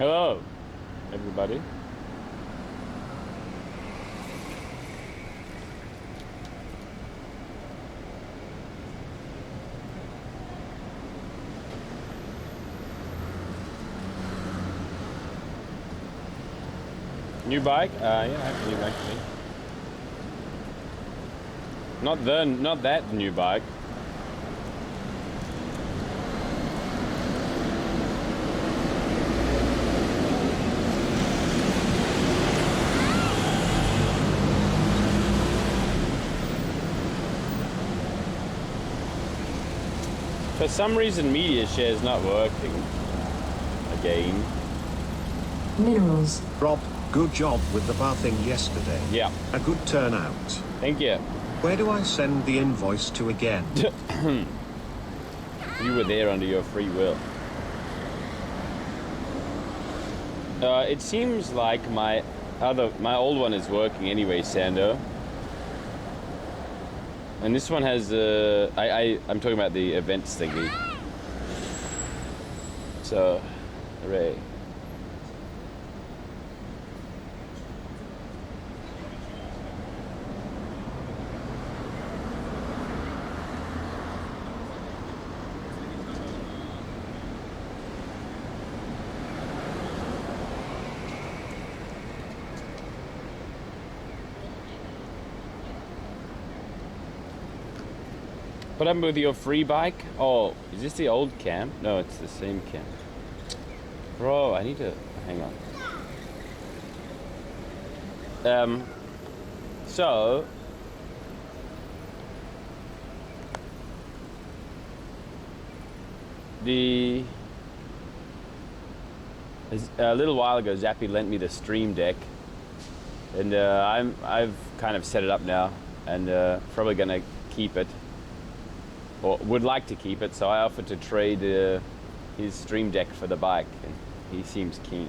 Hello, everybody. New bike? Yeah, I have a new bike today. Not that new bike. For some reason, media share is not working. Again. Minerals. Rob, good job with the bar thing yesterday. Yeah. A good turnout. Thank you. Where do I send the invoice to again? You were there under your free will. It seems like my old one is working anyway, Sando. And this one has I'm talking about the events thingy. So, hooray. What happened with your free bike? Oh, is this the old cam? No, it's the same cam. Bro, I need to... hang on. So... A little while ago, Zappy lent me the Stream Deck. And I've kind of set it up now. And probably gonna keep it. Or would like to keep it, so I offered to trade his Stream Deck for the bike, and he seems keen.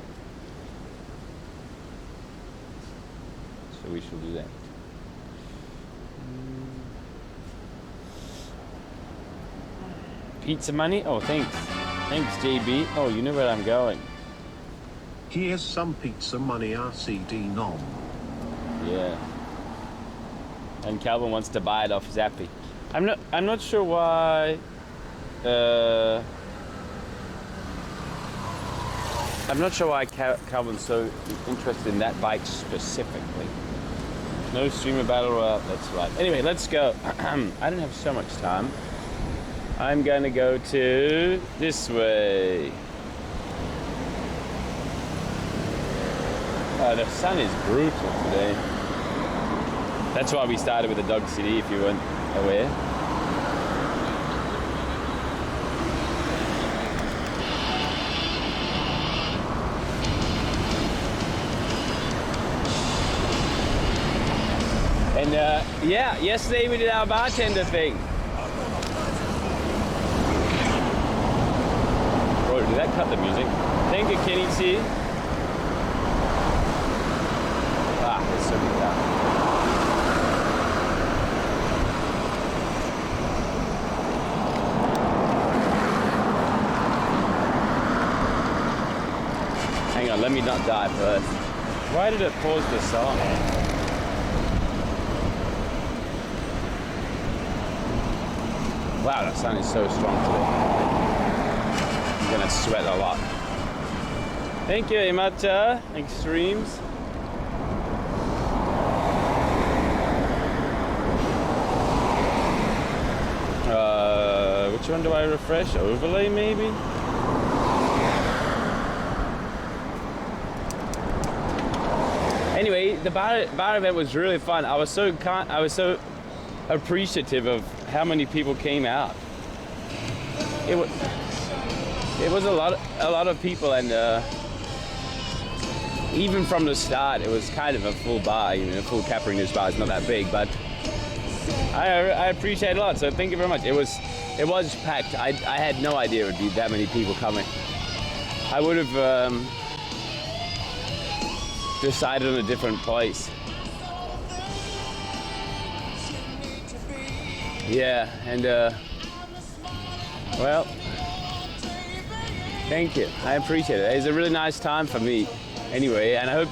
So we shall do that. Pizza money? Oh, thanks. Thanks, JB. Oh, you know where I'm going. Here's some pizza money, RCD nom. Yeah. And Calvin wants to buy it off Zappy. I'm not sure why. I'm not sure why Calvin's so interested in that bike specifically. No streamer battle royale. That's right. Anyway, let's go. I don't have so much time. I'm gonna go to this way. The sun is brutal today. That's why we started with the Dog City, if you weren't aware. And yeah, yesterday we did our bartender thing. Bro, did that cut the music? Thank you, Kenny C. There's so many cars. Hang on, let me not die first. Why did it pause the song? Wow, the sun is so strong today. I'm gonna sweat a lot. Thank you, Imata. Extremes. Which one do I refresh? Overlay, maybe? Anyway, the bar event was really fun. I was so appreciative of how many people came out. It was a lot of people, and even from the start, it was kind of a full bar. You know, a full Capri News bar is not that big, but I appreciate it a lot. So thank you very much. It was packed. I had no idea it would be that many people coming. I would have decided on a different place. Yeah, and well, Thank you. I appreciate it. It's a really nice time for me anyway, and I hope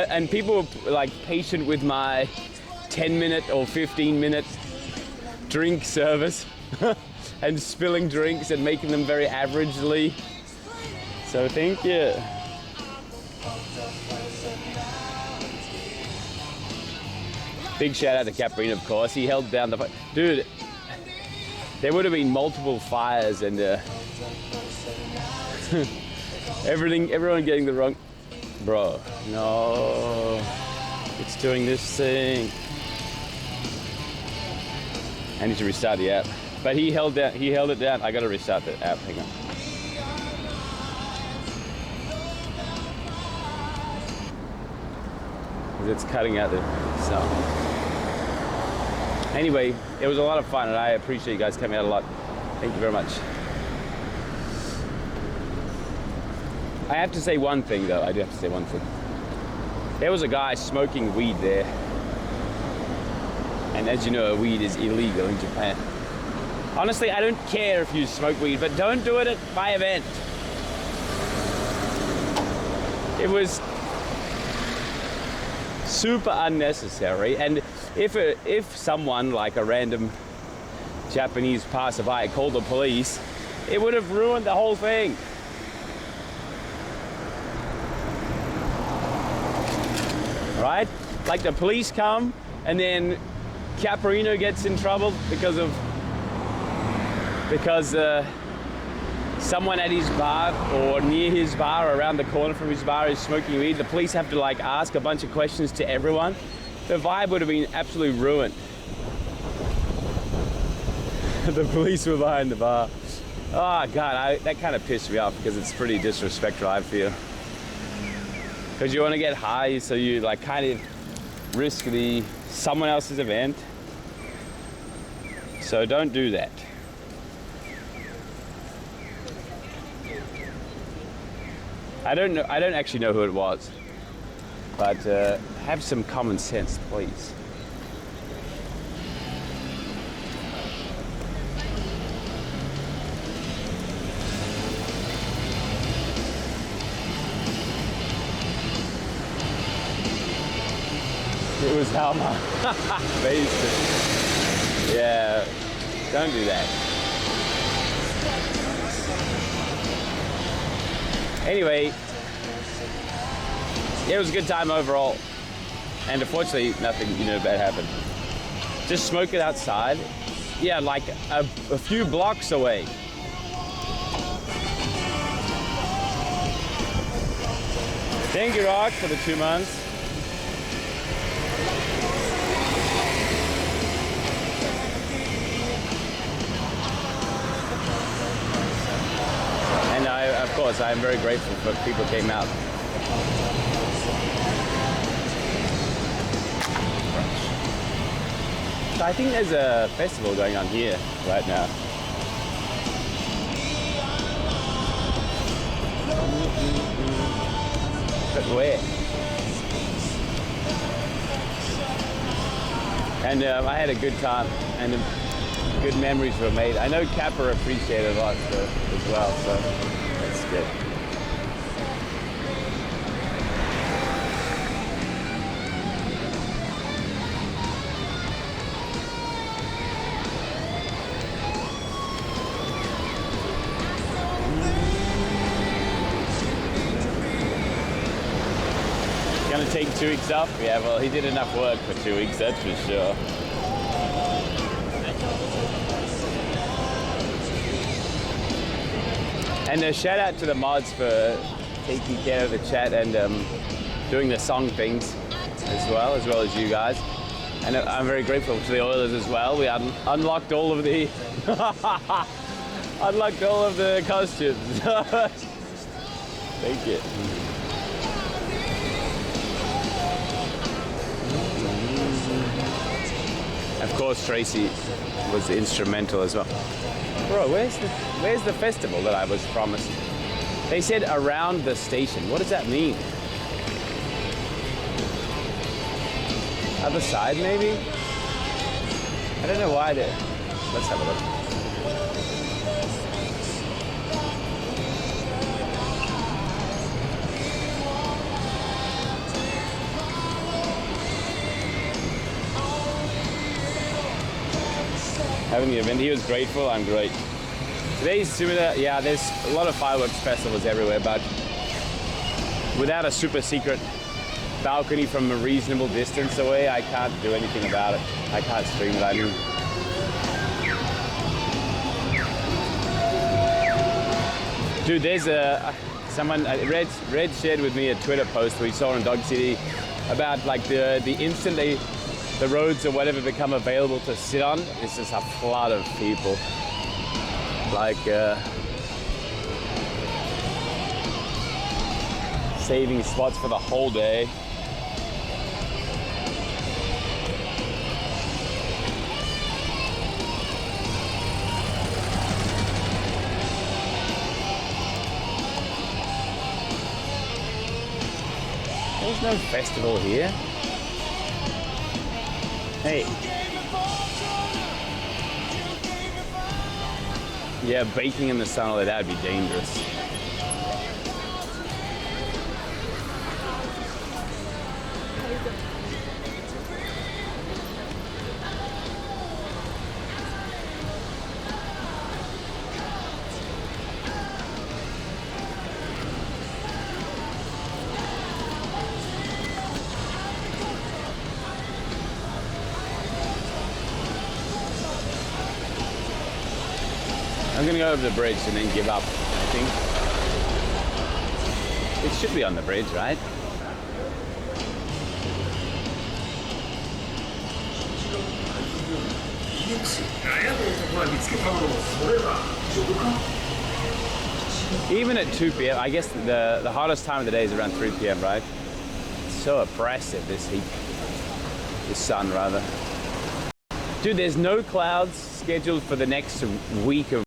and people were like patient with my 10-minute or 15-minute drink service and spilling drinks and making them very averagely. So thank you. Big shout out to Caprine, of course. He held down the fire. Dude, there would have been multiple fires and everyone getting the wrong. Bro, no, it's doing this thing. I need to restart the app. But he held it down. I gotta restart the app, hang on. It's cutting out the sound. Anyway, it was a lot of fun and I appreciate you guys coming out a lot. Thank you very much. I have to say one thing though, I do have to say one thing. There was a guy smoking weed there. And as you know, weed is illegal in Japan. Honestly, I don't care if you smoke weed, but don't do it at my event. It was super unnecessary, and if someone like a random Japanese passerby called the police, it would have ruined the whole thing. Right? Like the police come and then Caprino gets in trouble because someone at his bar or near his bar or around the corner from his bar is smoking weed. The police have to like ask a bunch of questions to everyone. The vibe would have been absolutely ruined. The police were behind the bar. Oh God, that kind of pissed me off because it's pretty disrespectful, I feel. Because you want to get high, so you like kind of risk someone else's event. So don't do that. I don't actually know who it was, but have some common sense, please. It was Halma. Basically. Yeah, don't do that. Anyway, it was a good time overall. And unfortunately, nothing, bad happened. Just smoke it outside. Yeah, like a few blocks away. Thank you, Rock, for the 2 months. And of course, I am very grateful for people came out. So I think there's a festival going on here right now. But where? And I had a good time, and good memories were made. I know Kappa appreciated a lot as well, so that's good. Gonna take 2 weeks off? Yeah, well, he did enough work for 2 weeks, that's for sure. And a shout out to the mods for taking care of the chat and doing the song things as well as you guys. And I'm very grateful to the Oilers as well. We unlocked all of the costumes. Thank you. Of course, Tracy was instrumental as well. Bro, where's the festival that I was promised? They said around the station. What does that mean? Other side, maybe? I don't know why they... Let's have a look. having the event. He was grateful, I'm great. Today's similar, yeah, there's a lot of fireworks festivals everywhere, but without a super secret balcony from a reasonable distance away, I can't do anything about it. I can't stream it, I mean. Dude, there's someone, Red shared with me a Twitter post we saw in Dog City about like the instant the roads or whatever become available to sit on, it's just a flood of people. Like saving spots for the whole day. There's no festival here. Hey. Yeah, baking in the sun all day, that'd be dangerous. I'm gonna go over the bridge and then give up, I think. It should be on the bridge, right? Even at 2 p.m, I guess the hottest time of the day is around 3 p.m, right? It's so oppressive, this heat. The sun, rather. Dude, there's no clouds scheduled for the next week of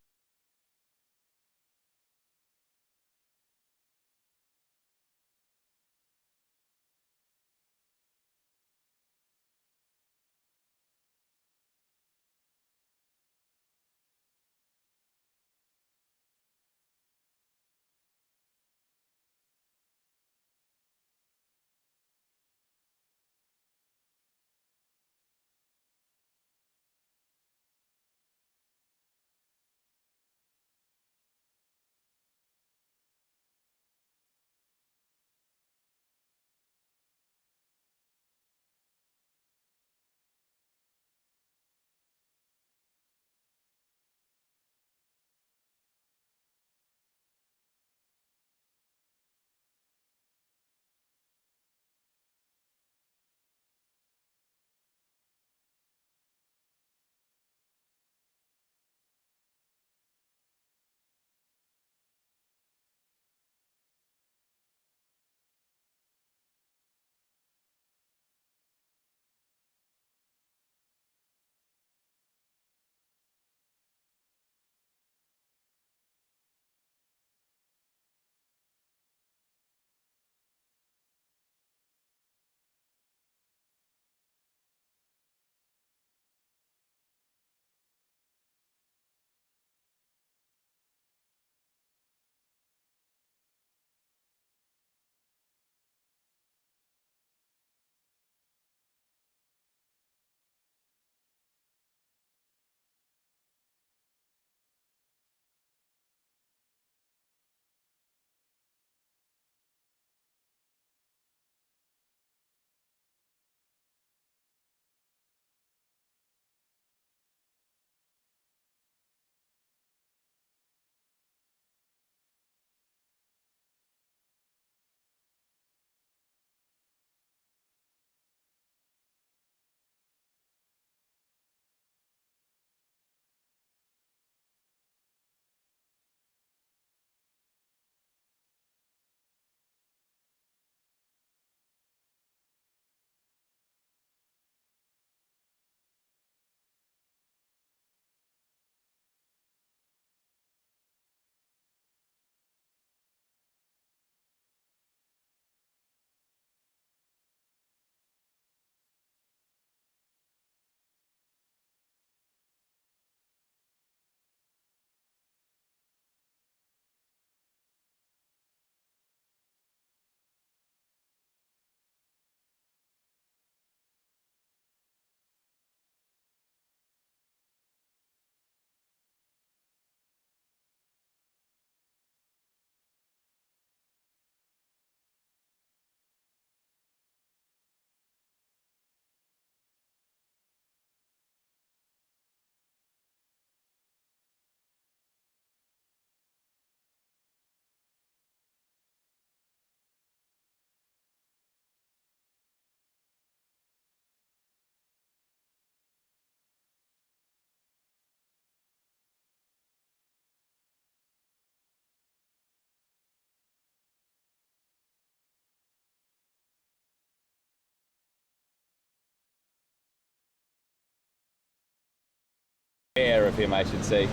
of him, I should say.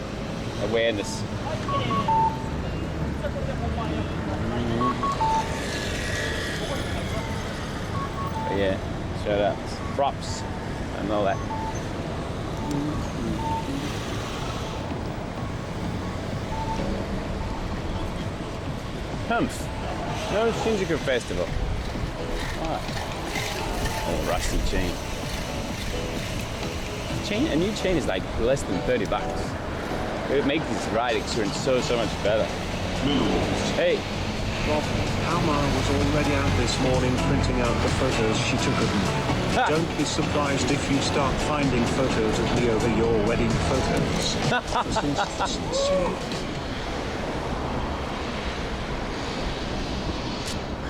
Awareness. But yeah, shout out. Props and all that. Humph. No Shinjuku Festival. Ah. Oh, rusty chain. A new chain is like less than 30 bucks. It would make this ride experience so much better. Hey. Bob, Alma was already out this morning printing out the photos she took of me. Don't be surprised if you start finding photos of me over your wedding photos.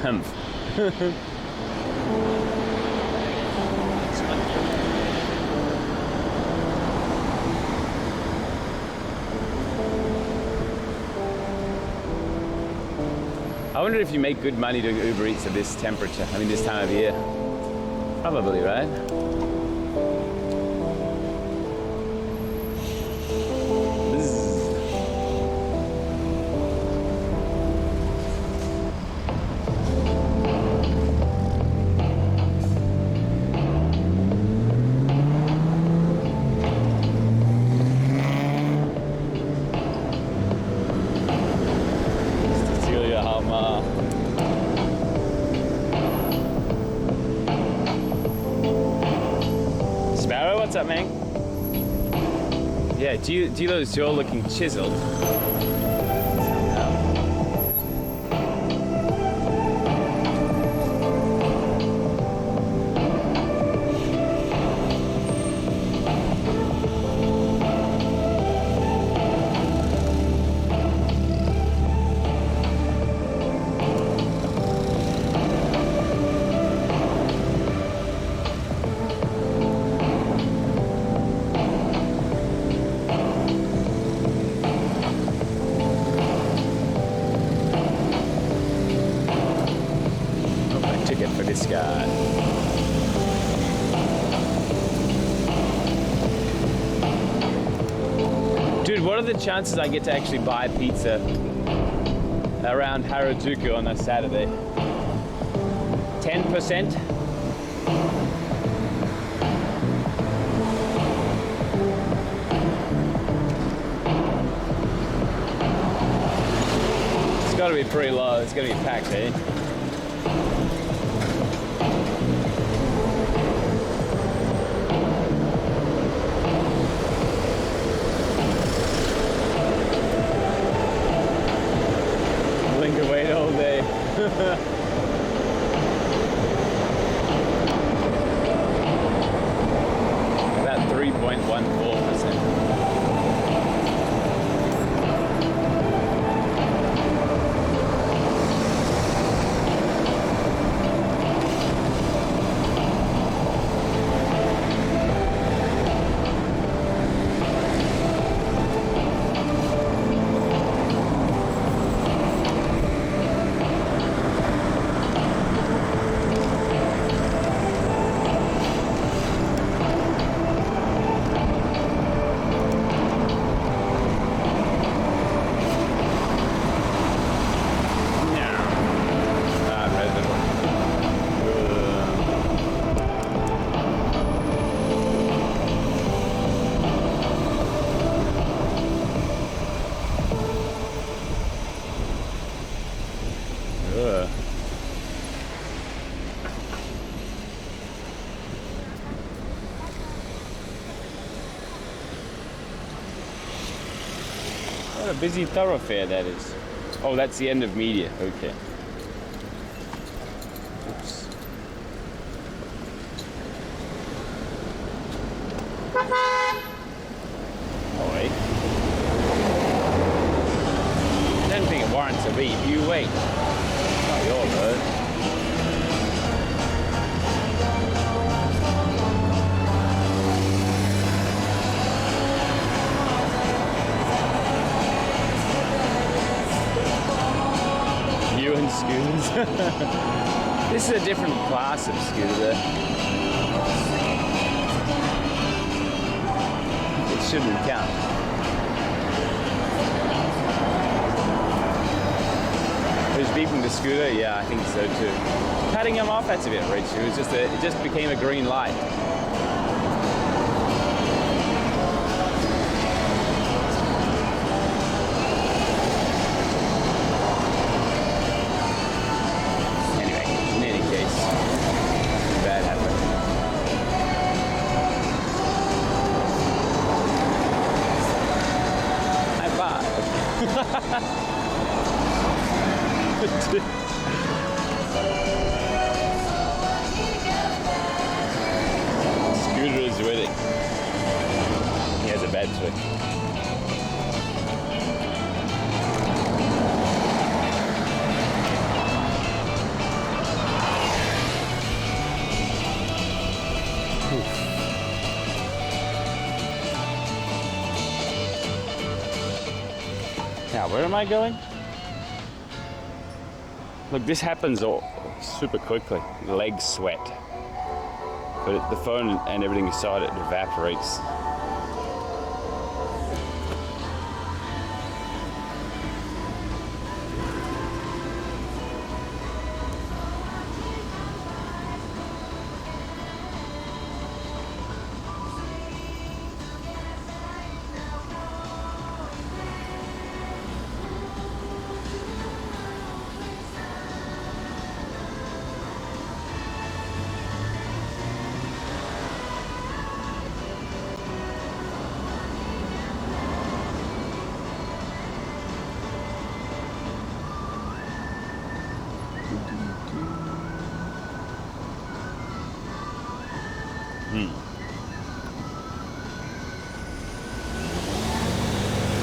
Humph. I wonder if you make good money doing Uber Eats at this temperature, I mean this time of year. Probably, right? What's up, man? Yeah, Gilo's jaw looking chiseled. For this guy. Dude, what are the chances I get to actually buy pizza around Harajuku on a Saturday? 10%? It's gotta be pretty low. It's gonna be packed, eh? Wait all day. About 3.14%. What a busy thoroughfare that is. Oh, that's the end of media. Okay. Oops. Oh, wait. I don't think it warrants a beep. You wait. Oh, your road. Scooters. This is a different class of scooter. It shouldn't count. keeping the scooter? Yeah, I think so too. Cutting him off, that's a bit rich. It just became a green light. Anyway, in any case, bad happened. High five. Scooter is winning. He has a bad trick. Now, where am I going? Look, this happens all super quickly. Legs sweat. But the phone and everything inside it evaporates.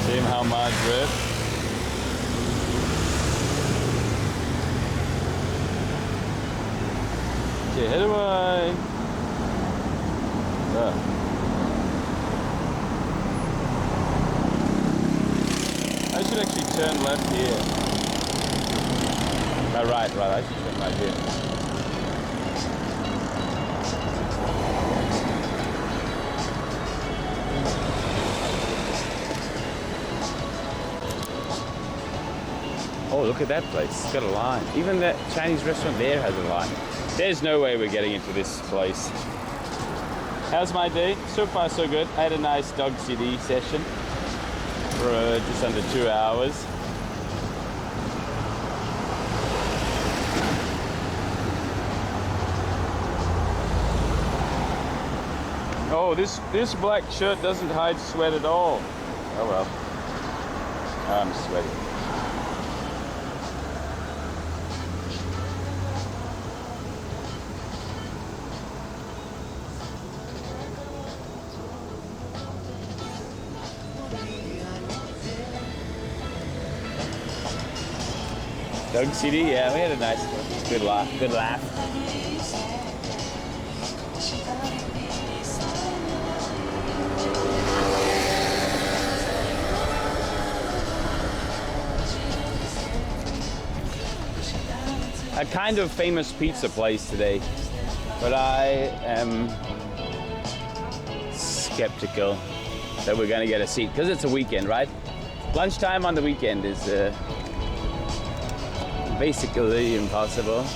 See how much red? Okay, head away. I should actually turn left here. Oh, right, I should turn right here. Oh, look at that place. It's got a line. Even that Chinese restaurant there has a line. There's no way we're getting into this place. How's my day? So far, so good. I had a nice dog CD session for just under 2 hours. Oh, this black shirt doesn't hide sweat at all. Oh well. I'm sweaty. Dog CD, yeah, we had a nice one. Good laugh. A kind of famous pizza place today, but I am skeptical that we're gonna get a seat because it's a weekend, right? Lunchtime on the weekend is basically impossible to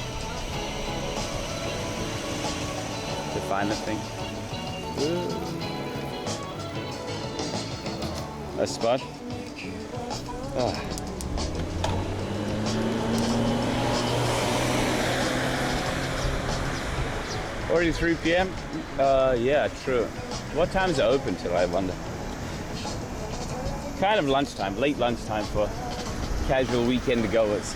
find a thing. A spot. Oh. Already 3 p.m. Yeah, true. What time is it open till, I wonder? Kind of lunchtime, late lunchtime for casual weekend goers.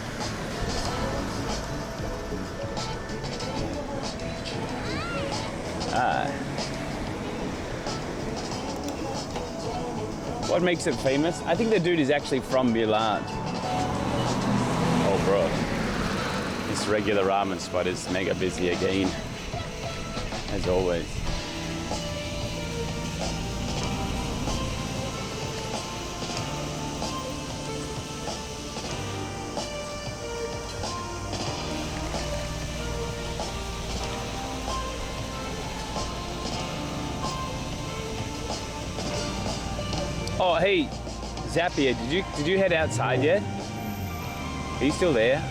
What makes it famous? I think the dude is actually from Milan. Oh, bro. This regular ramen spot is mega busy again, as always. Oh, hey, Zapier, did you head outside yet? Are you still there?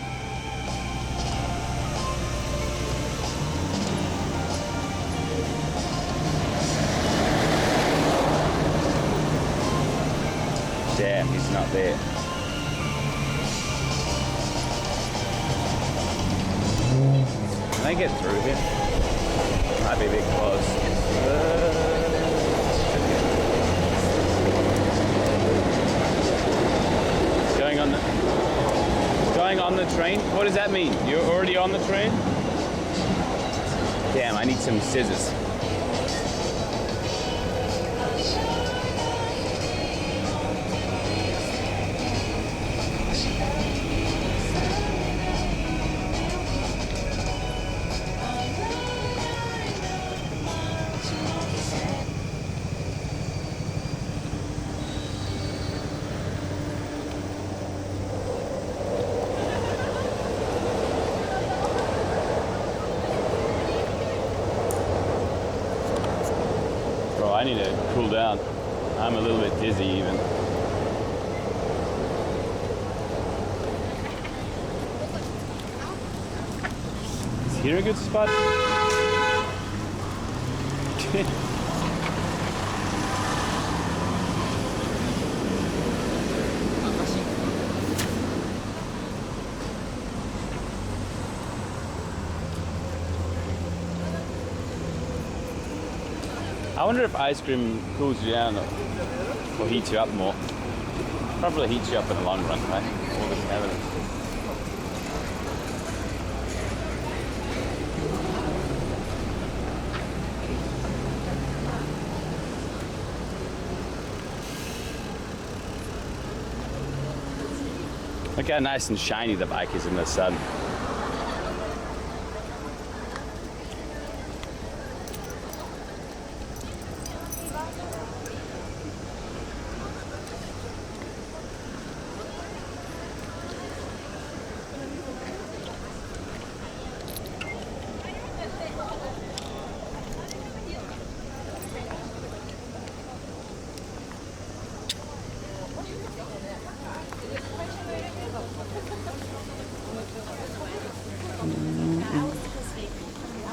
Damn, he's not there. Can I get through here? Might be a bit close. Going on the train? What does that mean? You're already on the train? Damn, I need some scissors. I need to cool down. I'm a little bit dizzy even. Is here a good spot? I wonder if ice cream cools you down or heats you up more. Probably heats you up in the long run, right? All this evidence. Look how nice and shiny the bike is in the sun.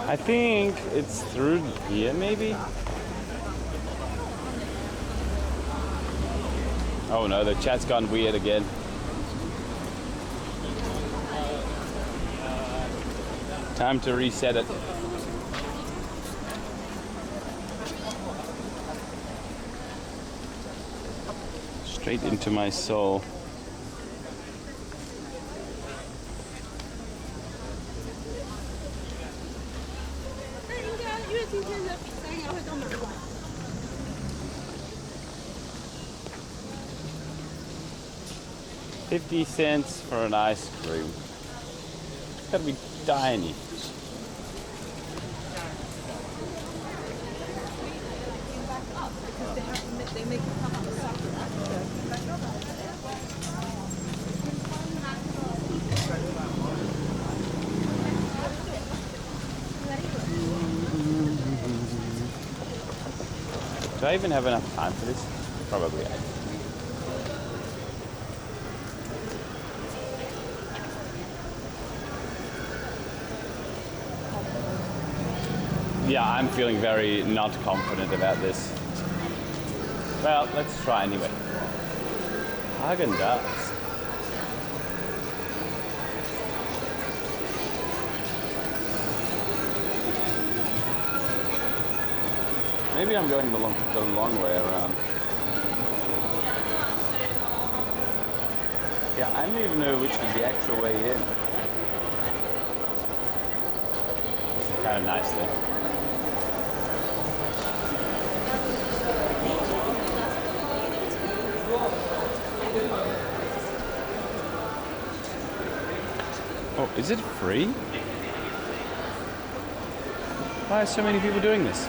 I think it's through here, maybe? Oh no, the chat's gone weird again. Time to reset it. Straight into my soul. $0.50 for an ice cream. It's gotta be tiny. Do I even have enough time for this? Probably. Yeah, I'm feeling very not confident about this. Well, let's try anyway. Haagen-Dazs. Maybe I'm going the long way around. Yeah, I don't even know which is the actual way in. It's kind of nice there. Oh, is it free? Why are so many people doing this?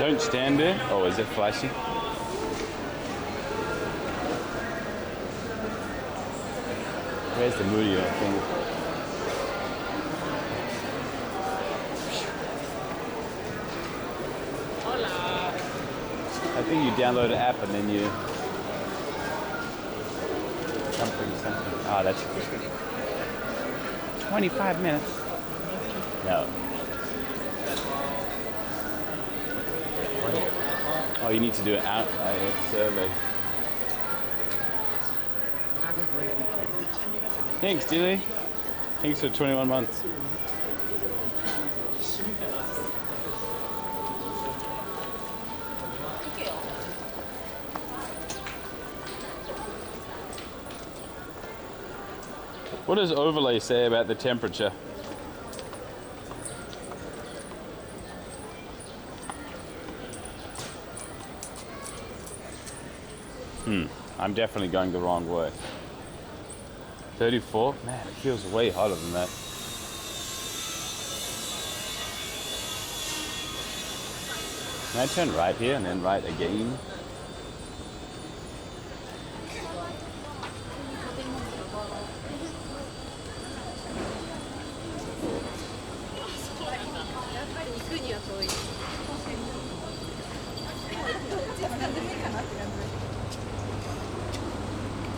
Don't stand there. Oh, is it flashing? Where's the Moody thing? I think you download an app and then you something. Ah, that's 25 minutes. No. Oh, you need to do an survey. Have a great weekend. Thanks, Dilly. Thanks for 21 months. What does overlay say about the temperature? I'm definitely going the wrong way. 34? Man, it feels way hotter than that. Can I turn right here and then right again?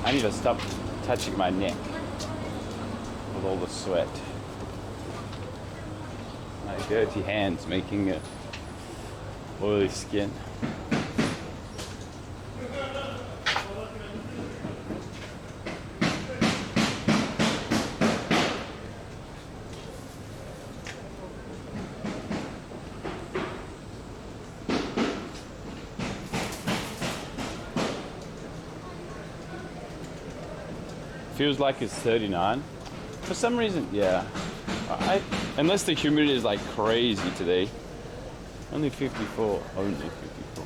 I need to stop touching my neck with all the sweat. My dirty hands making it oily skin. Feels like it's 39. For some reason, yeah. Unless the humidity is like crazy today. Only 54. Only 54.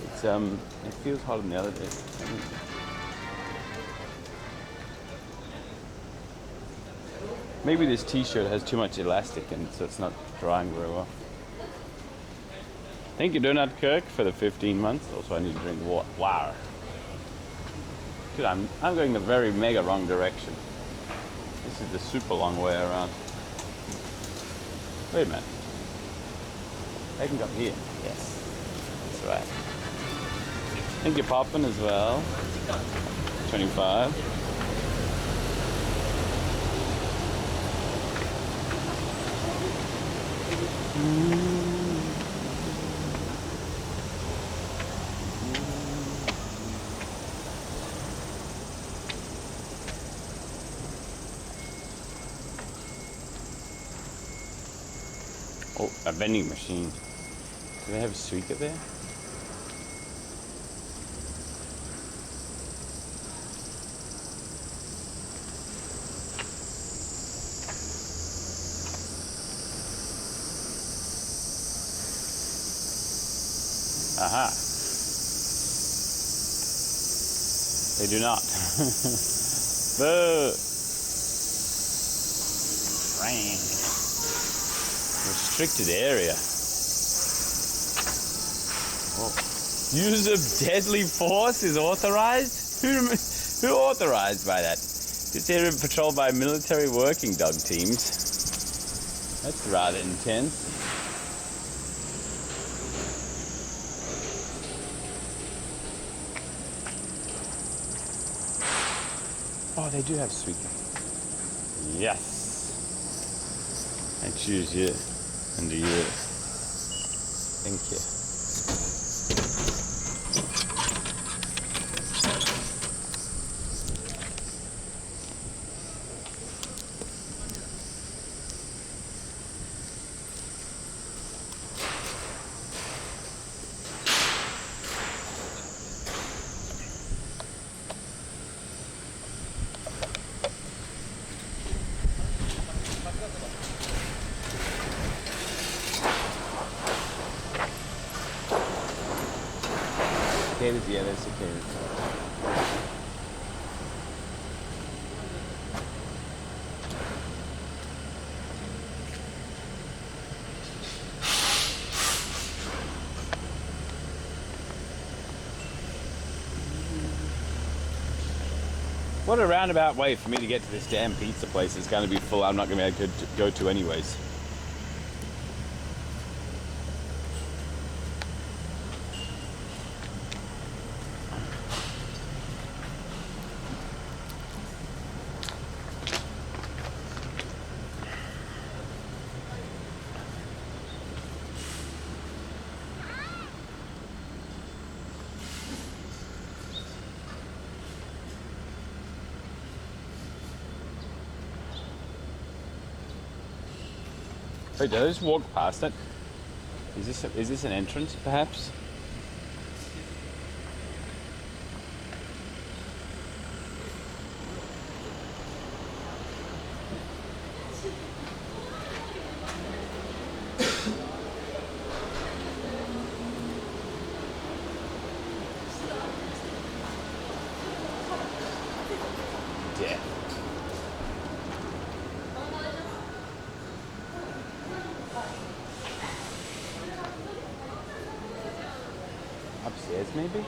It's it feels hotter than the other day. Maybe this t-shirt has too much elastic and so it's not drying very well. Thank you, Donut Kirk, for the 15 months. Also, I need to drink water. Wow. Dude, I'm going the very mega wrong direction. This is the super long way around. Wait a minute. I can go here. Yes. That's right. Thank you, Poppin, as well. 25. Oh, a vending machine. Do they have a Suica there? Aha. They do not. Boo. Restricted area. Oh. Use of deadly force is authorized? Who authorized by that? This area patrolled by military working dog teams. That's rather intense. Oh, they do have Suica. Yes. I choose you and you. Thank you. Cicadas, yeah, there's cicadas. What a roundabout way for me to get to this damn pizza place. It's going to be full. I'm not going to be able to go to anyways. Wait, did I just walk past it? Is this an entrance, perhaps? Yeah. Upstairs, maybe?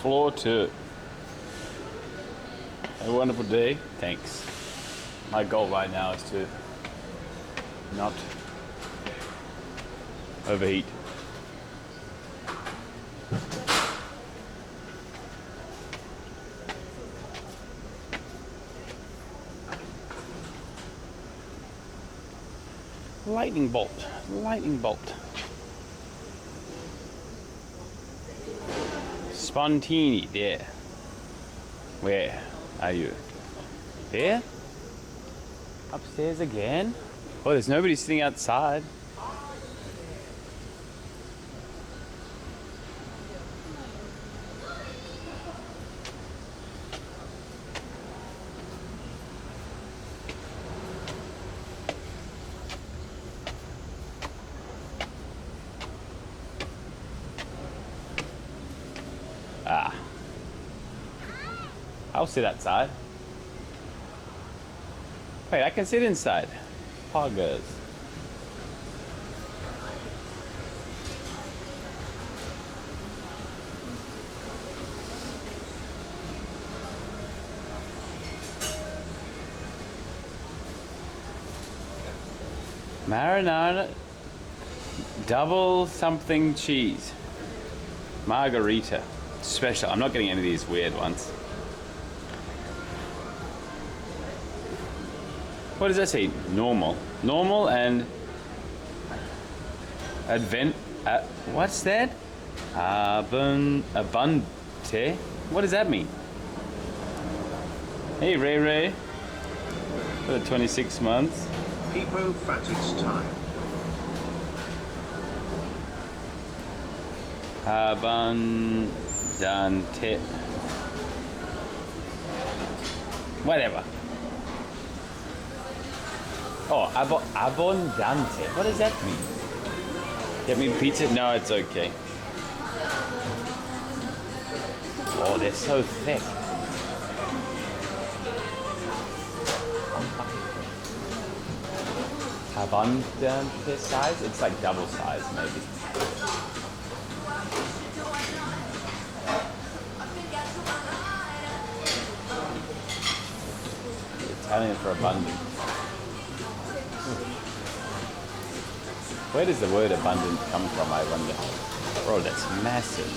Floor 2. Have a wonderful day. Thanks. My goal right now is to not overheat. Lightning bolt. Lightning bolt. Spontini, there. Where are you? There? Upstairs again? Oh, there's nobody sitting outside. Ah. I'll sit outside. Wait, I can sit inside. Poggers. Marinara double something cheese. Margarita. Special. I'm not getting any of these weird ones. What does that say? Normal. Normal and what's that? Abundante. What does that mean? Hey Ray Ray. For the 26 months. Hippo fat, it's time. Abundante. Whatever. Oh, abundante. What does that mean? Get me pizza? No, it's okay. Oh, they're so thick. Abundante size? It's like double size, maybe. Italian for abundant. Where does the word abundant come from, I wonder? Bro, that's massive.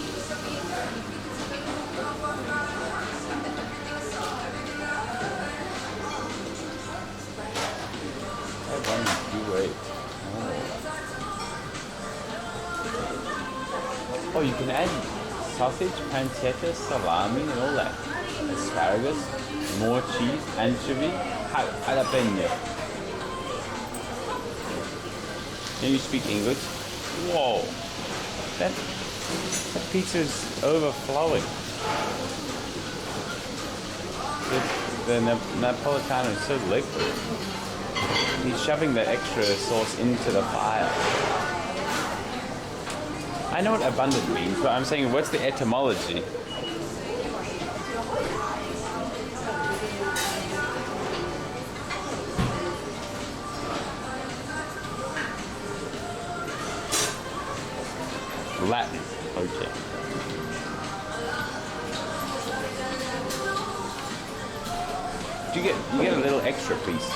Oh, you can add sausage, pancetta, salami, and all that. Asparagus, more cheese, anchovy, jalapeno. Can you speak English? Whoa, that pizza is overflowing. The Napolitano is so liquid. He's shoving the extra sauce into the fire. I know what abundant means, but I'm saying, what's the etymology? Latin. Okay. You get a little extra piece.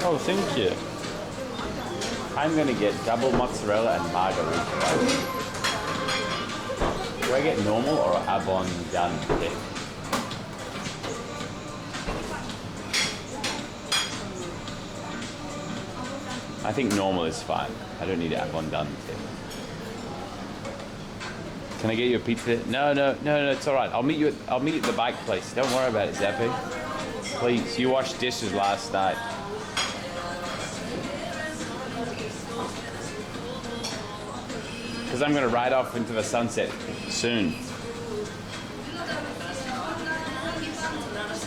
Oh, thank you. I'm gonna get double mozzarella and margarita. Do I get normal or abondante? I think normal is fine. I don't need abondante. Can I get you a pizza? No, it's all right. I'll meet you at the bike place. Don't worry about it, Zappy. Please, you washed dishes last night. Because I'm going to ride off into the sunset soon.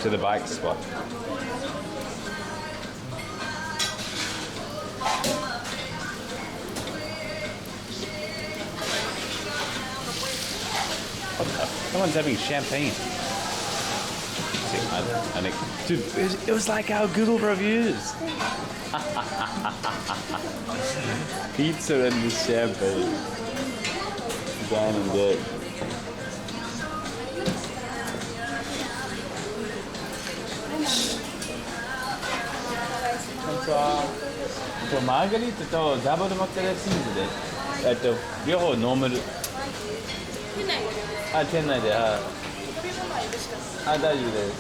To the bike spot. Someone's having champagne. Dude, it was like our Google reviews. Pizza and the champagne. Down and dead.マーガリットとダブルモッツァレラチーズで、両方ノーマル。店内で、大丈夫です。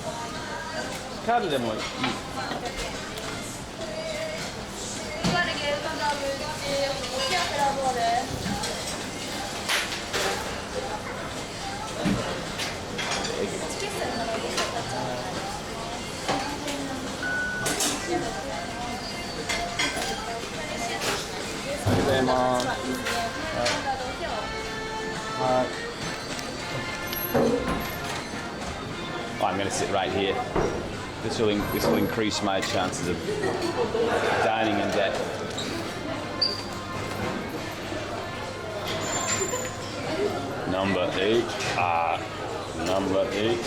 カードでもいい。I'm going to sit right here. This will increase my chances of dining in debt. Number 8. Number 8.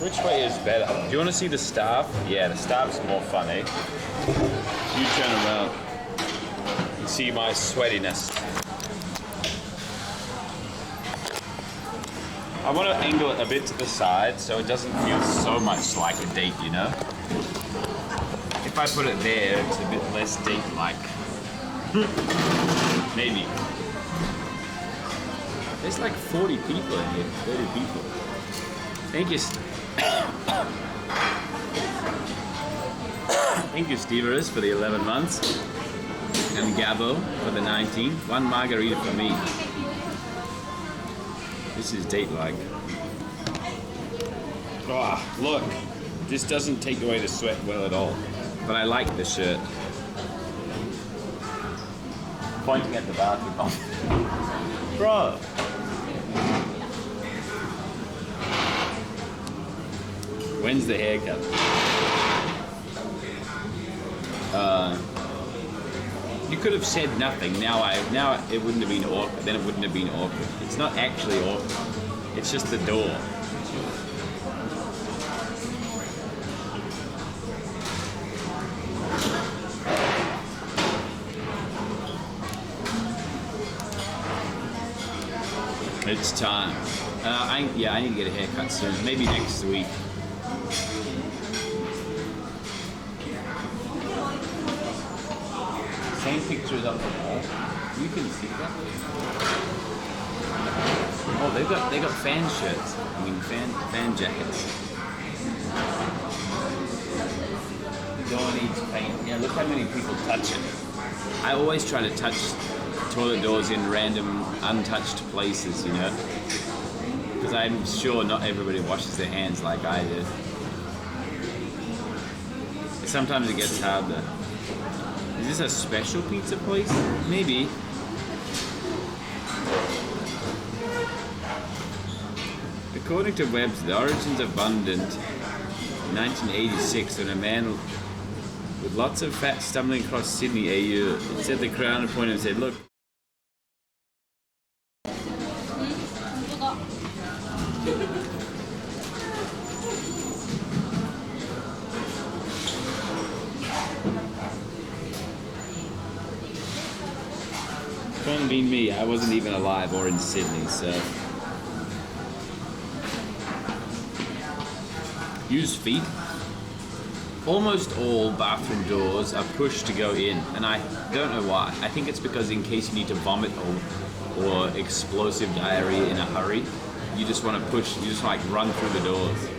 Which way is better? Do you want to see the staff? Yeah, the staff's more fun, eh? You turn around and see my sweatiness. I want to angle it a bit to the side so it doesn't feel so much like a date, you know? If I put it there, it's a bit less date-like. Maybe. There's like 40 people in here, 30 people. Thank you. Thank you, Steverus, for the 11 months. And Gabo for the 19. One margarita for me. This is date-like. Oh, look. This doesn't take away the sweat well at all. But I like the shirt. Pointing at the bathroom. Oh. Bro! When's the haircut? You could have said nothing. Now it wouldn't have been awkward. Then it wouldn't have been awkward. It's not actually awkward. It's just the door. It's time. I need to get a haircut soon. Maybe next week. Same pictures up the wall. You can see that. Oh, they got fan shirts. I mean fan jackets. The door needs paint. Yeah, look how many people touch it. I always try to touch toilet doors in random untouched places, you know, because I'm sure not everybody washes their hands like I do. Sometimes it gets hard though. Is this a special pizza place? Maybe. According to Webb's, the origins of abundant in 1986 when a man with lots of fat stumbling across Sydney AU set the crown and pointed and said, look. Couldn't be me. I wasn't even alive or in Sydney, so. Use feet. Almost all bathroom doors are pushed to go in, and I don't know why. I think it's because in case you need to vomit or explosive diarrhea in a hurry, you just want to push, you just like run through the doors.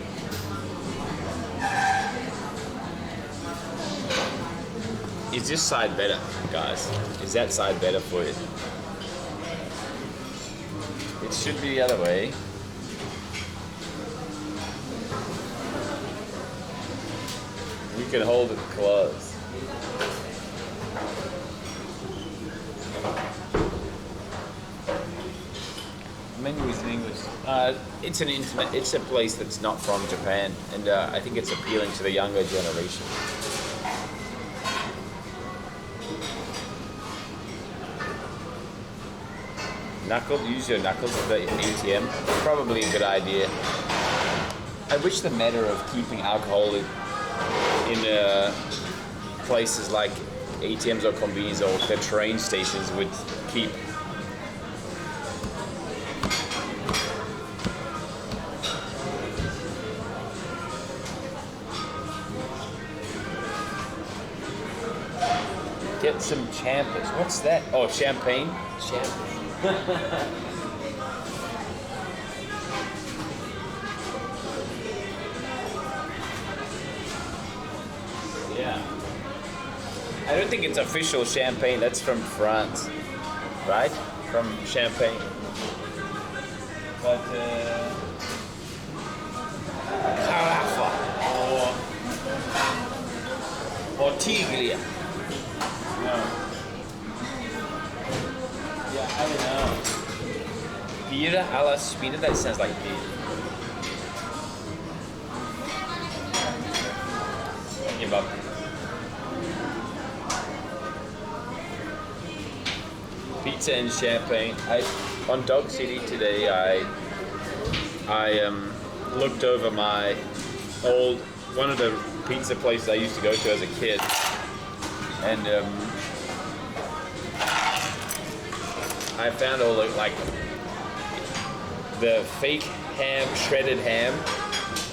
Is this side better, guys? Is that side better for you? It should be the other way. We can hold it close. Menu is in English. It's an internet. It's a place that's not from Japan, and I think it's appealing to the younger generation. Use your knuckles at the ATM. Probably a good idea. I wish the matter of keeping alcohol in places like ATMs or convenience or the train stations would keep. Get some champers. What's that? Oh, champagne? Champagne. Yeah. I don't think it's official champagne. That's from France, right? From Champagne. But Carafa or Tiglia. No. Yeah, I don't know. Beer alla spina, that sounds like beer. Give up. Pizza and champagne. On Dog City today, I looked over my one of the pizza places I used to go to as a kid, and I found all the fake ham, shredded ham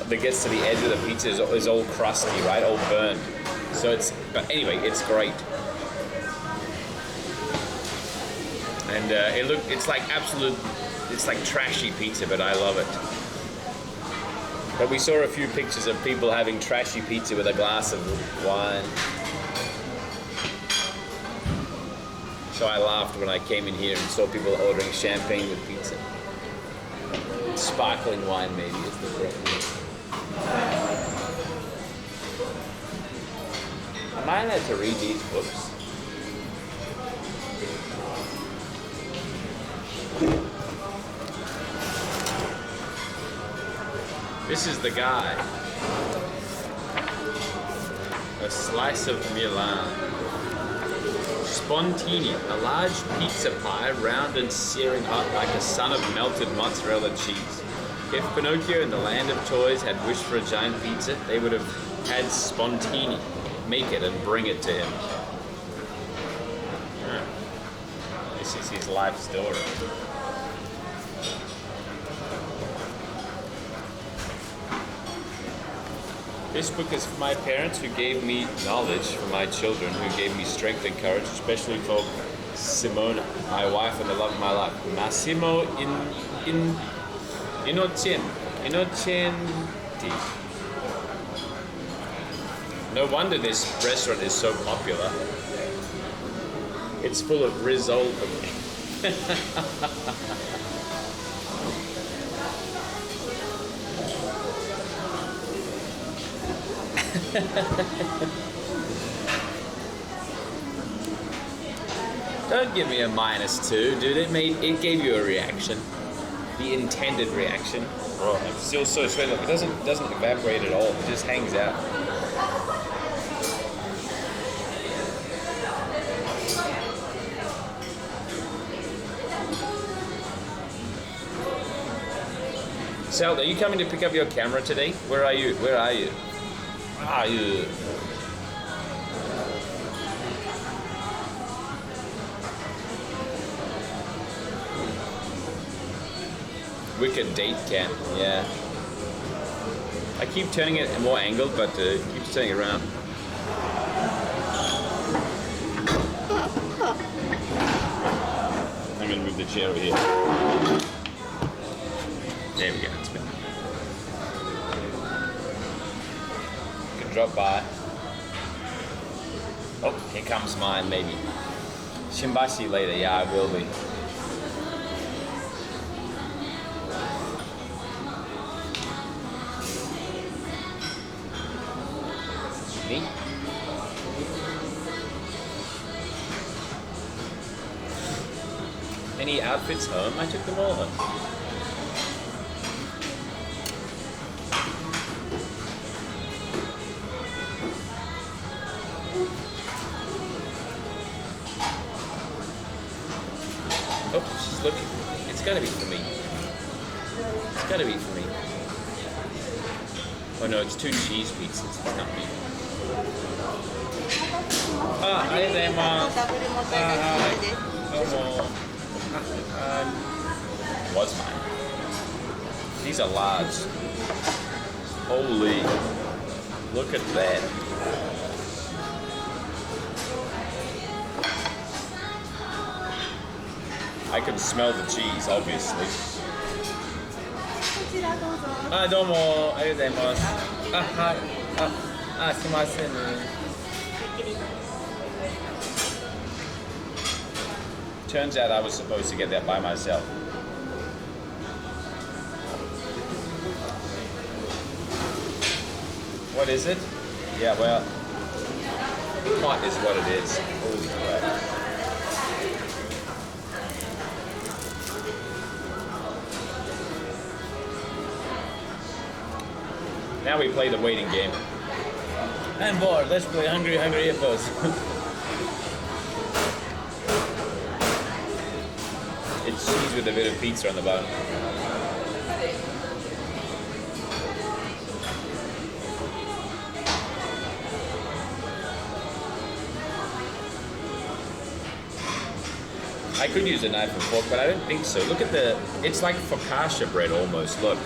that gets to the edge of the pizza is all crusty, right? All burned. But anyway, it's great. And it's like trashy pizza, but I love it. But we saw a few pictures of people having trashy pizza with a glass of wine. So I laughed when I came in here and saw people ordering champagne with pizza. Sparkling wine maybe is the correct word. Am I allowed to read these books? This is the guy. A slice of Milan. Spontini, a large pizza pie, round and searing hot like a sun of melted mozzarella cheese. If Pinocchio in the land of toys had wished for a giant pizza, they would have had Spontini make it and bring it to him. This is his life story. This book is for my parents who gave me knowledge, for my children who gave me strength and courage, especially for Simona, my wife and the love of my life. Massimo Innocenti. No wonder this restaurant is so popular. It's full of risotto. Don't give me a -2, dude. It gave you a reaction, the intended reaction. Oh, I'm still so sweaty. It doesn't evaporate at all. It just hangs out. Sal, are you coming to pick up your camera today? Where are you? Where are you? Where are you? Wicked date cam, yeah. I keep turning it more angled, but it keeps turning around. I'm gonna move the chair over here. There we go, it's better. You can drop by. Oh, here comes mine, maybe. Shimbashi later, yeah, I will be. Me? Any outfits home? I took them all home. Oh, she's looking. It's gotta be for me. It's gotta be for me. Oh no, it's 2 cheese pizzas. It's not me. Ah, was mine. These are large. Holy. Look at that. I can smell the cheese, obviously. Ah, domo. Arigatou gozaimasu. Ah, hi. Ah, sumimasen. Turns out I was supposed to get that by myself. What is it? Yeah, well, hot is what it is. Holy crap. Now we play the waiting game. I'm bored. Let's play Hungry Hungry Hippos. It's cheese with a bit of pizza on the bottom. I could use a knife and fork, but I don't think so. Look at the, it's like focaccia bread almost, look.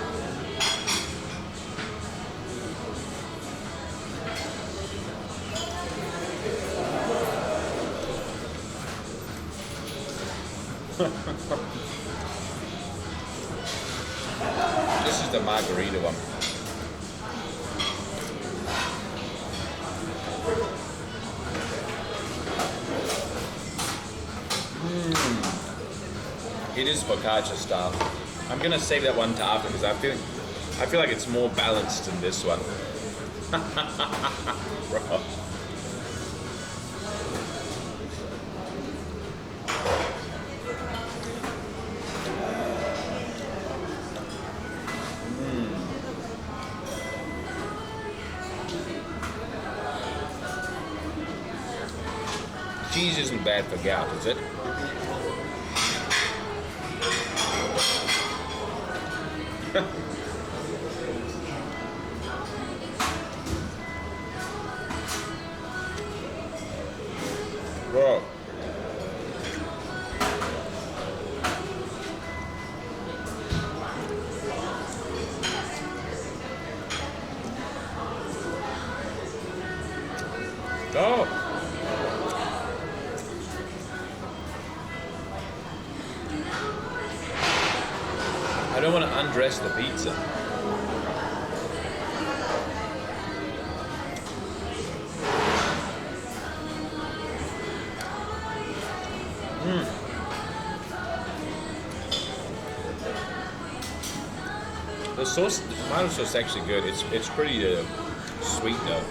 This is the margarita one. It is focaccia style. I'm gonna save that one to after because I feel like it's more balanced than this one. Bro. Cheese isn't bad for gout, is it? Bro. Oh. I don't want to undress the pizza. The sauce, the tomato sauce is actually good. It's pretty sweet though.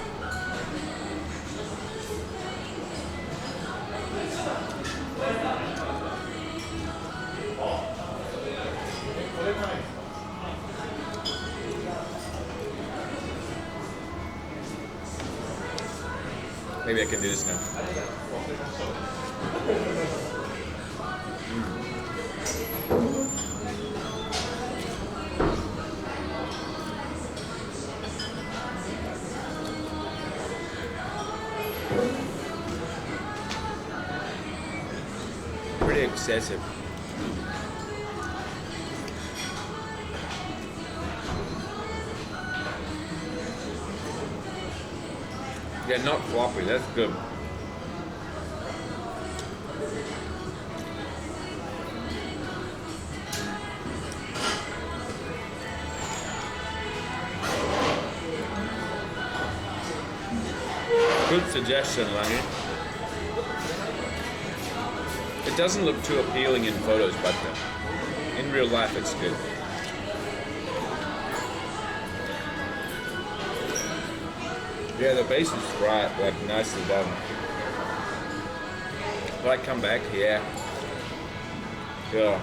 Maybe I can do this now. Pretty excessive. Yeah, not floppy, that's good. Good suggestion, Langy. doesn't look too appealing in photos, but in real life it's good. Yeah, the base is right, like nicely done. Will I come back? Yeah. Yeah.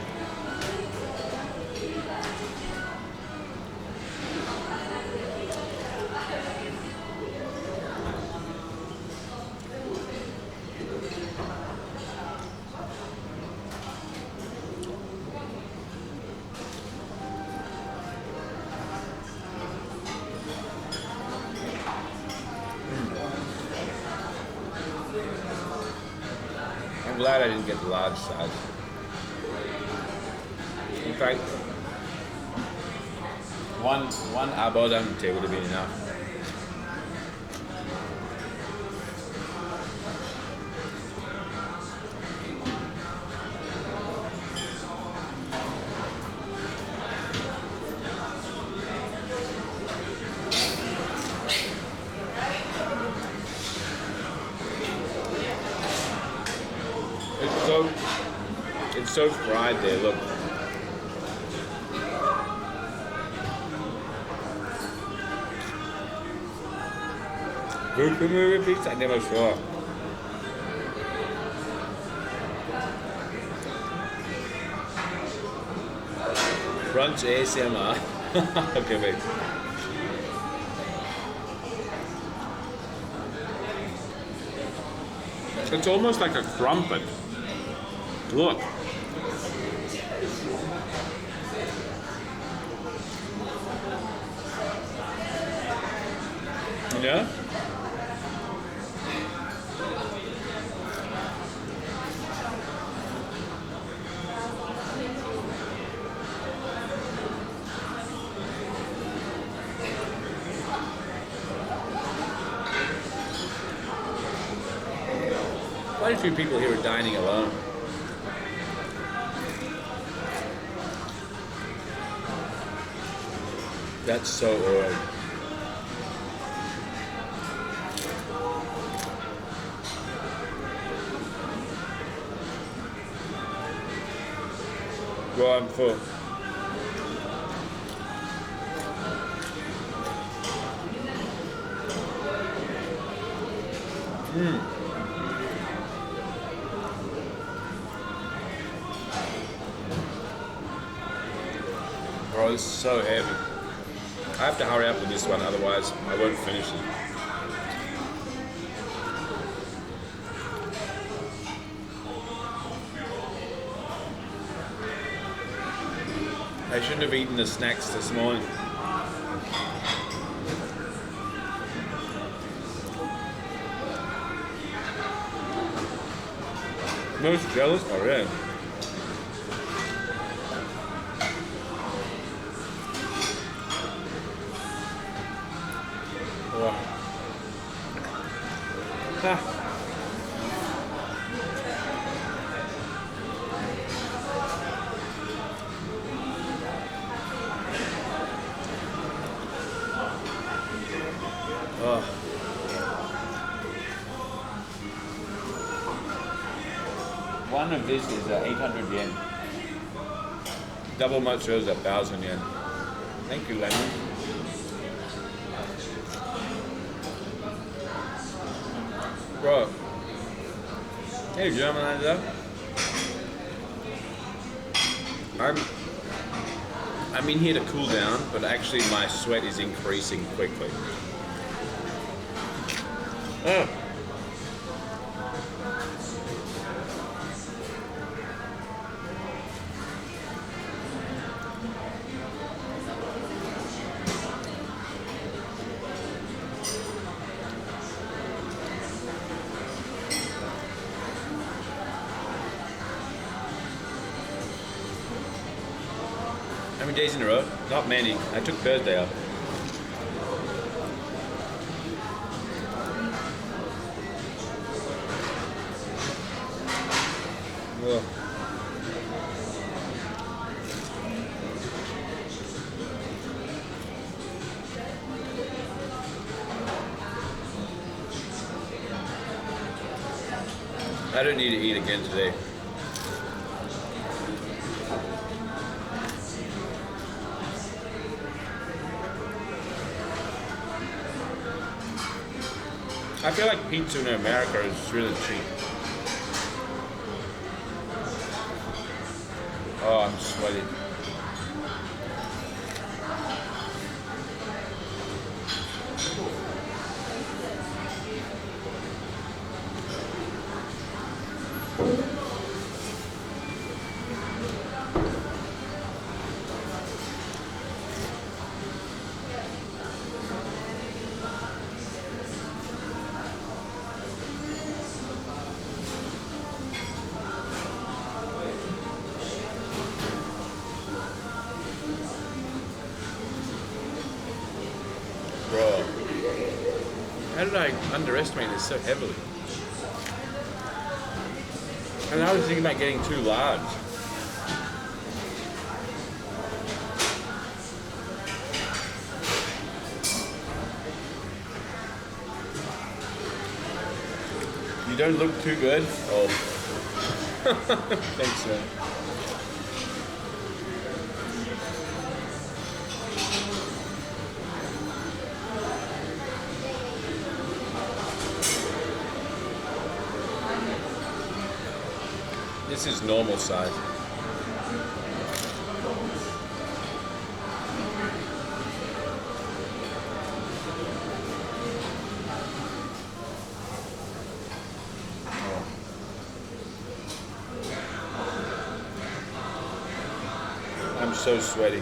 I'm glad I didn't get the large size. In fact, one abodante would have been enough. It's so fried there, look. Who can we repeat? I never saw. Crunch ASMR. Okay, wait. It's almost like a crumpet. Look. Yeah? Quite a few people here are dining alone. That's so old. Well, I'm full. Bro, it's so heavy. I have to hurry up with this one, otherwise I won't finish it. I shouldn't have eaten the snacks this morning. Most jealous? Oh, really? Oh. Ah. Oh. One of this is 800 yen. Double mozzarella is 1,000 yen. Thank you, Lemon. Bro. Hey, Germanizer. I'm in here to cool down, but actually my sweat is increasing quickly. Oh. How many days in a row? Not many. I took Thursday off. Ugh. I don't need to eat again today. I feel like pizza in America is really cheap. Oh, I'm sweating. Bro, how did I underestimate this so heavily? And I was thinking about getting too large. You don't look too good. Oh. Thanks, man. This is normal size. I'm so sweaty.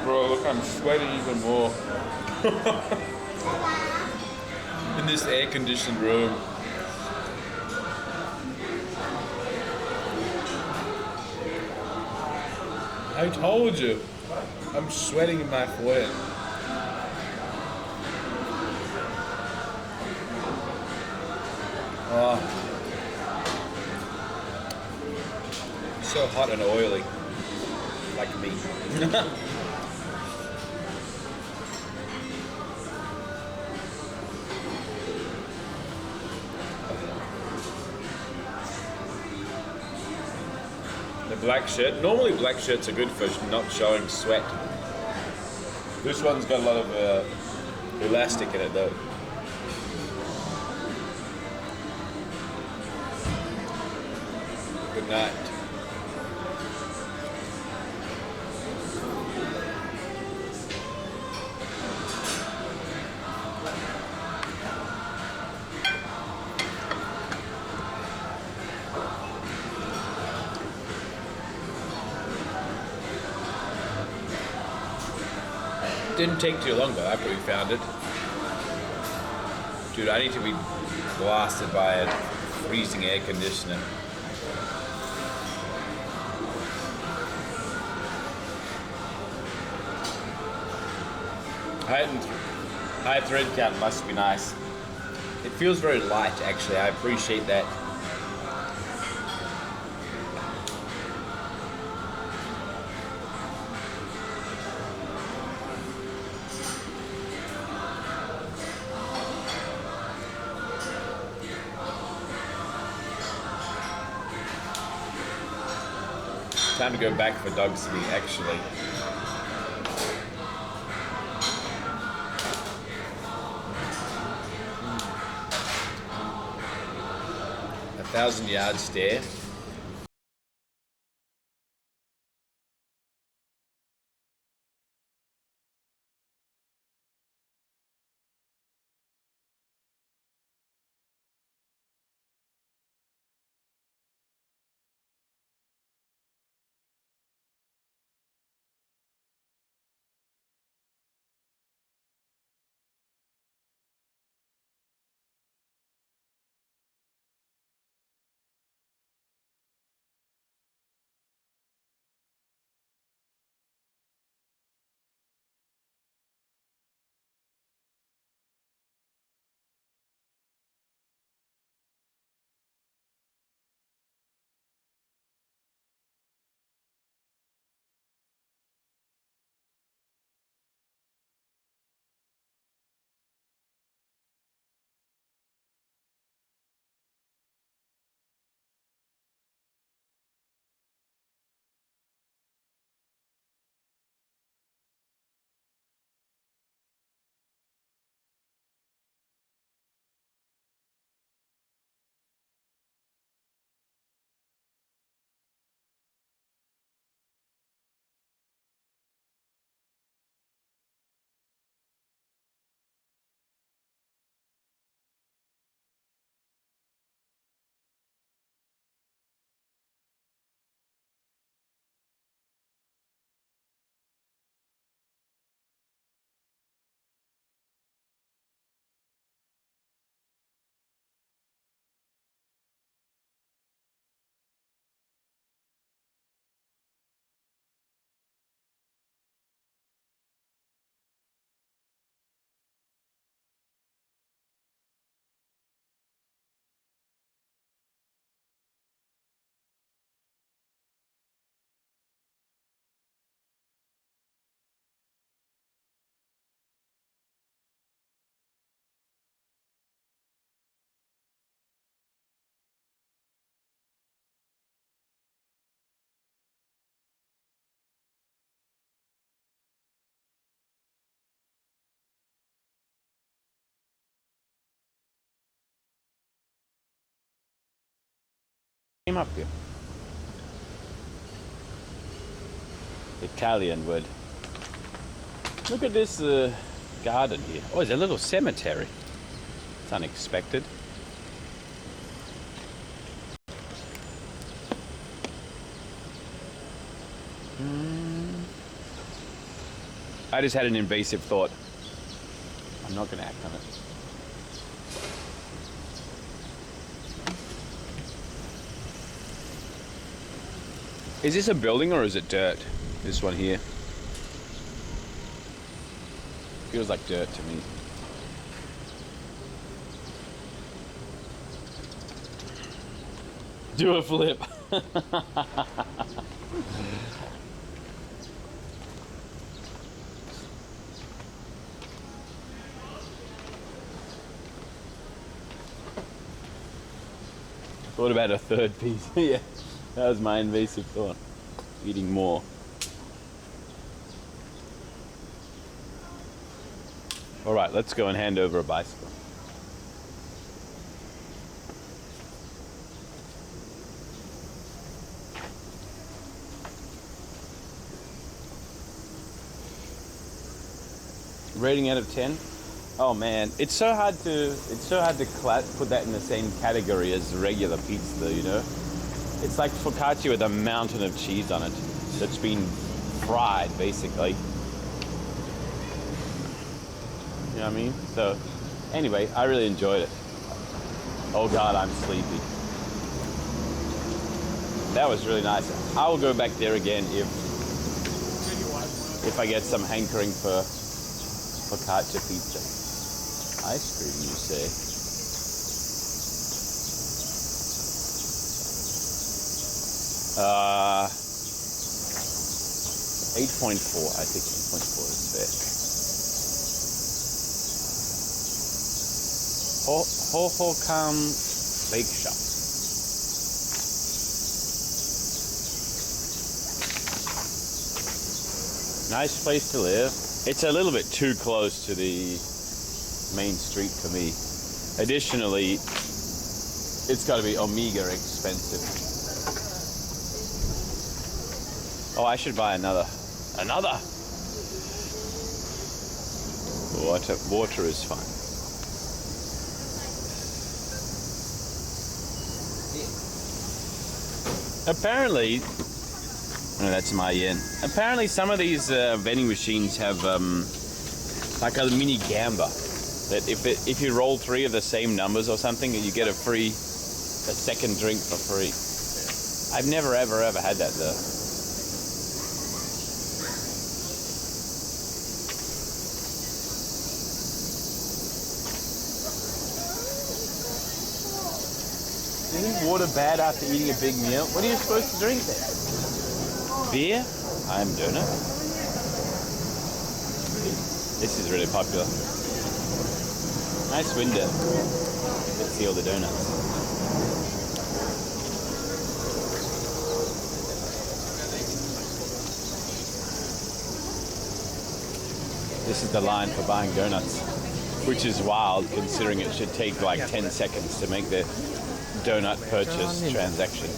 Bro, look, I'm sweating even more. In this air-conditioned room. I told you. I'm sweating in my forehead. Oh. So hot and oily. Like me. The black shirt. Normally black shirts are good for not showing sweat. This one's got a lot of elastic in it though. Good night. Didn't take too long though after we found it. Dude, I need to be blasted by a freezing air conditioner. High thread count must be nice. It feels very light actually, I appreciate that. Time to go back for Dog City, actually. A 1,000-yard stare. Came up here. Italian wood. Look at this garden here. Oh, it's a little cemetery. It's unexpected. I just had an invasive thought. I'm not going to act on it. Is this a building or is it dirt? This one here. Feels like dirt to me. Do a flip. Thought about a third piece. Yeah, that was my invasive thought. Eating more. All right, let's go and hand over a bicycle. Rating out of 10? Oh man, it's so hard to put that in the same category as regular pizza, though, you know. It's like focaccia with a mountain of cheese on it that's been fried, basically. You know what I mean? So, anyway, I really enjoyed it. Oh God, I'm sleepy. That was really nice. I will go back there again if I get some hankering for focaccia pizza. Ice cream, you say? 8.4. I think 8.4 is fair. Hohokam Bake Shop. Nice place to live. It's a little bit too close to the main street for me. Additionally, it's got to be omega expensive. Oh, I should buy another. Water is fine. Apparently, no, that's my yen. Apparently, some of these vending machines have like a mini gamba. That if you roll 3 of the same numbers or something, you get a second drink for free. I've never ever had that though. Isn't water bad after eating a big meal? What are you supposed to drink then? Beer? I'm donut. This is really popular. Nice window. Let's see all the donuts. This is the line for buying donuts, which is wild considering it should take like 10 seconds to make the donut purchase transaction.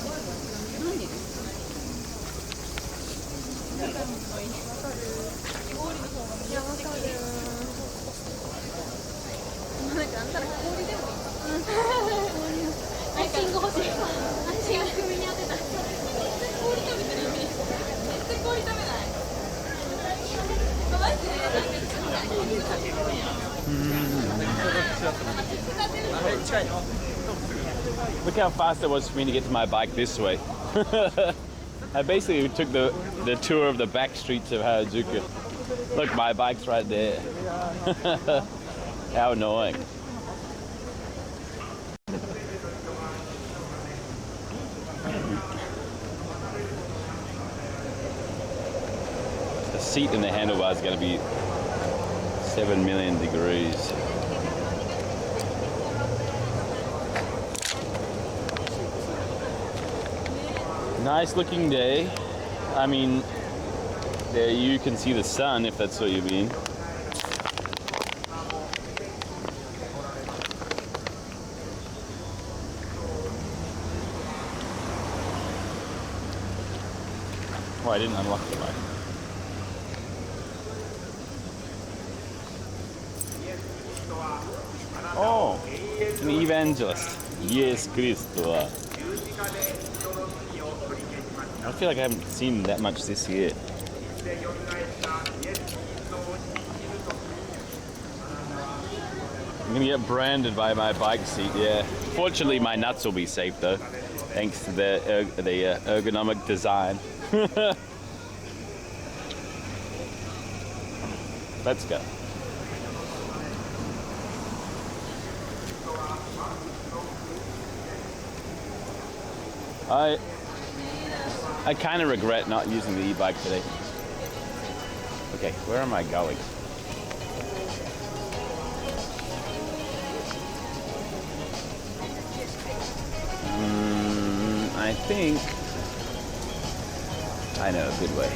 Look how fast it was for me to get to my bike this way. I basically took the tour of the back streets of Harajuku. Look, my bike's right there. How annoying. The seat in the handlebar is going to be 7 million degrees. Nice looking day. I mean, there you can see the sun if that's what you mean. Oh, I didn't unlock the bike. Oh, an evangelist. Yes, Cristo. I feel like I haven't seen that much this year. I'm gonna get branded by my bike seat, yeah. Fortunately, my nuts will be safe though, thanks to the ergonomic design. Let's go. I kind of regret not using the e-bike today. Okay, where am I going? I think I know a good way.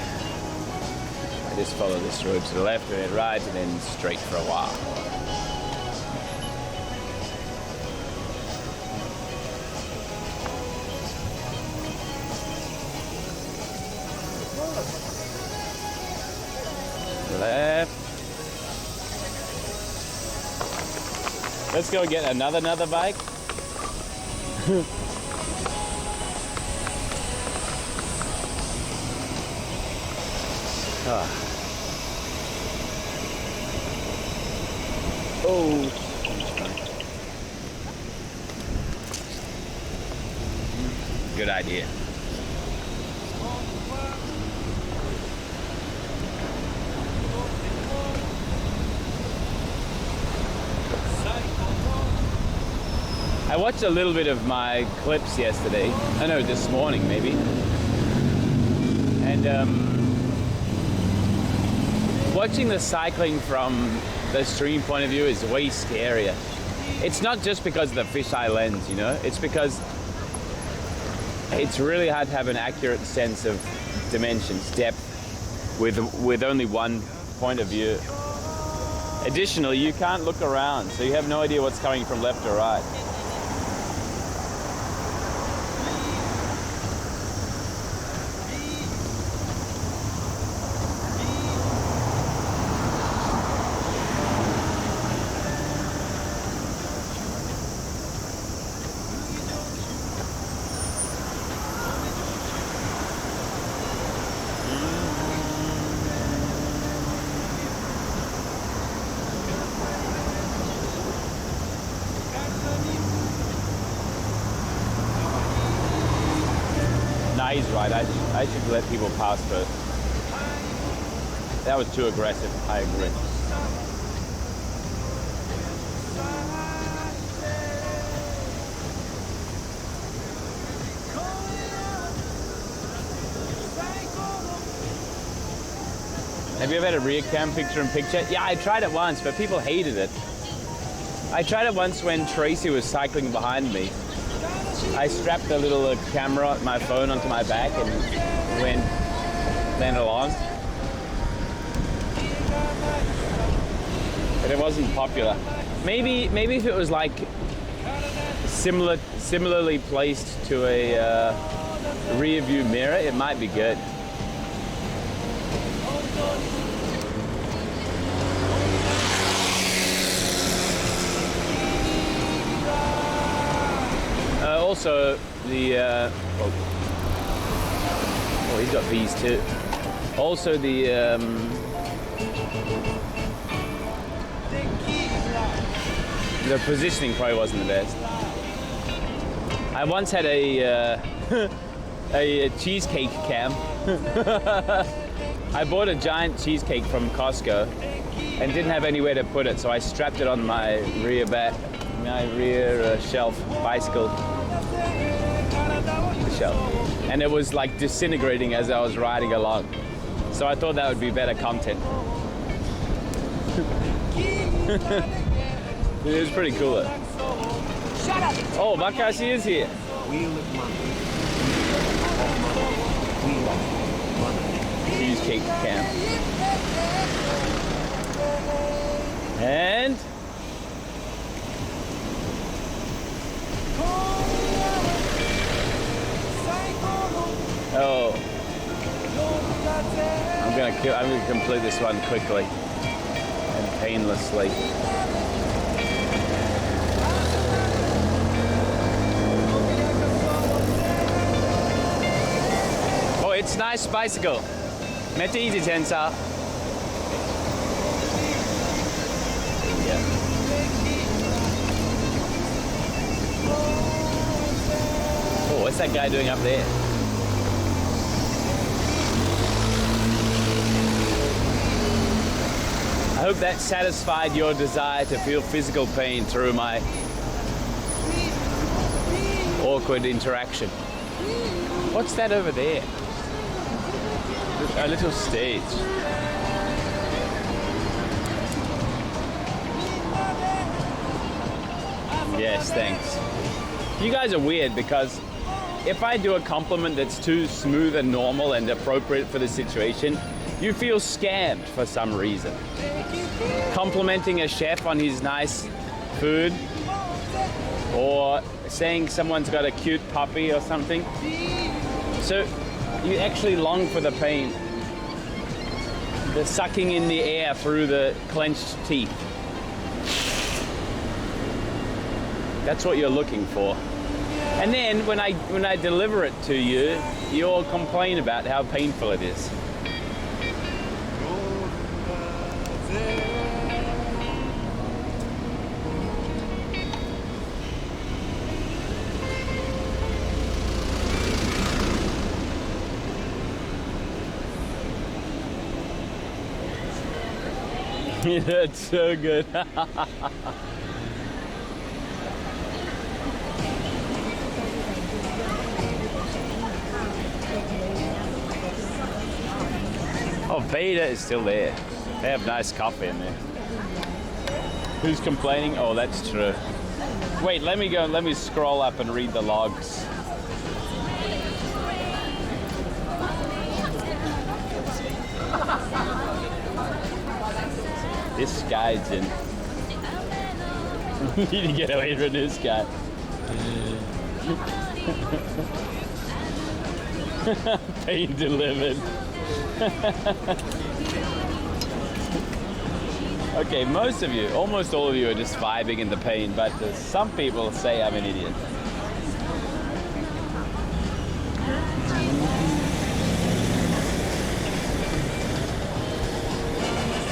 I just follow this road to the left and then right and then straight for a while. Left. Let's go get another bike. Oh. Good idea. I watched a little bit of my clips yesterday. I know, this morning maybe. And watching the cycling from the stream point of view is way scarier. It's not just because of the fisheye lens, you know, it's because it's really hard to have an accurate sense of dimensions, depth, with only one point of view. Additionally, you can't look around, so you have no idea what's coming from left or right. He's right, I should let people pass first. That was too aggressive, I agree. Have you ever had a rear cam picture-in-picture? Yeah, I tried it once, but people hated it. I tried it once when Tracy was cycling behind me. I strapped a little camera, my phone onto my back and went along. But it wasn't popular. Maybe if it was like similarly placed to a rear view mirror, it might be good. Also, the oh, he's got these too. Also, the positioning probably wasn't the best. I once had a a cheesecake cam. I bought a giant cheesecake from Costco and didn't have anywhere to put it, so I strapped it on my rear shelf bicycle shelf, and it was like disintegrating as I was riding along. So I thought that would be better content. It was pretty cool. Oh, Bakasi is here. Cheesecake camp. And oh, I'm gonna complete this one quickly and painlessly. Oh, it's nice bicycle. めっちゃいい自転車。Oh, what's that guy doing up there? I hope that satisfied your desire to feel physical pain through my awkward interaction. What's that over there? A little stage. Yes, thanks. You guys are weird because if I do a compliment that's too smooth and normal and appropriate for the situation, you feel scammed for some reason. Complimenting a chef on his nice food, or saying someone's got a cute puppy or something. So you actually long for the pain. The sucking in the air through the clenched teeth. That's what you're looking for. And then when I deliver it to you, you all complain about how painful it is. That's so good. Oh, Beta is still there. They have nice coffee in there. Who's complaining? Oh, that's true. Wait, let me scroll up and read the logs. This guy's in. We need to get away from this guy. Pain delivered. Okay, most of you, almost all of you are just vibing in the pain, but some people say I'm an idiot.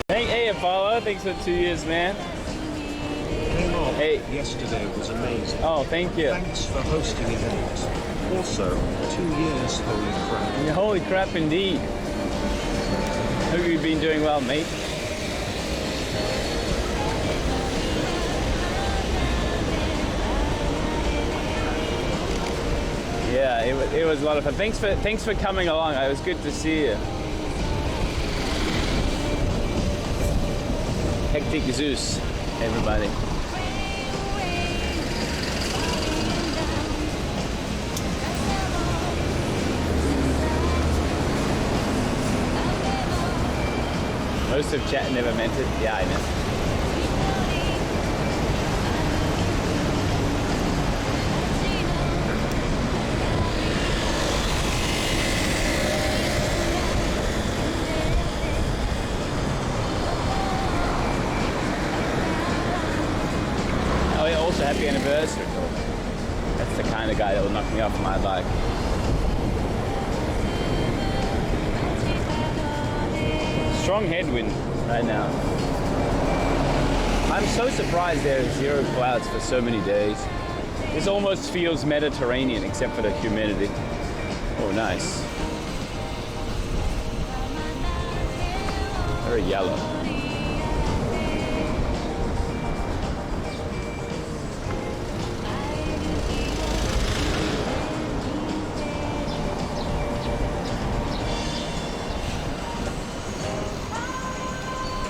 Hey, Apollo, thanks for 2 years, man. Hey. Yesterday was amazing. Oh, thank you. Thanks for hosting events. Also, 2 years, holy crap. Yeah, holy crap indeed. Hope you've been doing well, mate. Yeah, it was a lot of fun. Thanks for coming along. It was good to see you. Hectic Zeus, everybody. Most of chat never meant it. Yeah, I know. Oh yeah, also happy anniversary. That's the kind of guy that will knock me off my bike. Strong headwind right now. I'm so surprised there are 0 clouds for so many days. This almost feels Mediterranean except for the humidity. Oh, nice. Very yellow.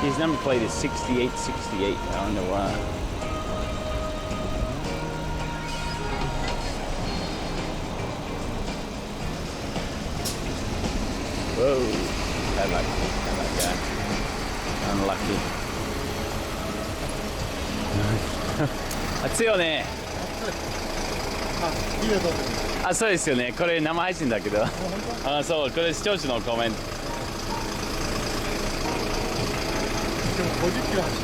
His number plate is 6868. I don't know why. Whoa. Bad luck. Bad luck, guy. Unlucky. 暑いよね。あ、そうですよね。これ生配信だけど。あ、そう、これ視聴者のコメント。でも50キロ走っ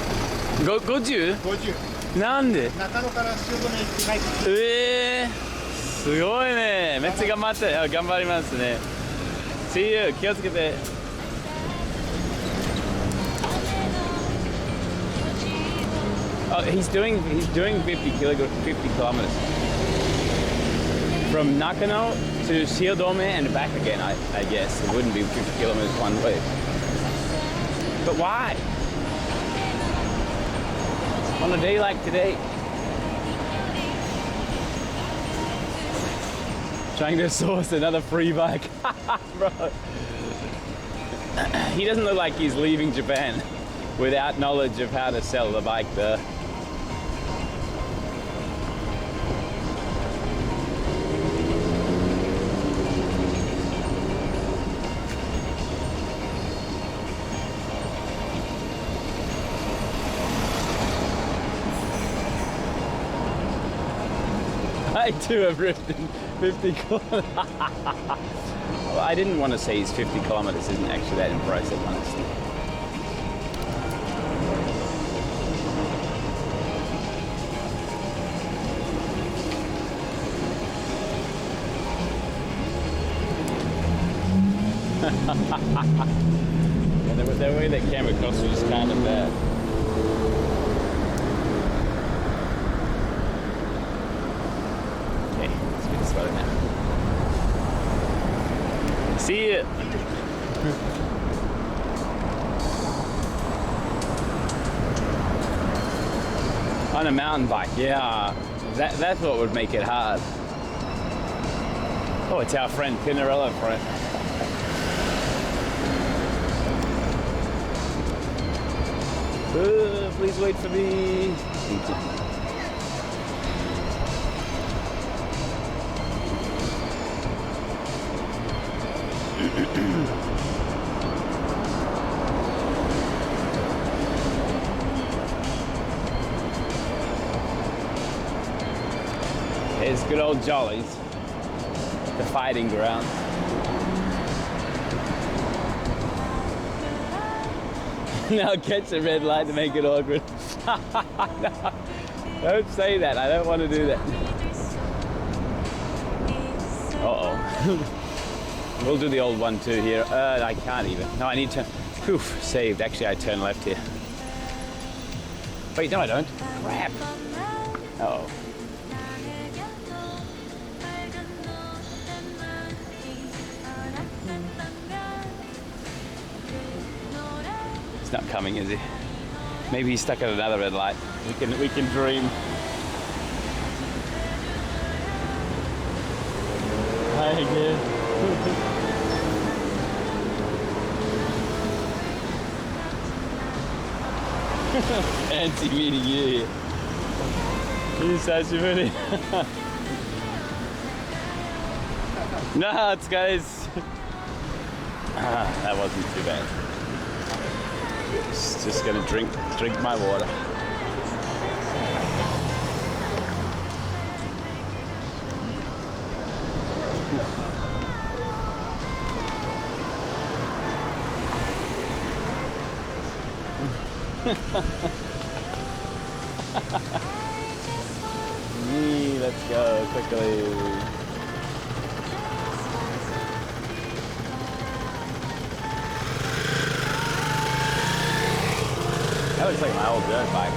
て50? 50なんで中野から汐留行って帰ってきてすごいね。めっちゃ頑張って。頑張りますね。See you. 気をつけて。Oh, he's doing 50 kilometers from Nakano to Shiodome and back again. I guess it wouldn't be 50 kilometers one way. But why? On a day like today, trying to source another free bike, bro. He doesn't look like he's leaving Japan without knowledge of how to sell the bike there. I too have ridden 50 kilometers. Well, I didn't want to say his 50 kilometers isn't actually that impressive, honestly. Yeah, the way that camera across was kind of bad. Okay, let's get started now. See ya. On a mountain bike, yeah. That's what would make it hard. Oh, it's our friend Pinarello friend. Please wait for me. Thank you. It's good old Jollies, the fighting ground. Now catch a red light to make it awkward. No, don't say that. I don't want to do that. Uh-oh. We'll do the old 1-2 here. I can't even. No, I need to. Poof, saved. Actually, I turn left here. Wait, no, I don't. Crap. Uh-oh. He's not coming, is he? Maybe he's stuck at another red light. We can dream. Hi again. Fancy meeting you here. Hisashiburi. No, it's guys. That wasn't too bad. Just gonna drink my water. Let's go quickly. That looks like my old dirt bike.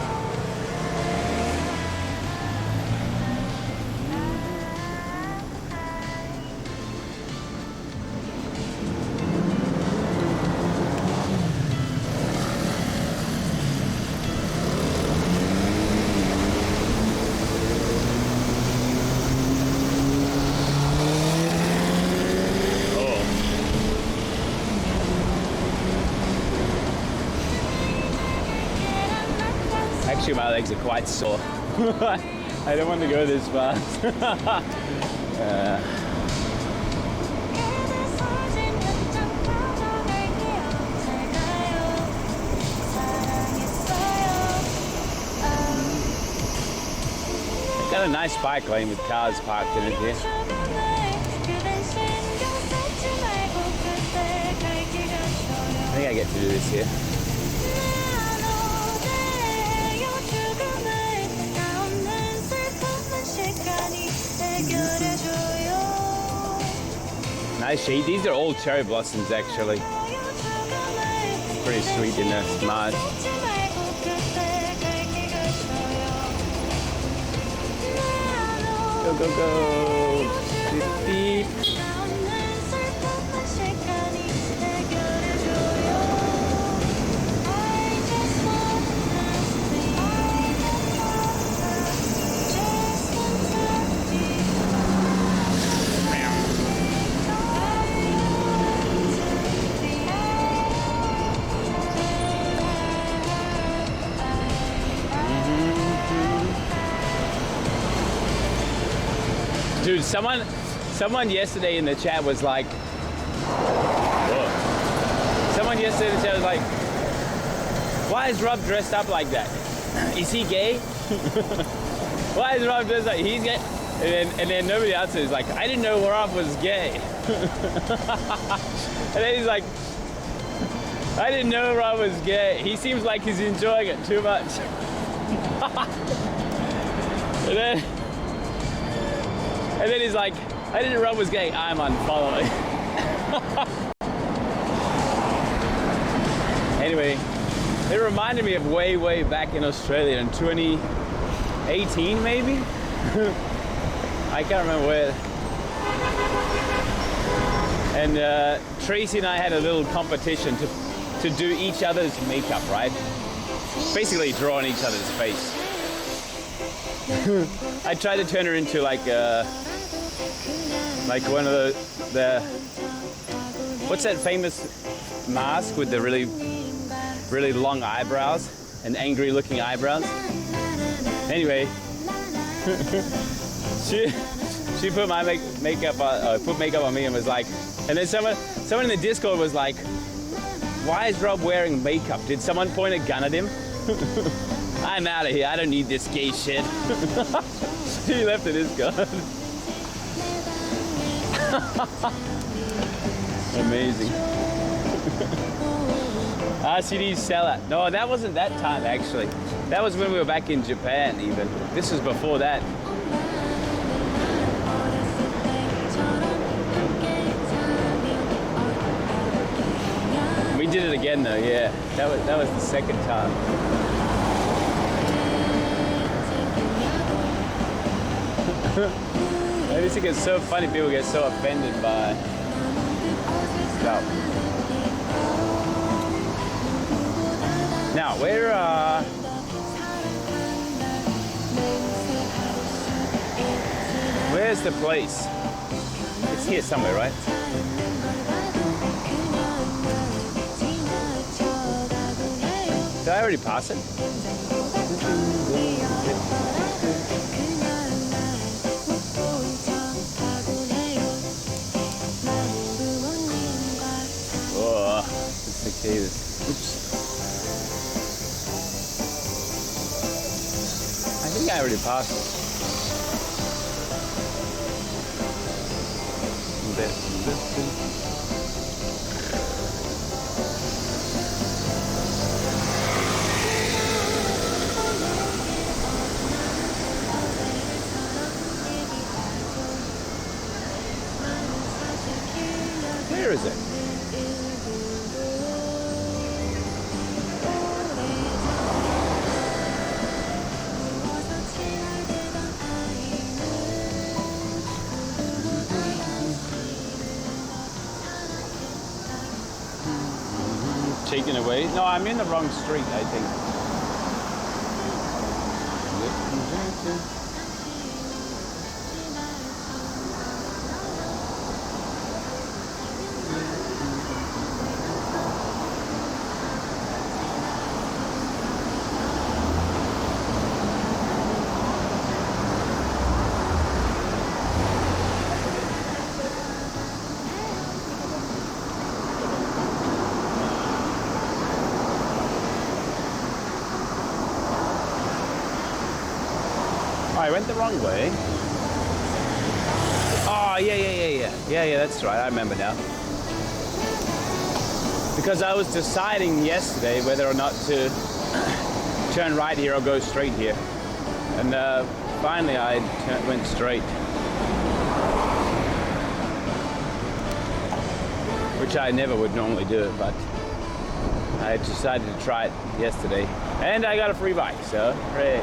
Actually, my legs are quite sore. I don't want to go this fast. Got a nice bike lane with cars parked in it here. I think I get to do this here. Nice shade. These are all cherry blossoms actually. Pretty sweet in the Mars. Go, go, go. Beep, beep. Dude, someone yesterday in the chat was like, whoa. Someone yesterday in the chat was like, why is Rob dressed up like that? Is he gay? Why is Rob dressed up? He's gay. And then nobody else is like, I didn't know Rob was gay. And then he's like, I didn't know Rob was gay. He seems like he's enjoying it too much. And then he's like, I didn't know Rob was gay. I'm unfollowing. Anyway, it reminded me of way back in Australia in 2018 maybe? I can't remember where. And Tracy and I had a little competition to do each other's makeup, right? Basically draw on each other's face. I tried to turn her into like one of the what's that famous mask with the really long eyebrows and angry looking eyebrows? Anyway, she put my makeup on me and was like, and then someone in the Discord was like, why is Rob wearing makeup? Did someone point a gun at him? I'm out of here. I don't need this gay shit. He left it his gun. Amazing. RCD seller. No, that wasn't that time actually. That was when we were back in Japan even. This was before that. We did it again though, yeah. That was the second time. I just think it's so funny people get so offended by stuff. Now, where's the place? It's here somewhere, right? Did I already pass it? Oops. I think I already passed it. Where is it? Taken away? No, I'm in the wrong street, I think. I went the wrong way. Oh, yeah, that's right. I remember now. Because I was deciding yesterday whether or not to turn right here or go straight here. And finally I went straight. which I never would normally do, but I decided to try it yesterday, and I got a free bike, so hooray.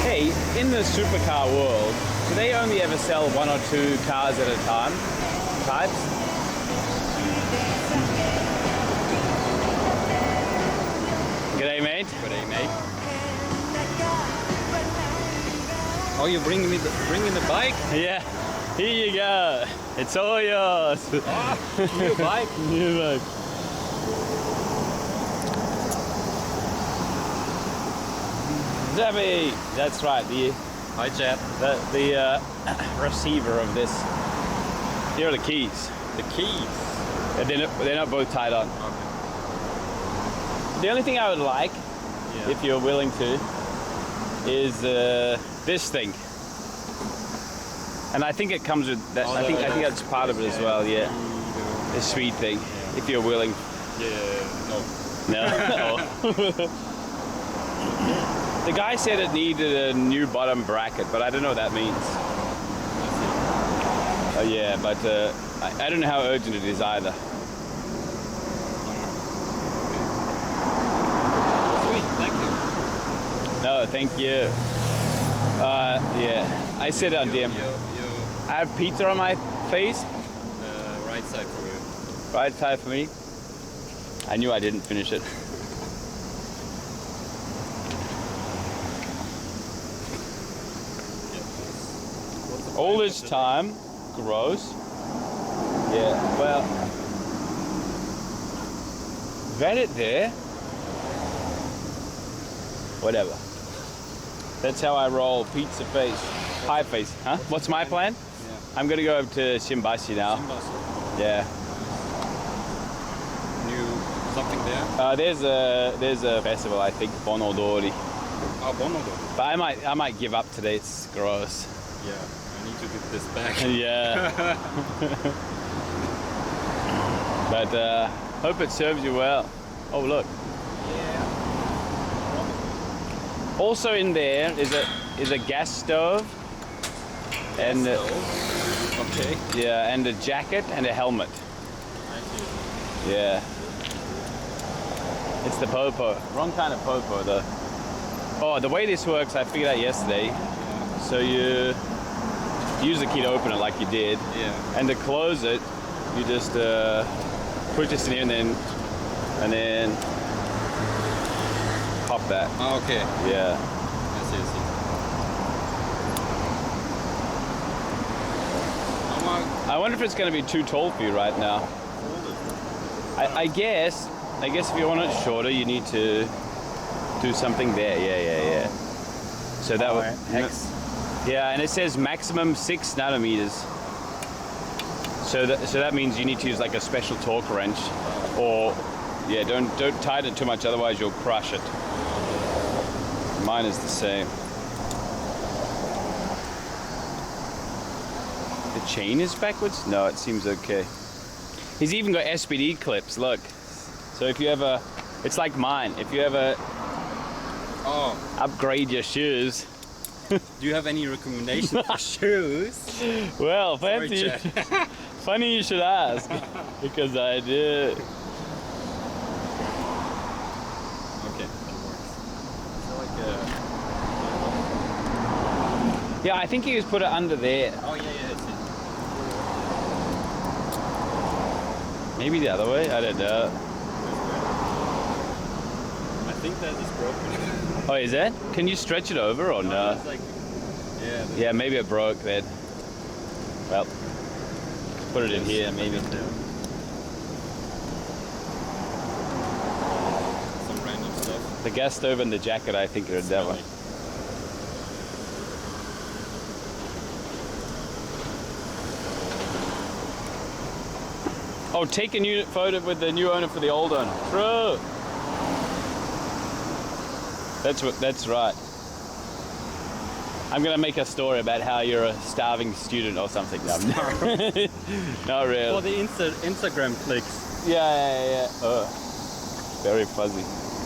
Hey, in the supercar world, do they only ever sell 1 or 2 cars at a time? Types? G'day, mate. G'day, mate. Oh, you're bringing the bike? Yeah, here you go. It's all yours. Ah, new bike. New bike. Zabby! That's right, Hi, Chad. the receiver of this. Here are the keys. The keys. They're not both tied on. Okay. The only thing I would like, Yeah. if you're willing to, is this thing. And I think it comes with that. Oh, I think that's part of it as well. Yeah, this sweet thing. If you're willing. Yeah. No. No. The guy said it needed a new bottom bracket, but I don't know what that means. Yeah, but I don't know how urgent it is either. Sweet. Thank you. No, thank you. Yeah, I said on DM. I have pizza on my face. Right side for you. Right side for me. I knew I didn't finish it. All this time, gross. Yeah, well, ran it there. Whatever. That's how I roll. Pizza face, pie face. Huh? What's my plan? Yeah. I'm gonna go over to Shimbashi now. Yeah. New something there? There's a festival, I think, Bonodori. Oh, Bonodo. But I might give up today. It's gross. Yeah. I need to get this back. Yeah. But hope it serves you well. Oh look. Yeah. Also in there is a gas stove and Okay. yeah, and a jacket and a helmet. I see. Yeah. It's the popo. Wrong kind of popo though. Oh, the way this works, I figured out yesterday. So you use the key to open it like you did. Yeah. And to close it, you just push this in here and then pop that. Oh, okay. Yeah. I see. I wonder if it's going to be too tall for you right now. I guess if you want it shorter, you need to do something there. Yeah. So that would hex. Yeah, and it says maximum 6 nanometers. So that means you need to use like a special torque wrench, or yeah, don't tighten it too much, otherwise you'll crush it. Mine is the same. The chain is backwards? No, it seems okay. He's even got SPD clips, look. So if you ever, it's like mine, if you ever upgrade your shoes. Do you have any recommendations for shoes? Well, Sorry, fancy. Chad. Funny you should ask, because I did. Okay, that works. So like Yeah, I think you just put it under there. oh yeah, that's it. Maybe the other way, I don't know. I think that is broken. Oh, is that? Can you stretch it over or no? It's like, yeah. Yeah, maybe it broke then. Well, put it in here, maybe. Some random stuff. The gas stove and the jacket, I think, are that one. Oh, take a new photo with the new owner for the old owner. True. That's right. I'm gonna make a story about how you're a starving student or something. No, not really. For the Instagram clicks. Yeah. Oh, very fuzzy.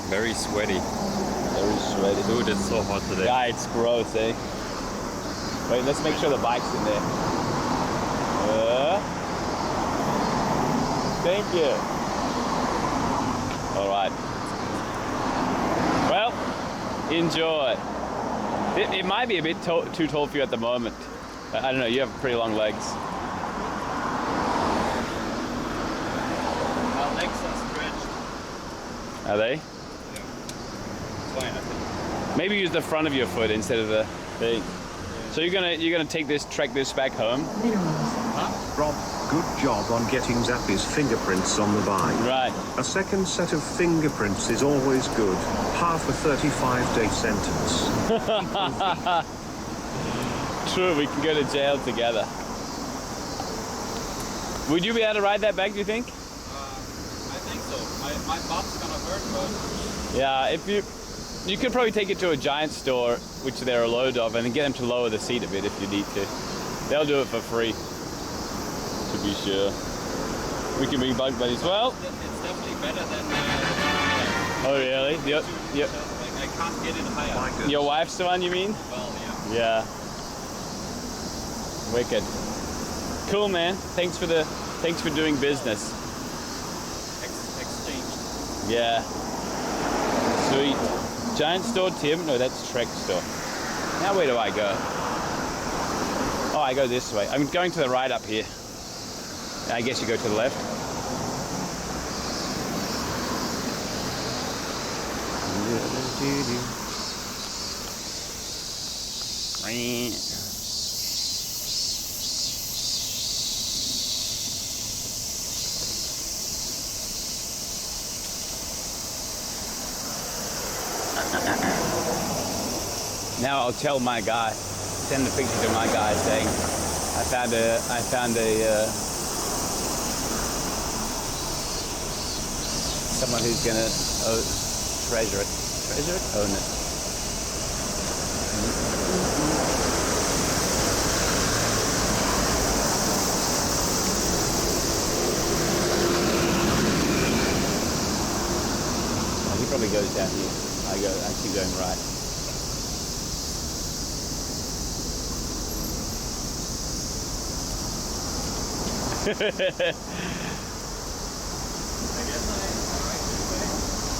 Very sweaty. Very sweaty. Dude, it's so hot today. Yeah, it's gross, eh? Wait, let's make sure the bike's in there. Thank you. All right. Well, enjoy. It might be a bit too tall for you at the moment. I don't know, you have pretty long legs. Our legs are stretched. Are they? Yeah. It's fine, I think. Maybe use the front of your foot instead of the thing. So you're gonna track this back home? Minerals. Rob, good job on getting Zappy's fingerprints on the bike. Right. A second set of fingerprints is always good. Half a 35-day sentence. True, we can go to jail together. Would you be able to ride that back, do you think? I think so. My butt's gonna hurt, but Yeah, if you could probably take it to a Giant store, which there are a load of, and then get them to lower the seat a bit if you need to. They'll do it for free, to be sure. We can be bug buddies. Well, it's definitely better than oh really? I can't get it higher. Your wife's the one, you mean? Well, yeah. Yeah. Wicked. Cool, man. Thanks for doing business. Exchanged. Yeah. Sweet. Giant store, Tim? No, that's Trek store. Now where do I go? Oh, I go this way. I'm going to the right up here. I guess you go to the left. Now I'll tell my guy, send the picture to my guy saying, I found a someone who's gonna treasure it, own it. Oh, he probably goes down here. I keep going right.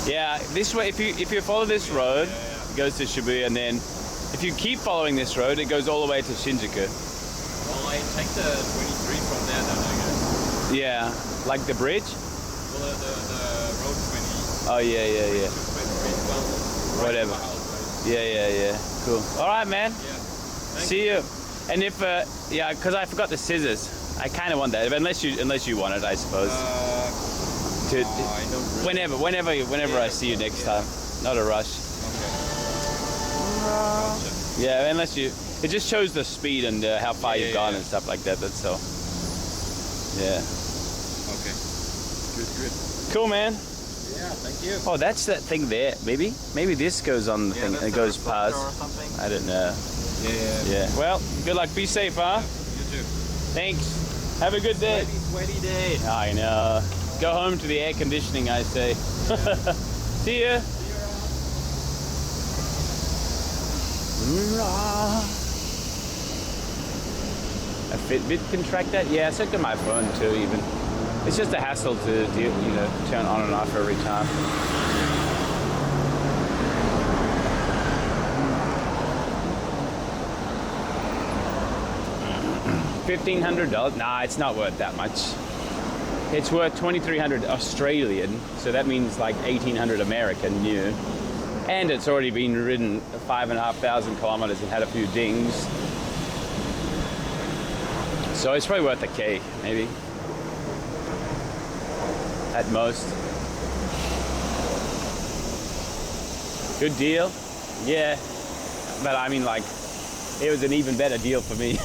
Yeah, this way, if you follow this road, it goes to Shibuya, and then if you keep following this road, it goes all the way to Shinjuku. I take the 23 from there then, I guess. Yeah, like the bridge? Well, the road 20. Oh, yeah. 23, well, right Whatever. to my house, Yeah. Cool. All right, man. right? Yeah. See you. And if, yeah, because I forgot the scissors. I kind of want that, but unless you want it, I suppose. I don't really. Whenever I see you next time. Not a rush. Okay. Gotcha. Yeah, unless you. It just shows the speed and how far you've gone and stuff like that. That's all. Yeah. Okay. Good. Cool, man. Yeah, thank you. Oh, that's that thing there. Maybe this goes on the thing. that's It a goes reflector past. or something. I don't know. Yeah. Yeah. Well, good luck. Be safe, huh? You too. Thanks. Have a good day. Sweaty day. I know. Go home to the air conditioning, I say. See ya. A Fitbit can track that? Yeah, so can my phone too, even. It's just a hassle to turn on and off every time. $1,500? Nah, it's not worth that much. It's worth 2,300 Australian, so that means like 1,800 American new. And it's already been ridden 5,500 kilometers and had a few dings. So it's probably worth a K, maybe. At most. Good deal? Yeah. But I mean, like, it was an even better deal for me.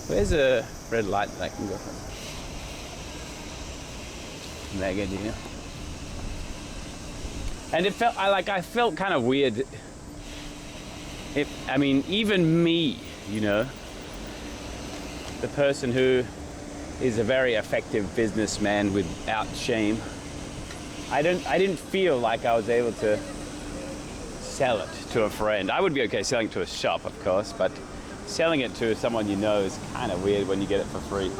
Where's a red light that I can go from? Mega deal. And it felt I felt kind of weird. I mean, even me, the person who is a very effective businessman without shame, I didn't feel like I was able to sell it to a friend. I would be okay selling it to a shop, of course, but selling it to someone you know is kind of weird when you get it for free.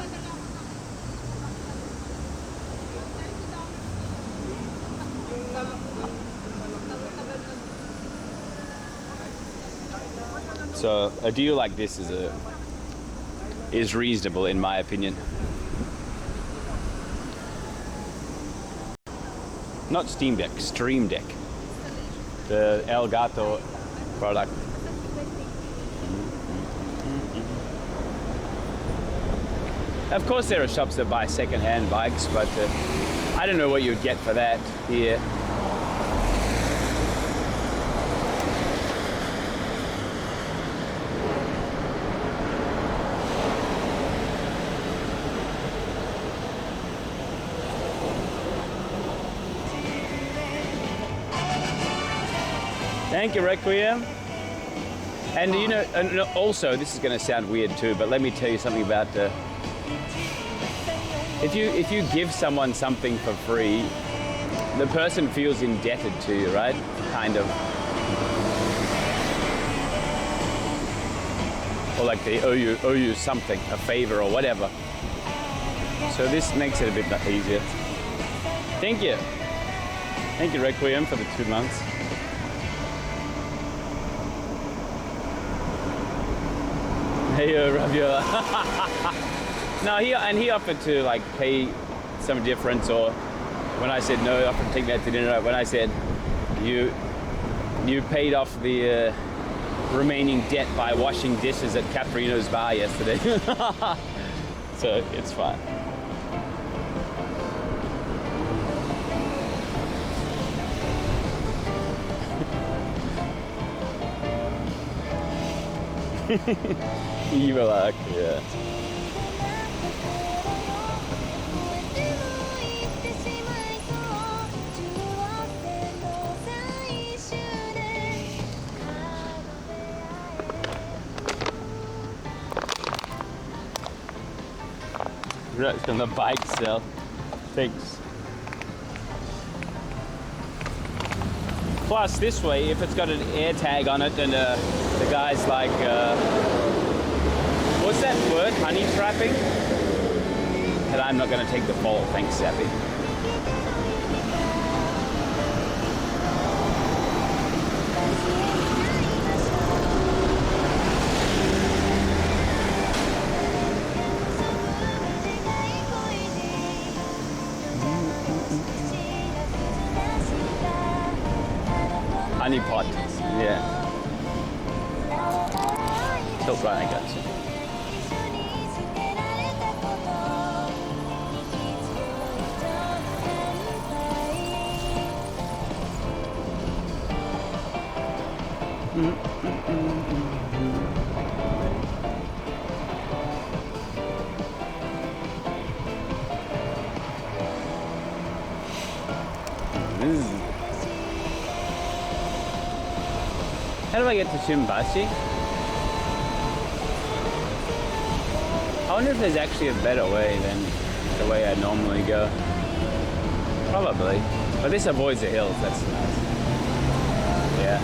So a deal like this is reasonable in my opinion. Not Steam Deck, Stream Deck. The Elgato product. Of course there are shops that buy second-hand bikes, but I don't know what you would get for that here. Thank you, Requiem. And and also, this is going to sound weird too, but let me tell you something about if you give someone something for free, the person feels indebted to you, right? Kind of. Or like they owe you something, a favor or whatever. So this makes it a bit easier. Thank you. Thank you, Requiem, for the 2 months. Hey, Raviola. No, he offered to like pay some difference, or when I said no, he offered to take me out to dinner. When I said you paid off the remaining debt by washing dishes at Caprino's bar yesterday, so it's fine. Evil act, yeah. Right on the bike sale. Thanks. Plus, this way, if it's got an air tag on it, and the guy's like, what's that word? Honey trapping? And I'm not going to take the fall. Thanks, Zappy. Honey pot. Yeah. Tilt right, I got you. How do I get to Shimbashi? I wonder if there's actually a better way than the way I normally go. Probably. But this avoids the hills, that's nice. Yeah.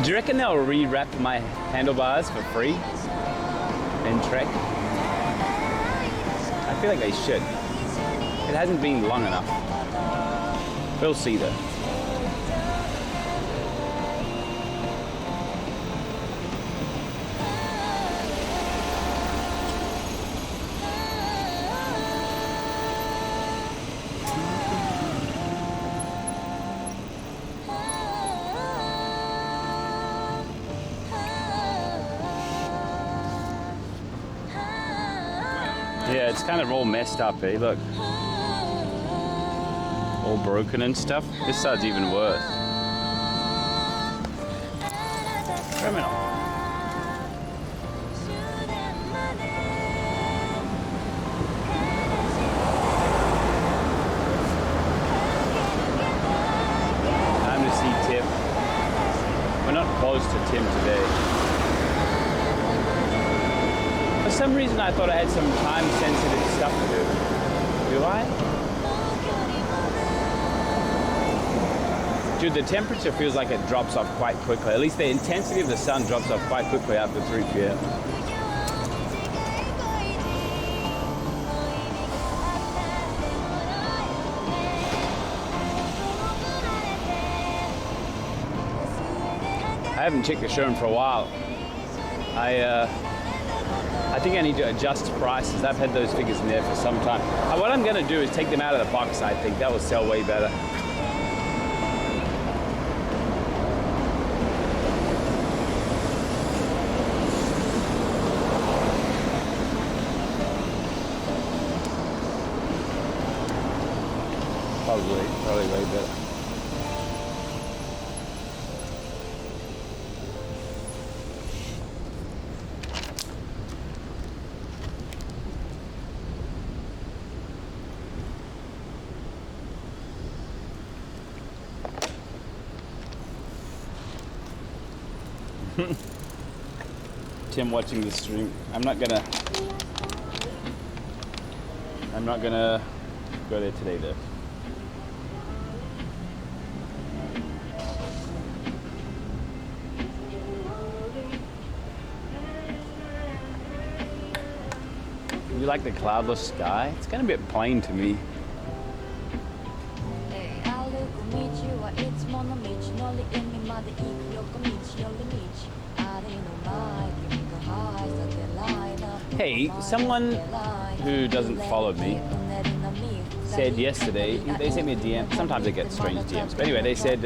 Do you reckon they'll rewrap my handlebars for free in Trek? I feel like they should. It hasn't been long enough. We'll see though. Yeah, it's kind of all messed up, eh? Look. All broken and stuff. This side's even worse. Criminal. Time to see Tim. We're not close to Tim today. For some reason I thought I had some time-sensitive stuff to do. Do I? Dude, the temperature feels like it drops off quite quickly. At least the intensity of the sun drops off quite quickly after 3 p.m. I haven't checked the showroom for a while. I think I need to adjust prices. I've had those figures in there for some time. What I'm going to do is take them out of the box, I think. That will sell way better. Probably way better. Tim watching the stream. I'm not gonna go there today though. You like the cloudless sky? It's kind of a bit plain to me. Hey, someone who doesn't follow me said yesterday, they sent me a DM, sometimes I get strange DMs, but anyway, they said,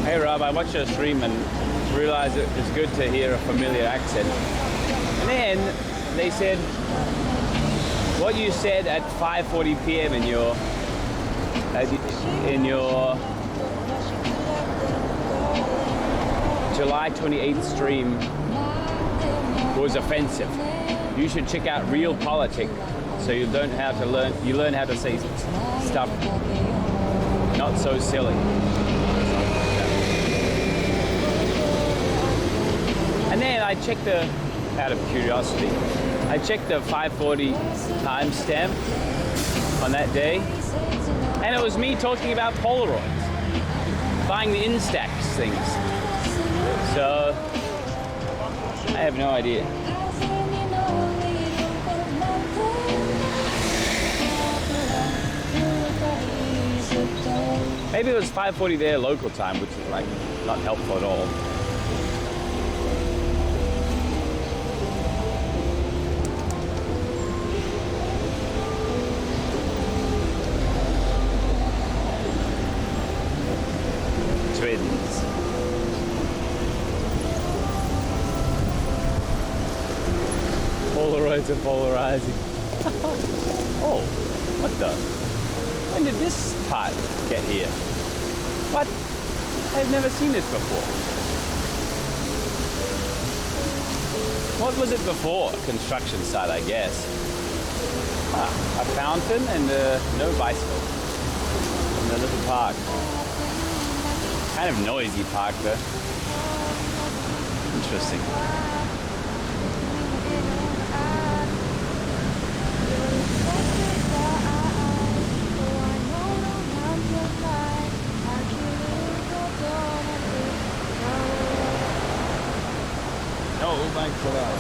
hey Rob, I watched your stream and realized it's good to hear a familiar accent. And then they said, what you said at 5:40 p.m. in your July 28th stream was offensive. You should check out Real Politic So you don't have to learn. You learn how to say stuff not so silly. And then I checked out of curiosity, I checked the 5:40 timestamp on that day, and it was me talking about Polaroids, buying the Instax things. So I have no idea. Maybe it was 5:40 there local time, which is like not helpful at all. Twins. Polaroids are polarizing. Oh, what the? When did this part get here? What? I've never seen this before. What was it before? Construction site, I guess. A fountain and no bicycle. And a little park. Kind of noisy park though. Interesting. Oh, my God.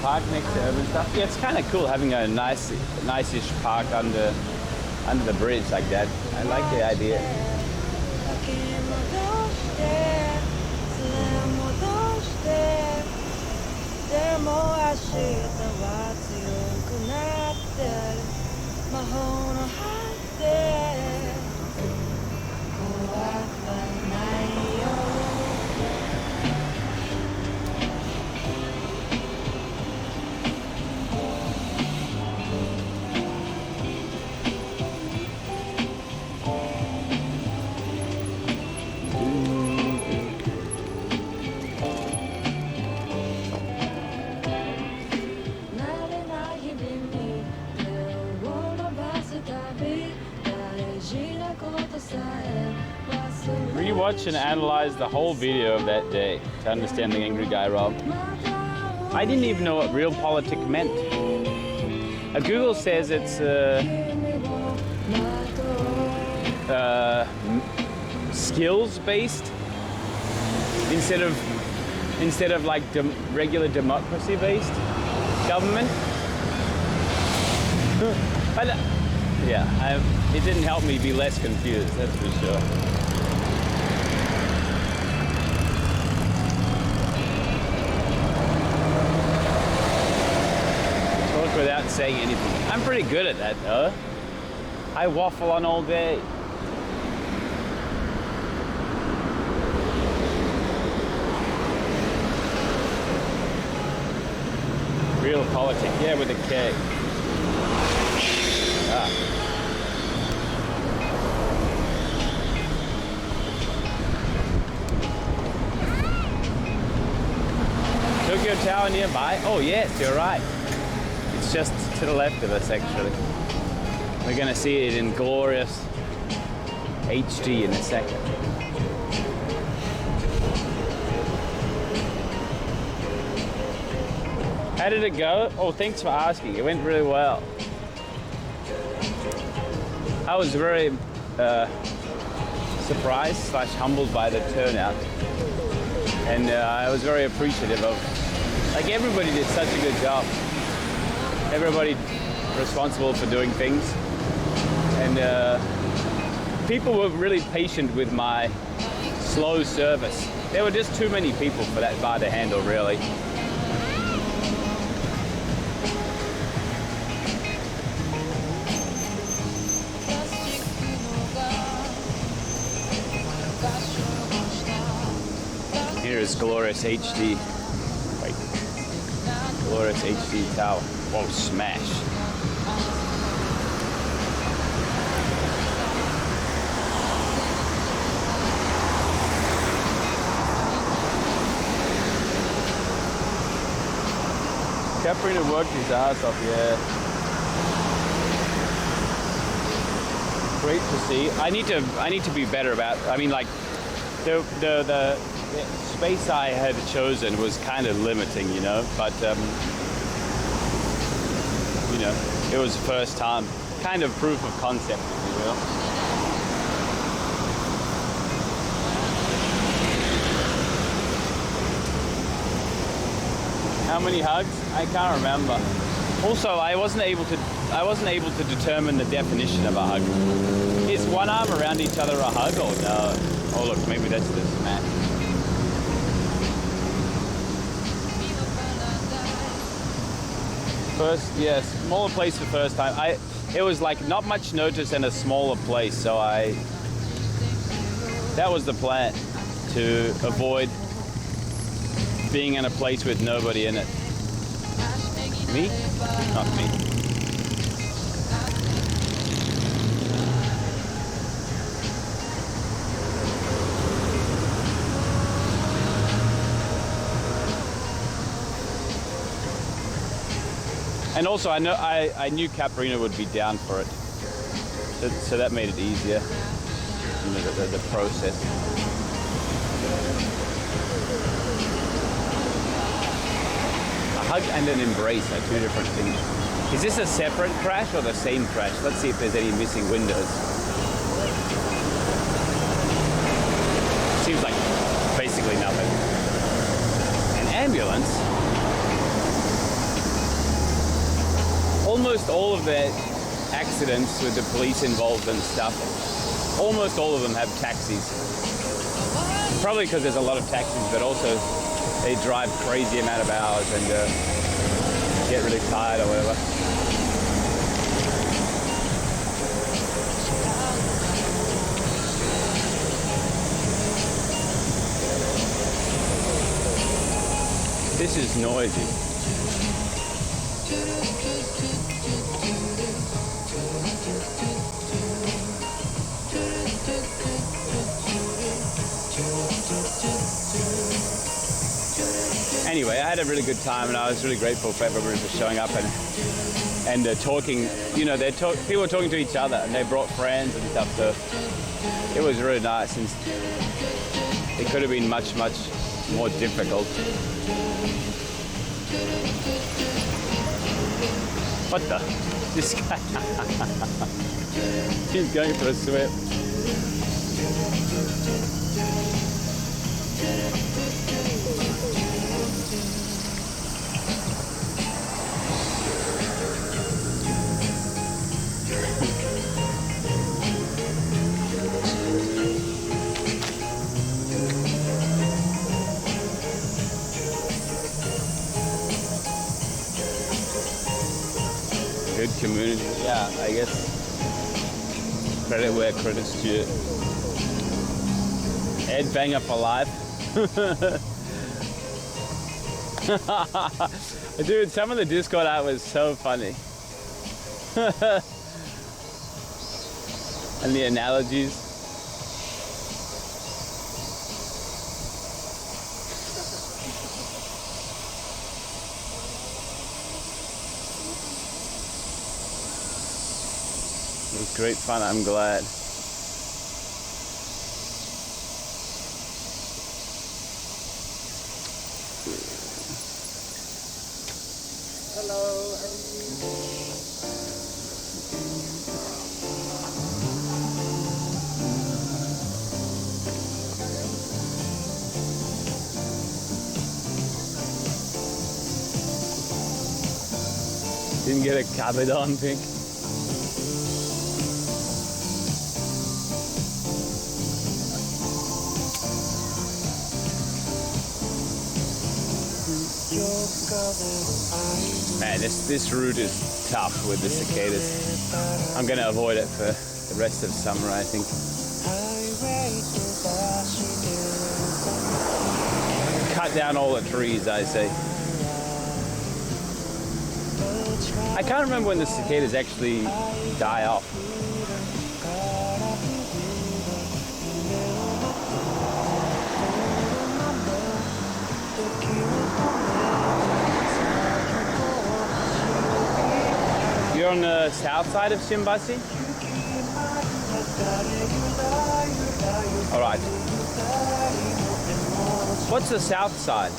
Park next to urban stuff. Yeah, it's kind of cool having a nice-ish park under the bridge like that. I like the idea. Rewatch and analyze the whole video of that day to understand the angry guy, Rob. I didn't even know what realpolitik meant. Google says it's skills-based instead of like regular democracy-based government. But yeah, it didn't help me be less confused, that's for sure. Talk without saying anything. I'm pretty good at that though. I waffle on all day. Realpolitik, yeah, with a K. Tokyo Tower nearby? Oh yes, you're right. It's just to the left of us actually. We're gonna see it in glorious HD in a second. How did it go? Oh, thanks for asking. It went really well. I was very surprised / humbled by the turnout. And I was very appreciative of, like, everybody did such a good job. Everybody responsible for doing things. And people were really patient with my slow service. There were just too many people for that bar to handle, really. Here is glorious HD. Wait. Glorious HD Tower. Whoa, smash. Caprina worked his ass off, yeah. Great to see. I need to be better about. I mean, like the space I had chosen was kind of limiting, you know. But you know, it was the first time, kind of proof of concept, if you will. How many hugs? I can't remember. Also, I wasn't able to determine the definition of a hug. Is one arm around each other a hug or no? Oh look, maybe that's the smack. First, yeah, smaller place the first time. It was like not much notice and a smaller place, so that was the plan, to avoid being in a place with nobody in it. Me? Not me. And also, I knew Caprina would be down for it, so that made it easier. You know, the process. A hug and an embrace are two different things. Is this a separate crash or the same crash? Let's see if there's any missing windows. Seems like basically nothing. An ambulance. Almost all of the accidents with the police involved and stuff, almost all of them have taxis. Probably because there's a lot of taxis, but also they drive crazy amount of hours and get really tired or whatever. This is noisy. Anyway, I had a really good time, and I was really grateful for everybody for showing up and talking. You know, people were talking to each other, and they brought friends and stuff. So it was really nice, and it could have been much, much more difficult. What the? This guy. He's going for a swim. Good community, yeah, I guess. Credit where credit's due. Ed Banger for life. Dude, some of the Discord art was so funny. And the analogies. It was great fun, I'm glad. Hello, how are you? Didn't get a cabadon pic. Man, this route is tough with the cicadas. I'm going to avoid it for the rest of summer, I think. Cut down all the trees, I say. I can't remember when the cicadas actually die off. You're on the south side of Shimbasi? All right. What's the south side?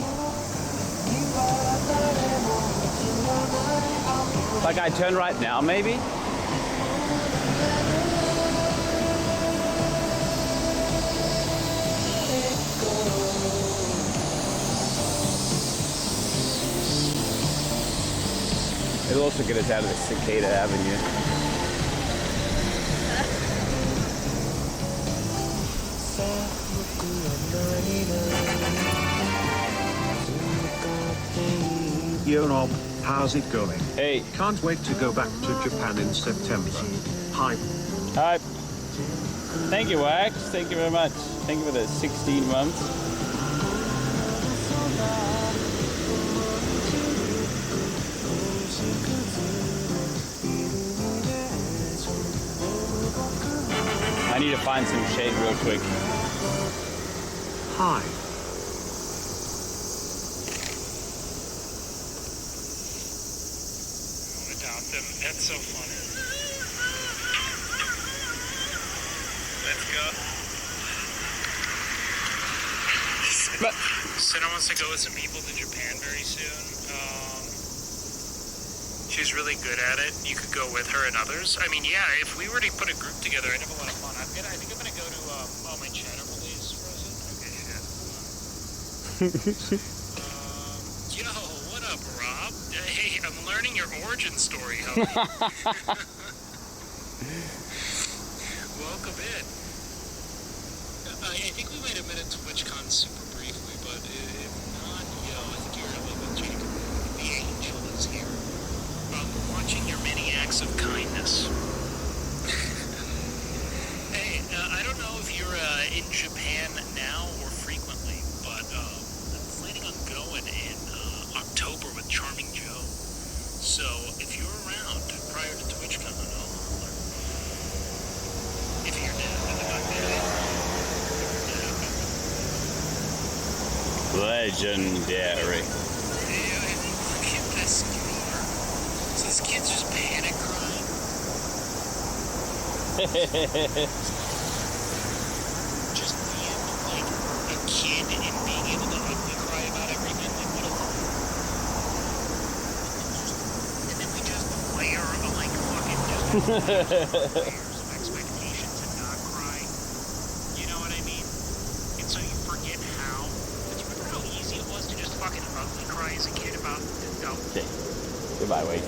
Like I turn right now, maybe? It'll also get us out of the Cicada Avenue. Yo Rob, how's it going? Hey. Can't wait to go back to Japan in September. Hype. Hi. Thank you, Wax. Thank you very much. Thank you for the 16 months. I need to find some shade real quick. Hi. Without them, that's so funny. Let's go. Senna wants to go with some people to Japan very soon. She's really good at it. You could go with her and others. I mean, yeah, if we were to put a group together, I'd have a lot of fun. I think I'm gonna go to. Oh, my chatter is frozen. Okay, shit. Yo, what up, Rob? Hey, I'm learning your origin story, homie. Welcome in. I think we might have met at TwitchCon super briefly, but if not, yo, I think you're a little bit Jacob. The angel is here. We're watching your many acts of kindness. Hey, I don't know if you're in Japan now or frequently, but I'm planning on going in October with Charming Joe. So if you're around prior to TwitchCon, I'll holler. If you're down, if I'm down. Legendary. Hey, look at this car. So this kid's just panic crying. Just being like a kid and being able to ugly cry about everything. Like, what a and then we just layer like fucking layers of expectations and not cry. You know what I mean? And so you forget how. But you remember how easy it was to just fucking ugly cry as a kid about the dumb. Okay. Goodbye, Wade.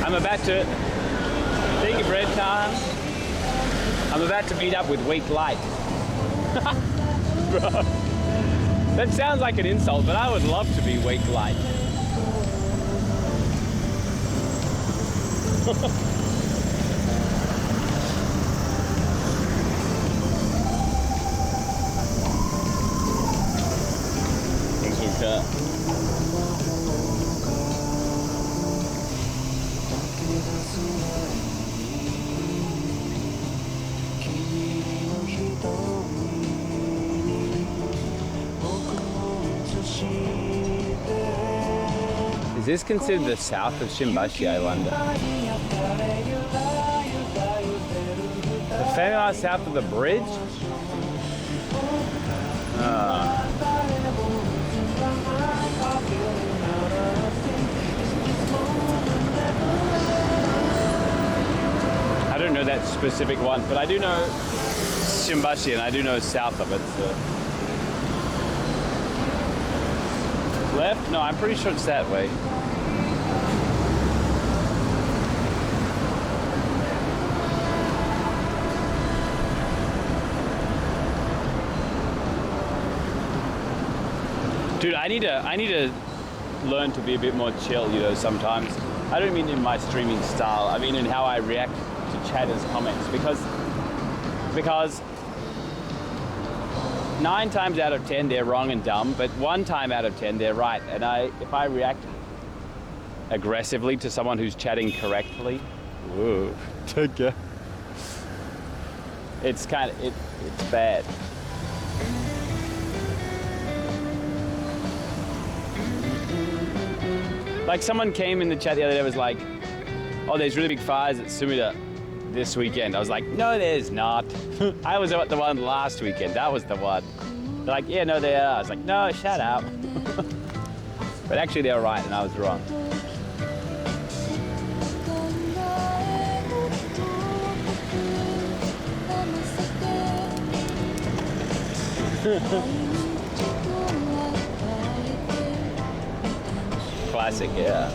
I'm about to take a bread time. I'm about to meet up with Wake Light. Bro, that sounds like an insult, but I would love to be Wake Light. Is this considered the south of Shimbashi, I wonder? The family house south of the bridge? I don't know that specific one, but I do know Shimbashi and I do know south of it. So. Left? No, I'm pretty sure it's that way. Dude, I need to learn to be a bit more chill, you know, sometimes. I don't mean in my streaming style, I mean in how I react to chatters' comments, because 9 times out of 10 they're wrong and dumb, but 1 time out of 10 they're right. And if I react aggressively to someone who's chatting correctly, whoa, okay. It's bad. Like someone came in the chat the other day, was like, oh, there's really big fires at Sumida this weekend. I was like, no, there's not. I was at the one last weekend. That was the one. They're like, yeah, no, there are. I was like, no, shut up. But actually they were right and I was wrong. Classic, yeah.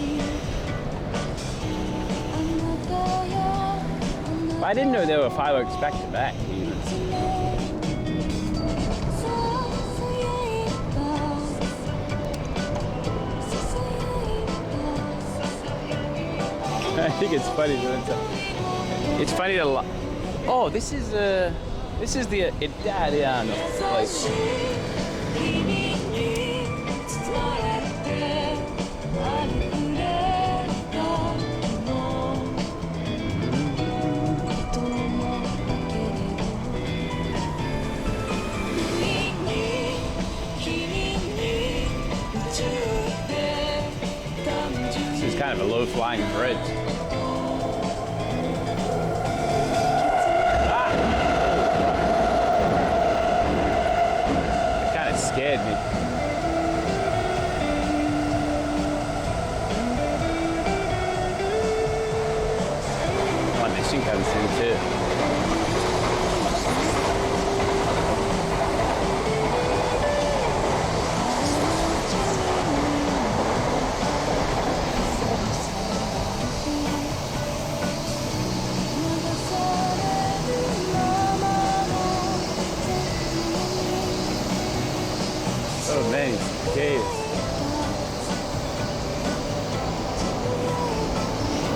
I didn't know there were fireworks back to back even. I think it's funny that it's funny to oh, this is the Italiano place. This is kind of a low-flying bridge. Scared me. Oh, this thing comes in too. Oh man, caves.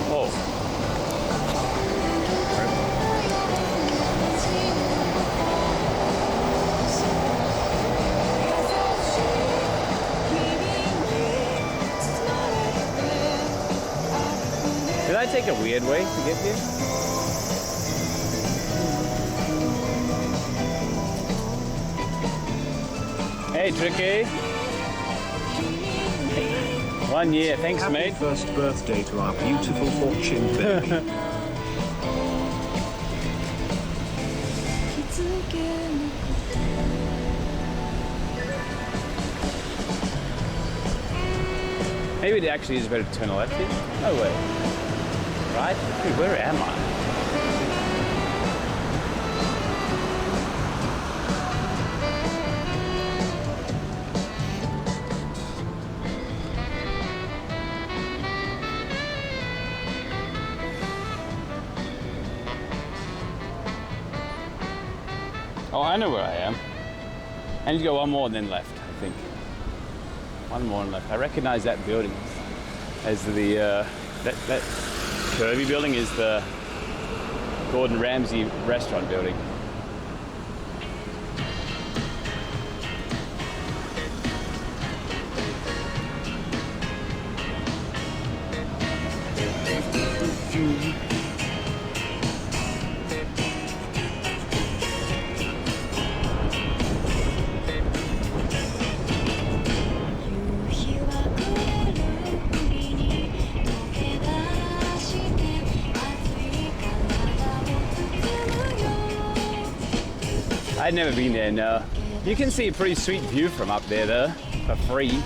Oh. Did I take a weird way to get here? Hey, Tricky. 1 year, thanks, Happy mate. first birthday to our beautiful fortune baby. Maybe it actually is better to turn left here. No way. Right? Dude, where am I? Oh, I know where I am. I need to go one more and then left, I think. One more and left. I recognize that building as the, that curvy building is the Gordon Ramsay restaurant building. I'd never been there, no. You can see a pretty sweet view from up there though, for free.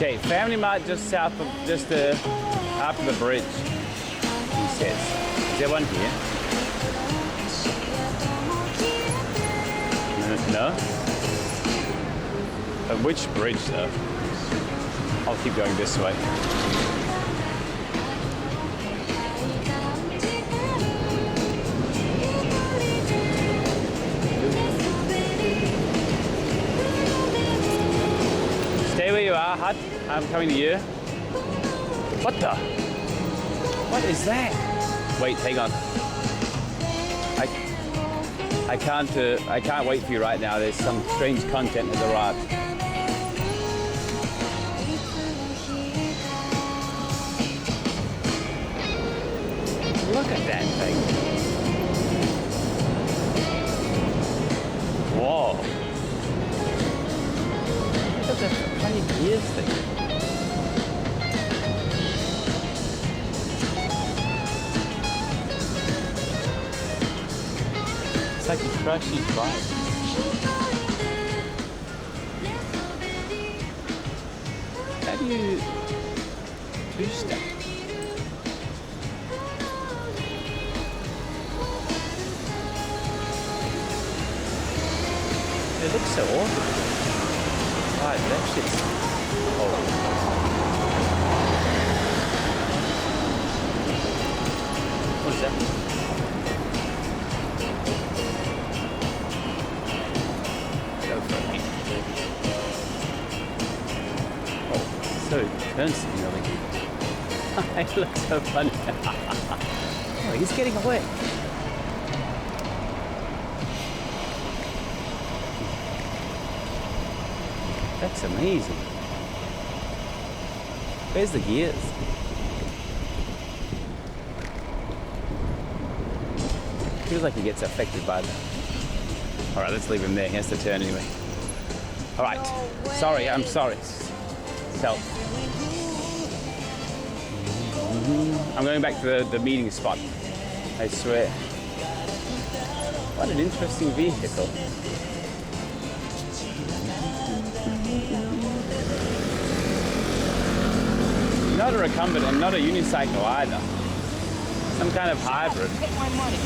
Okay, Family Mart just south of, just after the bridge, he says. Is there one here? No? Which bridge though? I'll keep going this way. Stay where you are, Hut. I'm coming to you. What the? What is that? Wait, hang on. I can't wait for you right now. There's some strange content has arrived. Look at that thing. Whoa. Look at that funny gears thing. It's like a crashy bike. How do you two-step? It looks so awesome. Right, that shit's... Oh. What's that? Go for it. Oh, so turns to me, it looks so funny. Oh, he's getting away. That's amazing. Where's the gears? Feels like he gets affected by that. Alright, let's leave him there. He has to turn anyway. Alright. Sorry, I'm sorry. Self. I'm going back to the meeting spot. I swear. What an interesting vehicle. Not a recumbent and not a unicycle either. Some kind of hybrid. Take my money.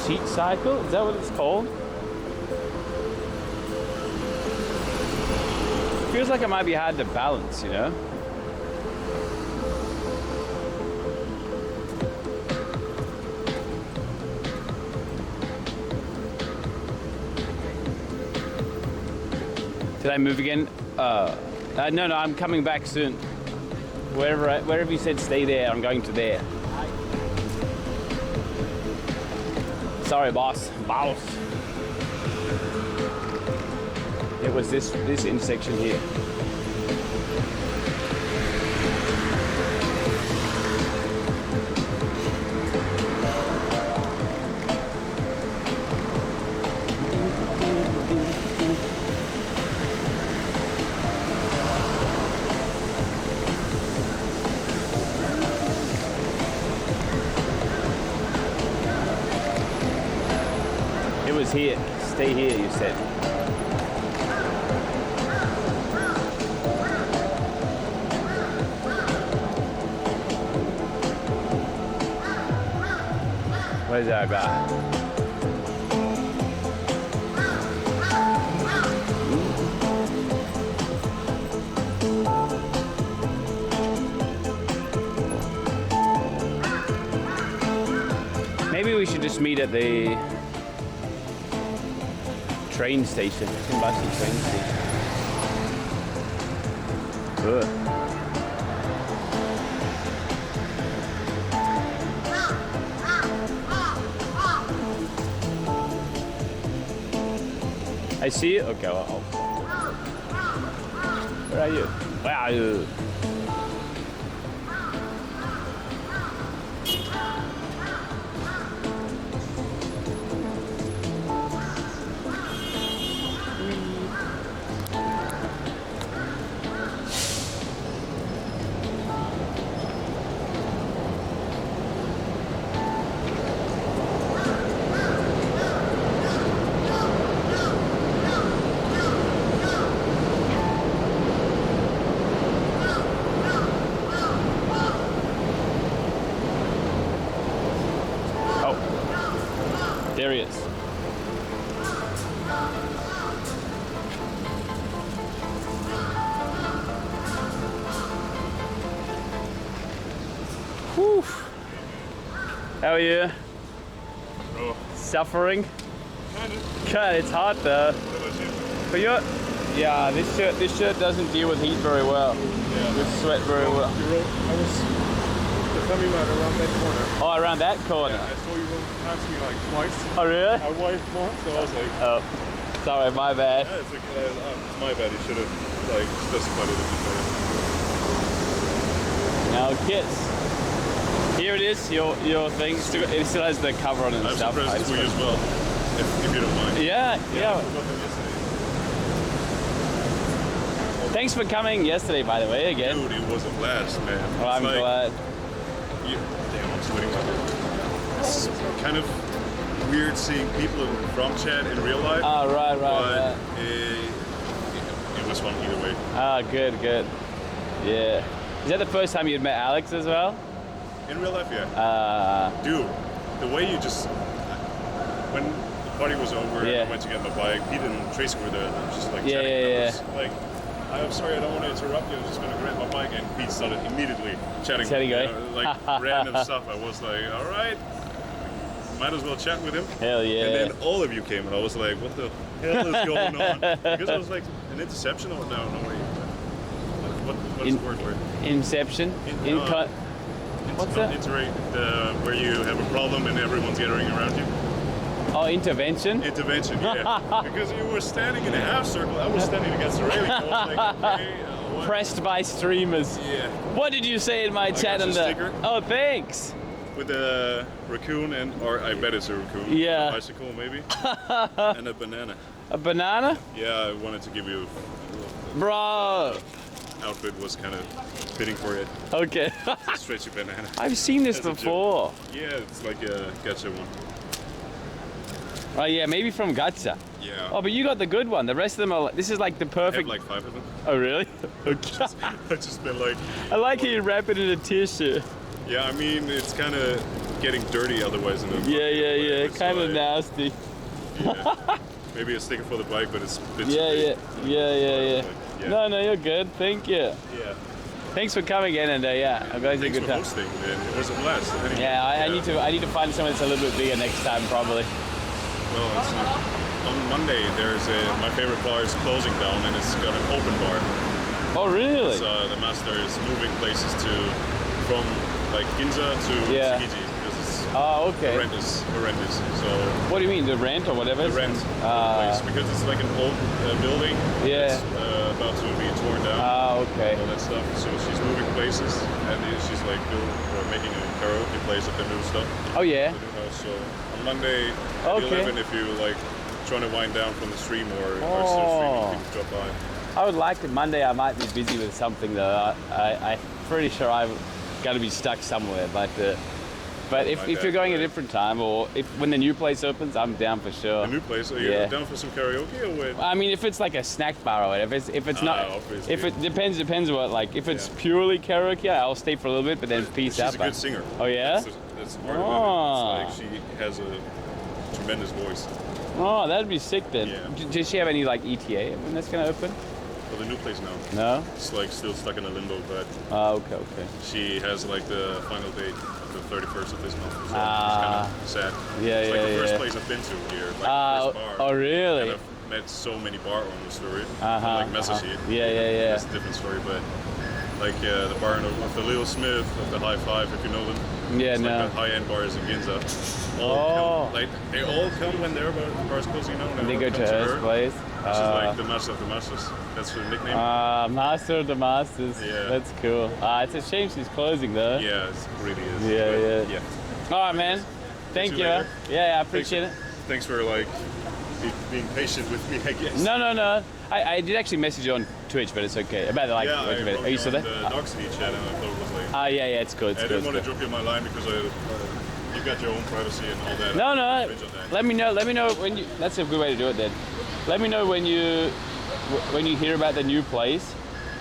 Sheet cycle? Is that what it's called? Feels like it might be hard to balance, you know? Did I move again? No, I'm coming back soon. Wherever you said stay there, I'm going to there. Sorry, boss. It was this intersection here. It was here. Stay here, you said. Where's our guy? Maybe we should just meet at the train station. Timbuktu train station. Good. I see it? Okay, well, where are you? Where are you? There he is. Whew. How are you? Oh, Suffering? kind of. God, it's hot though. But you're, yeah, this shirt doesn't deal with heat very well. Yeah. With sweat very well. You wrote, I was coming around that corner. Oh, around that corner. Yeah, I saw you run past me like twice. Oh, really? I wiped once, so I was like, Oh, sorry, my bad. yeah, it's my bad. You should have like specified it a bit better. Now, kiss. Here it is, your thing. It still has the cover on it and I have stuff. some presents for you as well, if you don't mind. Yeah, I yeah. got them yesterday. Thanks for coming yesterday, by the way, again. Dude, it was a blast, man. Well, I'm It's like, glad. Damn, I'm sweating. It's kind of weird seeing people from chat in real life. Oh, right. But it was fun either way. Ah, good. Yeah. Is that the first time you'd met Alex as well? In real life, yeah. Dude. Dude, the way you just... When the party was over Yeah. and I went to get my bike, Pete and Tracy were there, and I was just like Yeah, chatting. yeah, I yeah. was like, I'm sorry, I don't want to interrupt you, I'm just going to grab my bike. And Pete started immediately chatting Away? like random stuff. I was like, all right, might as well chat with him. Hell yeah. And then all of you came, and I was like, what the hell is going on? Because it was like an interception or no way. What's the word for it? Inception? What's that? Where you have a problem and everyone's gathering around you. Oh, intervention? Intervention, yeah. Because you were standing in a half circle, I was standing against the railing. I was like, okay, what? Pressed by streamers. Yeah. What did you say in my chat got on your the... sticker. Oh, thanks. With a raccoon or I bet it's a raccoon. Yeah. A bicycle maybe. And a banana. A banana? Yeah, I wanted to give you Bro. outfit was kind of fitting for it. Okay. Stretchy banana. I've seen this As a joke. before. Yeah, it's like a gotcha one. Oh yeah, maybe from Gacha. Yeah. Oh, but you got the good one. The rest of them are like, this is like the I have perfect... like 5 of them. Oh really? Okay. I've just been like, I like how you wrap it in a tissue. yeah, I mean, it's kind of getting dirty otherwise. In a Yeah, It's kind of like, nasty. Yeah. Maybe a sticker for the bike, but it's a bit too Yeah. big. Yeah. Yeah. No, you're good. Thank you. Yeah. Thanks for coming in, and yeah, I'm going to have a Thanks good for time. hosting, man. It was a blast. Anyway, Yeah, I need to find something that's a little bit bigger next time, probably. Well, on Monday there's my favorite bar is closing down, and it's got an open bar. Oh, really? So the master is moving places from like Ginza to Yeah. Tsukiji because it's Oh, the okay. rent is horrendous. So What do you mean, the rent or whatever? the rent of the place because it's like an old building. Yeah. It's about to be torn down. Okay. All that stuff. So she's moving places, and she's like making a karaoke place at the new stuff. Oh, yeah. The new house. So on Monday at Okay. 11, if you like trying to wind down from the stream or still Oh. streaming, you can drop by. I would like it. Monday I might be busy with something, though. I'm pretty sure I'm going to be stuck somewhere. But if you're going a different time, or when the new place opens, I'm down for sure. A new place. Are you Yeah. down for some karaoke or what? I mean, if it's like a snack bar or whatever, if it's not, obviously. if it depends what, like, if it's Yeah. purely karaoke, I'll stay for a little bit, but then peace She's out. a good singer. Oh, yeah? That's part Oh. of it. It's like she has a tremendous voice. Oh, that'd be sick then. Yeah. Does she have any like ETA when that's gonna open? For the new place now, No. it's like still stuck in a limbo, but Oh, okay. she has like the final date of the 31st of this month. So Ah. it's kind of sad. Yeah, It's like the first yeah. place I've been to here, like the first bar. Oh, really? And I've met so many bar owners through it, Uh-huh, like message it. Yeah. That's a different story, but like the bar owner of the Little Smith, of the High Five, if you know them. Yeah, It's no. like the high-end bars in Ginza. Oh. They all come when they're about the bars closing down. They all go come to her her. place. She's like the master of the masters. That's her nickname. Master of the Masters. Yeah. That's cool. It's a shame she's closing though. Yeah, it really is. Yeah, But, yeah. All right, man. Thank you you. later. Yeah, I appreciate it. Thanks for like being patient with me, I guess. No. I did actually message you on Twitch, but it's okay. About like, Yeah, I are you still there? the DMCA chat, and I thought it was like. Yeah, it's good. It's I good. didn't want to drop you on my line because you got your own privacy and all that. No. Cringe on that. Let me know when you. That's a good way to do it then. Let me know when you hear about the new place.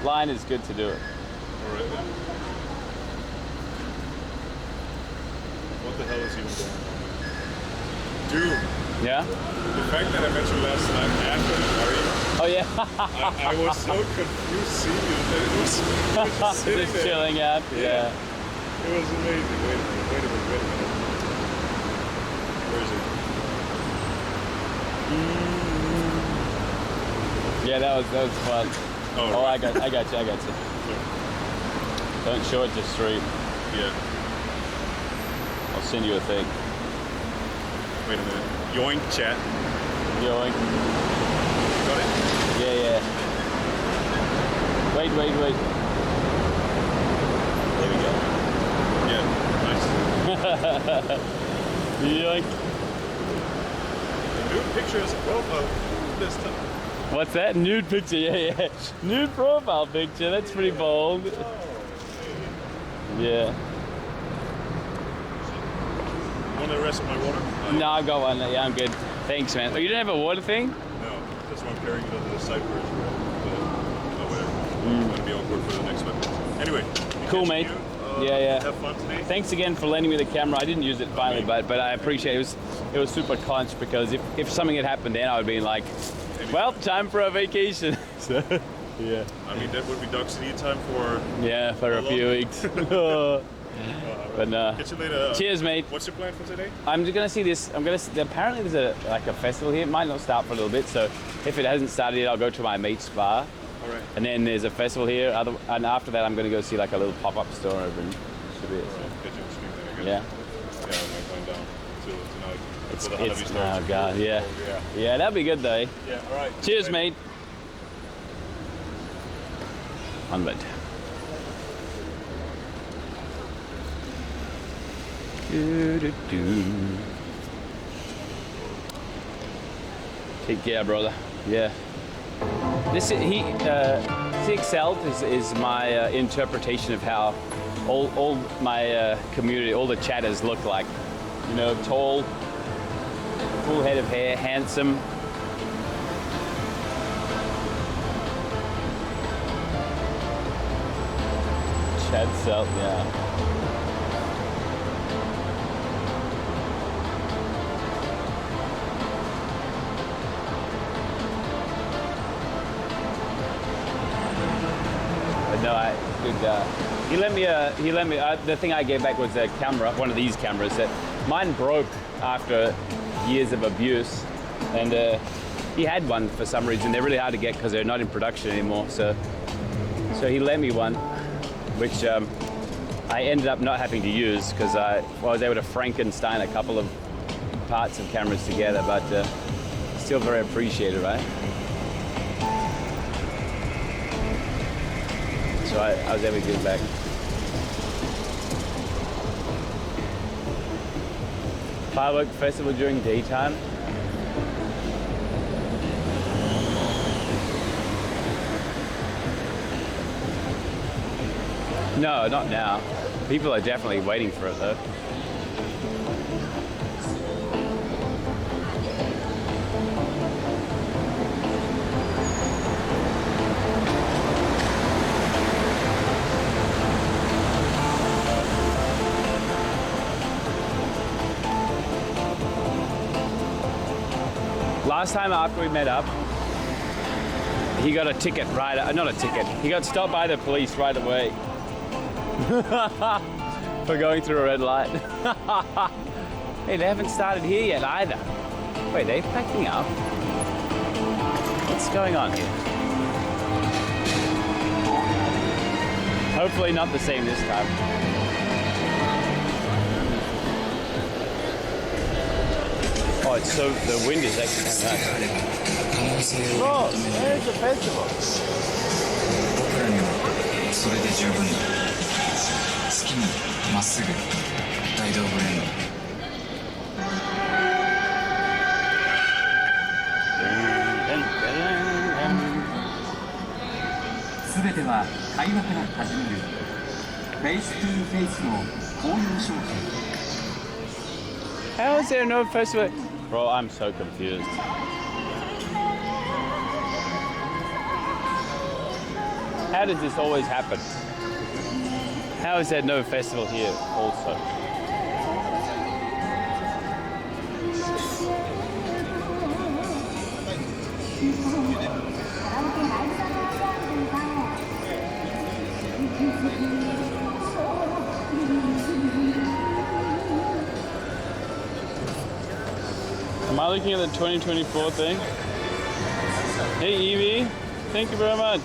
Line is good to do it. All right then. What the hell is even going on? Dude, Yeah. the fact that I met you last night after the party, Oh yeah. I was so confused seeing you. It was just sitting Just there. chilling out. Yeah. It was amazing. Wait a minute. Where is it? Yeah, that was fun. Oh, Oh, right. I got you. Don't show it to stream. Yeah. I'll send you a thing. Wait a minute. Yoink chat. Yoink. Got it? Yeah. Wait. There we go. Yeah. Nice. Yoink. New picture as a profile this time. What's that? Nude picture, yeah. Nude profile picture, that's pretty bold. Yeah. Want the rest of my water? No, I've got one. Yeah, I'm good. Thanks, man. Oh, you don't have a water thing? No, that's why I'm carrying it under the side first. Whatever. It's gonna be awkward for the next one. Anyway. Cool, mate. Yeah. Have fun today. Thanks again for lending me the camera. I didn't use it finally, but I appreciate it. It was super clutch because if something had happened then, I would have been like, well, time for a vacation. So, yeah. I mean, that would be DMCA time for. Yeah, for a few weeks. But no. Catch you later. Cheers, mate. What's your plan for today? I'm just gonna see this. Apparently there's a festival here. It might not start for a little bit, so if it hasn't started yet, I'll go to my mate's bar. All right. And then there's a festival here. And after that, I'm gonna go see like a little pop-up store over in. Should be it. So. Catch you on stream then, I guess. Yeah. Yeah, I might find down till tonight. It's Before the Hanabi starts. oh god, yeah. Oh, yeah. Yeah, that'd be good though. Yeah. All right. Cheers, Later. mate. Onward. Take care, brother. Yeah. This CXL is my interpretation of how all my community, all the chatters look like. You know, tall, full head of hair, handsome. Chad South, yeah. No, he lent me. The thing I gave back was a camera, one of these cameras that mine broke after years of abuse, and he had one for some reason. They're really hard to get because they're not in production anymore. So he lent me one, which I ended up not having to use because I was able to Frankenstein a couple of parts of cameras together, but still very appreciated, right? So I was able to give it back. Firework festival during daytime. No, not now. People are definitely waiting for it though. Last time after we met up, he got a ticket not a ticket, he got stopped by the police right away for going through a red light. Hey, they haven't started here yet either. Wait, they're packing up? What's going on here? Hopefully not the same this time. Oh, it's so the wind is actually kind of nice. Oh, there's the festival. 僕らにはそれで十分だ。好きにまっすぐ大道具連合。すべては会話から始める。フェイストゥーフェイスの公用商品。 How is there no festival? Bro, I'm so confused. How does this always happen? How is there no festival here also? Am I looking at the 2024 thing? Hey Evie, thank you very much.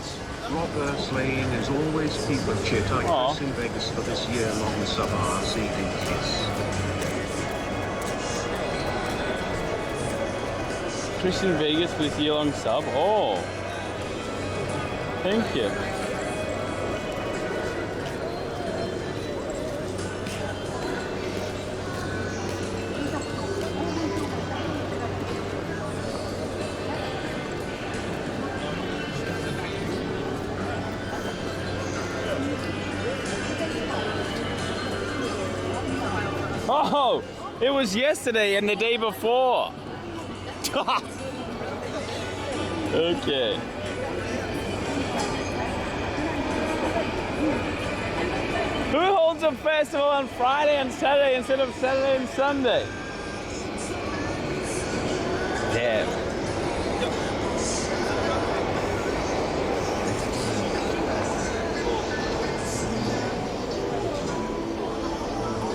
Robert Slaying is always people shit. I Aw. guess in Vegas for this year-long sub RCD kiss. Christian Vegas with year-long sub. Oh, thank you. Oh, it was yesterday and the day before. Okay. Who holds a festival on Friday and Saturday instead of Saturday and Sunday? Damn.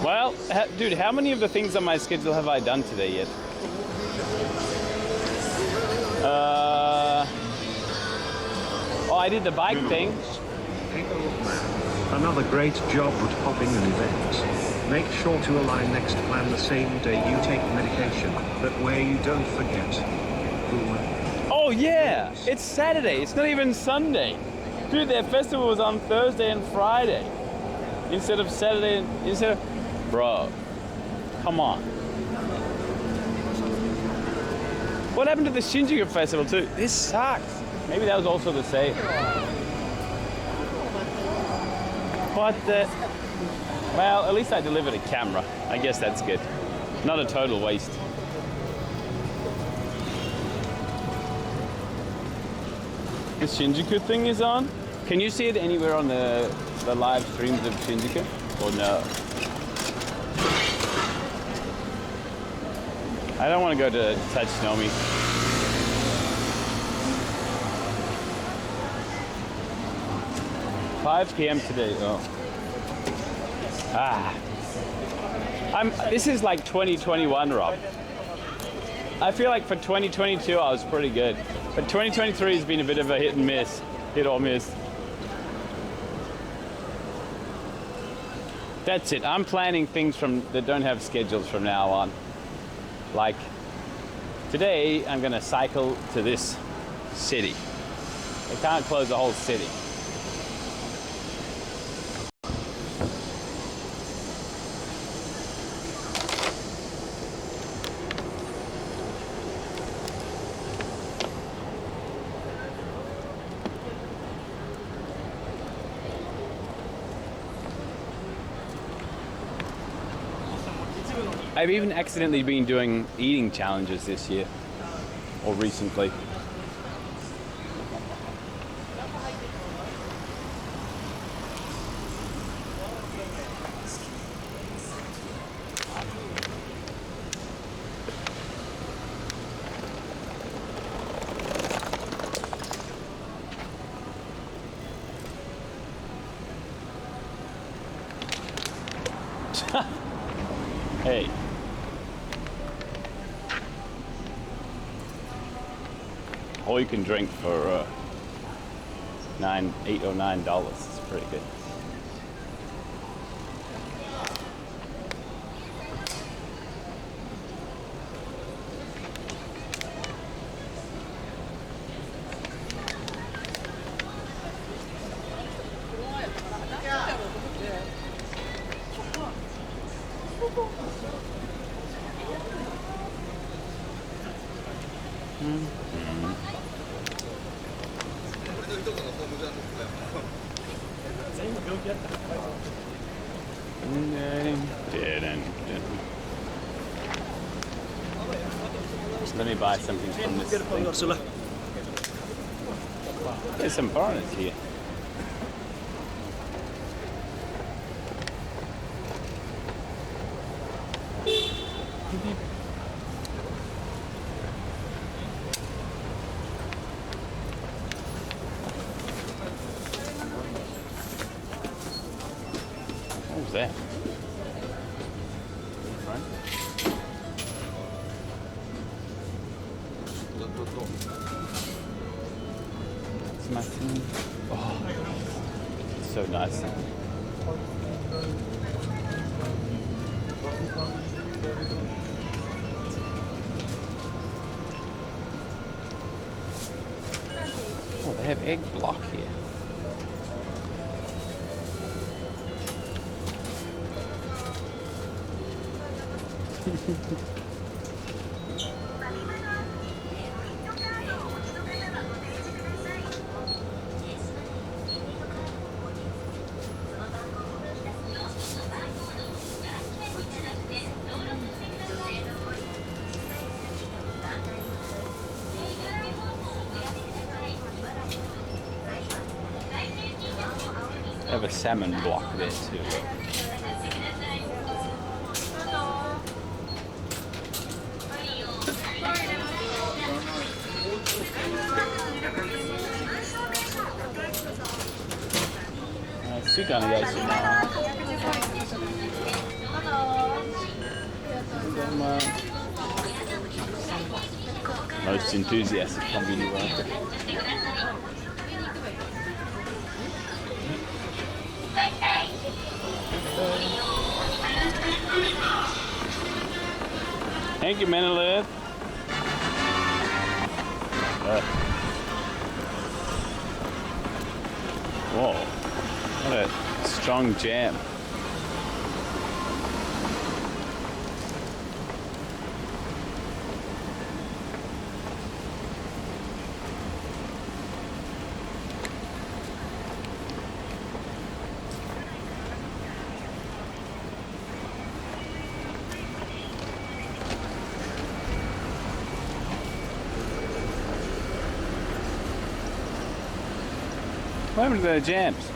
Well, dude, how many of the things on my schedule have I done today yet? Oh, I did the bike thing. Hey old man, another great job at hopping an event. Make sure to align next plan the same day you take medication, but where you don't forget. Oh yeah, it's Saturday. It's not even Sunday. Dude, their festival was on Thursday and Friday instead of Saturday. Bro, come on. What happened to the Shinjuku festival too? This sucks. Maybe that was also the same. What the? Well, at least I delivered a camera. I guess that's good. Not a total waste. The Shinjuku thing is on. Can you see it anywhere on the live streams of Shinjuku? Or no? I don't want to go to Tatsunomi. $5 p.m. today. Oh. This is like 2021, Rob. I feel like for 2022 I was pretty good, but 2023 has been a bit of a hit or miss. That's it. I'm planning things that don't have schedules from now on. Like today, I'm gonna cycle to this city. They can't close the whole city. I've even accidentally been doing eating challenges this year, or recently. Hey. All you can drink for $8 or $9. It's pretty good. Let me buy something from this thing. There's some foreigners here. What was that? It's my thing. Oh, it's so nice. Oh, they have egg block here. Have a salmon block there too. Most enthusiastic convenience worker. Thank you, Menelith. Whoa, what a strong jam. What happened to the jams?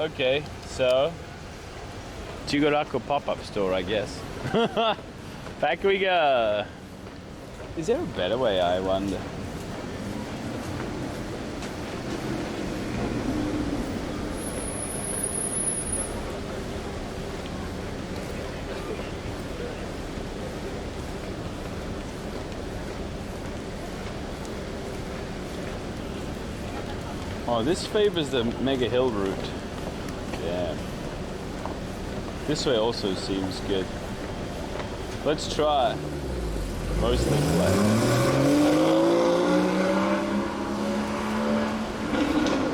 Okay, so Chigorako pop-up store, I guess. Back we go. Is there a better way, I wonder? Oh, this favors the Mega Hill route. Yeah. This way also seems good. Let's try. Mostly flat.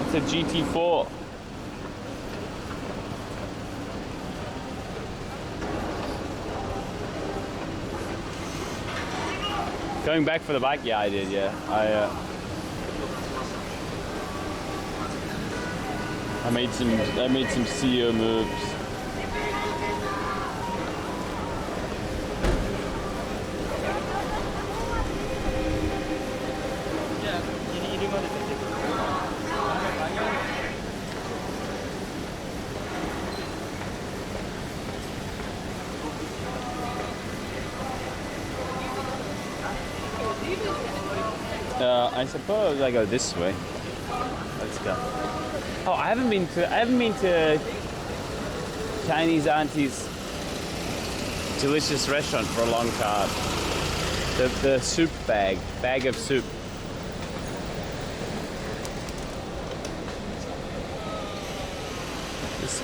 It's a GT4. Going back for the bike? Yeah, I did, yeah. I made some CEO moves. I suppose I go this way. Let's go. Oh, I haven't been to Chinese auntie's delicious restaurant for a long time. The soup bag of soup.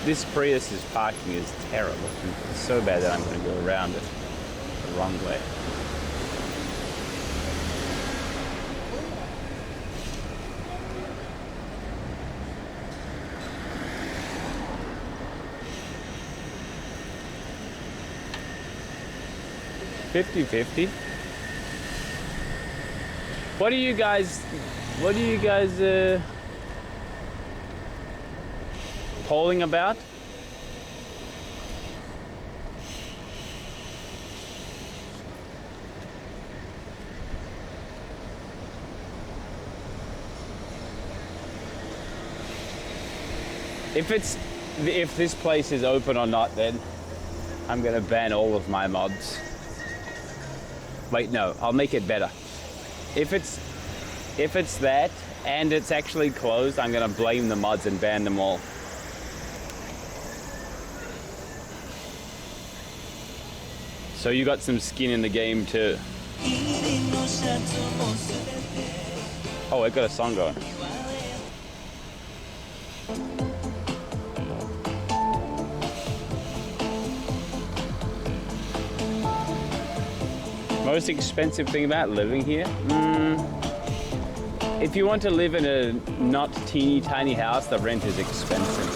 This Prius's parking is terrible. It's so bad that I'm going to go around it the wrong way. 50-50. What are you guys polling about? If this place is open or not, then I'm gonna ban all of my mods. Wait, no, I'll make it better. If it's that and it's actually closed, I'm gonna blame the mods and ban them all. So you got some skin in the game too. Oh, I got a song going. Most expensive thing about living here? If you want to live in a not teeny tiny house, the rent is expensive.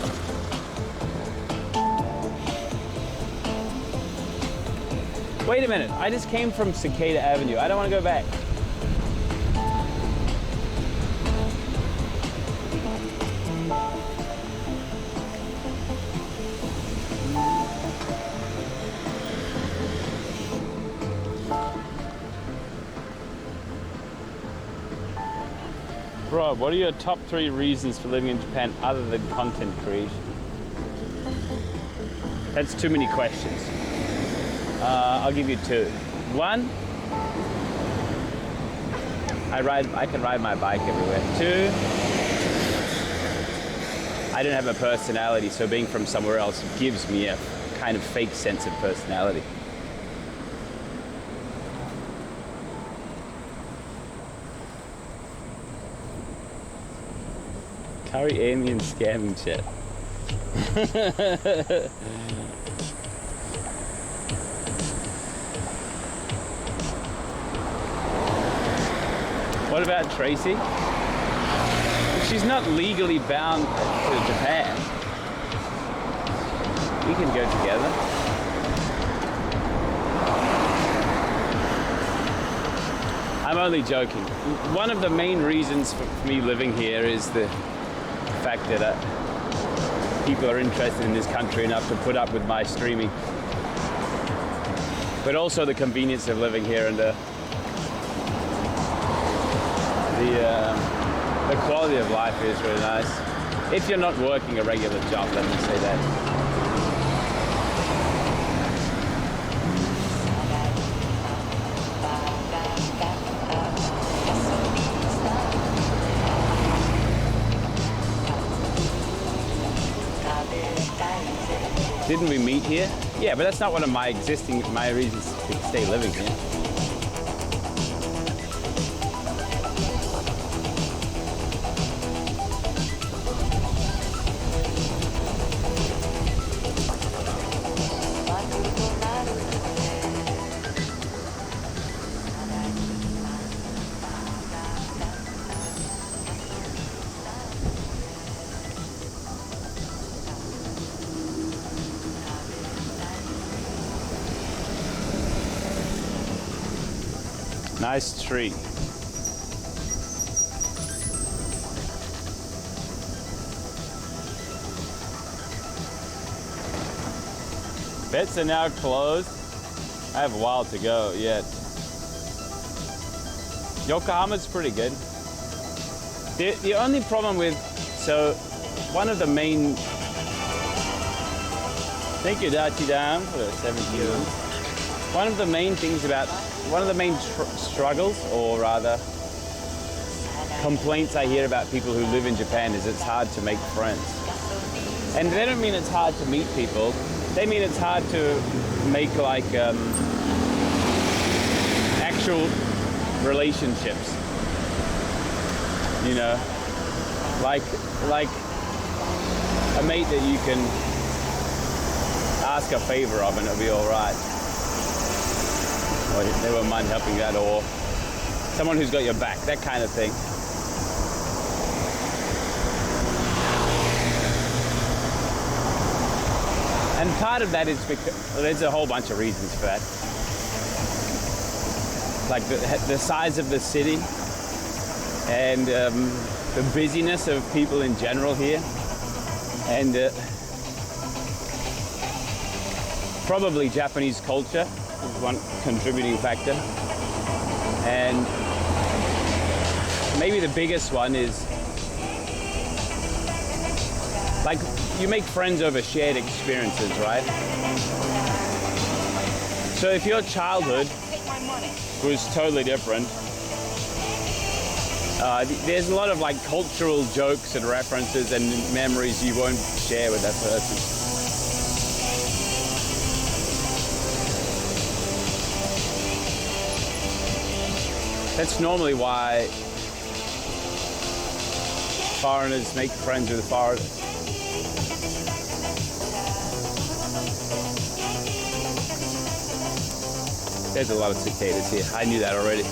Wait a minute, I just came from Cicada Avenue. I don't want to go back. Bro, what are your top 3 reasons for living in Japan other than content creation? That's too many questions. I'll give you 2. 1, I can ride my bike everywhere. 2, I don't have a personality, so being from somewhere else gives me a kind of fake sense of personality. Curry Amy and scamming chat. What about Tracy? She's not legally bound to Japan. We can go together. I'm only joking. One of the main reasons for me living here is the fact that people are interested in this country enough to put up with my streaming, but also the convenience of living here and the quality of life is really nice. If you're not working a regular job, let me say that. Didn't we meet here? Yeah, but that's not one of my reasons to stay living here. Nice tree. Bets are now closed. I have a while to go yet. Yokohama's pretty good. The only problem with, so one of the main, thank you Dachi-dan for the 17 months. One of the main things about, one of the main struggles, or rather complaints I hear about people who live in Japan is it's hard to make friends. And they don't mean it's hard to meet people, they mean it's hard to make like actual relationships. You know, like a mate that you can ask a favor of and it'll be all right. Or they won't mind helping you out, or someone who's got your back, that kind of thing. And part of that is because, well, there's a whole bunch of reasons for that. like the size of the city and the busyness of people in general here, and probably Japanese culture is one contributing factor, and maybe the biggest one is like you make friends over shared experiences, right? So if your childhood was totally different, there's a lot of like cultural jokes and references and memories you won't share with that person. That's normally why foreigners make friends with foreigners. There's a lot of cicadas here. I knew that already.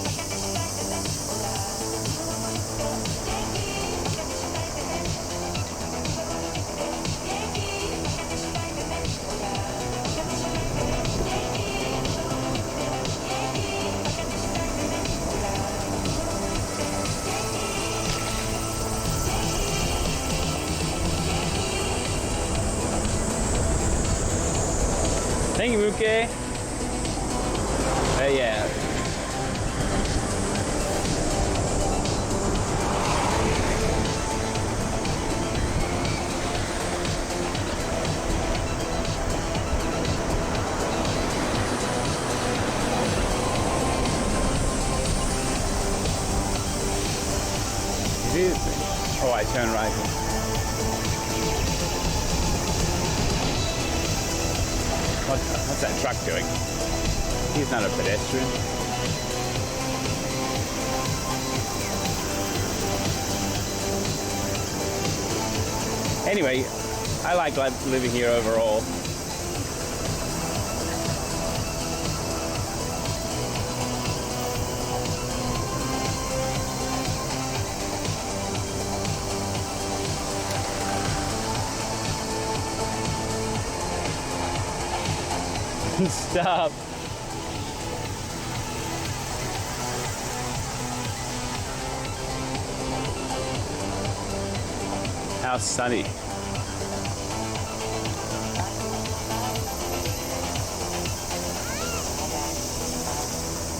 Thank you, Muke. Yeah. Oh, I turn right here. What's that truck doing? He's not a pedestrian. Anyway, I like living here overall. Stop. How sunny.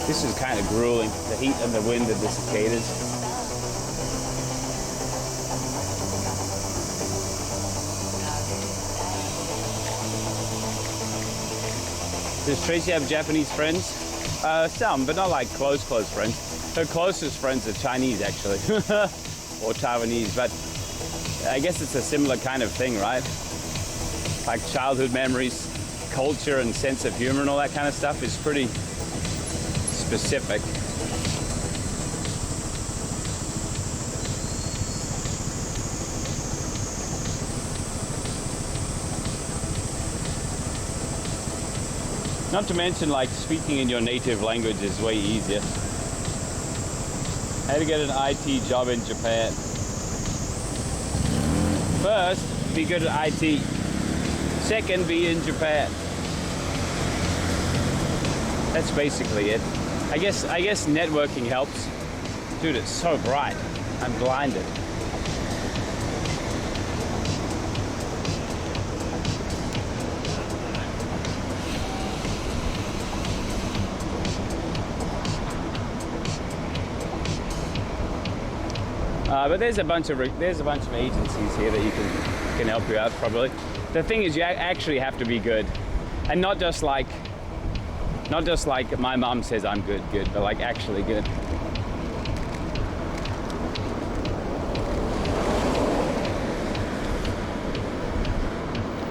This is kind of grueling, the heat and the wind of the cicadas. Does Tracy have Japanese friends? Some, but not like close friends. Her closest friends are Chinese, actually, or Taiwanese, but I guess it's a similar kind of thing, right? Like childhood memories, culture and sense of humor and all that kind of stuff is pretty specific. Not to mention, like, speaking in your native language is way easier. How to get an IT job in Japan? First, be good at IT. Second, be in Japan. That's basically it. I guess networking helps. Dude, it's so bright. I'm blinded. But there's a bunch of agencies here that can help you out probably. The thing is, you actually have to be good, and not just like my mom says I'm good, but like actually good.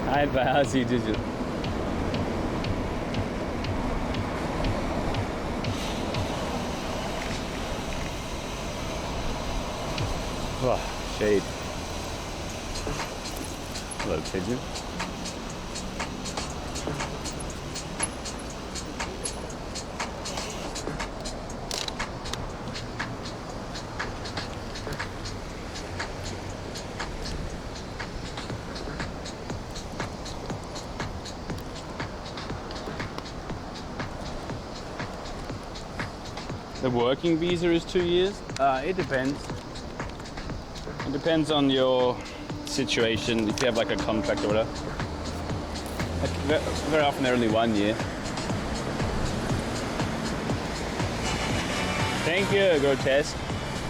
Hi, how's you digital? Oh, shade. Hello, pigeon. The working visa is 2 years? It depends. It depends on your situation, if you have like a contract or whatever. Very often they're only 1 year. Thank you, Grotesque.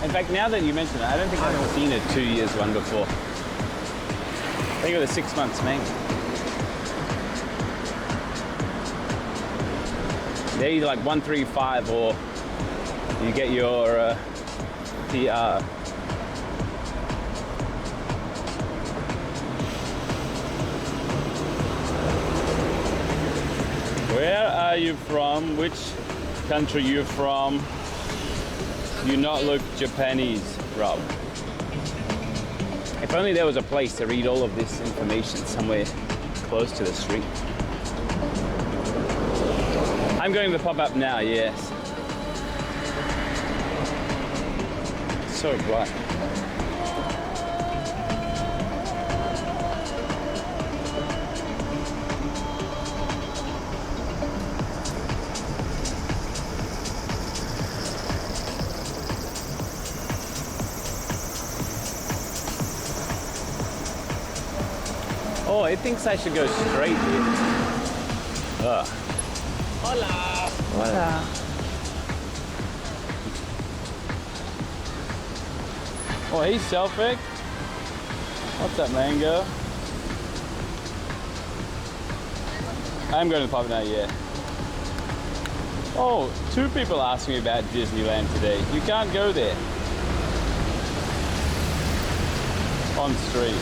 In fact, now that you mention it, I don't think I've ever seen a 2 years one before. I think it was 6 months, maybe. They're either like 135 or you get your PR. Where are you from? Which country you from? You not look Japanese, Rob. If only there was a place to read all of this information somewhere close to the street. I'm going to the pop-up now, yes. So bright. Oh, it thinks I should go straight here. Ugh. Hola. Hola. Oh, hey, Selfic. What's up, Mango? I'm going to the pub now, yeah. Oh, 2 people asked me about Disneyland today. You can't go there. On stream.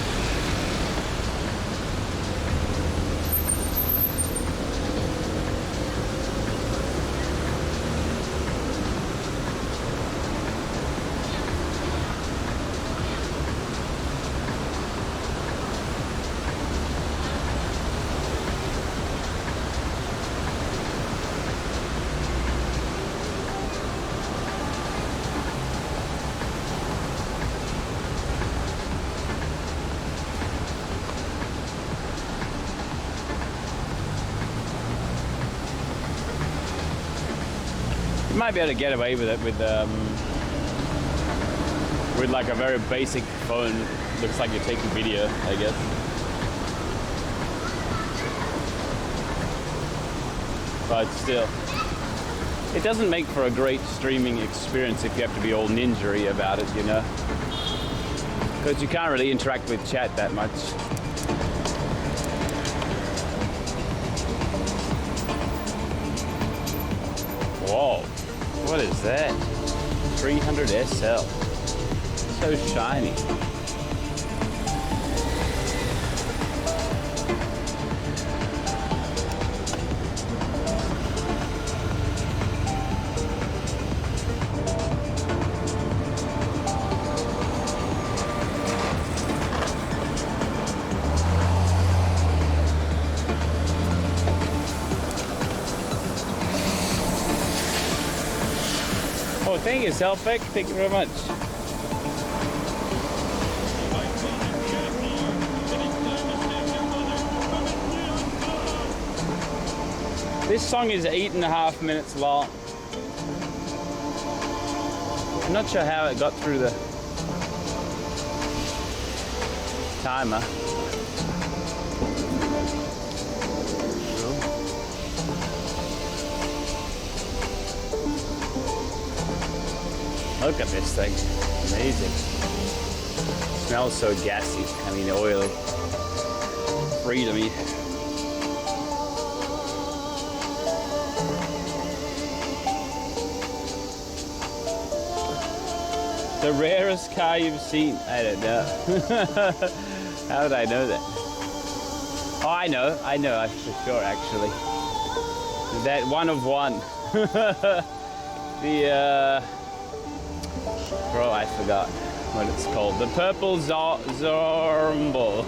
You might be able to get away with it with like a very basic phone. Looks like you're taking video, I guess. But still, it doesn't make for a great streaming experience if you have to be all ninja-y about it, you know? Because you can't really interact with chat that much. Whoa. What is that? 300 SL. So shiny. Oh, thank you, Selfic. Thank you very much. This song is 8.5 minutes long. I'm not sure how it got through the timer. Look at this thing. Amazing. Smells so gassy. I mean, oily. Free to me. The rarest car you've seen? I don't know. How would I know that? Oh, I know for sure, actually. That one of one. Bro, I forgot what it's called. The purple Zormble.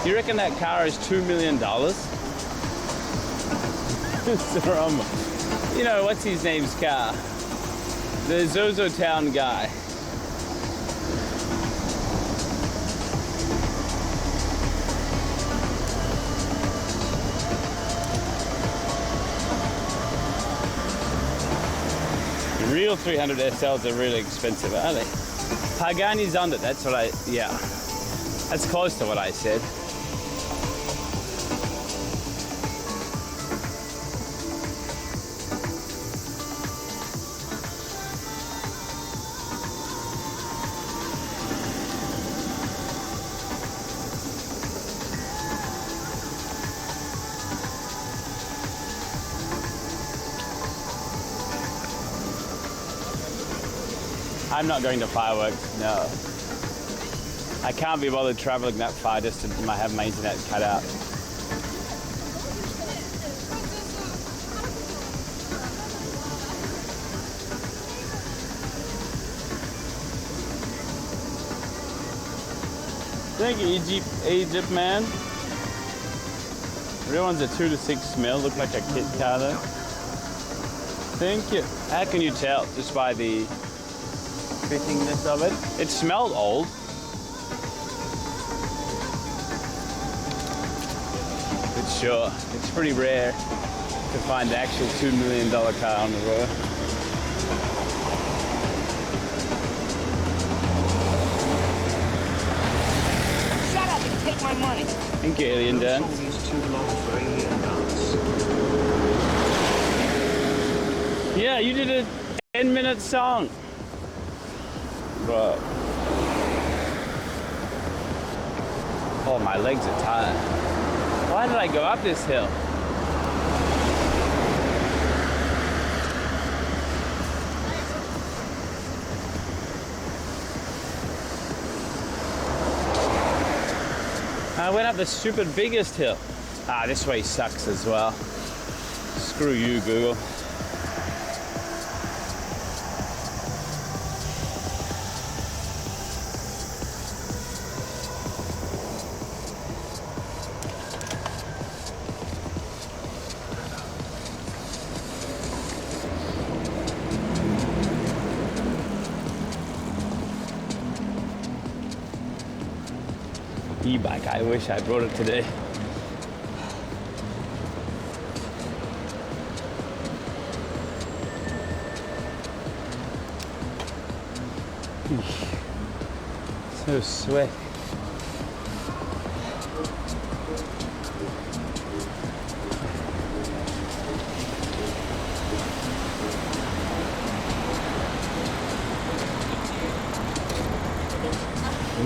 You reckon that car is $2 million? You know, what's his name's car? The Zozo Town guy. The real 300 SLs are really expensive, aren't they? Pagani's under, that's what yeah. That's close to what I said. I'm not going to fireworks, no. I can't be bothered traveling that far just to have my internet cut out. Thank you, Egypt man. Real one's a 2 to 6 mil, look like a kit car though. Thank you. How can you tell? Just by the fittingness of it. It smelled old. But sure, it's pretty rare to find the actual $2 million car on the road. Shut up and take my money. Thank you, Alien Dan. The song is too long for Alien Dance. Yeah, you did a 10-minute song. Bro. Oh, my legs are tired. Why did I go up this hill? I went up the stupid biggest hill. Ah, this way sucks as well. Screw you, Google. E-bike, I wish I brought it today. So sweaty.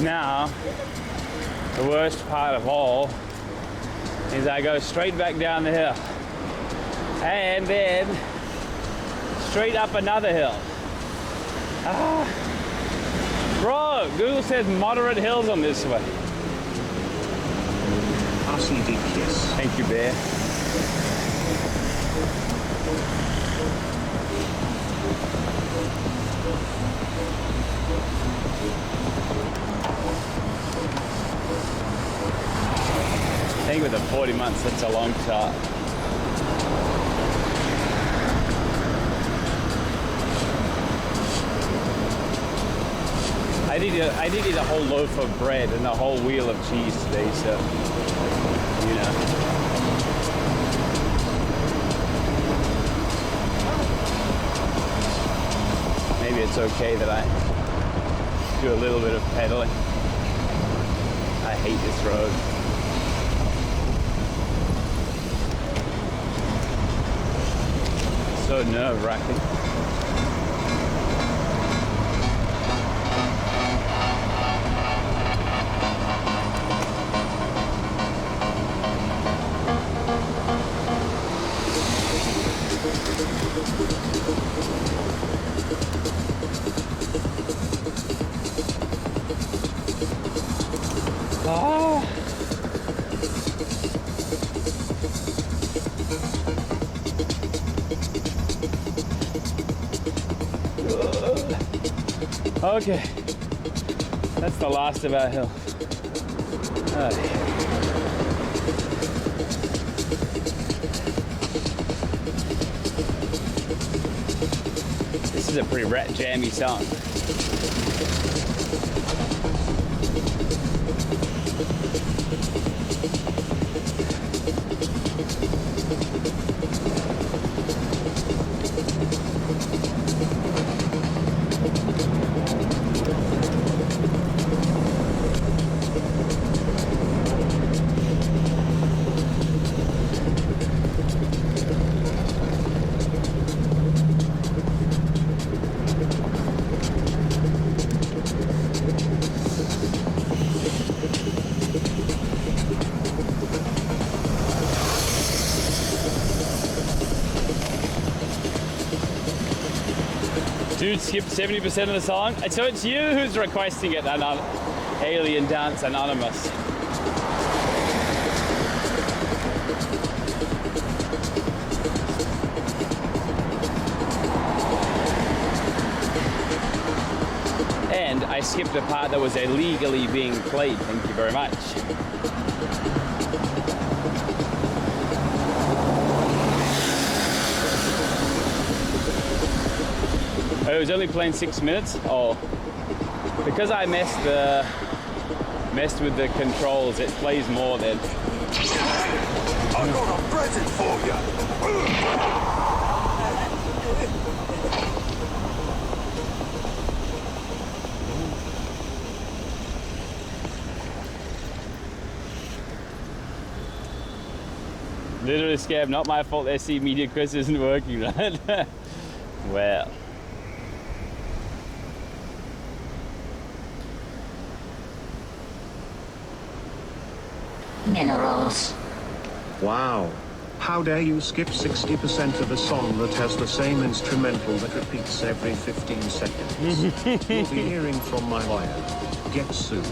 Now, the worst part of all is I go straight back down the hill and then straight up another hill. Bro, Google says moderate hills on this way. RCD kiss. Thank you, Bear. I think with the 40 months, that's a long shot. I did eat a whole loaf of bread and a whole wheel of cheese today, so, you know. Maybe it's okay that I do a little bit of pedaling. I hate this road. So nerve-wracking. Ah. Okay, that's the last of our hill. This is a pretty rat jammy song. Dude skipped 70% of the song. And so it's you who's requesting it, Alien Dance Anonymous. And I skipped the part that was illegally being played. Thank you very much. It was only playing 6 minutes. Oh, because I messed with the controls, it plays more then. I got a present for you. Literally scam, not my fault. SC Media Quest isn't working, right? Well. Minerals. Wow. How dare you skip 60% of a song that has the same instrumental that repeats every 15 seconds? You'll be hearing from my lawyer. Get sued.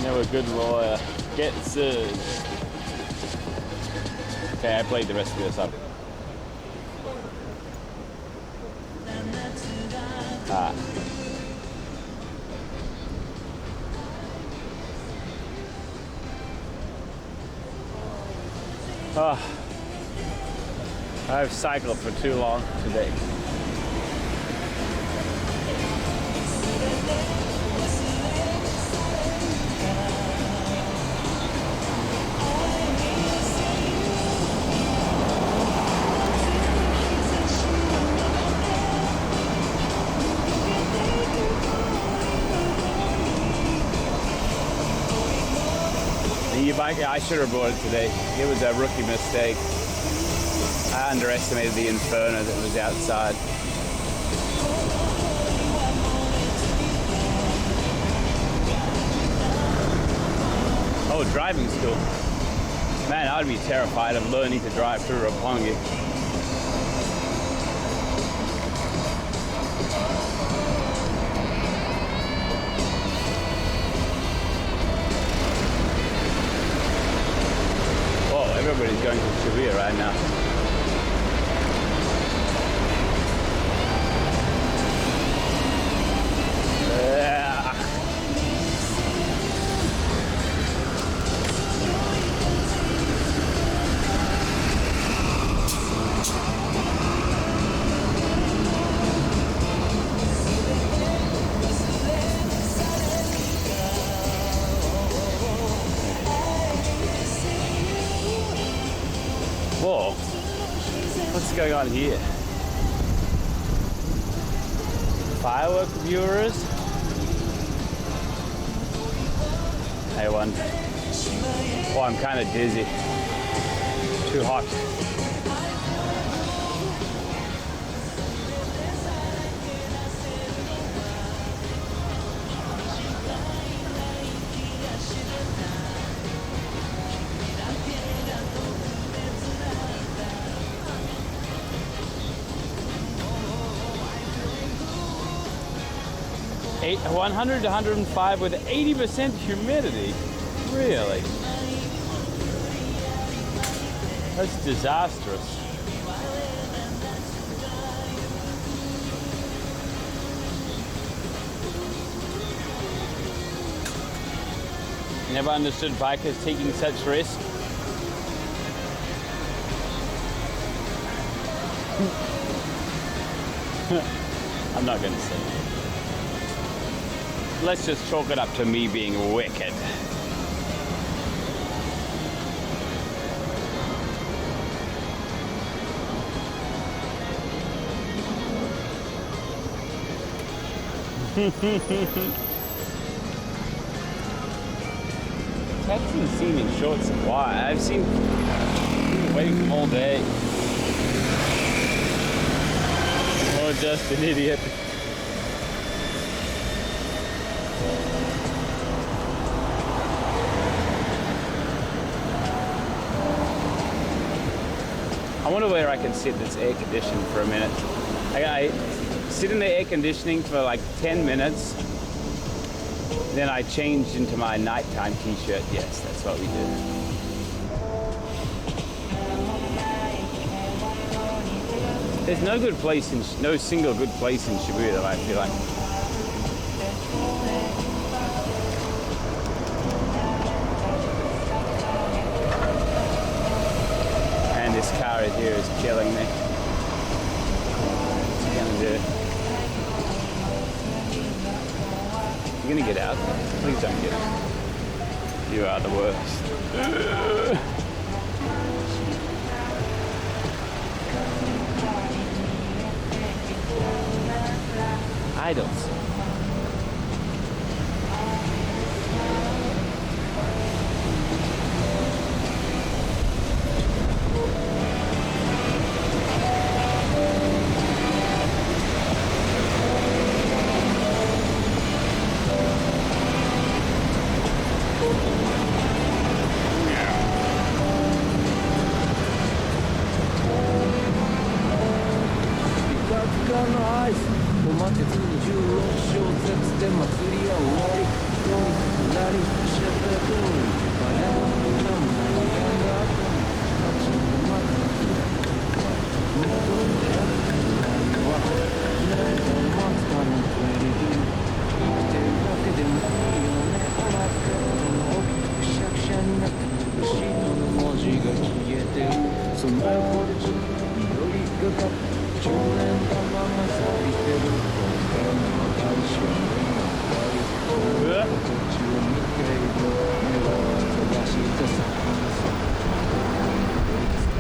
Never a good lawyer. Get sued. Okay, I played the rest of this up. I've cycled for too long today. E-bike, I should have brought it today. It was a rookie mistake. I underestimated the inferno that was outside. Oh, driving school. Man, I'd be terrified of learning to drive through Roppongi. Everybody's going to Shibuya right now. Whoa, what's going on here? Firework viewers? Hey, one. Oh, I'm kind of dizzy. Too hot. 100 to 105 with 80% humidity. Really? That's disastrous. Never understood bikers taking such risk. I'm not going to say. Let's just chalk it up to me being wicked. Haven't been seen in short supply. I've seen people waiting for them all day. Oh, just an idiot. I wonder where I can sit that's air conditioned for a minute. I sit in the air conditioning for like 10 minutes. Then I changed into my nighttime t-shirt. Yes, that's what we do. There's no good place no single good place in Shibuya that I feel like. And this car right here is killing me. What's it gonna do? You gonna get out? Please don't get out. You are the worst. Idols.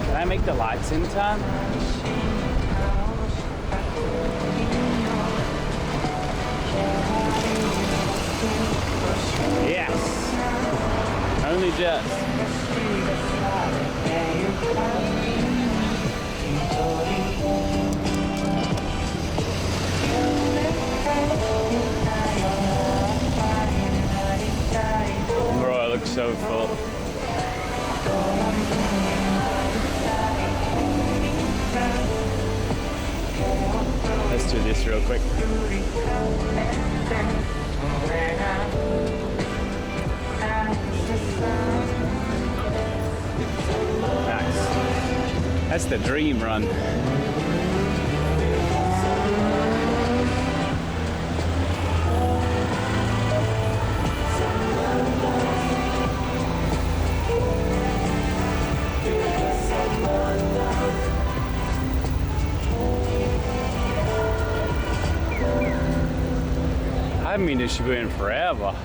Can I make the lights in time? Yes. Only just. Bro, I look so full. Let's do this real quick. Nice. That's the dream run. I haven't been to Shibuya in forever.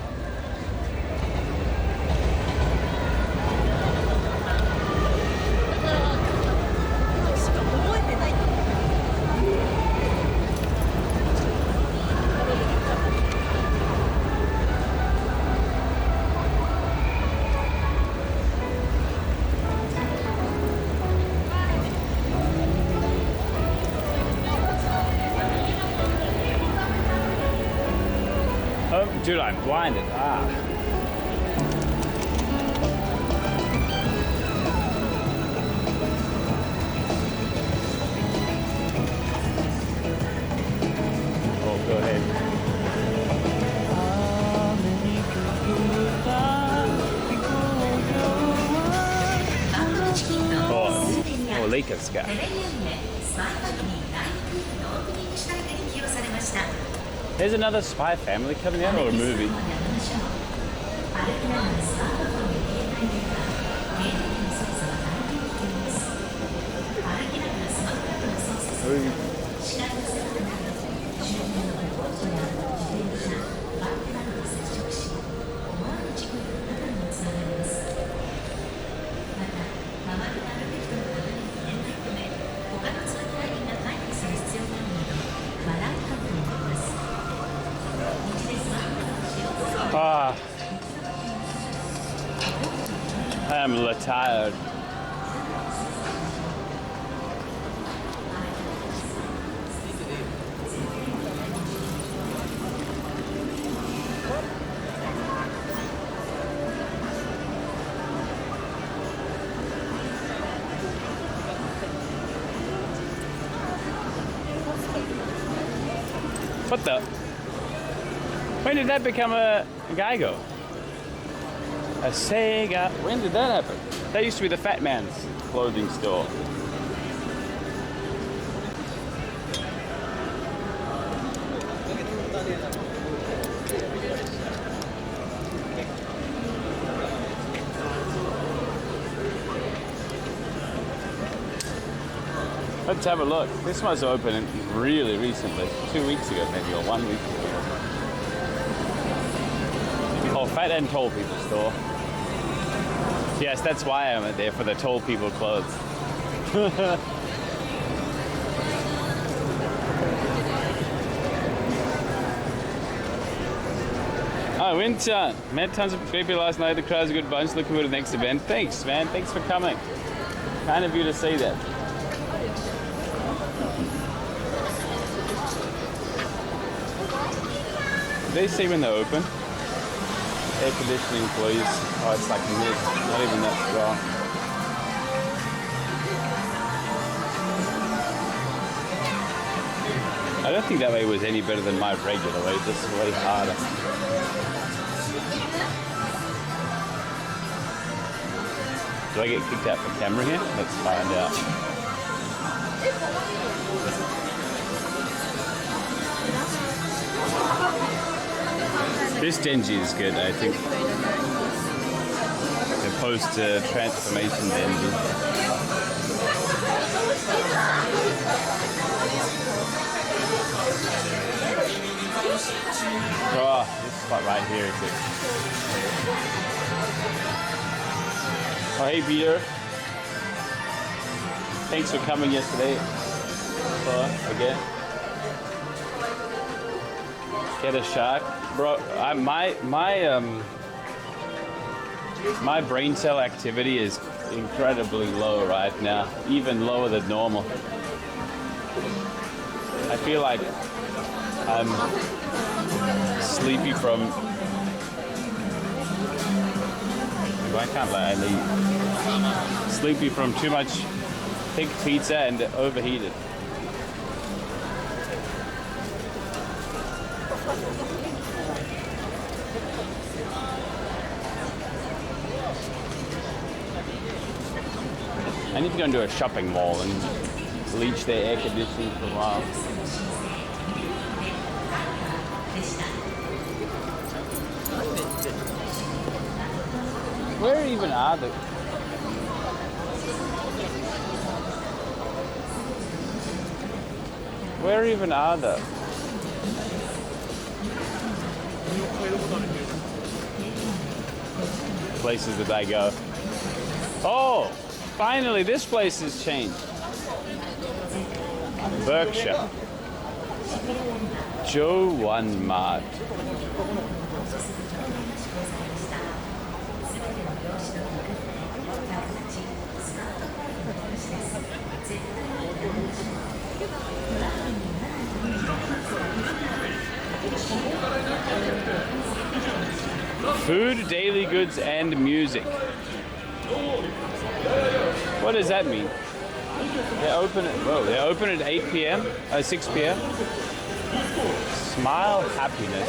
Oh, dude, I'm blinded. Oh, go ahead. ケですか。There's another Spy Family coming out or a movie? Ah, I'm tired. What the? When did that become a Geigo? A Sega? When did that happen? That used to be the Fat Man's clothing store. Let's have a look. This was open really recently, 2 weeks ago maybe, or 1 week ago. Oh, Fat and Tall People store. Yes, that's why I'm there, for the tall people clothes. Oh, Winchan. Met tons of people last night. The crowd's a good bunch. Looking forward to the next event. Thanks, man. Thanks for coming. Kind of you to say that. They say when they're open. Air conditioning, please. Oh, it's like mid, not even that strong. I don't think that way was any better than my regular way. This is way harder. Do I get kicked out for camera here? Let's find out. This Denji is good, I think. Opposed to Transformation Denji. Oh, this spot right here is it. Oh, hey Peter. Thanks for coming yesterday. Again. Get a shark. Bro, my brain cell activity is incredibly low right now, even lower than normal. I feel like I'm sleepy from. I can't lie, sleepy from too much thick pizza and overheated. I need to go into a shopping mall and bleach their air conditioning for a while. Where even are they? Where even are they? Places that I go. Oh! Finally, this place has changed. Berkshire. Joe One Mart. Food, daily goods, and music. What does that mean? They open at 8 p.m. 6 p.m. Smile happiness.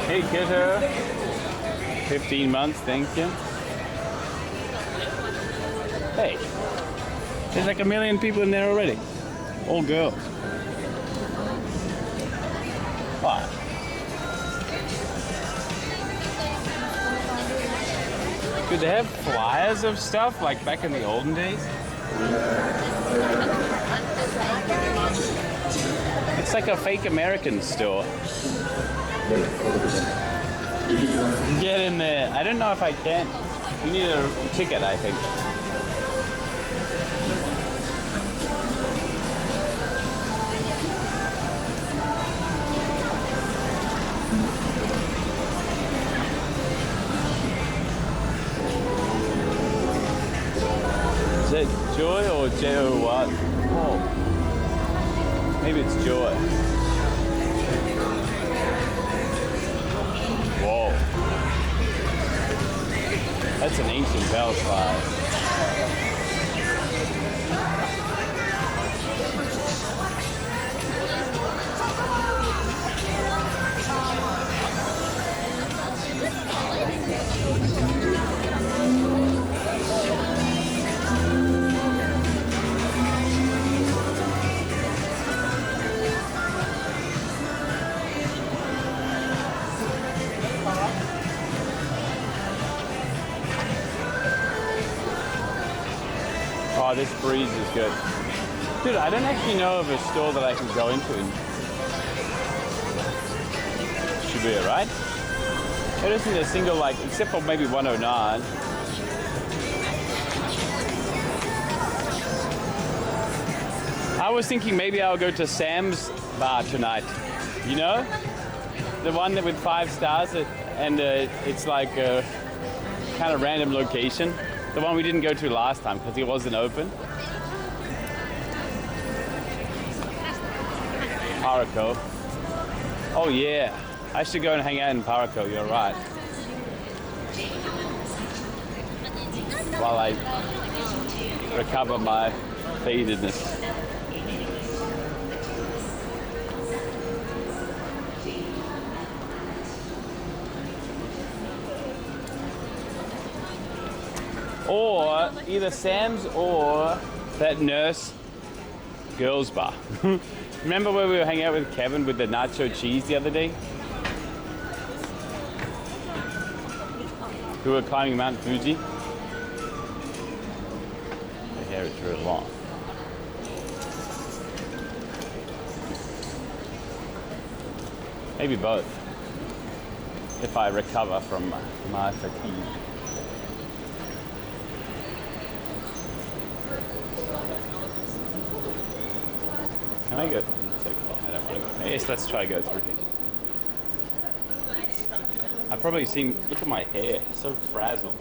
Hey, kiddo. 15 months, thank you. Hey, there's like a million people in there already. All girls. What? Do they have flyers of stuff like back in the olden days? It's like a fake American store. Get in there. I don't know if I can. You need a ticket, I think. Is it Joy or J-O what? Oh. Maybe it's Joy. Whoa. That's an ancient bell slide. Oh, this breeze is good. Dude, I don't actually know of a store that I can go into. Should be alright. There isn't a single, like, except for maybe 109. I was thinking maybe I'll go to Sam's bar tonight. You know? The one that with 5 stars and it's like a kind of random location. The one we didn't go to last time because it wasn't open. Paraco. Oh yeah, I should go and hang out in Paraco, you're right. While I recover my fadedness. Or either Sam's or that nurse girls bar. Remember where we were hanging out with Kevin with the nacho cheese the other day? We were climbing Mount Fuji. The hair is really long. Maybe both. If I recover from my fatigue. Can I go? I don't want to go. Yes, let's try to go through here. I've probably seen, look at my hair, so frazzled.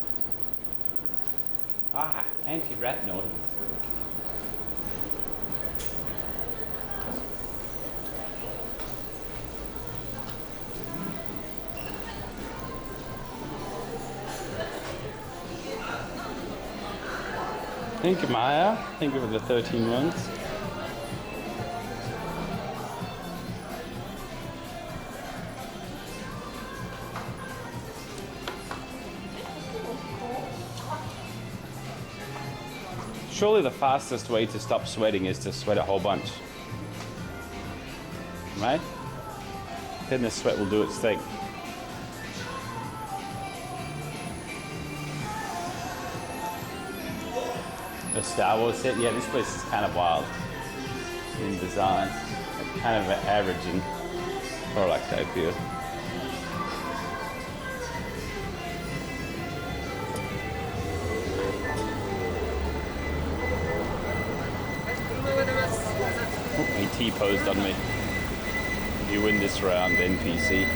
Ah, anti-rat noise. Thank you, Maya. Thank you for the 13 ones. Surely the fastest way to stop sweating is to sweat a whole bunch. Right? Then the sweat will do its thing. The Star Wars set? Yeah, this place is kind of wild in design. Kind of average in product, I feel. He T-posed on me. You win this round, NPC.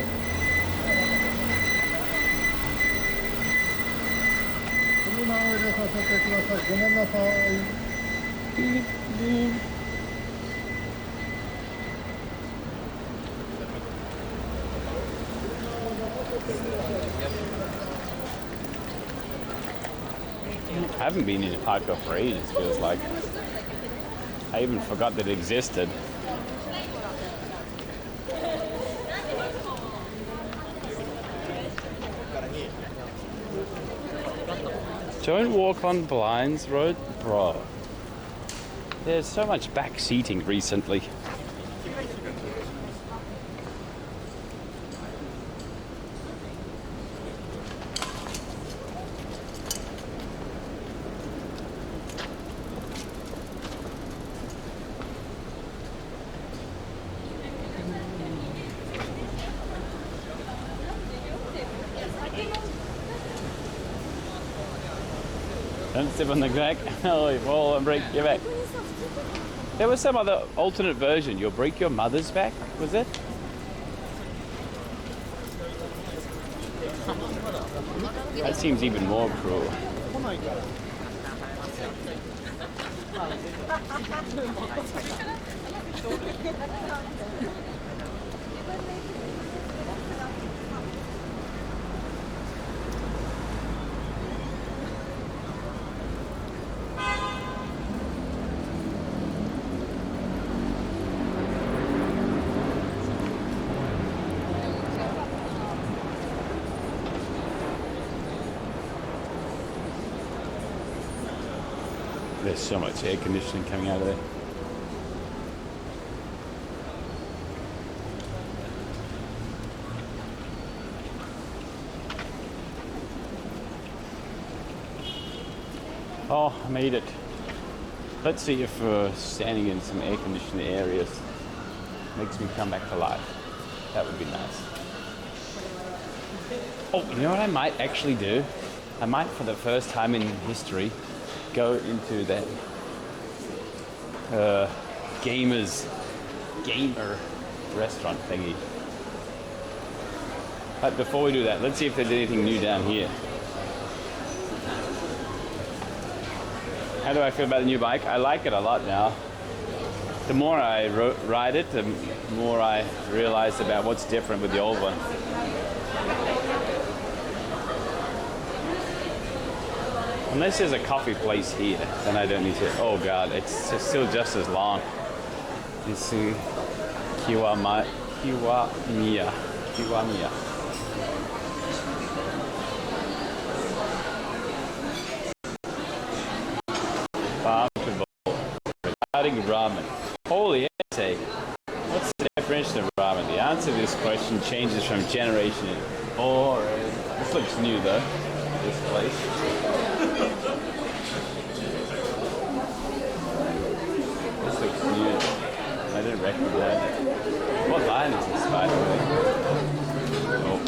I haven't been in a park for ages, feels like. I even forgot that it existed. Don't walk on blinds road, bro. There's so much back seating recently. Don't step on the crack. Oh, you fall and break your back. There was some other alternate version. You'll break your mother's back, was it? That seems even more cruel. There's so much air conditioning coming out of there. Oh, I made it. Let's see if standing in some air conditioned areas makes me come back to life. That would be nice. Oh, you know what I might actually do? I might, for the first time in history, go into that gamer restaurant thingy. But before we do that, let's see if there's anything new down here. How do I feel about the new bike? I like it a lot now. The more I ride it, the more I realize about what's different with the old one. Unless there's a coffee place here, then I don't need to. Oh god, it's still just as long. It's Kiwamiya. Farm to bowl. Regarding ramen. Holy essay. What's the definition of ramen? The answer to this question changes from generation to this looks new though. This place. This looks new. I didn't recognize it. What line is this, by the way? Oh.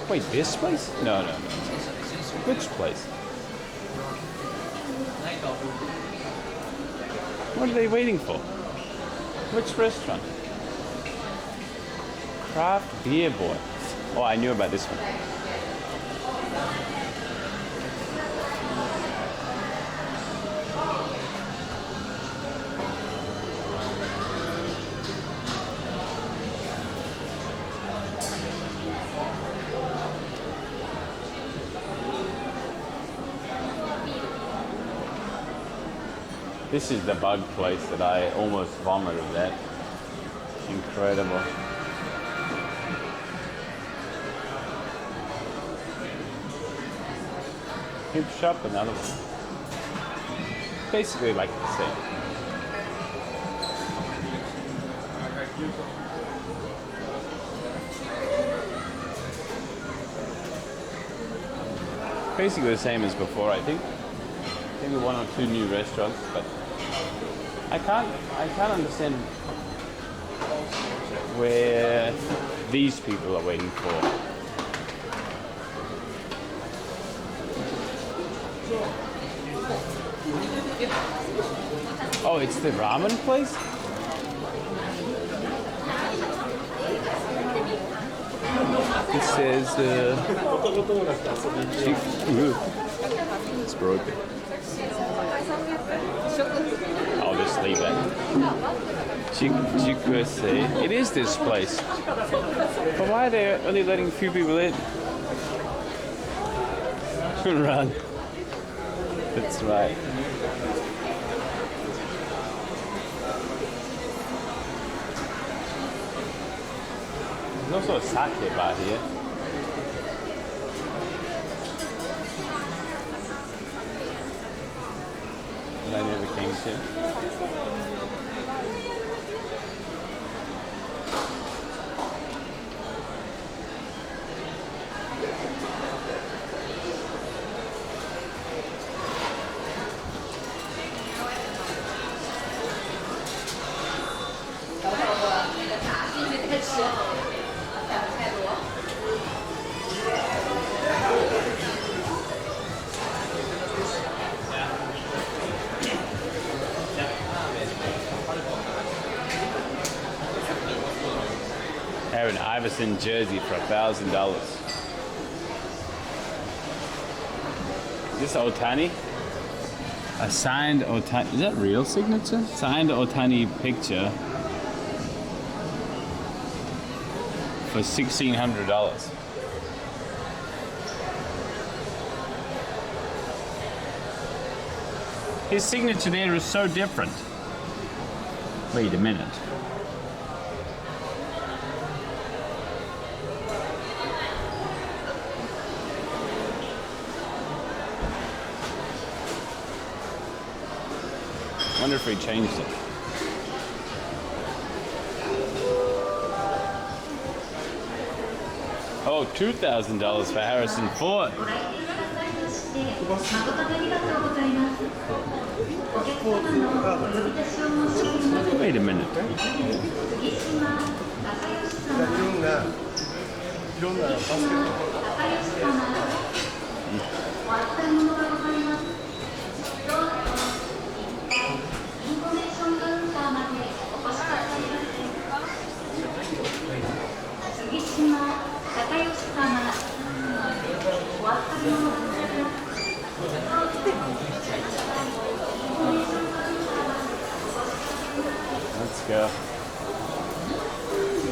Wait, this place? No. Which place? What are they waiting for? Which restaurant? Craft Beer Boy. Oh, I knew about this one. This is the bug place that I almost vomited at. Incredible. Hip shop, another one. Basically like the same. Basically the same as before, I think. Maybe one or two new restaurants, but I can't understand where these people are waiting for. Oh, it's the ramen place? It says it's broken. I'll just leave it. It is this place. But why are they only letting a few people in? Run. That's right. also a sake bar here. That I never came to. Aaron Iverson jersey for $1,000. Is this Otani? A signed Otani. Is that real signature? Signed Otani picture for $1,600. His signature there is so different. Wait a minute. I wonder if he changed it. Oh, $2,000 for Harrison Ford. Wait a minute. Let's go.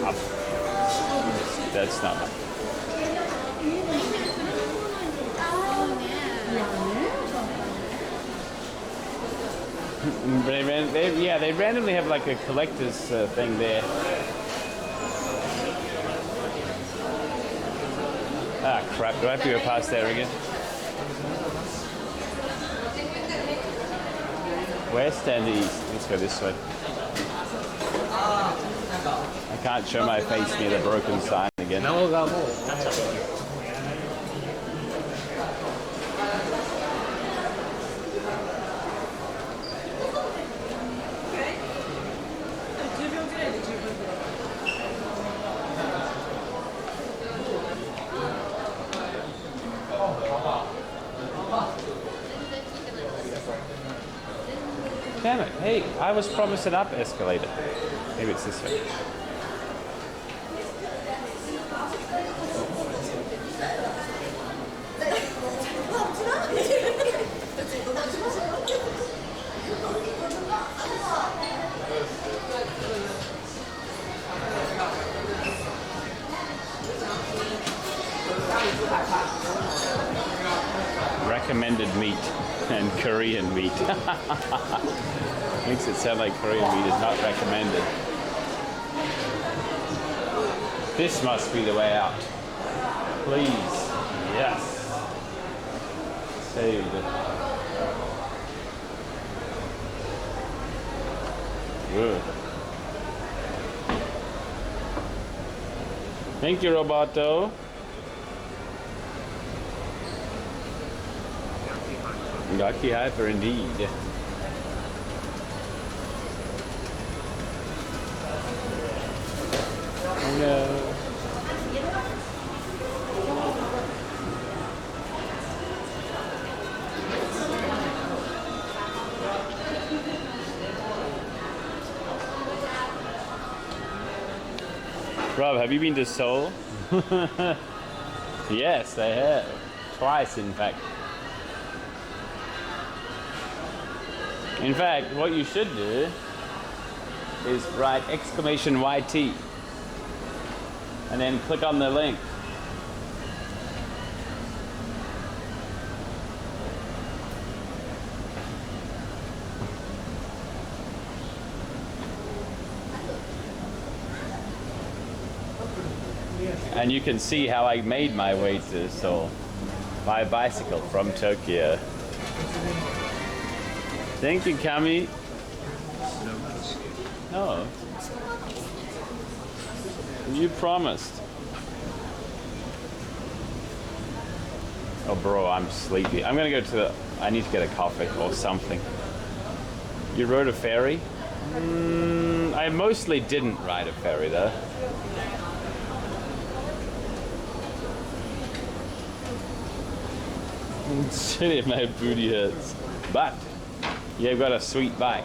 Up. That's not much. They randomly have like a collector's thing there. Ah, crap. Do I have to go past there again? West and east. Let's go this way. I can't show my face near the broken sign again. Damn it. Hey, I was promised an up escalator. Maybe it's this way. Recommended meat and Korean meat. Makes it sound like Korean meat is not recommended. This must be the way out. Please. Yes. Saved it. Good. Thank you, Roboto. Lucky hyper indeed. Oh no. Rob, have you been to Seoul? Yes, I have. Twice, in fact. In fact, what you should do is write exclamation YT and then click on the link. And you can see how I made my way to Seoul by bicycle from Tokyo. Thank you, Kami. No. You promised. Oh, bro, I'm sleepy. I'm gonna go to the... I need to get a coffee or something. You rode a ferry? I mostly didn't ride a ferry, though. Shit, my booty hurts. But you've got a sweet bike.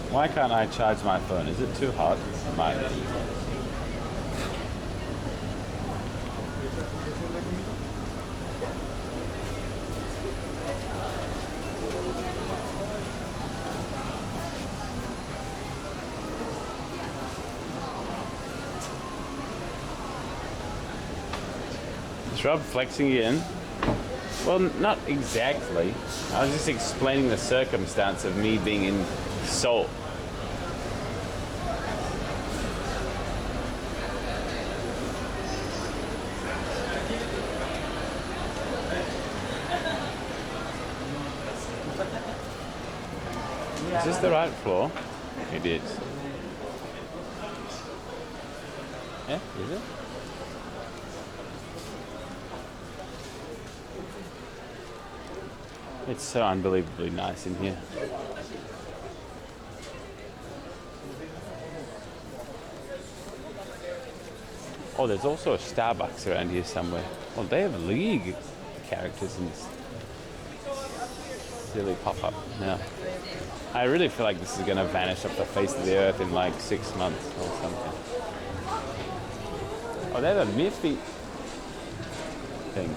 Why can't I charge my phone? Is it too hot? Might be. Is Rob flexing again? Well, not exactly. I was just explaining the circumstance of me being in Seoul. Is this the right floor? It is. Yeah, is it? It's so unbelievably nice in here. Oh, there's also a Starbucks around here somewhere. Well, they have League characters in this silly pop-up now. I really feel like this is going to vanish off the face of the earth in like 6 months or something. Oh, they have a Miffy thing.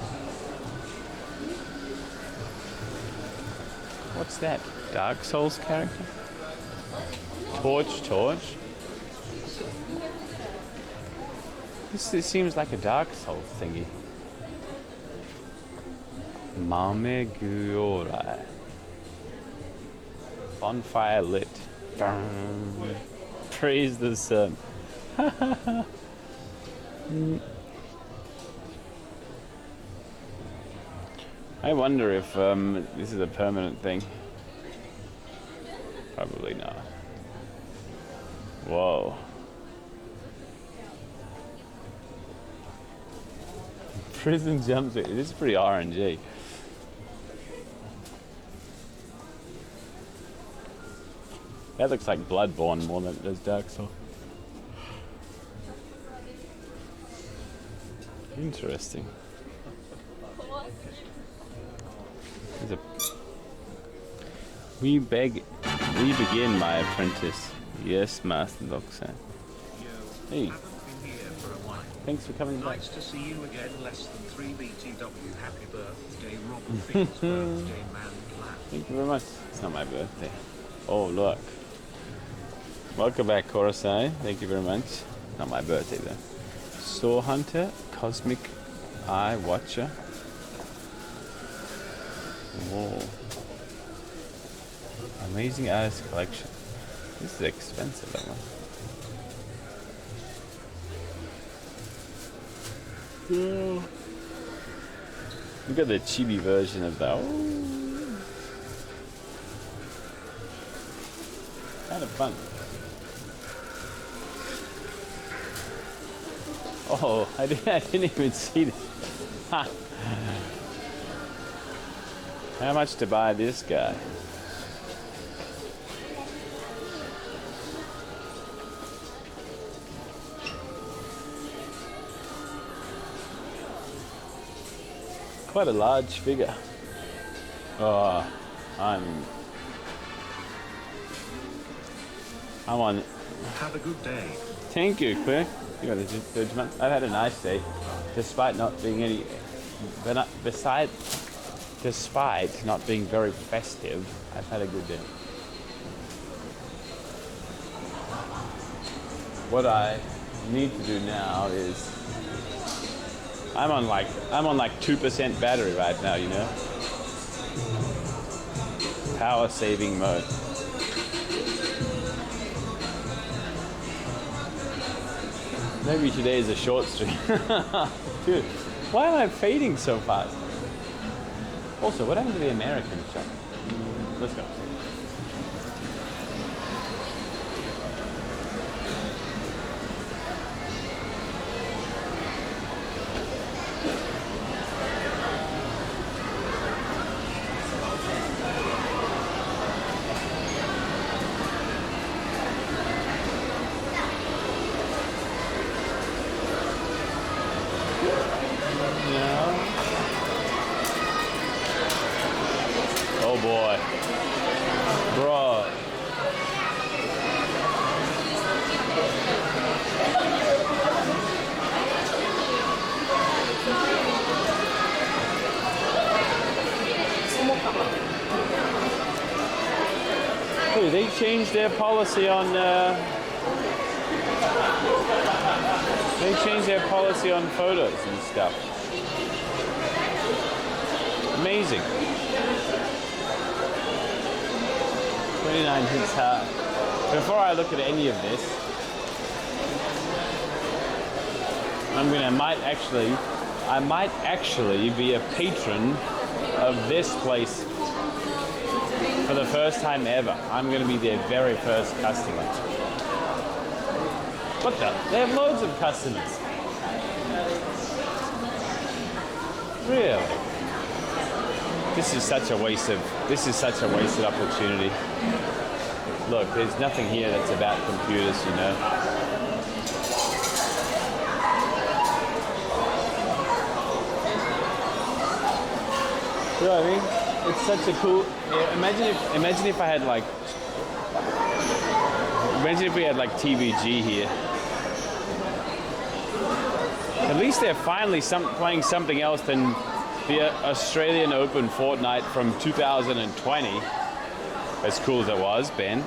What's that? Dark Souls character? Torch? This seems like a Dark Souls thingy. Mame Guorai. Bonfire lit. Burn. Praise the sun. I wonder if this is a permanent thing. Probably not. Whoa. Prison jumpsuit. It is pretty RNG. That looks like Bloodborne more than it does Dark Souls. Interesting. We begin, my apprentice. Yes, Master Doxa. Hey. Thanks for coming back. Nice to see you again. Less than 3 BTW. Happy birthday, Robin Fields. Birthday, man. Thank you very much. It's not my birthday. Oh, look. Welcome back, Korosai. Thank you very much. Not my birthday, though. Saw Hunter, Cosmic Eye Watcher. Whoa. Amazing artist collection. This is expensive, that one. Look at the chibi version of that. Ooh. Kind of fun. Oh, I didn't even see this. How much to buy this guy? Quite a large figure. Oh, I'm on. Have a good day. Thank you, Claire. You got a judgment. I've had a nice day, despite not being any. Despite not being very festive, I've had a good day. What I need to do now is I'm on like 2% battery right now, you know. power saving mode. Maybe today is a short stream. Dude, why am I fading so fast? Also, what happened to the American shot? Let's go. Oh boy. Bro. Dude, they changed their policy on photos and stuff. Amazing. 29 hits hard. Before I look at any of this, I might actually be a patron of this place for the first time ever. I'm gonna be their very first customer. What the? They have loads of customers. Really? This is such a wasted opportunity. Look, there's nothing here that's about computers, you know. You know what I mean? It's such a cool. Yeah, imagine if I had like. Imagine if we had like TVG here. At least they're finally playing something else than the Australian Open Fortnite from 2020. As cool as it was, Ben.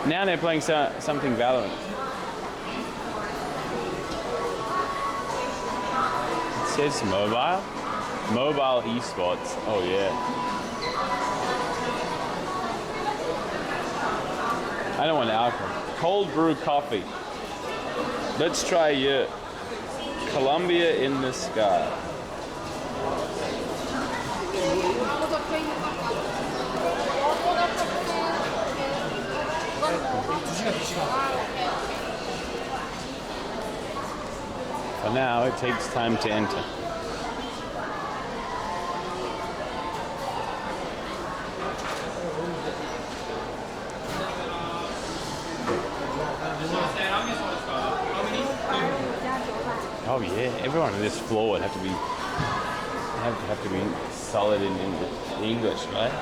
Now they're playing something Valorant. It says mobile. Mobile esports. Oh yeah. I don't want alcohol. Cold brew coffee. Let's try your Columbia in the sky. For now, it takes time to enter. Oh yeah, everyone on this floor would have to be solid in English, right?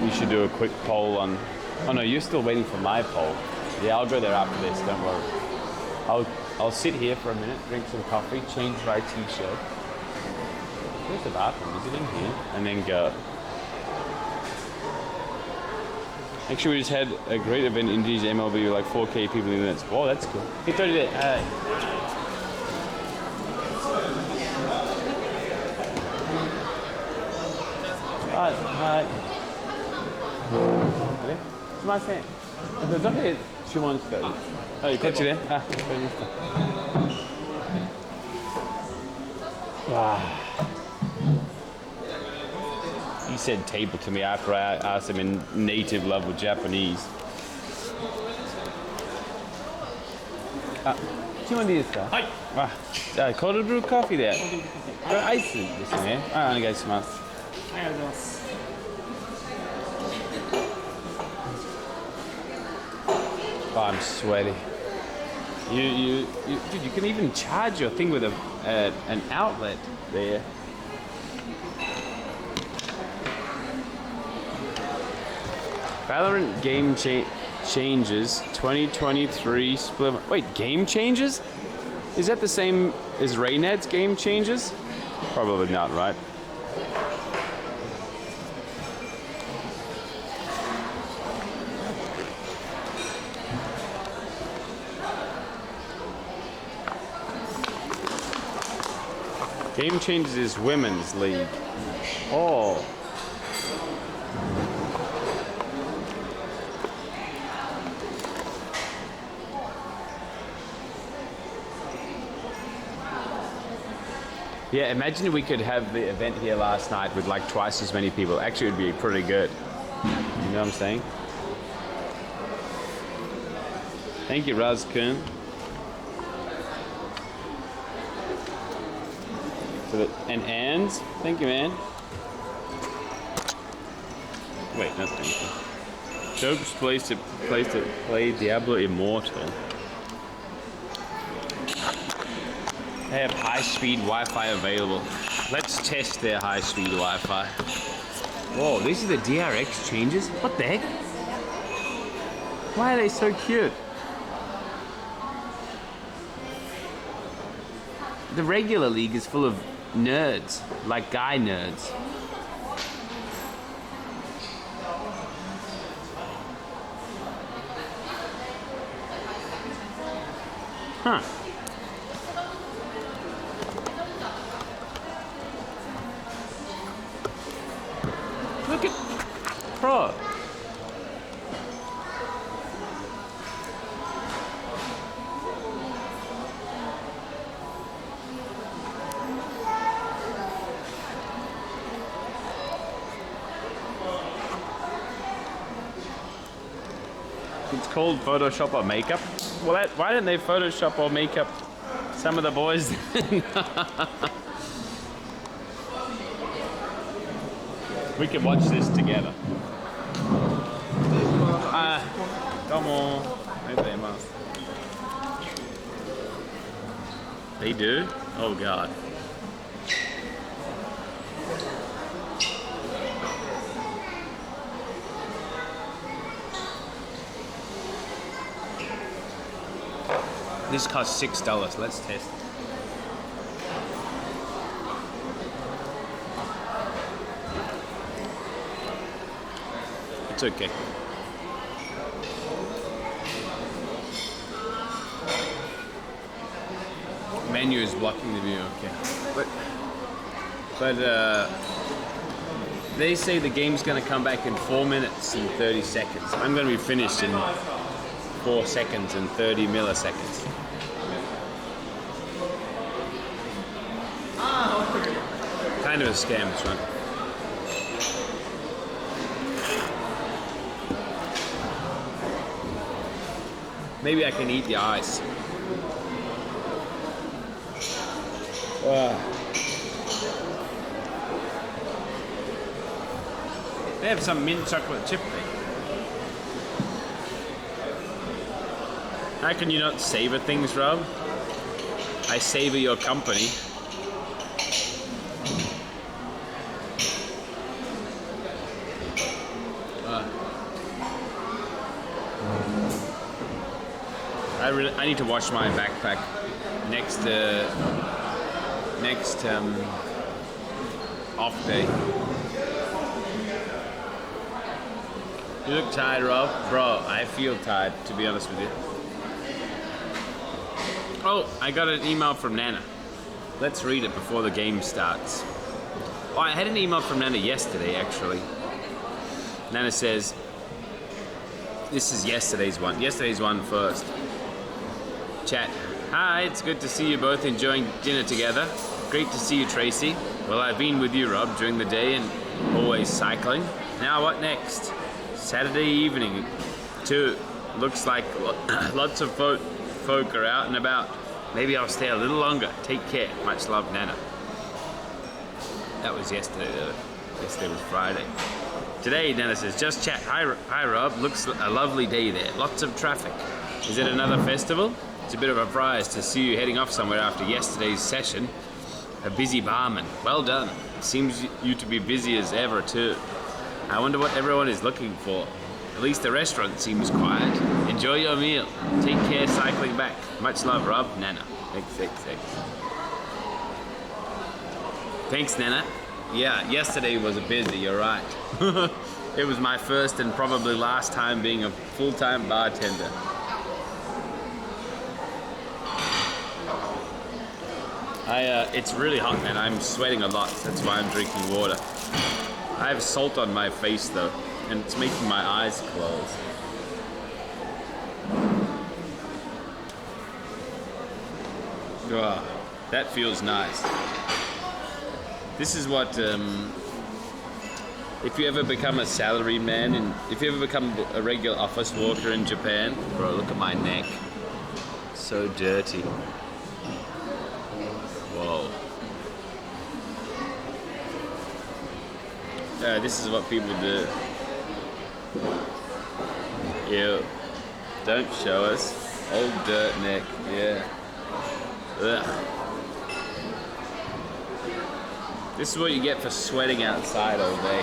We should do a quick poll on. Oh no, you're still waiting for my poll. Yeah, I'll go there after this. Don't worry. I'll sit here for a minute, drink some coffee, change my t-shirt. Where's the bathroom? Is it in here? And then go. Actually, we just had a great event in Indy's MLB with like 4K people in minutes. Oh, that's cool. Hey, 30 there. Hi. すいません。どれ注文したらいい？はい、こっちね。あ、わかりました。わあ。He said table to me after I asked him in native level Japanese. あ、注文でいいですか？はい。あ、じゃあコールドブルーコーヒーで。これアイスですね。あ、お願いします。ありがとうございます。Oh, I'm sweaty. Dude, you can even charge your thing with an outlet there. Valorant game changes 2023 split. Wait, game changes? Is that the same as Raynad's game changes? Probably not, right? Game Changers is women's league. Oh. Yeah, imagine if we could have the event here last night with like twice as many people. Actually, it would be pretty good. You know what I'm saying? Thank you, Raz Kuhn. And Anne's. Thank you, man. Wait, not thank you. Job's place to play Diablo Immortal. They have high-speed Wi-Fi available. Let's test their high-speed Wi-Fi. Whoa, these are the DRX changes? What the heck? Why are they so cute? The regular league is full of nerds, like guy nerds. Huh. Look at Pro. It's called Photoshop or makeup. Well, why didn't they Photoshop or makeup some of the boys? We can watch this together. Come on. They do? Oh God. This costs $6. Let's test it. It's okay. Menu is blocking the view, okay. But they say the game's gonna come back in 4 minutes and 30 seconds. I'm gonna be finished in 4 seconds and 30 milliseconds. Kind of a scam, this one. Maybe I can eat the ice. They have some mint chocolate chip thing. How can you not savor things, Rob? I savor your company. I need to wash my backpack next off day. You look tired, Rob. Bro, I feel tired, to be honest with you. Oh, I got an email from Nana. Let's read it before the game starts. Oh, I had an email from Nana yesterday, actually. Nana says, this is yesterday's one. Yesterday's one first. Chat. Hi, it's good to see you both enjoying dinner together. Great to see you, Tracy. Well, I've been with you, Rob, during the day and always cycling. Now what next? Saturday evening, too. Looks like lots of folk are out and about. Maybe I'll stay a little longer. Take care. Much love, Nana. That was yesterday, though. Yesterday was Friday. Today, Nana says, just chat. Hi, Rob. Looks a lovely day there. Lots of traffic. Is it another festival? It's a bit of a surprise to see you heading off somewhere after yesterday's session. A busy barman. Well done. Seems you to be busy as ever, too. I wonder what everyone is looking for. At least the restaurant seems quiet. Enjoy your meal. Take care cycling back. Much love, Rob. Nana. Thanks, Nana. Yeah, yesterday was busy, you're right. It was my first and probably last time being a full-time bartender. It's really hot and I'm sweating a lot. That's why I'm drinking water. I have salt on my face though, and it's making my eyes close. Oh, that feels nice. This is what, if you ever become a salary man and if you ever become a regular office worker in Japan, bro, look at my neck. So dirty. Whoa. This is what people do. Ew. Don't show us. Old dirt neck, yeah. Ugh. This is what you get for sweating outside all day.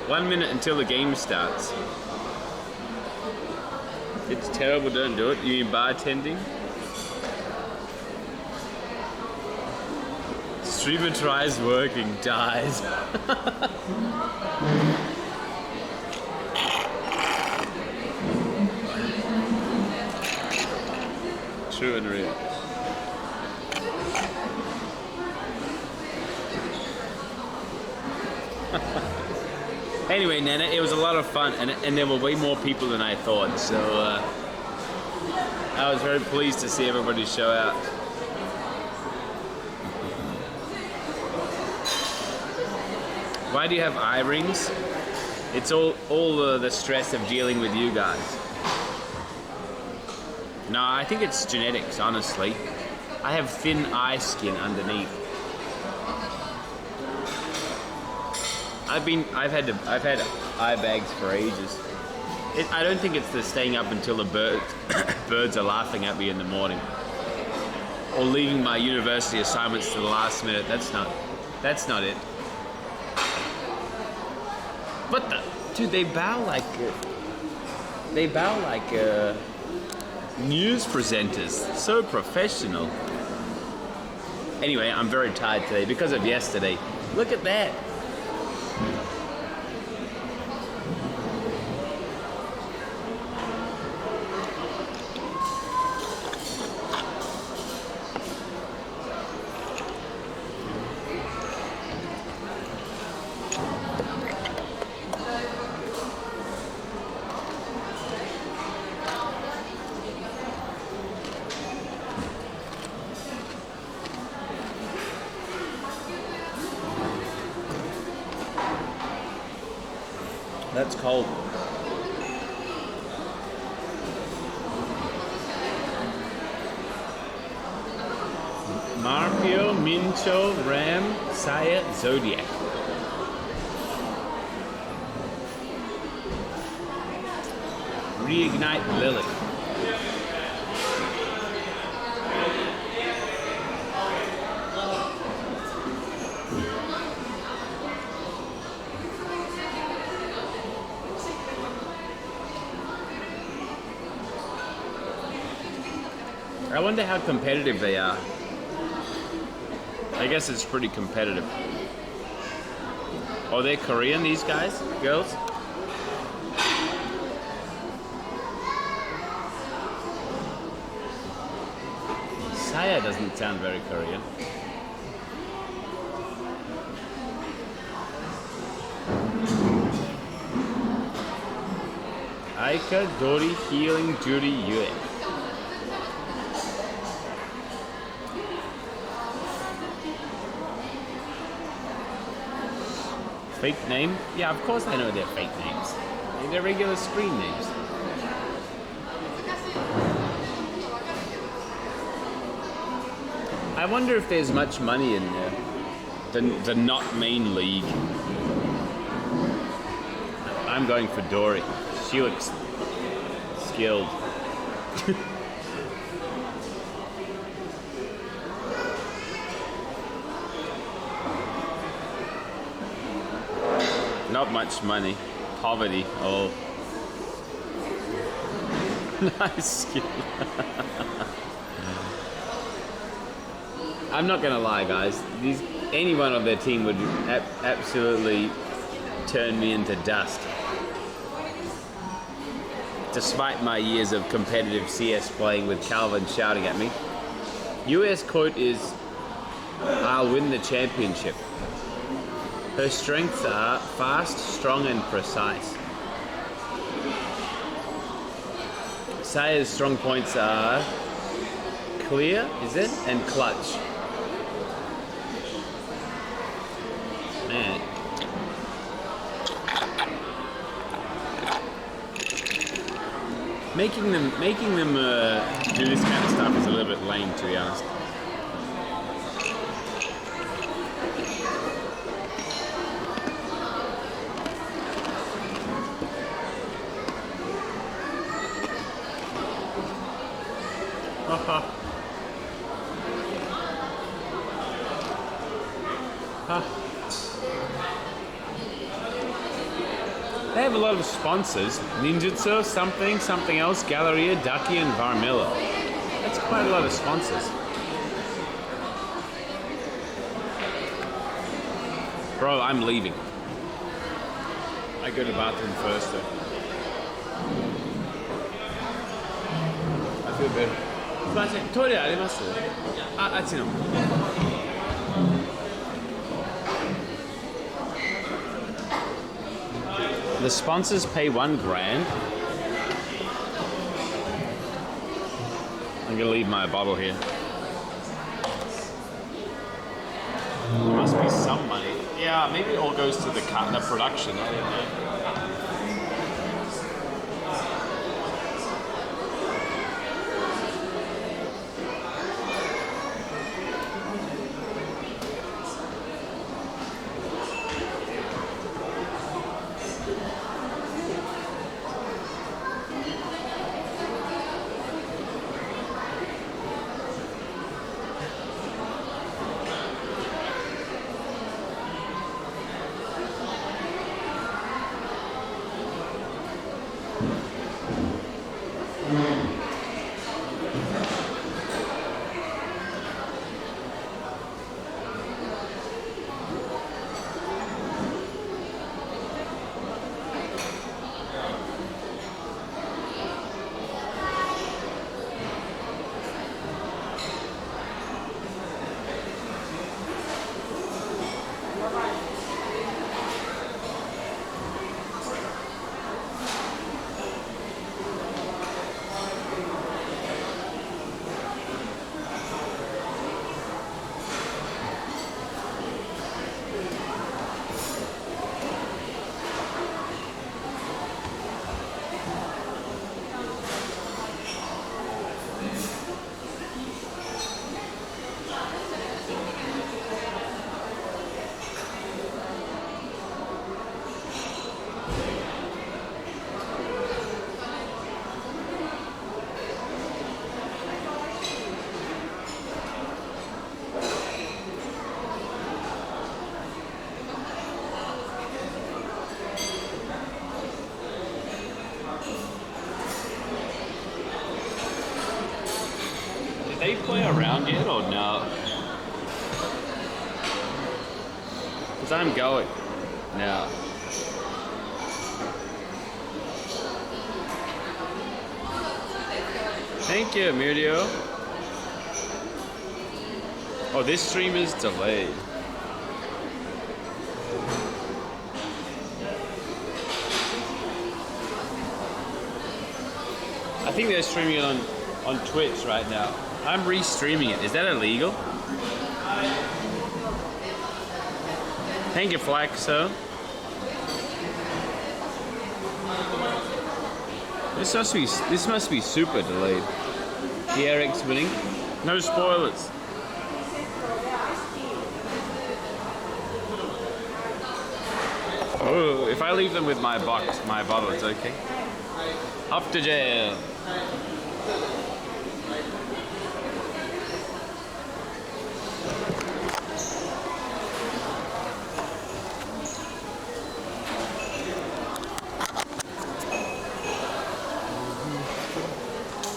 1 minute until the game starts. It's terrible, don't do it. You mean bartending? Streamer tries working, dies. True and real. Anyway, Nana, it was a lot of fun, and there were way more people than I thought, so I was very pleased to see everybody show out. Why do you have eye rings? It's all the stress of dealing with you guys. No, I think it's genetics, honestly. I have thin eye skin underneath. I've had eye bags for ages. I don't think it's the staying up until the birds are laughing at me in the morning, or leaving my university assignments to the last minute. That's not it. What the dude? They bow like news presenters. So professional. Anyway, I'm very tired today because of yesterday. Look at that. That's cold. Marpio, Mincho, Ram, Saya, Zodiac. Reignite Lilith. I wonder how competitive they are. I guess it's pretty competitive. Oh, they're Korean, these guys? Girls? Saya doesn't sound very Korean. Aika, Dori, Healing, Judy, Yue. Fake name? Yeah, of course I know they're fake names. They're regular screen names. I wonder if there's much money in the not main league. I'm going for Dory. She looks skilled. Not much money. Poverty. Oh. Nice skill. I'm not gonna lie, guys. Anyone on their team would absolutely turn me into dust. despite my years of competitive CS playing with Calvin shouting at me. US quote is, "I'll win the championship." Her strengths are fast, strong, and precise. Saya's strong points are clear, is it? And clutch. Man. Making them do this kind of stuff is a little bit lame, to be honest. They have a lot of sponsors. Ninjutsu, something else, Galleria, Ducky, and Varmilla. That's quite a lot of sponsors. Bro, I'm leaving. I go to the bathroom first though. I feel better. すみません、トイレあります？あっちの。The sponsors pay $1 grand. I'm gonna leave my bottle here. There must be some money. Yeah, maybe it all goes to the production. I don't know. They play around yet or no? Because I'm going now. Thank you, Murio. Oh, this stream is delayed. I think they're streaming it on Twitch right now. I'm re-streaming it. Is that illegal? Thank you, Flaxo. This must be super delayed. The Eric's winning. No spoilers. Oh, if I leave them with my bottle, it's okay. Up to jail.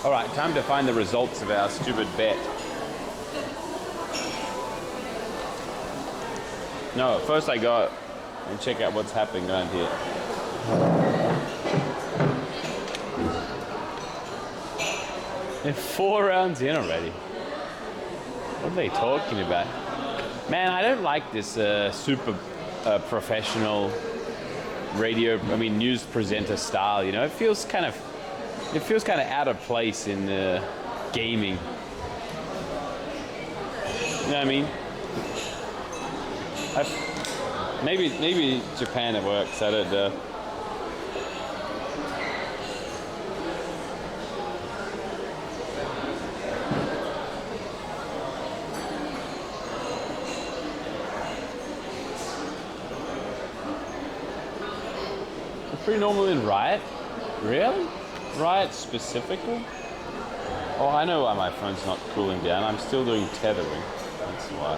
All right, time to find the results of our stupid bet. No, first I go and check out what's happening around here. They're 4 rounds in already. What are they talking about? Man, I don't like this super professional news presenter style. You know, it feels kind of out of place in gaming. You know what I mean? Maybe Japan it works. I don't know. Pretty normal in Riot? Really? Riot specifically? Oh, I know why my phone's not cooling down. I'm still doing tethering. That's why.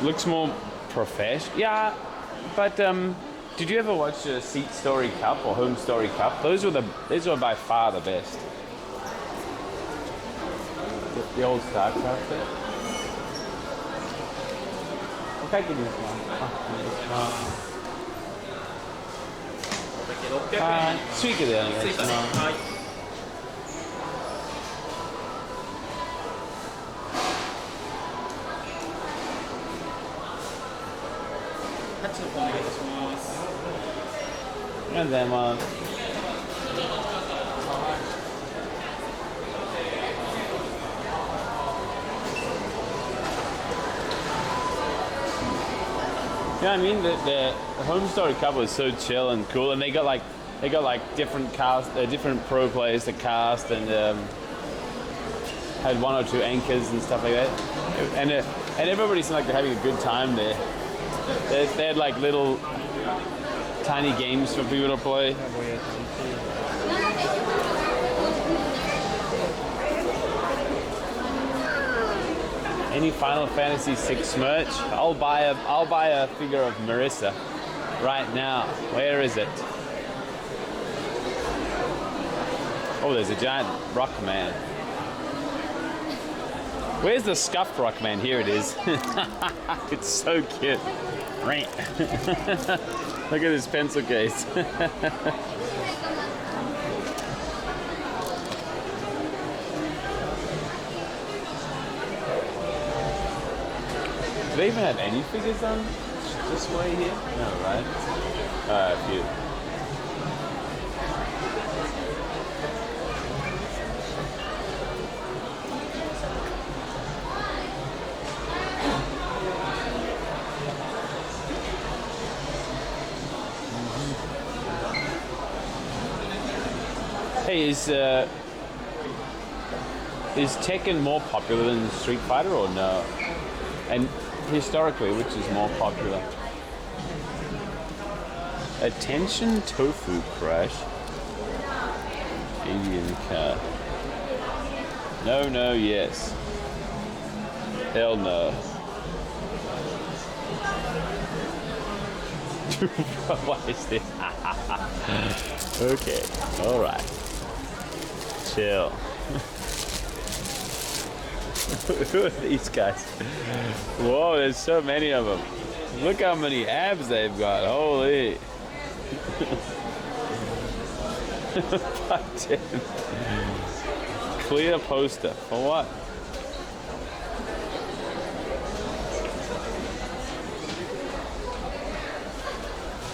Looks more professional. Yeah, but did you ever watch the Seat Story Cup or Home Story Cup? Those were by far the best. The old StarCraft there. Okay, give me this one. はい、スイカでお願いします。はい。タッチの方お願いします。ありがとうございます。You know what I mean? The Home Story Cup was so chill and cool, and they got like different different pro players to cast, and had 1 or 2 anchors and stuff like that, and everybody seemed like they're having a good time there. They had like little tiny games for people to play. Any Final Fantasy VI merch? I'll buy a figure of Marissa right now. Where is it? Oh, there's a giant rock man. Where's the scuffed rock man? Here it is. It's so cute. Look at this pencil case. Do they even have any figures on this way here? No, right? A few. Hey, is Tekken more popular than Street Fighter or no? And historically, which is more popular? Attention Tofu Crash. Alien car. No, no, yes. Hell no. What is this? Okay, alright. Chill. Who are these guys? Whoa, there's so many of them. Look how many abs they've got. Holy. Clear poster. For what?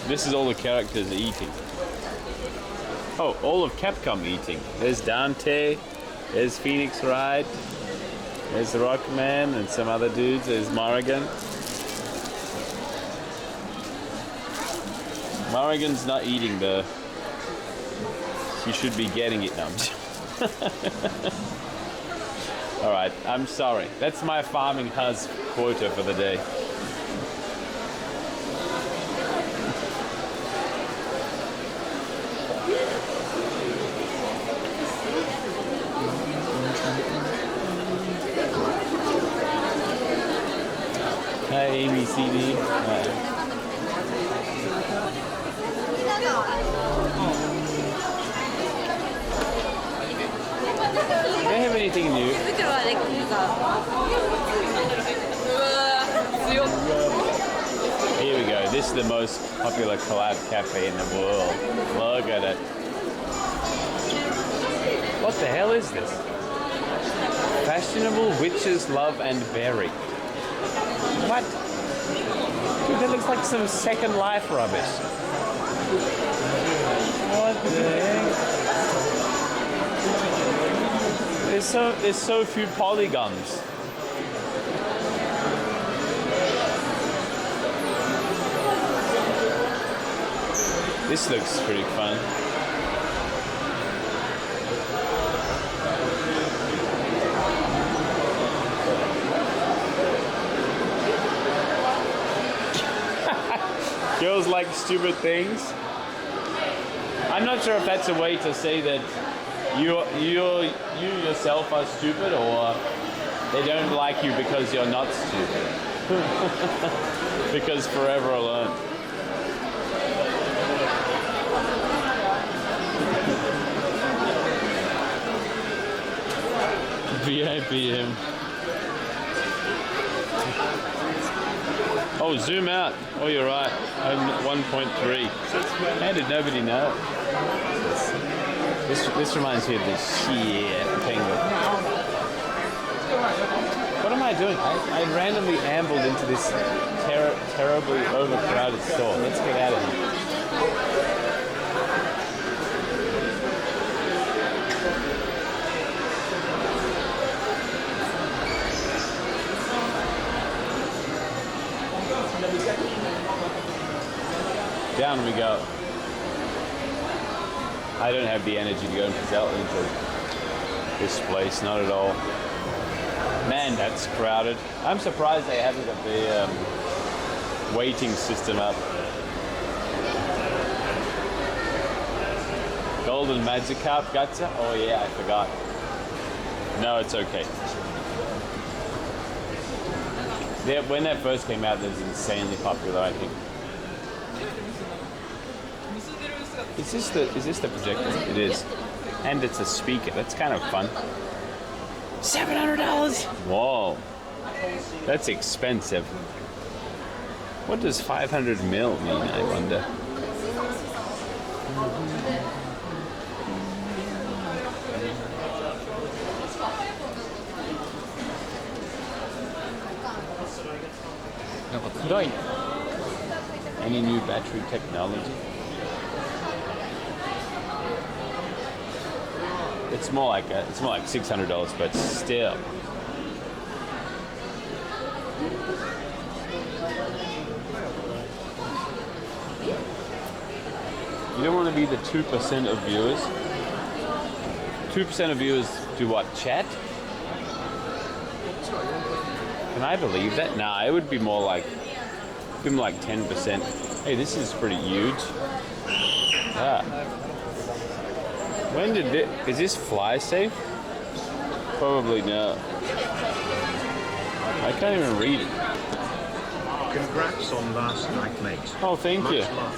This is all the characters eating. Oh, all of Capcom eating. There's Dante. There's Phoenix Wright. There's the Rockman and some other dudes. There's Morrigan. Morrigan's not eating though. You should be getting it now. Alright, I'm sorry. That's my farming hus quota for the day. Hi, ABCD. Do they have anything new? Here we go. This is the most popular collab cafe in the world. Look at it. What the hell is this? Fashionable witches love and berry. What? Dude, that looks like some Second Life rubbish. What the heck? There's so few polygons. This looks pretty fun. Girls like stupid things. I'm not sure if that's a way to say that you yourself are stupid, or they don't like you because you're not stupid. Because forever alone. VIP him. Oh, zoom out. Oh, you're right. I'm 1.3. How did nobody know? This reminds me of the shit penguin. What am I doing? I randomly ambled into this terribly overcrowded store. Let's get out of here. Down we go. I don't have the energy to go into this place, not at all. Man, that's crowded. I'm surprised they haven't got the waiting system up. Golden Magikarp Gotcha? Oh yeah, I forgot. No, it's okay. When that first came out, it was insanely popular, I think. Is this the projector? It is. And it's a speaker. That's kind of fun. $700? Whoa. That's expensive. What does 500 mil mean, I wonder? Any new battery technology? It's more like $600, but still. You don't want to be the 2% of viewers. 2% of viewers do what? Chat? Can I believe that? Nah, it would be more like 10%. Hey, this is pretty huge. Ah. When did it? Is this fly safe? Probably not. I can't even read it. Congrats on last night, mate. Oh, thank you. Much love.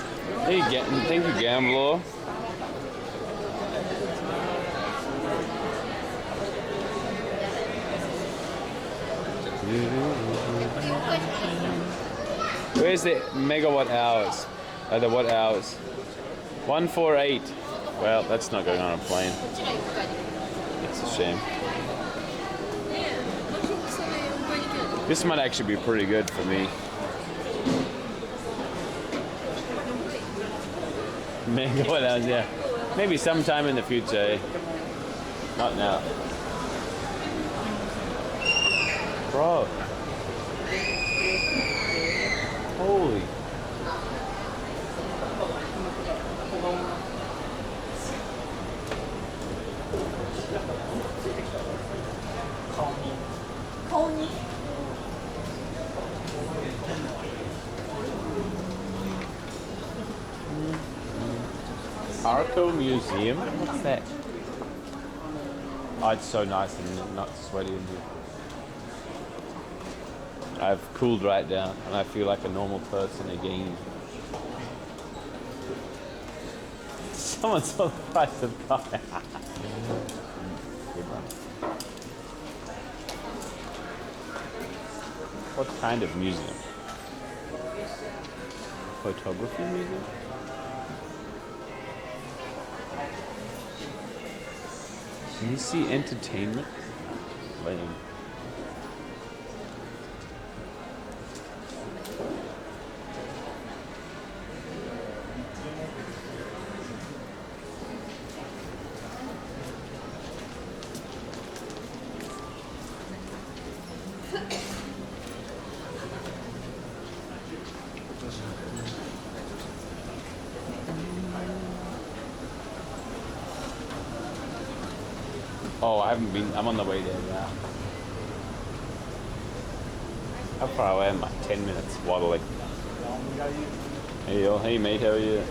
Hey, thank you, Gambler. Where's the megawatt hours? The watt hours? 148. Well, that's not going on a plane. It's a shame. This might actually be pretty good for me. Megawatt hours, yeah. Maybe sometime in the future, eh? Not now. Bro. Holy. Arco Museum? What's that? Oh, it's so nice and not sweaty in here. I've cooled right down and I feel like a normal person again. Someone saw the price of coffee. Good one. What kind of museum? Photography museum? you see entertainment? Lame. Oh, I haven't been. I'm on the way there now. How far away am I? 10 minutes waddling. Hey, yo, hey mate, how are you?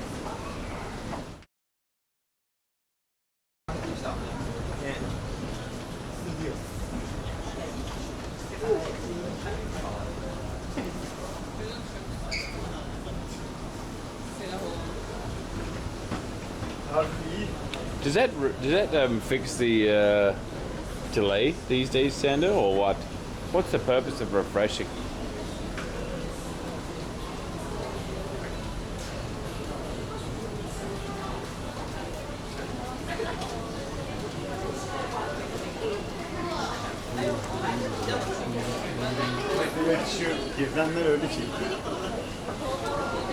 Does that fix the delay these days, Sander, or what? What's the purpose of refreshing?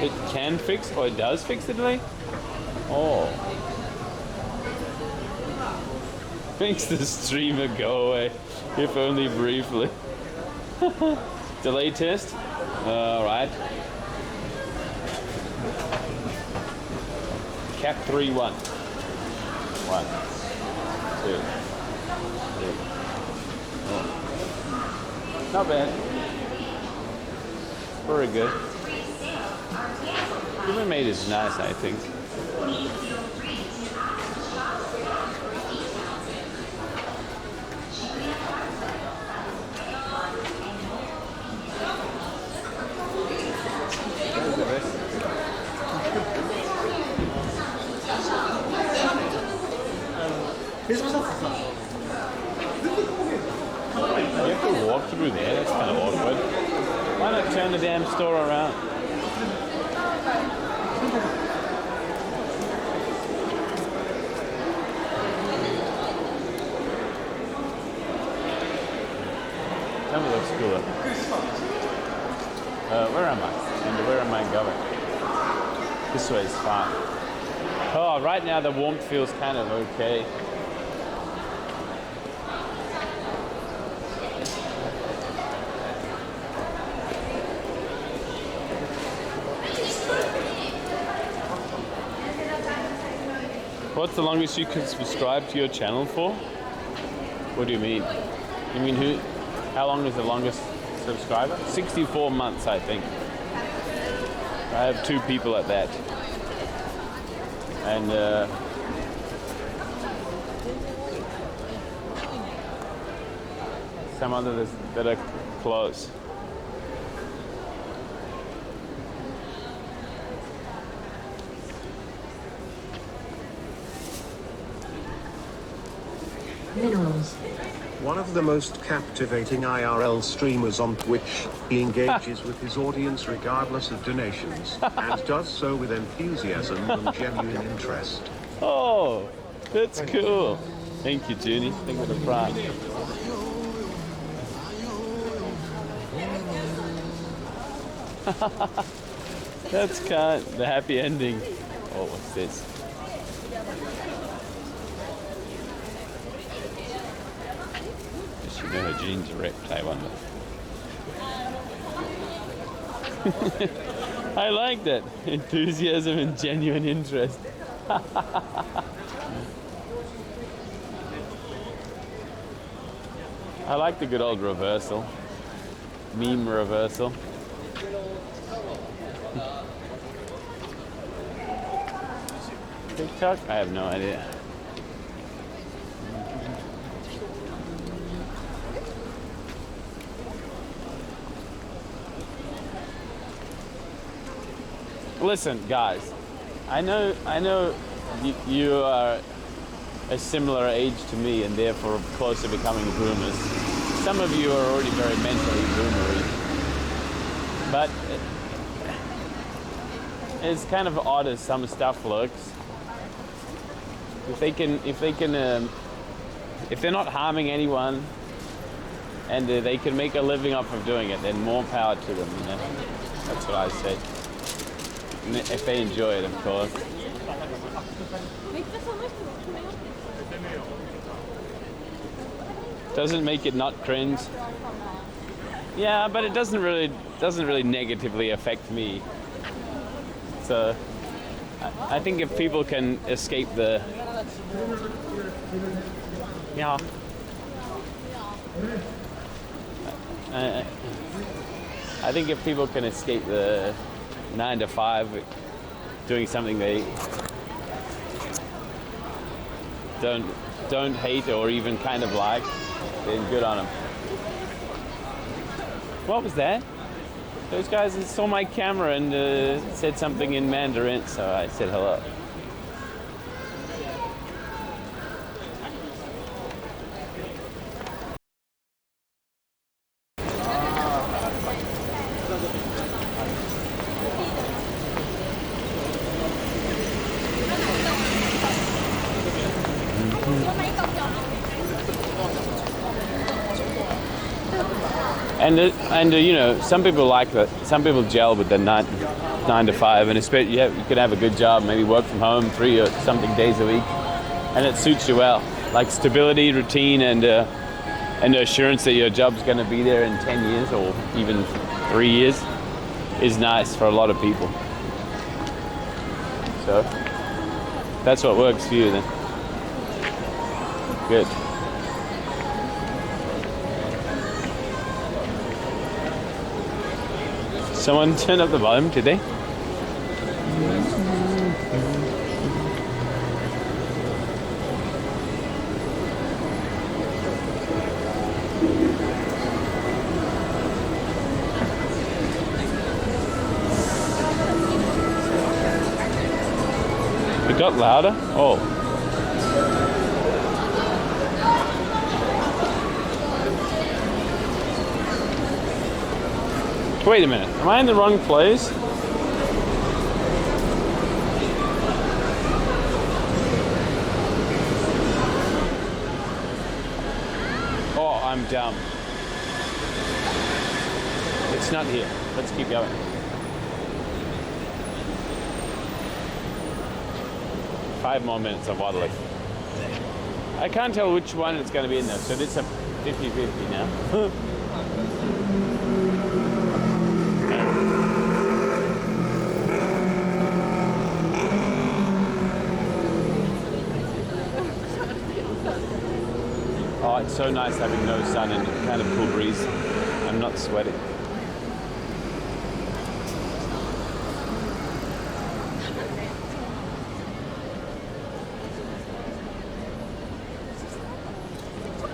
It can fix, or it does fix the delay? Oh. Makes the streamer go away, if only briefly. Delay test? Alright. Cap 3, 1. 1, 2, 3. Oh. Not bad. Very good. Human made is nice, I think. You have to walk through there, that's kind of awkward. Why not turn the damn store around? Tell me looks cooler. Where am I? And where am I going? This way is fine. Oh, right now the warmth feels kind of okay. What's the longest you can subscribe to your channel for? What do you mean? You mean who? How long is the longest subscriber? 64 months, I think. I have 2 people at that. And some others that are close. Minerals. One of the most captivating IRL streamers on Twitch. He engages with his audience regardless of donations, and does so with enthusiasm and genuine interest. Oh, that's cool. Thank you, Junie. Thank you for the prime. That's kind of the happy ending. Oh, what's this? You know her jeans are ripped, I wonder. I like that. Enthusiasm and genuine interest. I like the good old reversal. Meme reversal. TikTok? I have no idea. Listen, guys, I know you are a similar age to me and therefore close to becoming boomers. Some of you are already very mentally boomery. But it's kind of odd as some stuff looks. If they can if they're not harming anyone and they can make a living off of doing it, then more power to them, you know. That's what I say. And if they enjoy it, of course. Doesn't make it not cringe. Yeah, but it doesn't really negatively affect me. So I think if people can escape the I think if people can escape the 9 to 5 doing something they don't hate or even kind of like, then good on them. What was that? Those guys saw my camera and said something in Mandarin, so I said hello. And you know, some people like that. Some people gel with the 9 to 5, and especially you can have a good job, maybe work from home 3 or something days a week, and it suits you well. Like stability, routine, and the assurance that your job's going to be there in 10 years or even 3 years is nice for a lot of people. So that's what works for you then. Good. Someone turn up the volume, did they? It got louder? Oh. Wait a minute, am I in the wrong place? Oh, I'm dumb. It's not here. Let's keep going. Five more minutes of waddling. I can't tell which one it's going to be in though, so it's a 50-50 now. Oh, it's so nice having no sun and kind of cool breeze. I'm not sweating.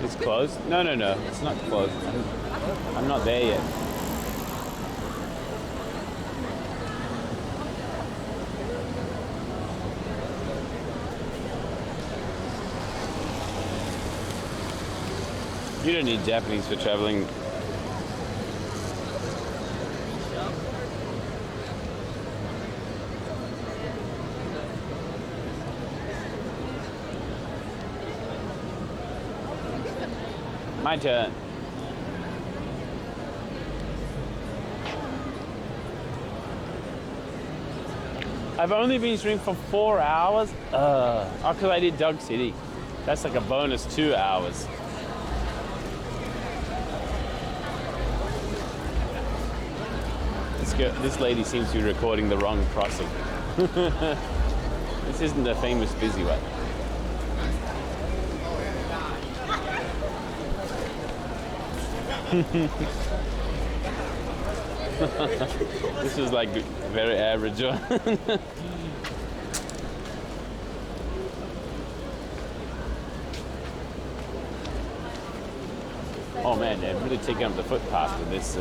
It's closed? No, it's not closed. I'm not there yet. You don't need Japanese for traveling. My turn. I've only been streaming for 4 hours. Oh, because I did Dog City. That's like a bonus 2 hours. This lady seems to be recording the wrong crossing. This isn't the famous busy way. This is like very average one. Oh man, they're really taking up the footpath with this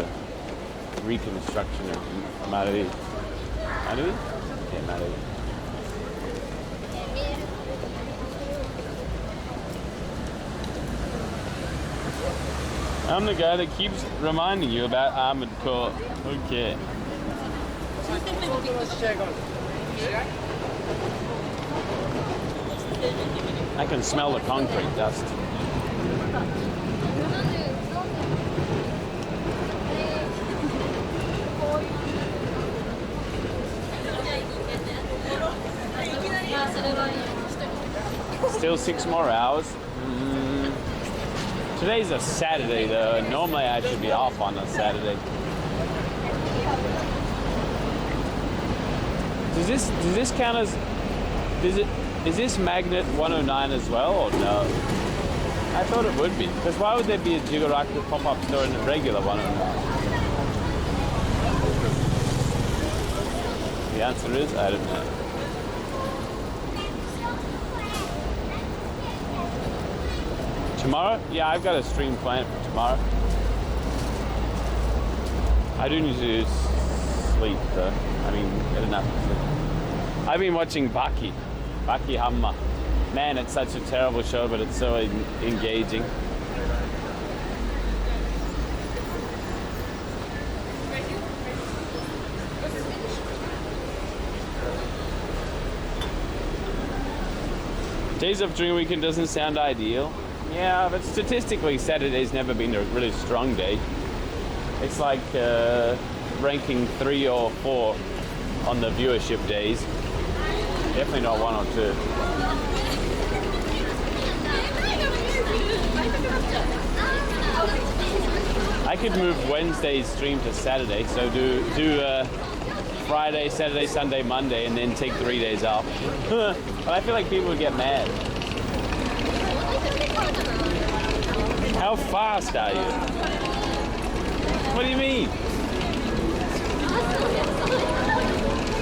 reconstruction of Maravi. Maravi? Yeah, Maravi. I'm the guy that keeps reminding you about Armored Core. Okay. I can smell the concrete dust. Still 6 more hours. Today's a Saturday though. Normally I should be off on a Saturday. Does this count as? Is this magnet 109 as well or no? I thought it would be, because why would there be a Jigaraku pop-up store in a regular 109? The answer is I don't know. Tomorrow? Yeah, I've got a stream planned for tomorrow. I do need to sleep though. I mean, get enough sleep. I've been watching Baki Hamma. Man, it's such a terrible show, but it's so engaging. Days off during the weekend doesn't sound ideal. Yeah, but statistically, Saturday's never been a really strong day. It's like ranking 3 or 4 on the viewership days. Definitely not 1 or 2. I could move Wednesday's stream to Saturday, so do Friday, Saturday, Sunday, Monday, and then take 3 days off. But I feel like people would get mad. How fast are you? What do you mean?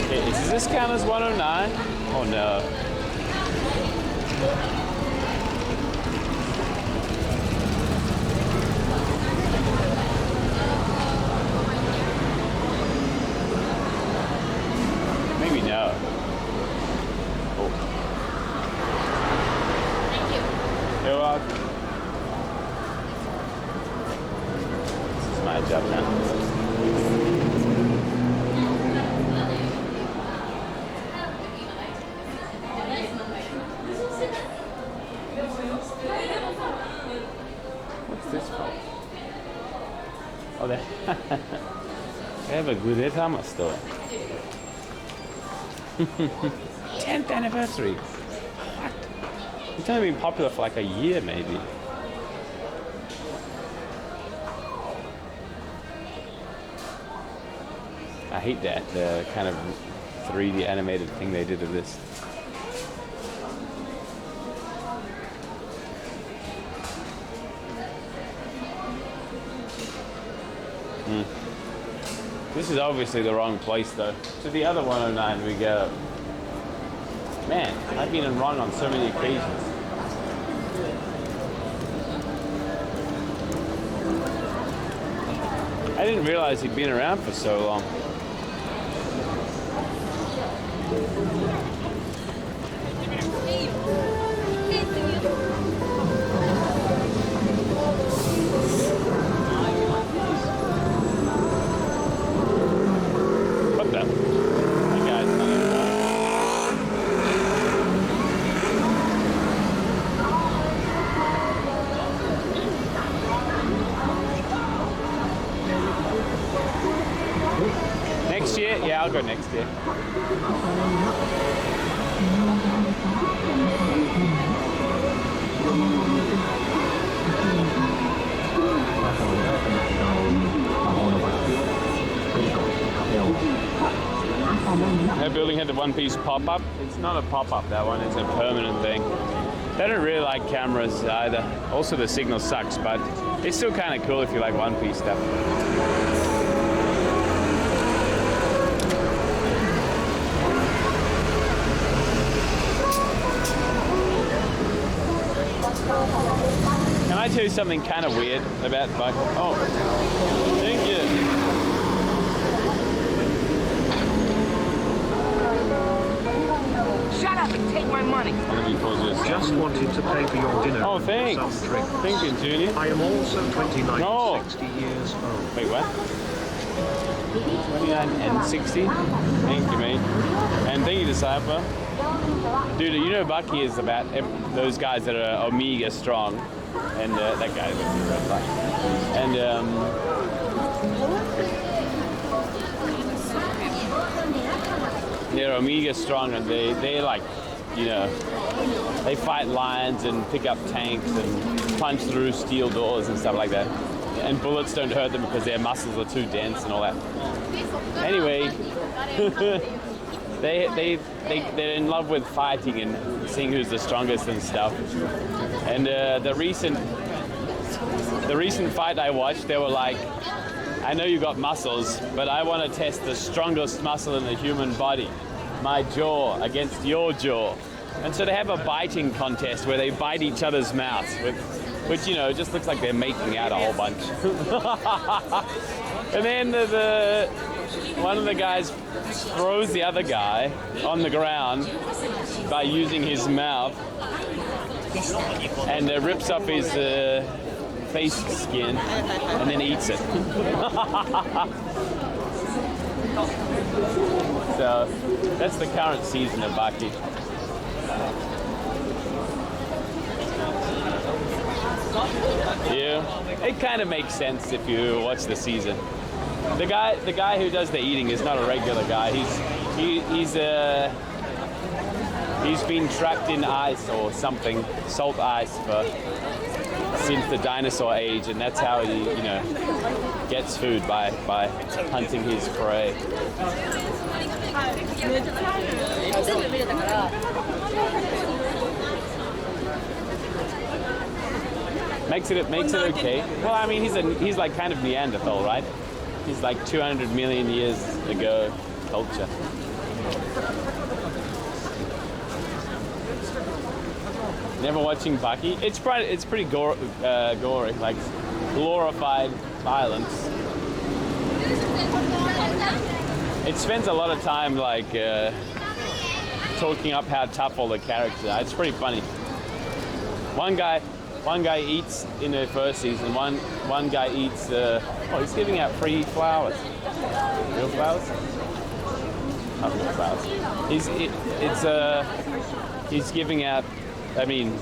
Okay, does this count as 109? Oh no. Maybe no. Oh. Thank you. You're welcome. This is my job now. What's this from? Oh, they have a Gudetama store. 10th anniversary. What? It's only been popular for like a year, maybe. I hate that kind of 3D animated thing they did of this. This is obviously the wrong place though. To the other 109 we go. Man, I've been wrong on so many occasions. I didn't realize he'd been around for so long. What the? That guy's not involved. Next year? Yeah, I'll go next year. That building had the one-piece pop-up. It's not a pop-up, that one. It's a permanent thing. They don't really like cameras either. Also, the signal sucks, but it's still kind of cool if you like one-piece stuff. Can I tell you something kind of weird about the bike? Oh, thank you. Shut up and take my money. Let me pause this. Just wanted to pay for your dinner. Oh, and thanks. some drinks. Thank you, Junior. I am also 29 No. and 60 years old. Wait, what? 29 and 60? Thank you, mate. And thank you, Disciple. Dude, you know Bucky is about those guys that are omega strong, and that guy was red light. And they're omega strong, and they like, you know, they fight lions and pick up tanks and punch through steel doors and stuff like that. And bullets don't hurt them because their muscles are too dense and all that. Anyway, they're in love with fighting and seeing who's the strongest and stuff. And the recent fight I watched, they were like, I know you got muscles, but I want to test the strongest muscle in the human body, my jaw against your jaw. And so they have a biting contest where they bite each other's mouths, which, you know, just looks like they're making out a whole bunch. And then one of the guys throws the other guy on the ground by using his mouth and rips up his face skin and then eats it. So that's the current season of Baki. Yeah, it kind of makes sense if you watch the season. The guy who does the eating is not a regular guy. He's been trapped in ice or something, salt ice, since the dinosaur age, and that's how he, you know, gets food by hunting his prey. Makes it okay. Well, I mean, he's like kind of Neanderthal, right? He's like 200 million years ago culture. Never watching Bucky? It's pretty gory, like glorified violence. It spends a lot of time like talking up how tough all the characters are. It's pretty funny. One guy eats in the first season. One guy eats. He's giving out free flowers. Real flowers? Not real flowers. He's giving out. I mean,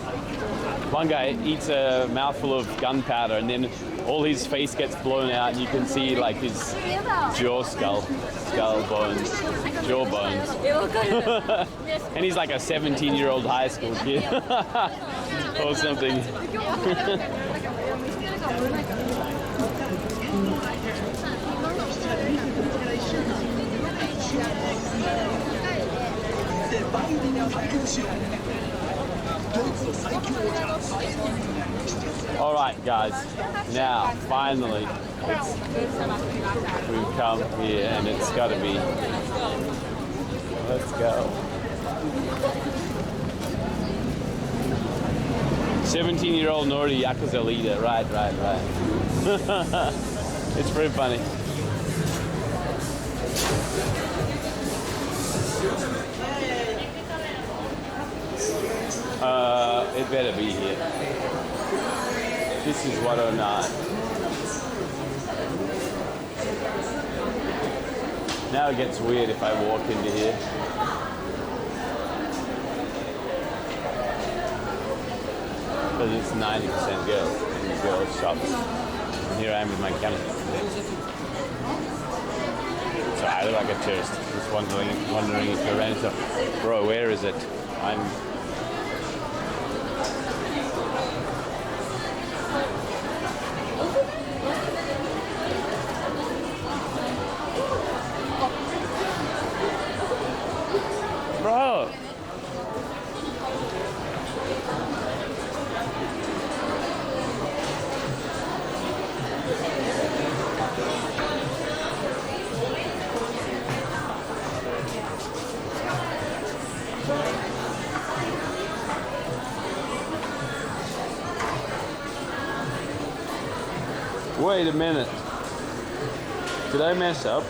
one guy eats a mouthful of gunpowder, and then all his face gets blown out, and you can see like his jaw bones. And he's like a 17-year-old high school kid or something. All right, guys. Now, finally, we've come here, and it's got to be. Let's go. 17-year-old Nori Yakuza leader. Right. It's pretty funny. It better be here. This is 109. Now it gets weird if I walk into here. Because it's 90% girls in the girls' shops. And here I am with my camera. So I look like a tourist, just wondering if you're around. So, bro, where is it? Bro! Wait a minute. Did I mess up?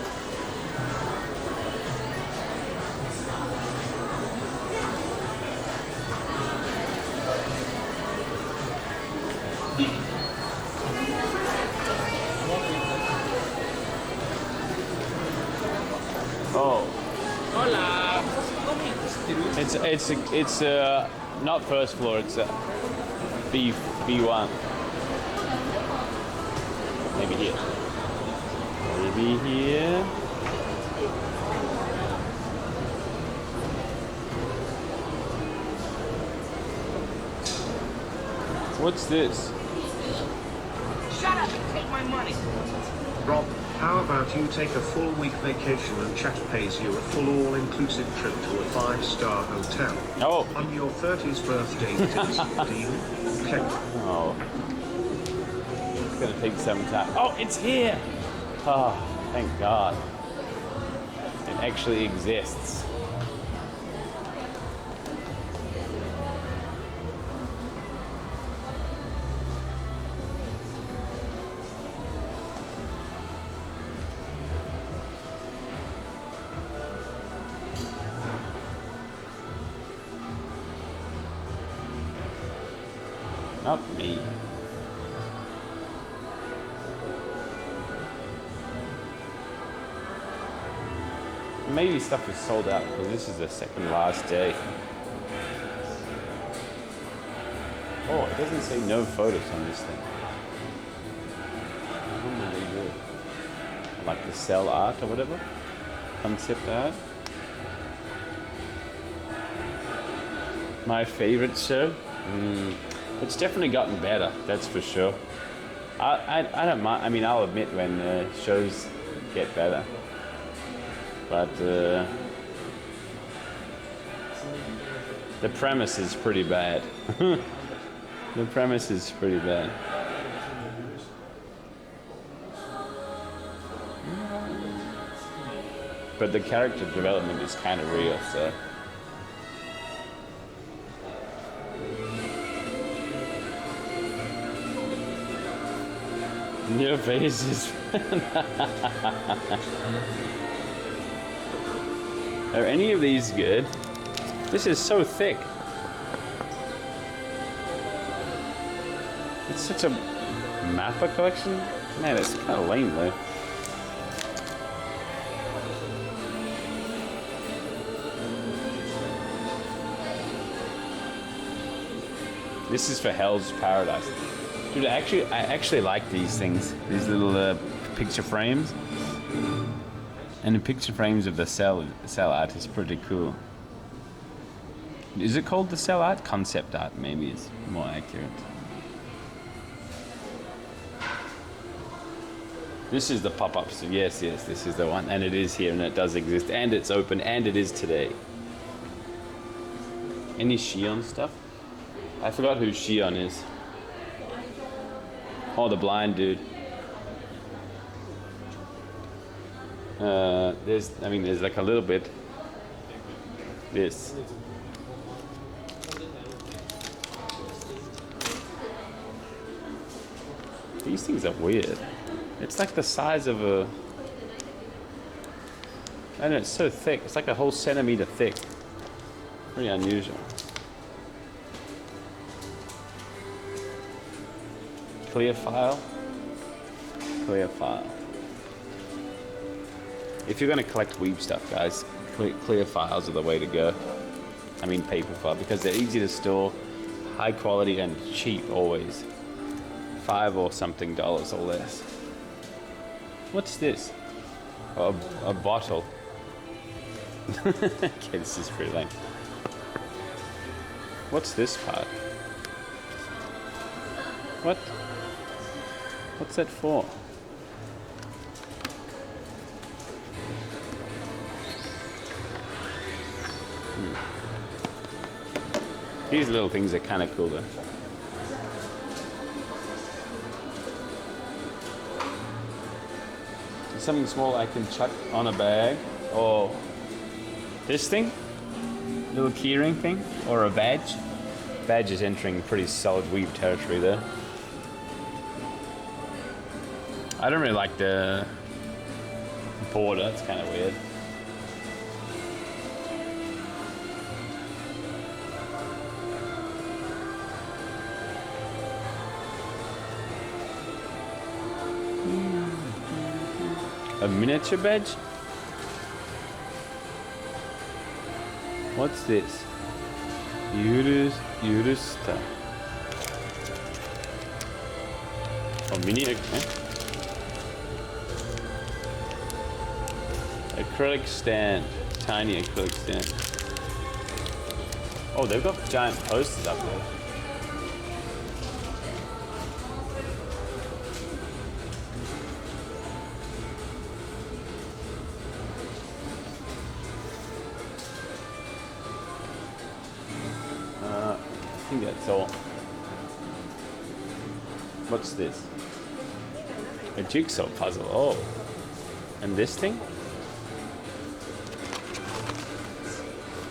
It's not first floor. It's B1. Maybe here. Maybe here. What's this? Shut up and take my money. Rob, how about you take a full week vacation and chat pays you a full all-inclusive trip to a 5-star hotel? Oh. On your 30th birthday, deal? Okay. Oh. It's gonna take some time. Oh, it's here! Oh, thank God. It actually exists. Not me. Maybe stuff is sold out because this is the second last day. Oh, it doesn't say no photos on this thing. What do they do? Like the cell art or whatever? Concept art? My favorite show? It's definitely gotten better, that's for sure. I don't mind. I mean, I'll admit when shows get better, but the premise is pretty bad. The premise is pretty bad. But the character development is kind of real, so. Your face is. Are any of these good? This is so thick. It's such a mappa collection. Man, it's kind of lame though. This is for Hell's Paradise. Dude, I actually like these things. These little picture frames. And the picture frames of the cell art is pretty cool. Is it called the cell art? Concept art, maybe is more accurate. This is the pop-up. So yes, this is the one. And it is here and it does exist. And it's open and it is today. Any Shion stuff? I forgot who Shion is. Oh, the blind dude. There's like a little bit. This. These things are weird. It's like the size of a. I don't know, it's so thick. It's like a whole centimeter thick. Pretty unusual. Clear file. Clear file. If you're going to collect weeb stuff, guys, clear files are the way to go. I mean paper file, because they're easy to store, high quality and cheap always. $5 or something or less. What's this? Oh, a bottle. Okay, this is pretty lame. What's this part? What? What's that for? These little things are kind of cool though. Something small I can chuck on a bag, or this thing, little keyring thing, or a badge. Badge is entering pretty solid weave territory there. I don't really like the border, it's kind of weird. A miniature badge? What's this? Yurusta. Oh, mini, acrylic stand. Tiny acrylic stand. Oh, they've got giant posters up there. I think that's all. What's this? A jigsaw puzzle. Oh. And this thing?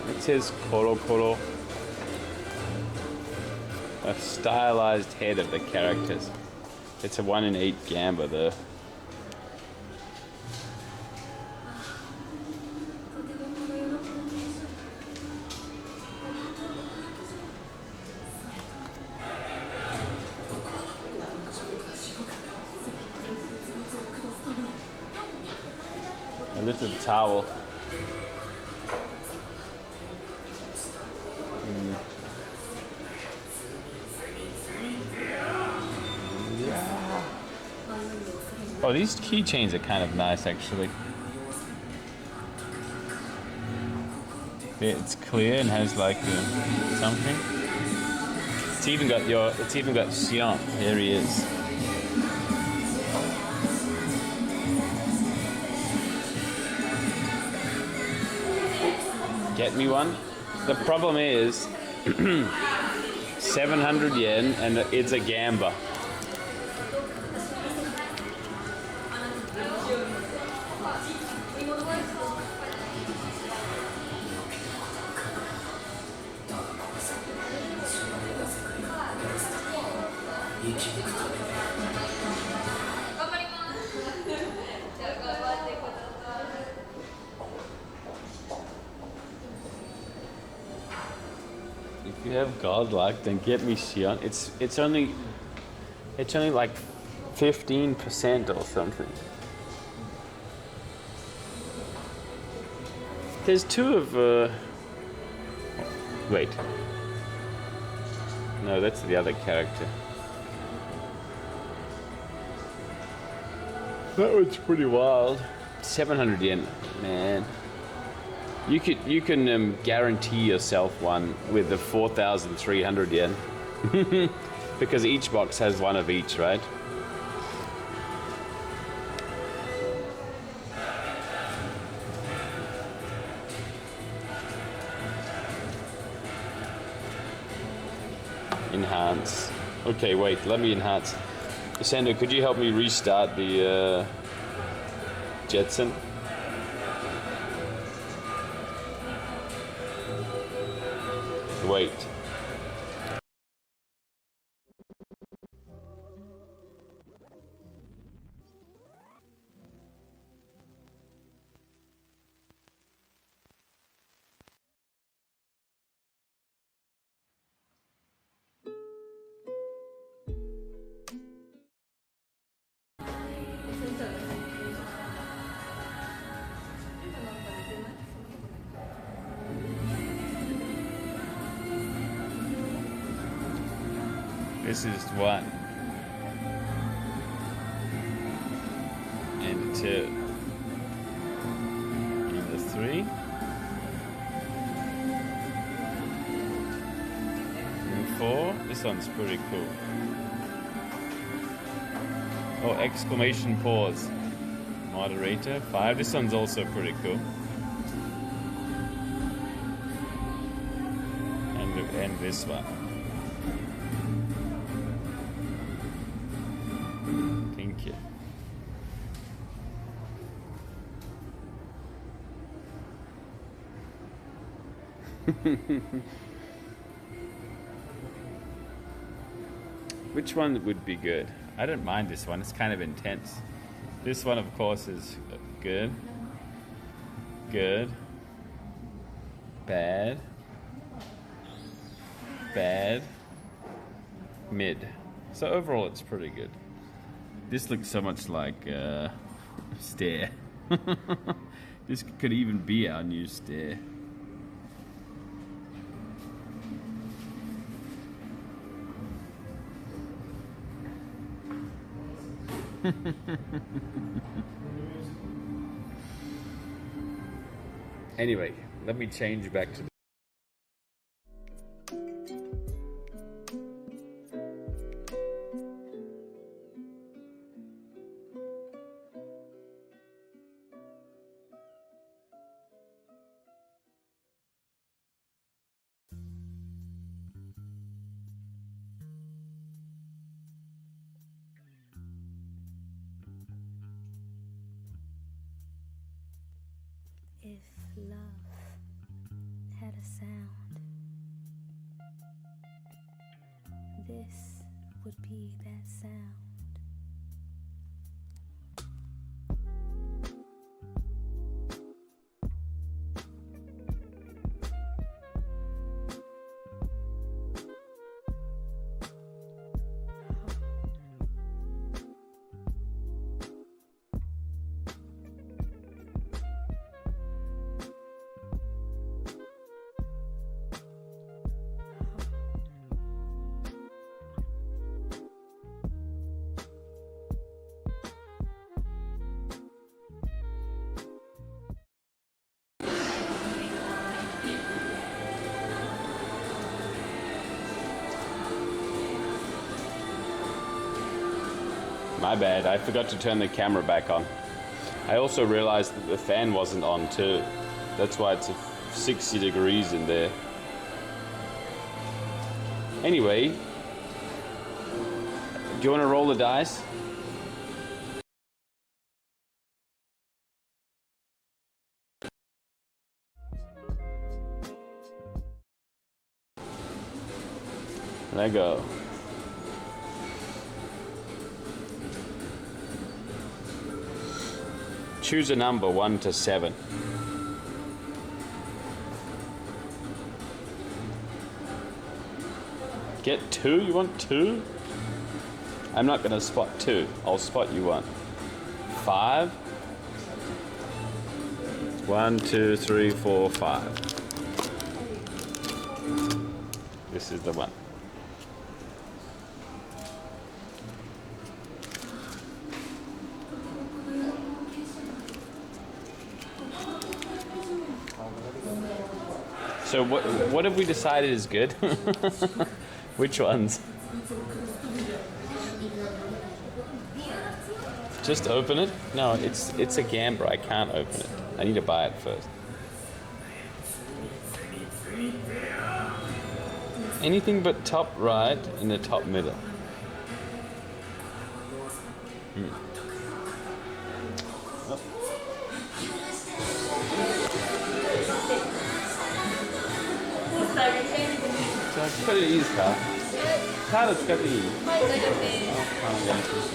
It says Koro Koro. A stylized head of the characters. It's a 1 in 8 gamba though. A little towel. Yeah. Oh, these keychains are kind of nice actually. It's clear and has like something. It's even got Xion. There he is. Get me one. The problem is 700 yen and it's a gamba. If you have godlike, then get me Xion. It's only like 15% or something. There's two of wait. No, that's the other character. That one's pretty wild. 700 yen, man. You can guarantee yourself one with the 4,300 yen. Because each box has one of each, right? Enhance. Okay, wait, let me enhance. Sando, could you help me restart the Jetson? Wait. This is 1 and 2 and the 3 and 4. This one's pretty cool. Oh, exclamation pause. Moderator 5. This one's also pretty cool. And this one. Thank you. Which one would be good? I don't mind this one. It's kind of intense. This one, of course, is good. Good. Bad. Bad. Mid. So overall, it's pretty good. This looks so much like stair. This could even be our new stair. Anyway, let me change back to If love had a sound, this would be that sound. My bad, I forgot to turn the camera back on. I also realized that the fan wasn't on too. That's why it's 60 degrees in there. Anyway, do you want to roll the dice? Let go. Choose a number 1 to 7. Get 2? You want 2? I'm not going to spot 2. I'll spot you 1. 5. 1, 2, 3, 4, 5. This is the one. So what have we decided is good? Which ones? Just open it? No, it's a gambler. I can't open it. I need to buy it first. Anything but top right and the top middle.使っていいですか？カード使っていい？はい、大丈夫です。お願いします。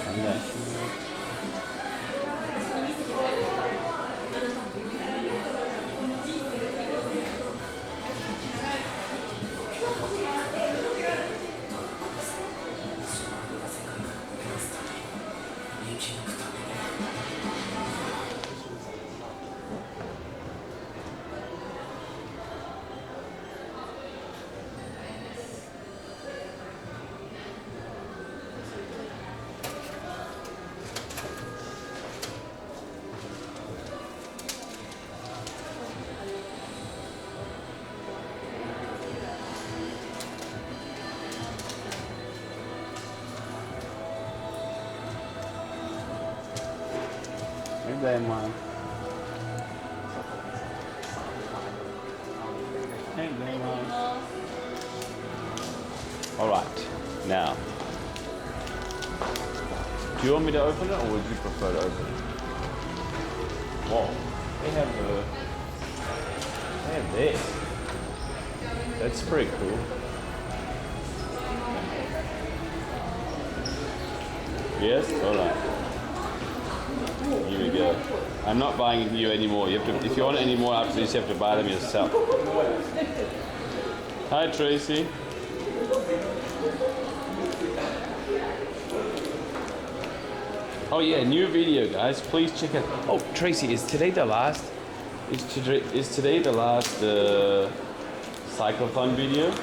お願いします。All right, now, do you want me to open it or would you prefer to open it? Whoa, they have this. That's pretty cool. Yes, all right. Here we go. I'm not buying you anymore. You have to, if you want any more after this, you have to buy them yourself. Hi, Tracy. Oh yeah, new video, guys. Please check it. Oh, Tracy, is today the last? Is today the last cyclothon video?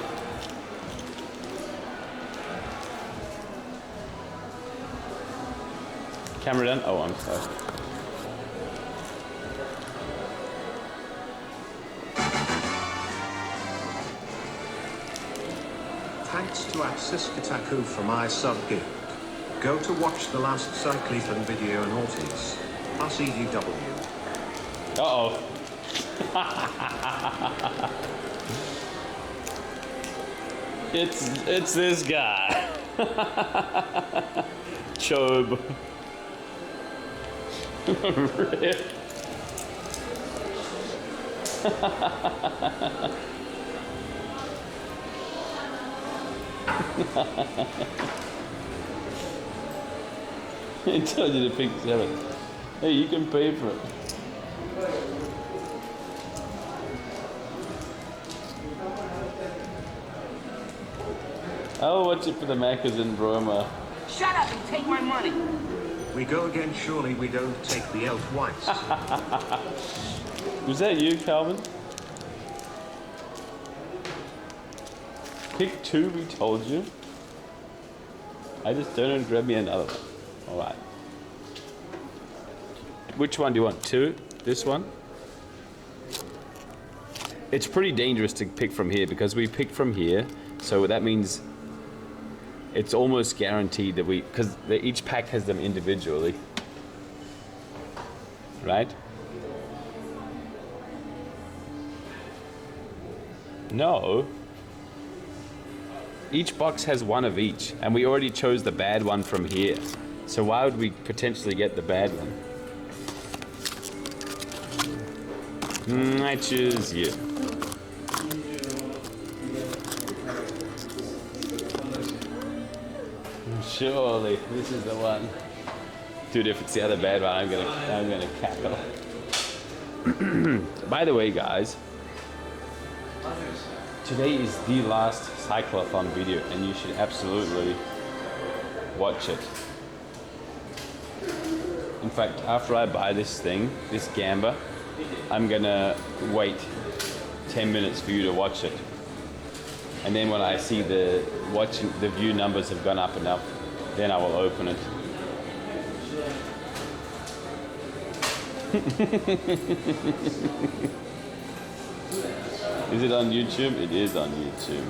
Camera done? Oh, I'm sorry. Thanks to Atsiskitaku for my sub-gift. Go to watch the last cyclethon video and Ortiz. Us EDW. Uh-oh. It's this guy. Chobe. Rip. I told you to pick 7. Hey, you can pay for it. I'll watch it for the Macca's in Broma. Shut up and take my money. We go again, surely we don't take the elf twice. Was that you, Calvin? Pick 2, we told you. I just turn and grab me another one. Alright. Which one do you want? 2? This one? It's pretty dangerous to pick from here because we picked from here, so that means it's almost guaranteed that because each pack has them individually. Right? No. Each box has one of each, and we already chose the bad one from here. So why would we potentially get the bad one? I choose you. Surely, this is the one. Dude, if it's the other bad one, I'm gonna cackle. By the way, guys, today is the last cyclothon video, and you should absolutely watch it. In fact, after I buy this thing, this gamba, I'm gonna wait 10 minutes for you to watch it. And then when I see the view numbers have gone up enough, then I will open it. Is it on YouTube? It is on YouTube.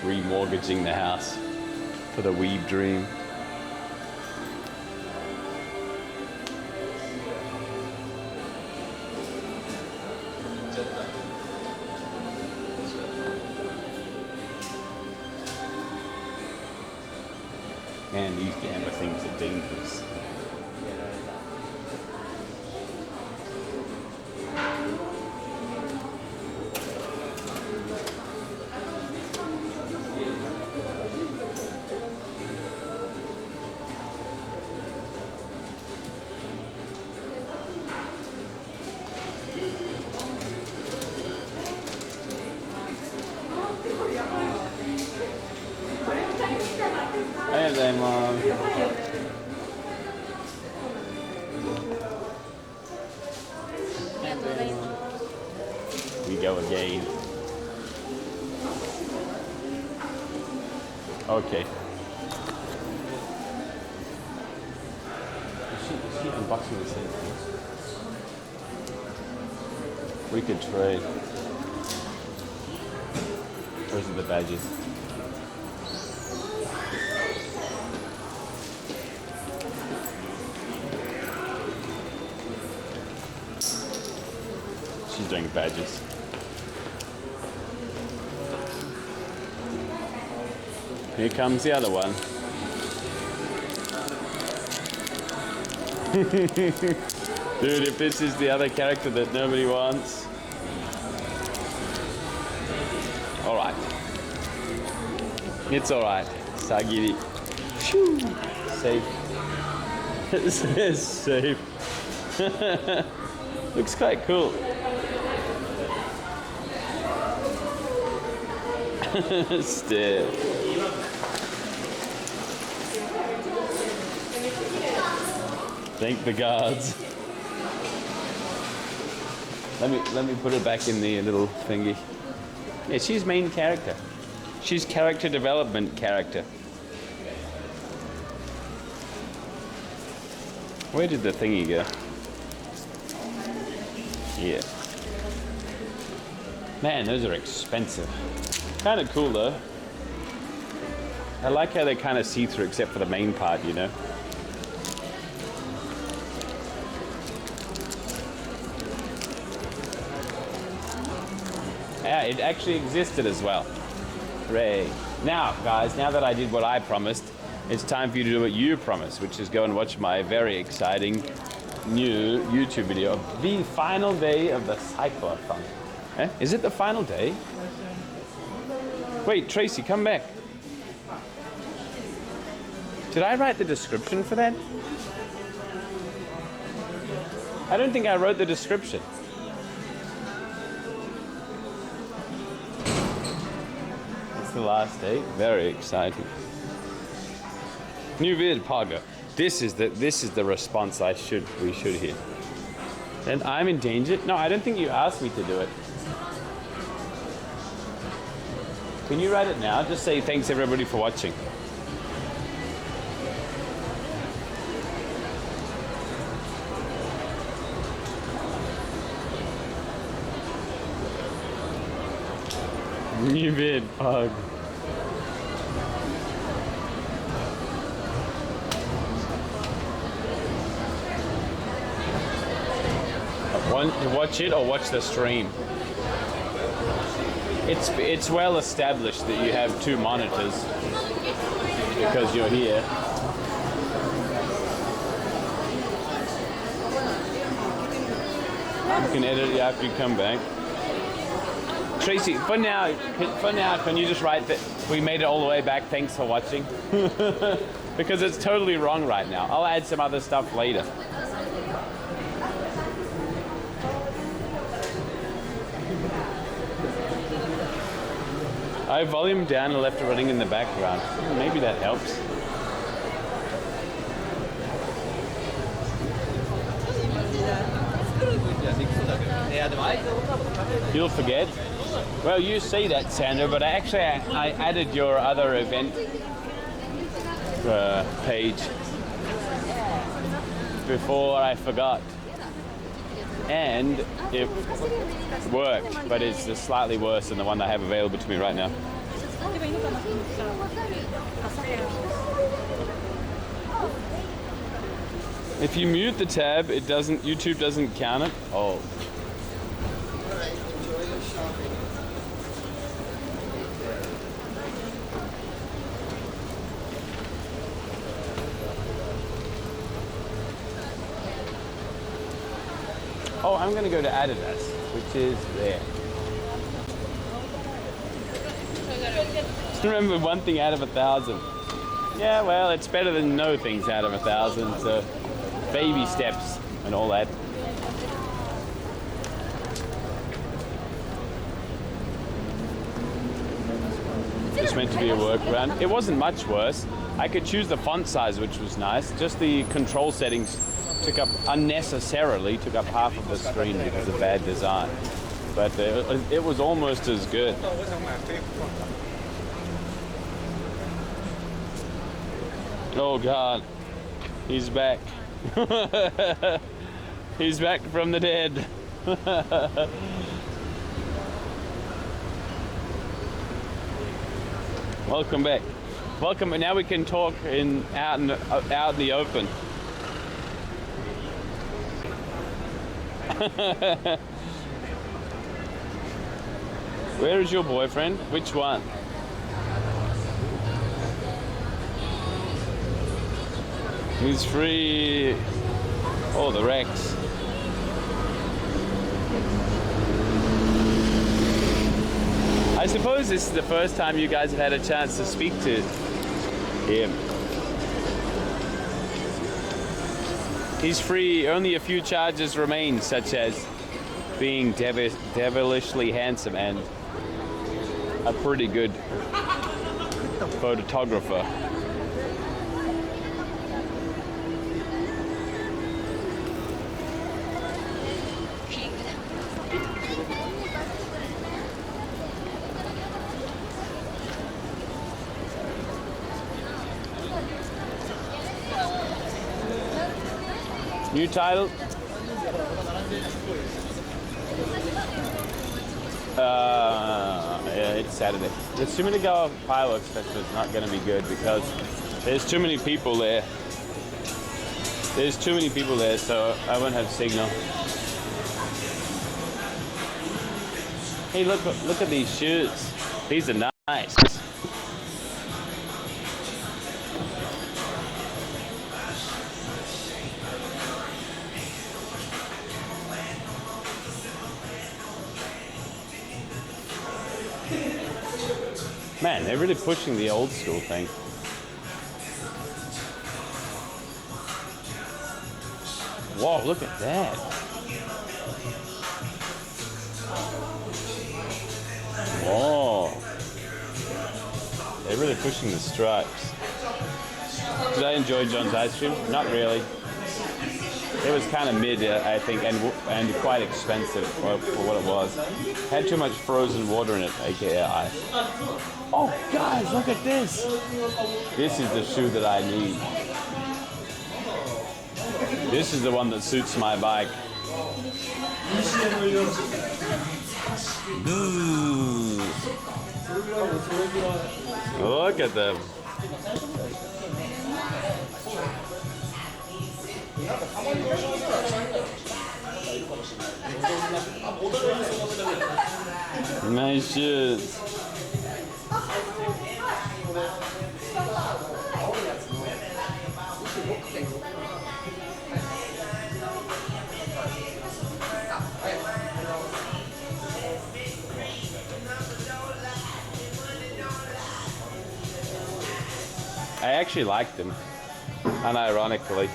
Remortgaging the house for the weeb dream. Man, these gamba things are dangerous. Hey there, Mom. We go again. Okay. Is she unboxing the same thing? We could trade. Those are the badges. She's doing badges. Here comes the other one. Dude, if this is the other character that nobody wants. Alright. It's alright. Sagiri. Shoo. Safe. It says safe. Looks quite cool. Stare. Thank the guards. Let me put it back in the little thingy. Yeah, she's main character. She's character development character. Where did the thingy go? Yeah. Man, those are expensive. Kind of cool though. I like how they kind of see through except for the main part, you know? Yeah, it actually existed as well. Hooray. Now, guys, now that I did what I promised, it's time for you to do what you promised, which is go and watch my very exciting new YouTube video of the final day of the cyclothon. Eh? Is it the final day? Wait, Tracy, come back. Did I write the description for that? I don't think I wrote the description. It's the last day. Very exciting. New vid, Pago. This is the response we should hear. And I'm in danger? No, I don't think you asked me to do it. Can you write it now? Just say thanks everybody for watching. New vid, Pug. Want to watch it or watch the stream? It's well established that you have two monitors because you're here. You can edit it after you come back. Tracy, for now, can you just write that we made it all the way back? Thanks for watching. Because it's totally wrong right now. I'll add some other stuff later. I have volume down and left it running in the background. Maybe that helps. You'll forget. Well, you see that, Sandra, but I added your other event page before I forgot. And it worked, but it's just slightly worse than the one I have available to me right now. If you mute the tab, YouTube doesn't count it. Oh. Oh, I'm going to go to Adidas, which is there. Just remember one thing out of 1,000. Yeah, well, it's better than no things out of 1,000, so baby steps and all that. Just meant to be a workaround. It wasn't much worse. I could choose the font size, which was nice. Just the control settings took up half of the screen because of bad design. But it was almost as good. Oh God, he's back. He's back from the dead. Welcome back. Welcome, and now we can talk out in the open. Where is your boyfriend? Which one? He's free. Oh, the Rex. I suppose this is the first time you guys have had a chance to speak to him. He's free. Only a few charges remain, such as being devilishly handsome and a pretty good photographer. New title? Yeah, it's Saturday. The Suminigawa Fireworks Festival is not going to be good because there's too many people there. There's too many people there, so I won't have signal. Hey, look at these shoes. These are nice. Man, they're really pushing the old school thing. Whoa, look at that. Whoa. They're really pushing the stripes. Did I enjoy John's ice cream? Not really. It was kind of mid, I think, and quite expensive for what it was. Had too much frozen water in it, aka ice. Oh, guys, look at this! This is the shoe that I need. This is the one that suits my bike. Look at them. Nice shoes. I actually liked them, unironically.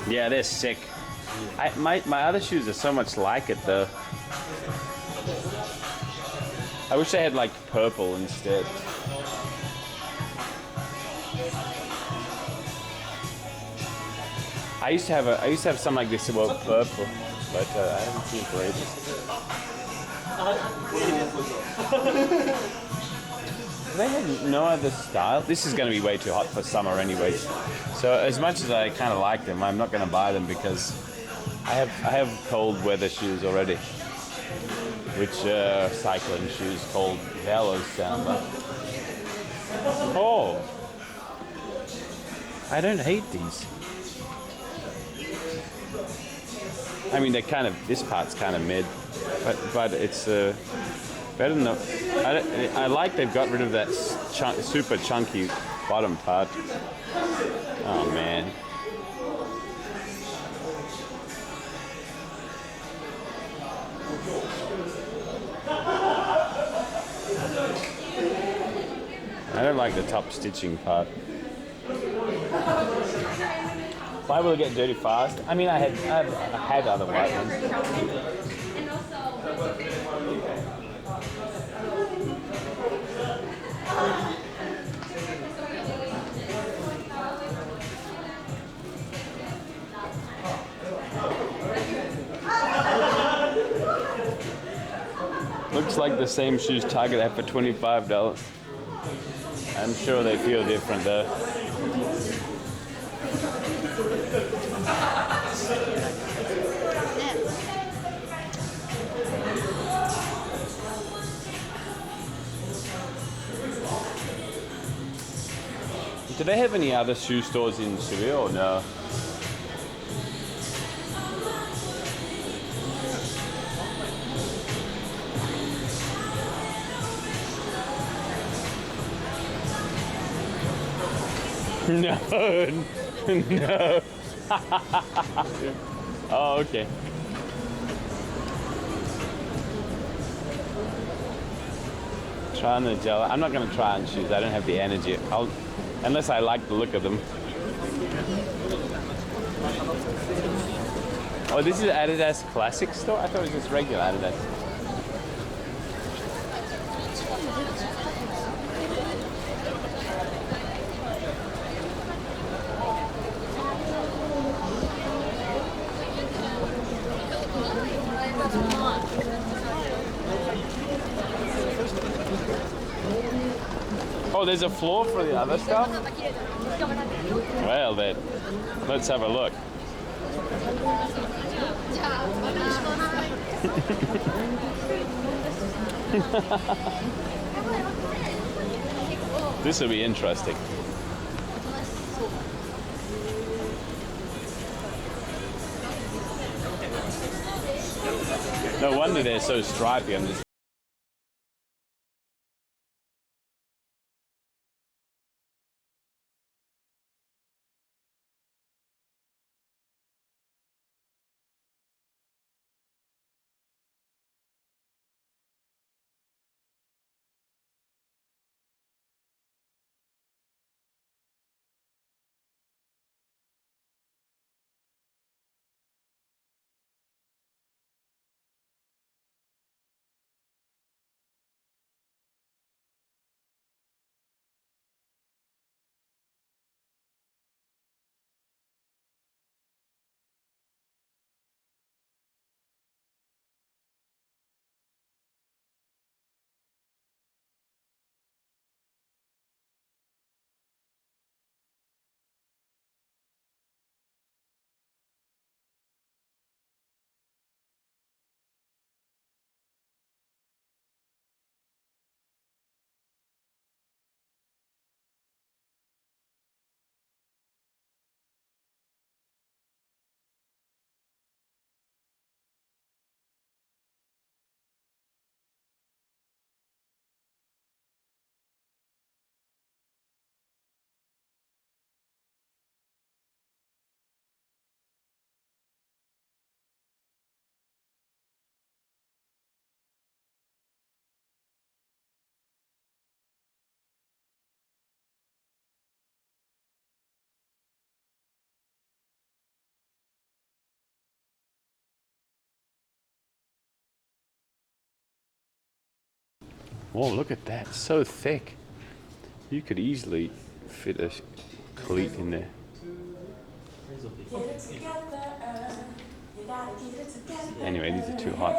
Yeah, they're sick. My other shoes are so much like it though. I wish they had like purple instead. I used to have some like this about purple, but I haven't seen it for ages. They have no other style. This is going to be way too hot for summer anyways. So as much as I kind of like them, I'm not going to buy them because I have cold weather shoes already, which are cycling shoes called Velo Samba. Oh, I don't hate these. I mean, they're kind of, this part's kind of mid, but it's better than I like they've got rid of that super chunky bottom part. Oh man. I don't like the top stitching part. Why will it get dirty fast? I mean, I've had other white ones. Looks like the same shoes Target had for $25. I'm sure they feel different though. Do they have any other shoe stores in Shibuya or no? No, no. Oh, okay. Try on the gel. I'm not going to try on shoes. I don't have the energy. Unless I like the look of them. Oh, this is Adidas Classic store? I thought it was just regular Adidas. Oh, there's a floor for the other stuff? Well then, let's have a look. This will be interesting. No wonder they're so stripy on this. Whoa, look at that, so thick. You could easily fit a cleat in there. Anyway, these are too hot.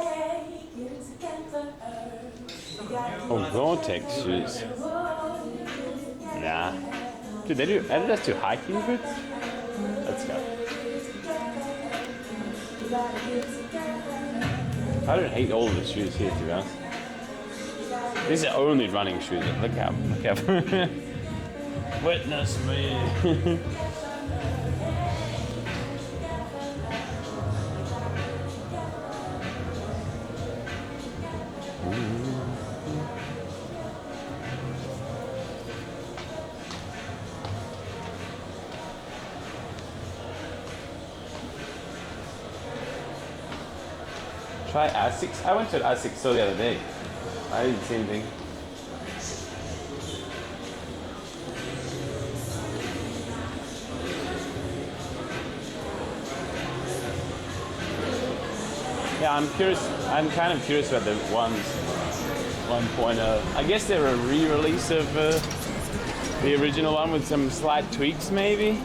Oh, Gore-Tex shoes. Nah. Dude, they do Adidas do hiking boots? Let's go. I don't hate all of the shoes here, to be honest. These are only running shoes. Look how witness me. Try Asics. I went to an Asics store the other day. I didn't see anything. Yeah, I'm curious. I'm kind of curious about the ones 1.0. I guess they're a re-release of the original one with some slight tweaks, maybe.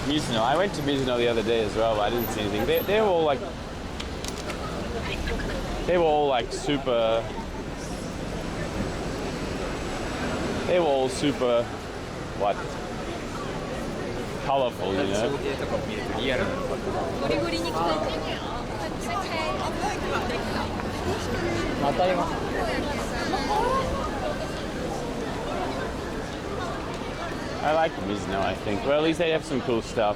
Mizuno. I went to Mizuno the other day as well, but I didn't see anything. They were all like super. They were all super, what? Colorful, you know. I like Mizuno, I think. Well, at least they have some cool stuff.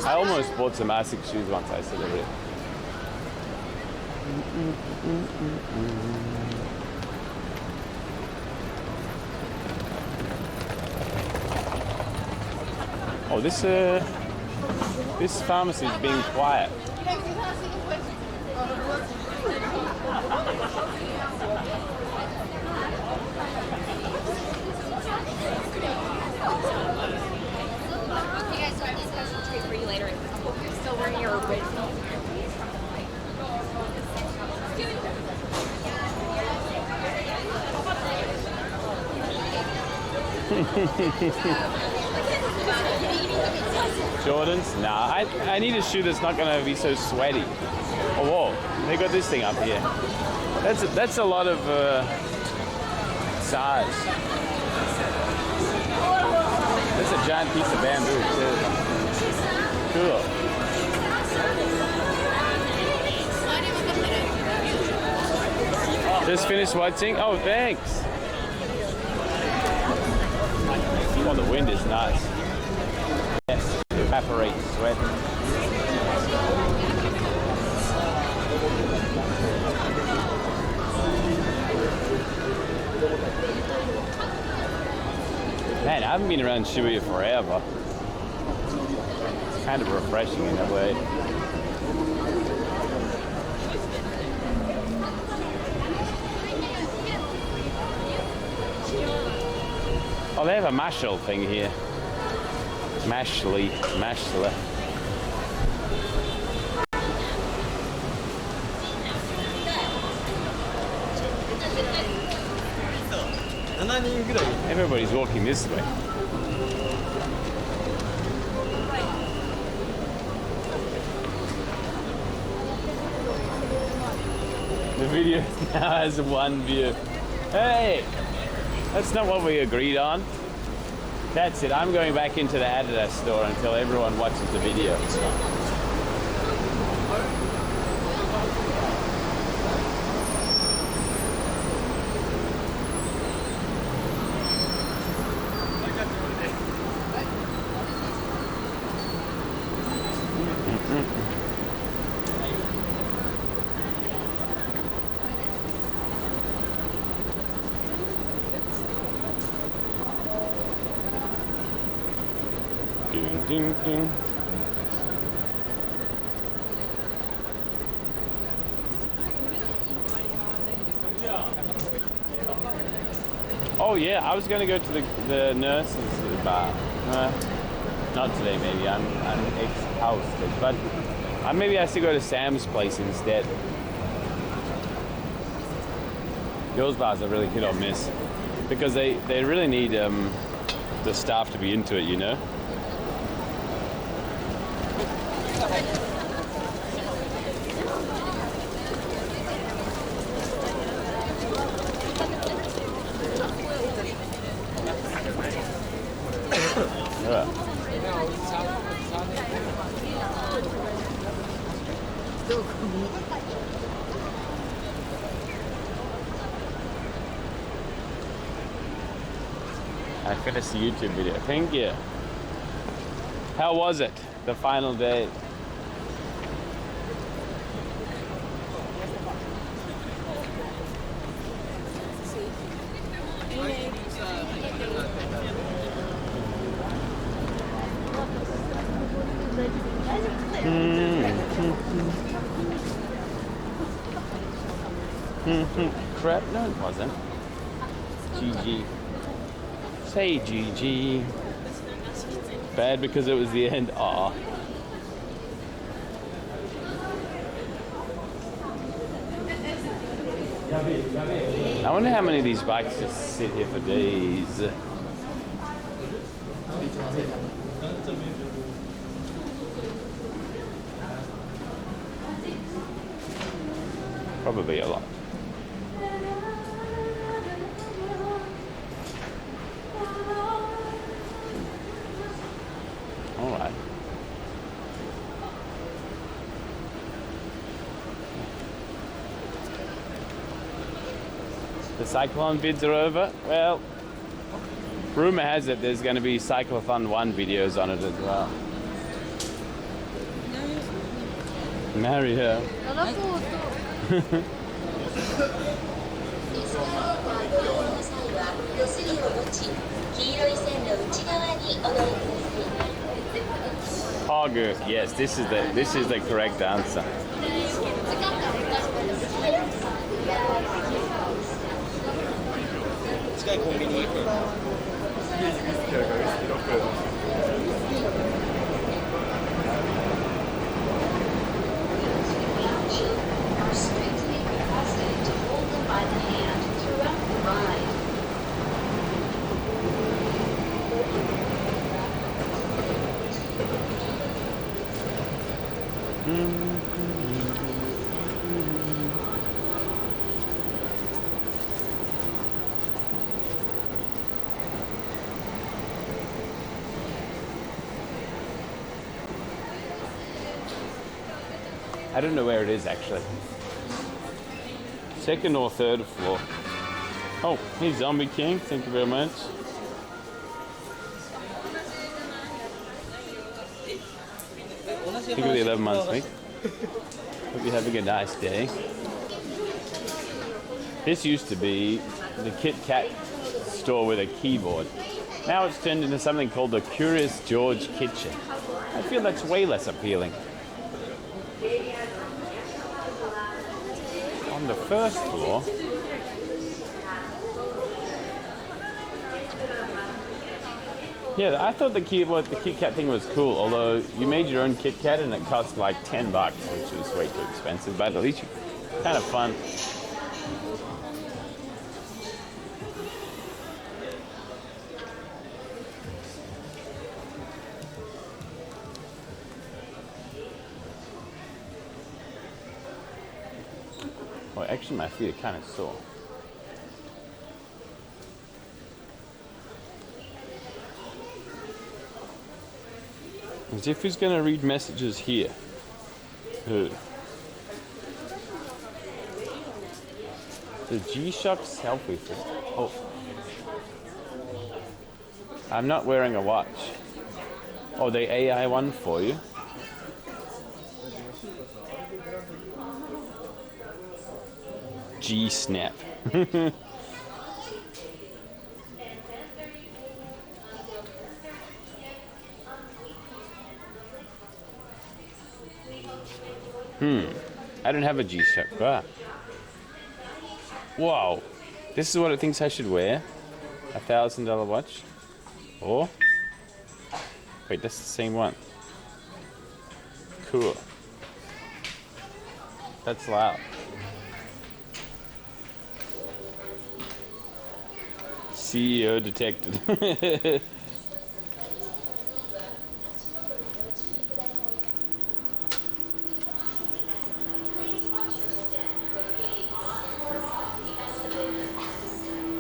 I almost bought some Asics shoes once, I said it. Oh, this pharmacy is being quiet. For you later. I hope you're still wearing your original. Jordans? Nah, I need a shoe that's not gonna be so sweaty. Oh, whoa, they got this thing up here. That's a lot of size. That's a giant piece of bamboo too. Cool. Just finished watching. Oh, thanks. Oh, the wind is nice. Yes, evaporates sweat. Man, I haven't been around Shibuya forever. It's kind of refreshing in a way. Oh, they have a mashal thing here. Mashly. Everybody's walking this way. The video now has one view. Hey! That's not what we agreed on. That's it. I'm going back into the Adidas store until everyone watches the video. Ding, ding. Oh yeah, I was going to go to the nurse's bar. Not today, maybe. I'm exhausted, but maybe I should go to Sam's place instead. Girls' bars are really hit or miss because they really need the staff to be into it, you know. I finished the YouTube video. Thank you. How was it? The final day? Crap, no it wasn't. GG. Say GG. Bad because it was the end. Aw. I wonder how many of these bikes just sit here for days. Probably a lot. All right. The cyclone bids are over. Well, rumor has it there's going to be Cyclothon 1 videos on it as well. Mario. Oh, good. Yes, this is the correct answer. Are strictly requested to hold them by the hand throughout the ride. I don't know where it is actually. Second or third floor. Oh, hey Zombie King, thank you very much. Thank you for the 11 months, mate. Hope you're having a nice day. This used to be the Kit Kat store with a keyboard. Now it's turned into something called the Curious George Kitchen. I feel that's way less appealing. On the first floor, yeah, I thought the Kit Kat thing was cool, although you made your own Kit Kat and it cost like $10, which was way too expensive, but at least kind of fun. Oh, actually my feet are kind of sore. As if who's going to read messages here? Who? The G-Shock selfie fit. Oh. I'm not wearing a watch. Oh, the AI one for you. G-Snap. I don't have a G-Shock. Ah. Whoa. This is what it thinks I should wear. $1,000 watch. Or... wait, that's the same one. Cool. That's loud. CEO detected.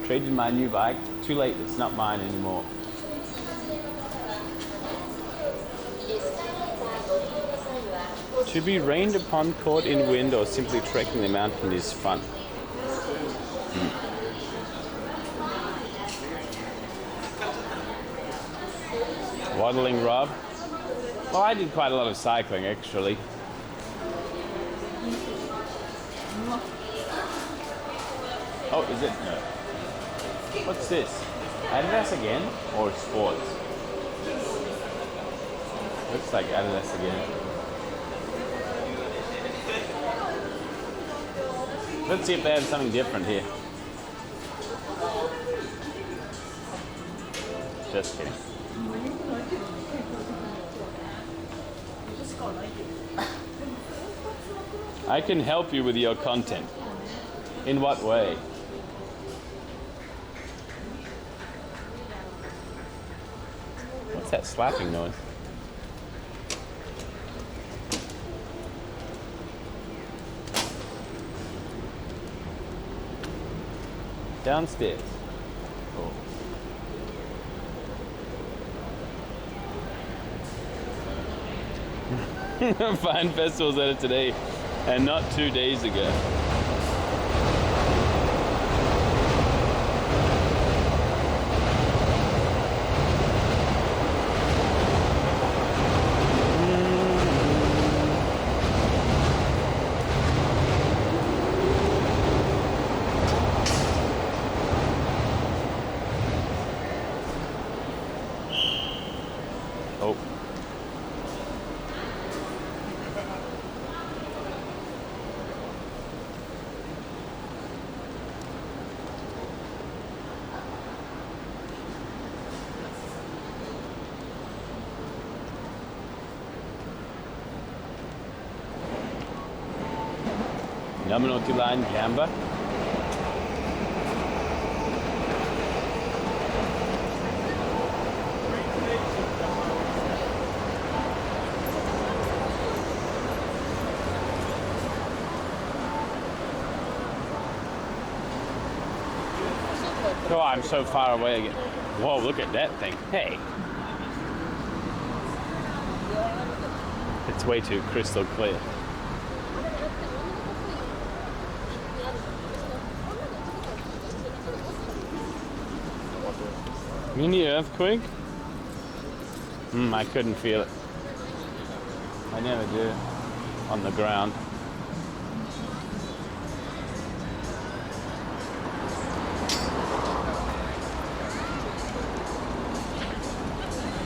Traded my new bike. Too late, it's not mine anymore. To be rained upon, caught in wind, or simply trekking the mountain is fun. Waddling Rob. Well, I did quite a lot of cycling actually. Oh, is it? No. What's this? Adidas again? Or sports? Looks like Adidas again. Let's see if they have something different here. Just kidding. I can help you with your content. In what way? What's that slapping noise? Downstairs. Cool. Fine festivals at it today and not 2 days ago. Naman Utilan Gamba. Oh, I'm so far away again. Whoa, look at that thing. Hey. It's way too crystal clear. Mini earthquake? I couldn't feel it. I never do on the ground.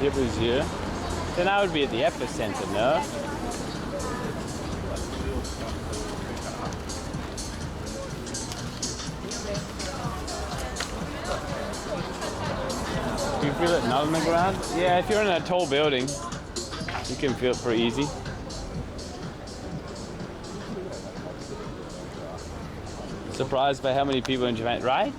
It was here. Then I would be at the epicenter, no? Do you feel it not on the ground? Yeah, if you're in a tall building, you can feel it pretty easy. Surprised by how many people in Japan, right?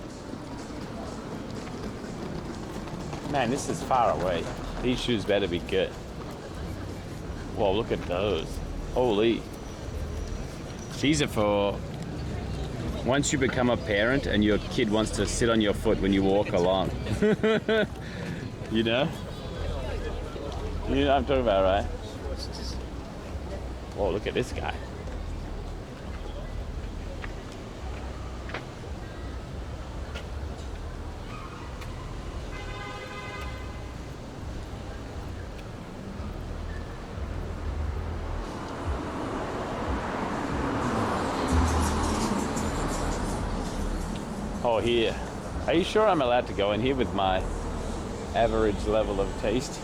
Man, this is far away. These shoes better be good. Whoa, look at those. Holy. These are for once you become a parent and your kid wants to sit on your foot when you walk along. You know? You know what I'm talking about, right? Whoa, look at this guy. Oh, here. Are you sure I'm allowed to go in here with my average level of taste?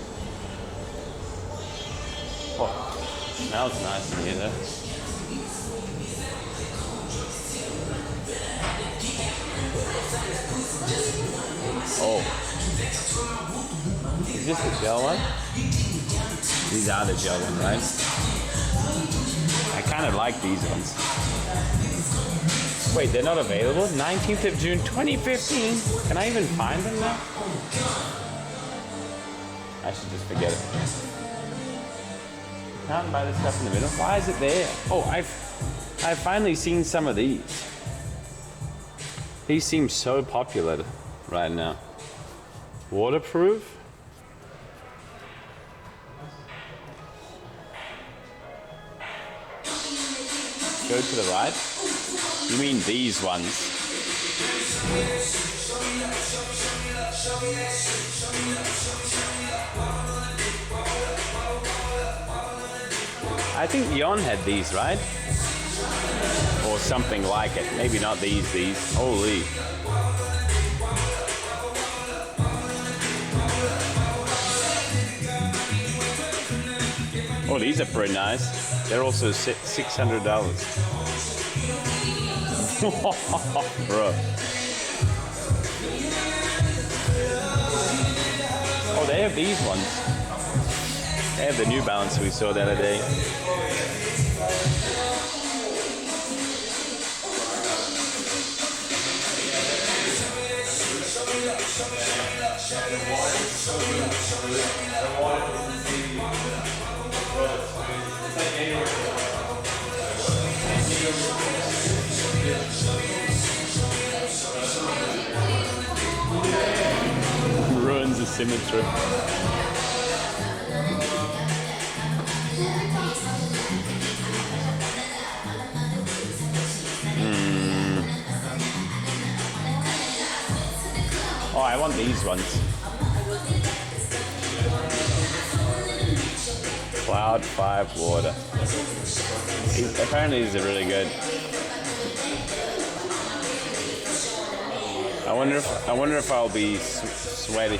Oh, smells nice in here though. Oh. Is this the gel one? These are the gel one, right? I kind of like these ones. Wait, they're not available? 19th of June 2015? Can I even find them now? I should just forget it. Can't buy this stuff in the middle. Why is it there? Oh, I've finally seen some of these. These seem so popular right now. Waterproof? Go to the right? You mean these ones? I think Yon had these, right? Or something like it. Maybe not these. Holy. Oh, these are pretty nice. They're also $600. Bro. Oh, they have these ones. They have the New Balance we saw the other day. Ruins of symmetry. Oh, I want these ones. Cloud 5 water. Apparently these are really good. I wonder if I'll be sweaty.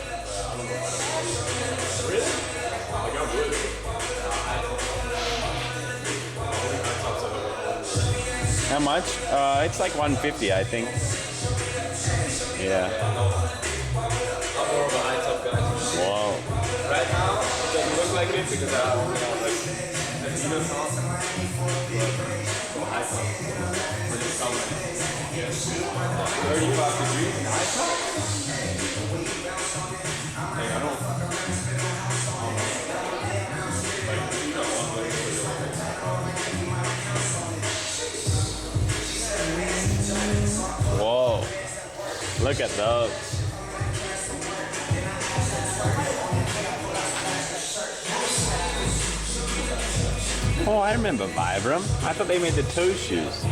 How much? It's like $150, I think. Yeah. Wow. Right now, it doesn't look like it because Whoa, look at those. Oh, I remember Vibram. I thought they made the toe shoes.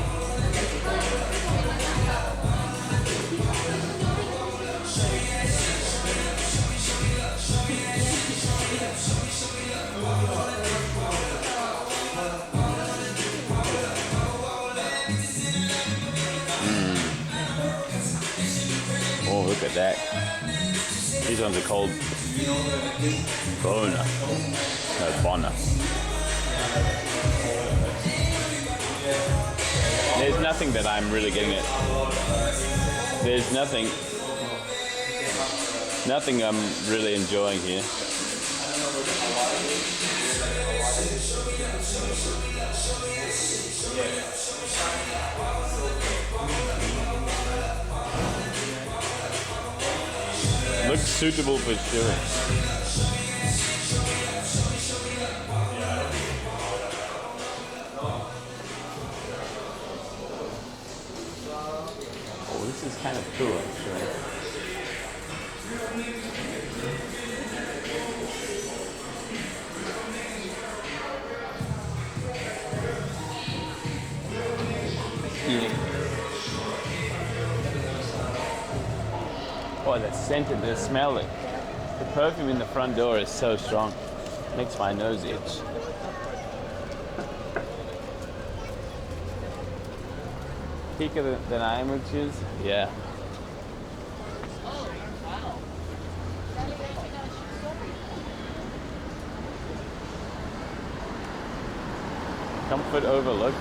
Oh, look at that. These ones are called Bona. No, Bona. There's nothing that I'm really getting at. There's nothing I'm really enjoying here. Looks suitable for shoeing. Oh, this is kind of cool, actually. Oh, the scent and the smell. The perfume in the front door is so strong. Makes my nose itch. Peak of the nine, which is, yeah. Comfort overlooks.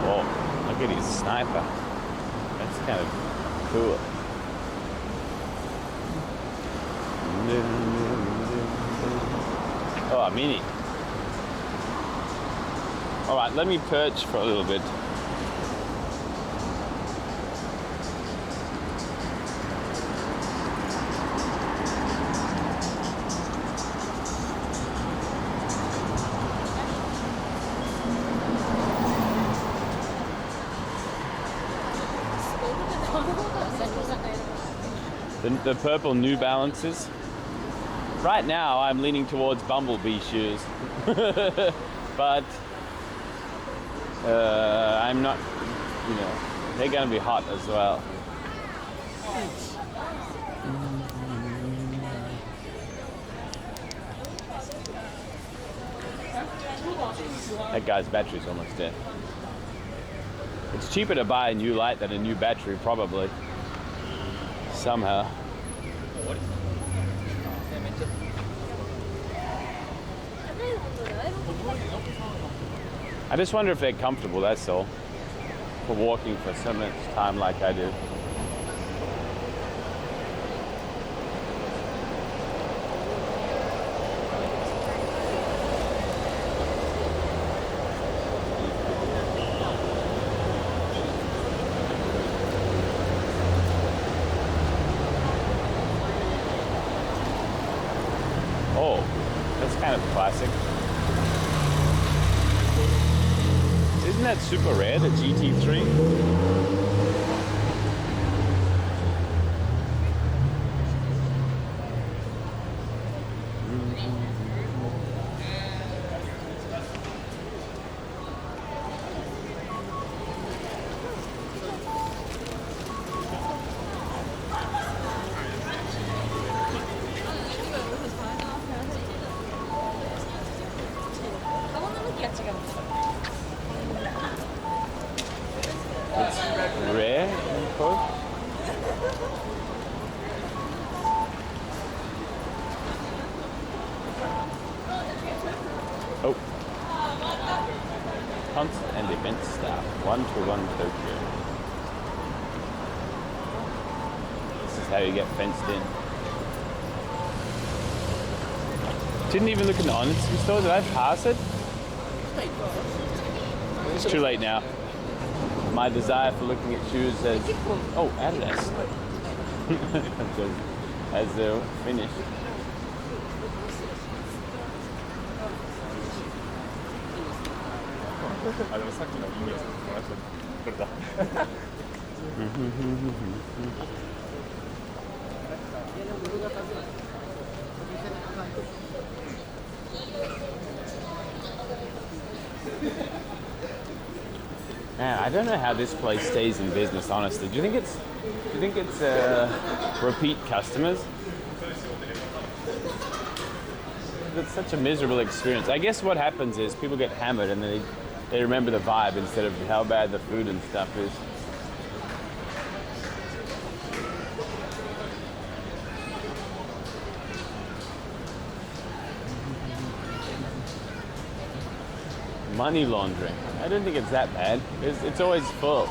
Oh, look at his sniper. That's kind of cool. Oh, a mini. All right, let me perch for a little bit. The purple New Balances. Right now I'm leaning towards Bumblebee shoes. But I'm not, you know, they're gonna be hot as well. That guy's battery's almost dead. It's cheaper to buy a new light than a new battery, probably. Somehow. I just wonder if they're comfortable, that's all. For walking for so much time like I do. Oh, that's kind of classic. Isn't that super rare, the GT3? It's rare, of course. Oh. Concert and event staff. 1-to-1 Tokyo. This is how you get fenced in. Didn't even look in the honesty store. Did I pass it? It's too late now. My desire for looking at shoes has... Oh, Adidas. Has finished. Man, I don't know how this place stays in business, honestly. Do you think it's repeat customers? It's such a miserable experience. I guess what happens is people get hammered and they remember the vibe instead of how bad the food and stuff is. Money laundering. I don't think it's that bad. It's always full.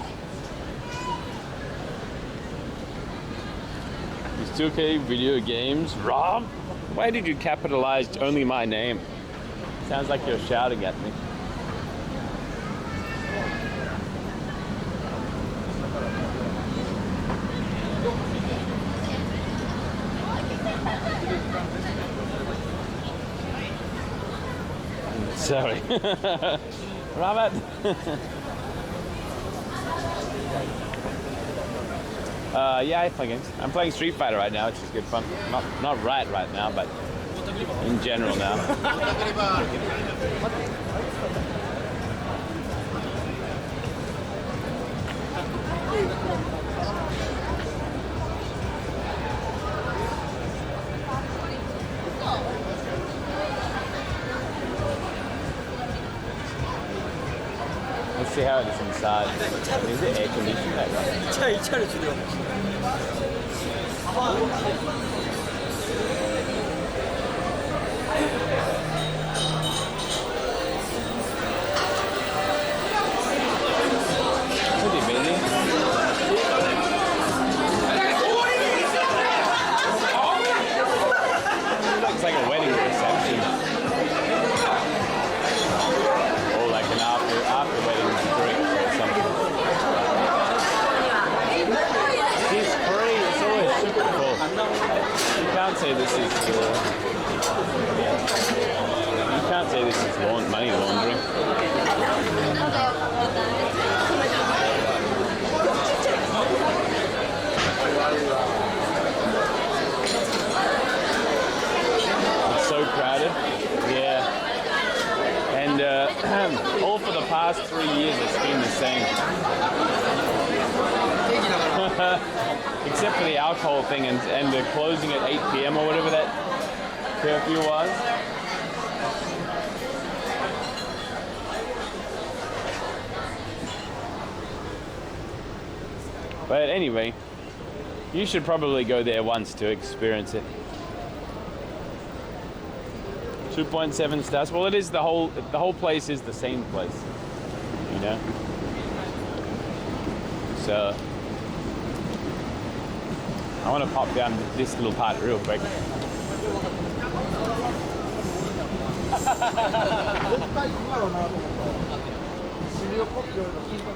You still play video games? Rob? Why did you capitalize only my name? Sounds like you're shouting at me. Sorry. Robert. Yeah, I play games. I'm playing Street Fighter right now, which is good fun. Not right now, but in general now. Let's see how it is inside. Is it air conditioned? Pretty busy. Looks like a wedding reception. Or like an after wedding drink or something. It's free, it's always super full. You can't say this is you can't say this is money laundering. It's so crowded. Yeah. And all for the past 3 years it's been the same. Except for the alcohol thing and the closing at 8 p.m. or whatever that curfew was. But anyway, you should probably go there once to experience it. 2.7 stars. Well, it is the whole place is the same place, you know. So I want to pop down this little part real quick.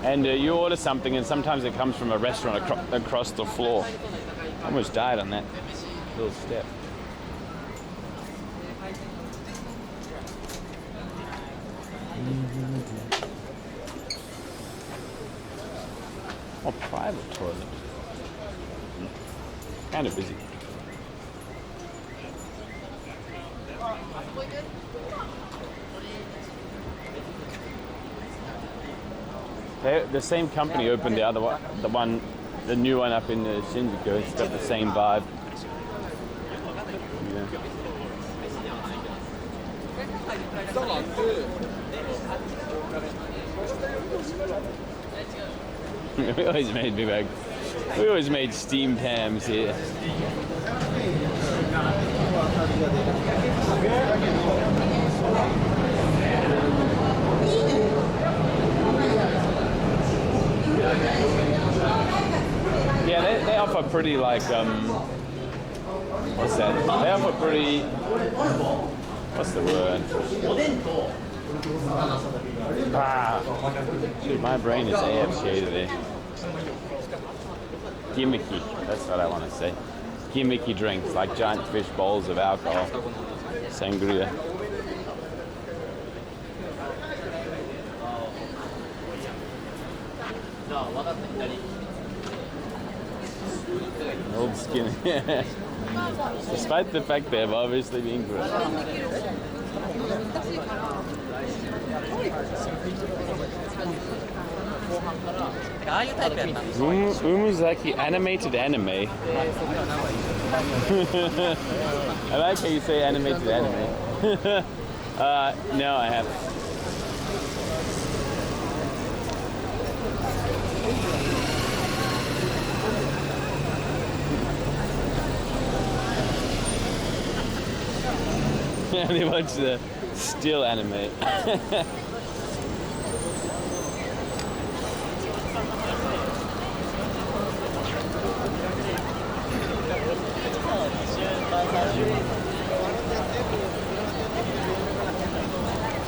And you order something, and sometimes it comes from a restaurant across the floor. I almost died on that little step. Oh, private toilet. Kind of busy. The same company opened the other one, the new one up in Shinjuku. It's got the same vibe. Yeah. We always made steamed hams here. Yeah, they offer pretty like what's that? They offer pretty What's the word? Dude, my brain is AFK today. Gimmicky, that's what I want to say. Gimmicky drinks, like giant fish bowls of alcohol. Sangria. Old skinny. Despite the fact they have obviously been good. Umuzaki animated anime. I like how you say animated anime. No, I haven't. I only watch the still anime.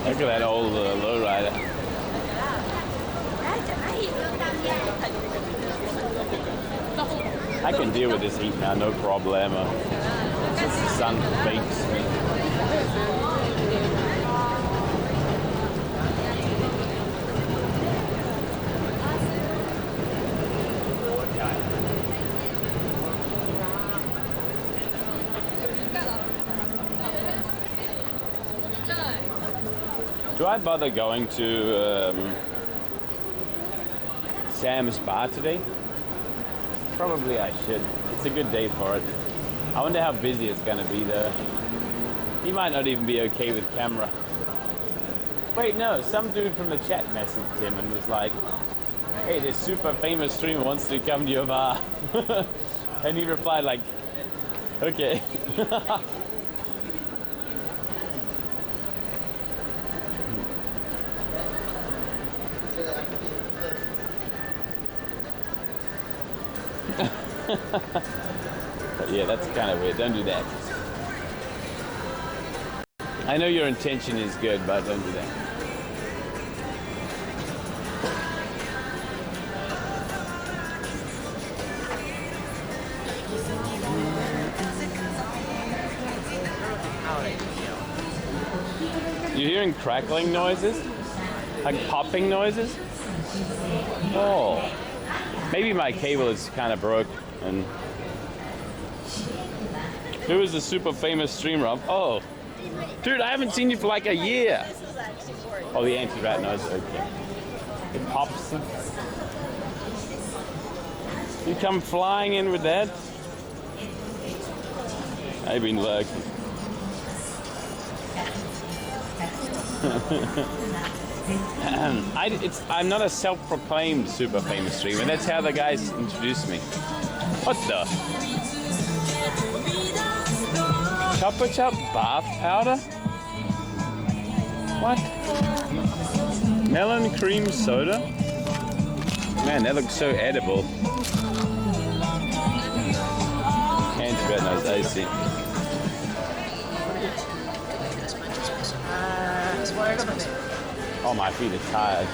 Look at that old lowrider. I can deal with this heat now, no problemo. Just the sun bakes me. Do I bother going to Sam's bar today? Probably I should. It's a good day for it. I wonder how busy it's going to be though. He might not even be okay with camera. Wait, no, some dude from the chat messaged him and was like, hey, this super famous streamer wants to come to your bar. And he replied like, okay. But yeah, that's kind of weird. Don't do that. I know your intention is good, but don't do that. You're hearing crackling noises? Like popping noises? Oh. Maybe my cable is kind of broke. And who is the super famous streamer? Oh, dude, I haven't seen you for like a year. Oh, the anti-rat noise. Okay. It pops. You come flying in with that? I've been lurking. I'm not a self-proclaimed super famous streamer. That's how the guys introduced me. What the? Chupa Chup bath powder? What? Melon cream soda? Man, that looks so edible. Anti-rat nose, I see. Oh, my feet are tired.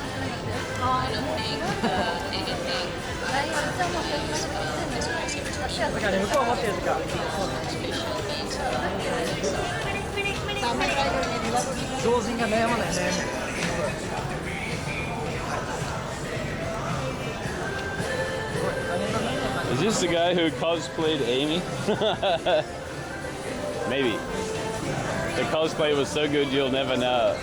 Is this the guy who cosplayed Amy? Maybe. The cosplay was so good you'll never know.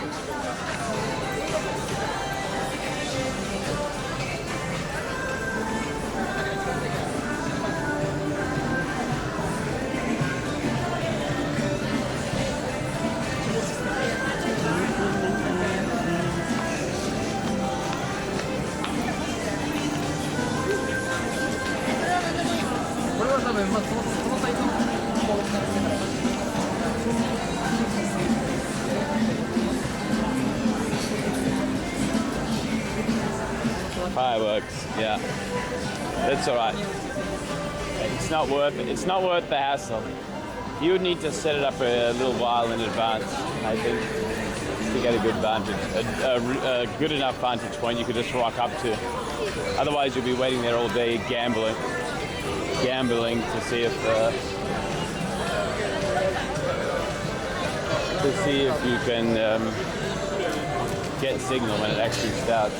Fireworks, yeah. That's all right. It's not worth it. It's not worth the hassle. You would need to set it up a little while in advance, I think, to get a good vantage, a good enough vantage point you could just rock up to. Otherwise, you'll be waiting there all day gambling to see if you can get signal when it actually starts.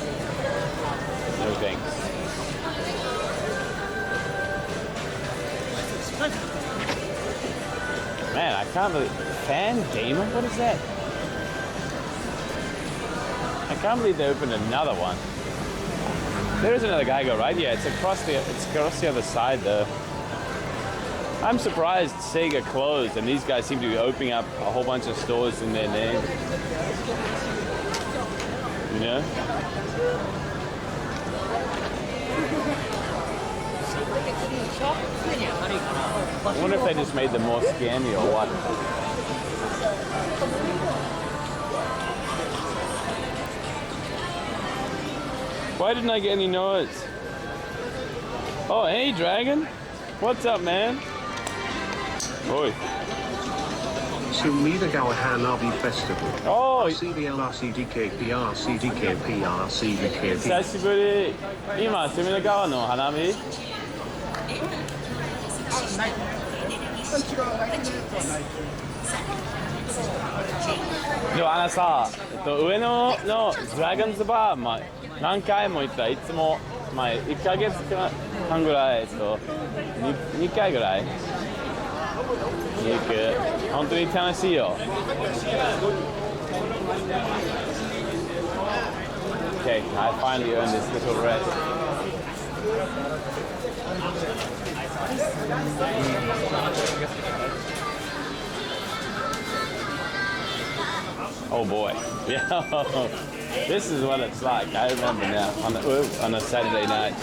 No thanks. Man, I can't believe Fan Gamer. What is that? I can't believe they opened another one. There is another Geiger, right? Yeah, it's across the other side though. I'm surprised Sega closed and these guys seem to be opening up a whole bunch of stores in their name. You know? I wonder if they just made them more scammy or what. Why didn't I get any noise? Oh, hey, Dragon. What's up, man? Oi. Sumidagawa Hanabi Festival. Oh! CBLRCDKPRCDKPRCDKP. 久しぶり。今、隅田川の花見？でもさ、上野のドラゴンズバー、まあ、何回も行った。いつも、まあ、1ヶ月半ぐらい、2回ぐらい行く。本当に楽しいよ。Okay, I finally earned this little rest. Oh boy, yeah, this is what it's like. I remember now on a Saturday night.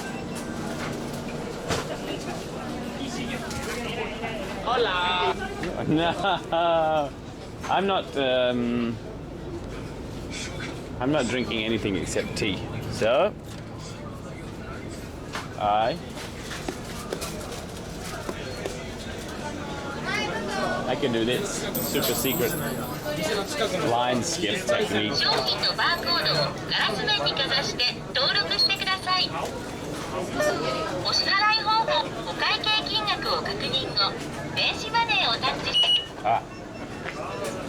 Hola. No, I'm not drinking anything except tea. So I can do this super secret line skip technique. 商品のバーコードをガラス面にかざして登録してください。お支払い方法、お会計金額を確認後、電子マネーをタッチして。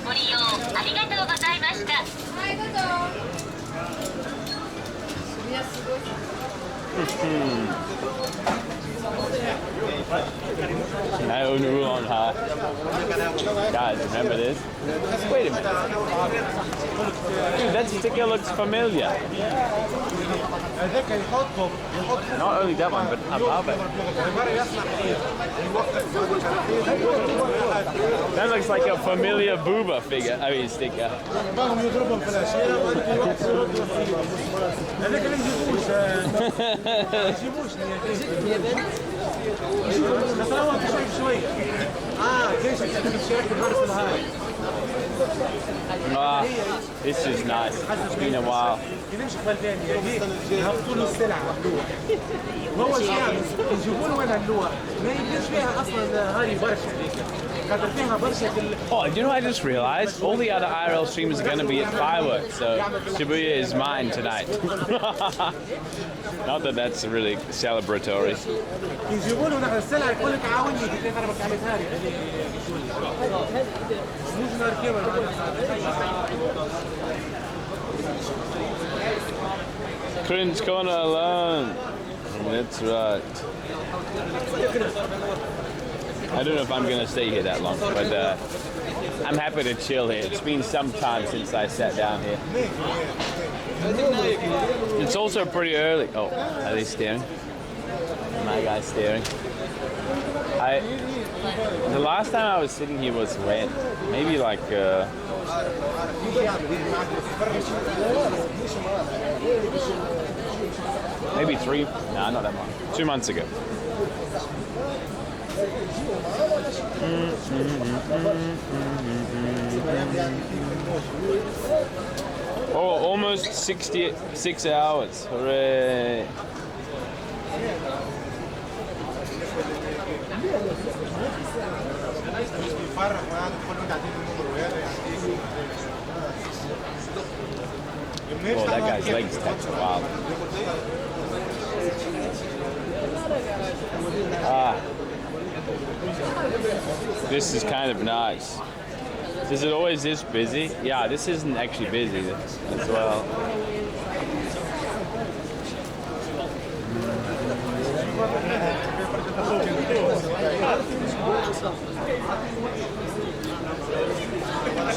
ご利用ありがとうございました。はい、どうぞ。いや、すごい。I own a rule on her. Guys, remember this? Wait a minute. Dude, that sticker looks familiar. Not only that one, but above it. That looks like a familiar Booba figure. I mean, sticker. Ah, this is nice. It's been a while. Oh, you know, I just realized all the other IRL streamers are going to be at fireworks, so Shibuya is mine tonight. Not that that's really celebratory. Cringe corner alone. That's right. I don't know if I'm going to stay here that long, but I'm happy to chill here. It's been some time since I sat down here. It's also pretty early. Oh, are they staring? My guy's staring. The last time I was sitting here was when? Maybe like maybe 3, no, not that long. 2 months ago. Oh, almost 66 hours. Hooray. Oh, that guy's legs tattooed. Wow. Ah. This is kind of nice. Is it always this busy? Yeah, this isn't actually busy as well.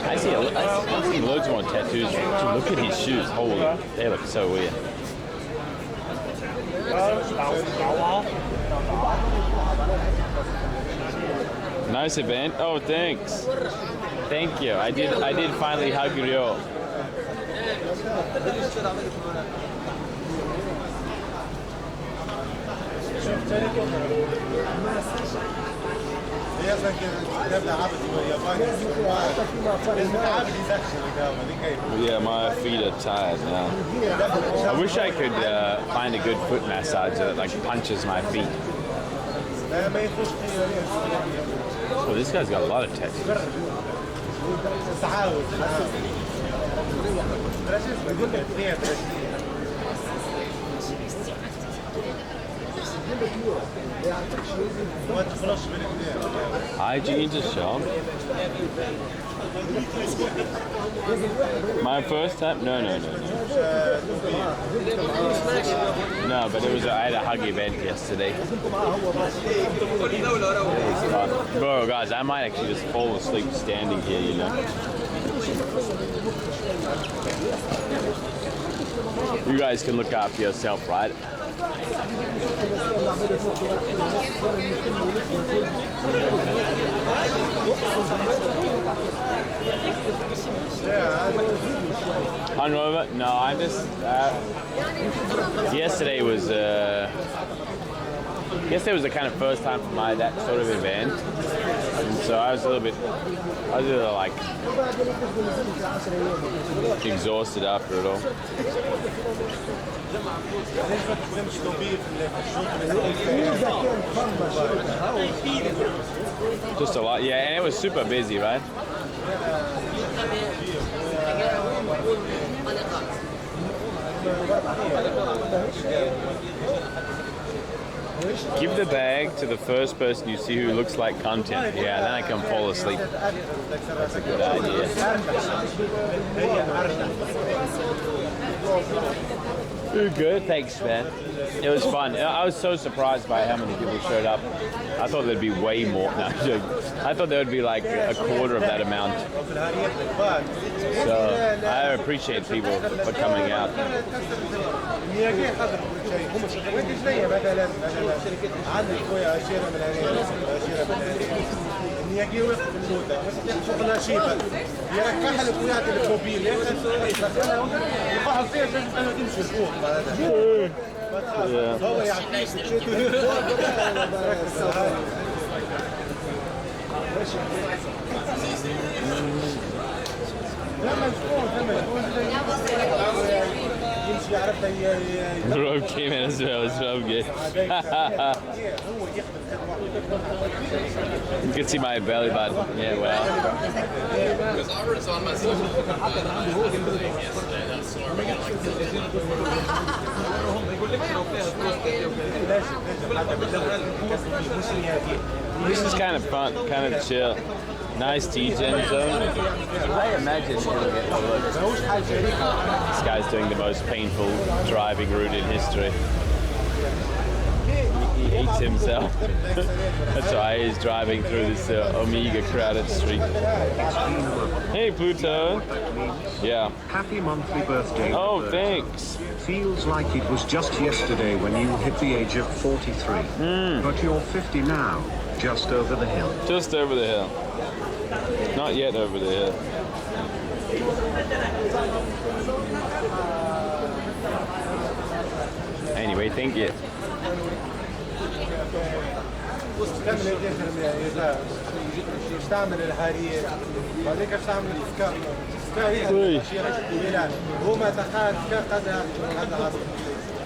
I see loads more tattoos. Look at his shoes. Holy, they look so weird. Nice event. Oh, thanks. Thank you. I did finally hug Ryo. Yeah, my feet are tired now. I wish I could find a good foot massage that like punches my feet. Oh, this guy's got a lot of tattoos. Hygiene to shop. My first time? No. No, but it was I had a hug event yesterday. Bro, guys, I might actually just fall asleep standing here, you know. You guys can look after yourself, right? Hungover? No, I'm just. Yesterday was the kind of first time for that sort of event, and so I was a little like exhausted after it all. Just a lot, yeah, and it was super busy, right? Give the bag to the first person you see who looks like content. Yeah, then I can fall asleep. That's a good idea. Good, thanks, man. It was fun. I was so surprised by how many people showed up. I thought there'd be way more. No, I thought there would be like a quarter of that amount. So I appreciate people for coming out. Rob came in as well, it's Rob good. You can see my belly button. Yeah, wow. Because Albert's on my social media yesterday, that's why we're This is kind of fun, kind of chill. Nice T-gen zone. I imagine he'll get the look. This guy's doing the most painful driving route in history. He hates himself. That's why he's driving through this Omega crowded street. Hey, Pluto. Yeah. Happy monthly birthday. Oh, Robert. Thanks. Feels like it was just yesterday when you hit the age of 43. But you're 50 now, just over the hill. Just over the hill. Not yet over the hill. Anyway, thank you.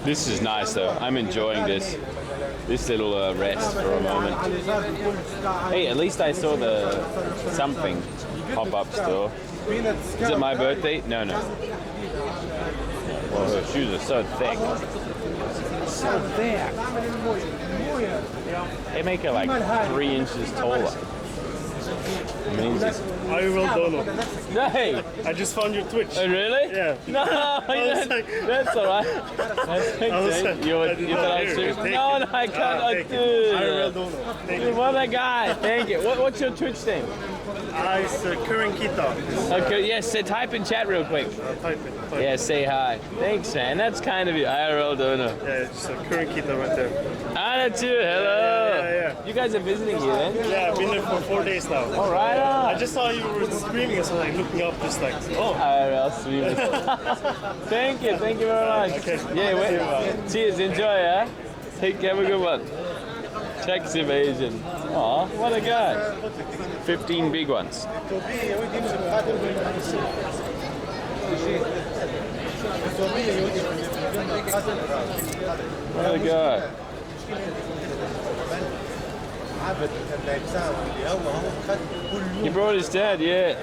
This is nice though. I'm enjoying this. this little rest for a moment. Hey, at least I saw the something pop-up store. Is it my birthday? No. Well, her shoes are so thick. So thick. They make her like 3 inches taller. Amazing. I will dono. Hey! I just found your Twitch. Oh, really? Yeah. No, that's alright. You thought I was serious? No, I can't. I will dono. Dude, what a guy. Thank you. What's your Twitch name? It's Current Kita. Okay, yes, type in chat real quick. Type it. Yeah, say hi. Thanks, man. That's kind of you. IRL donor. Yeah, it's Current Kita right there. That's you. Hello. Yeah. You guys are visiting here then? Yeah, I've been there for 4 days now. All right. I just saw you were streaming, so like looking up, just like, oh. IRL streaming. Thank you very much. Okay. Yeah, wait. Cheers. Enjoy, yeah? Take care. Have a good one. Tax evasion. Aw, what a guy. 15 big ones. What a guy. He brought his dad, yeah.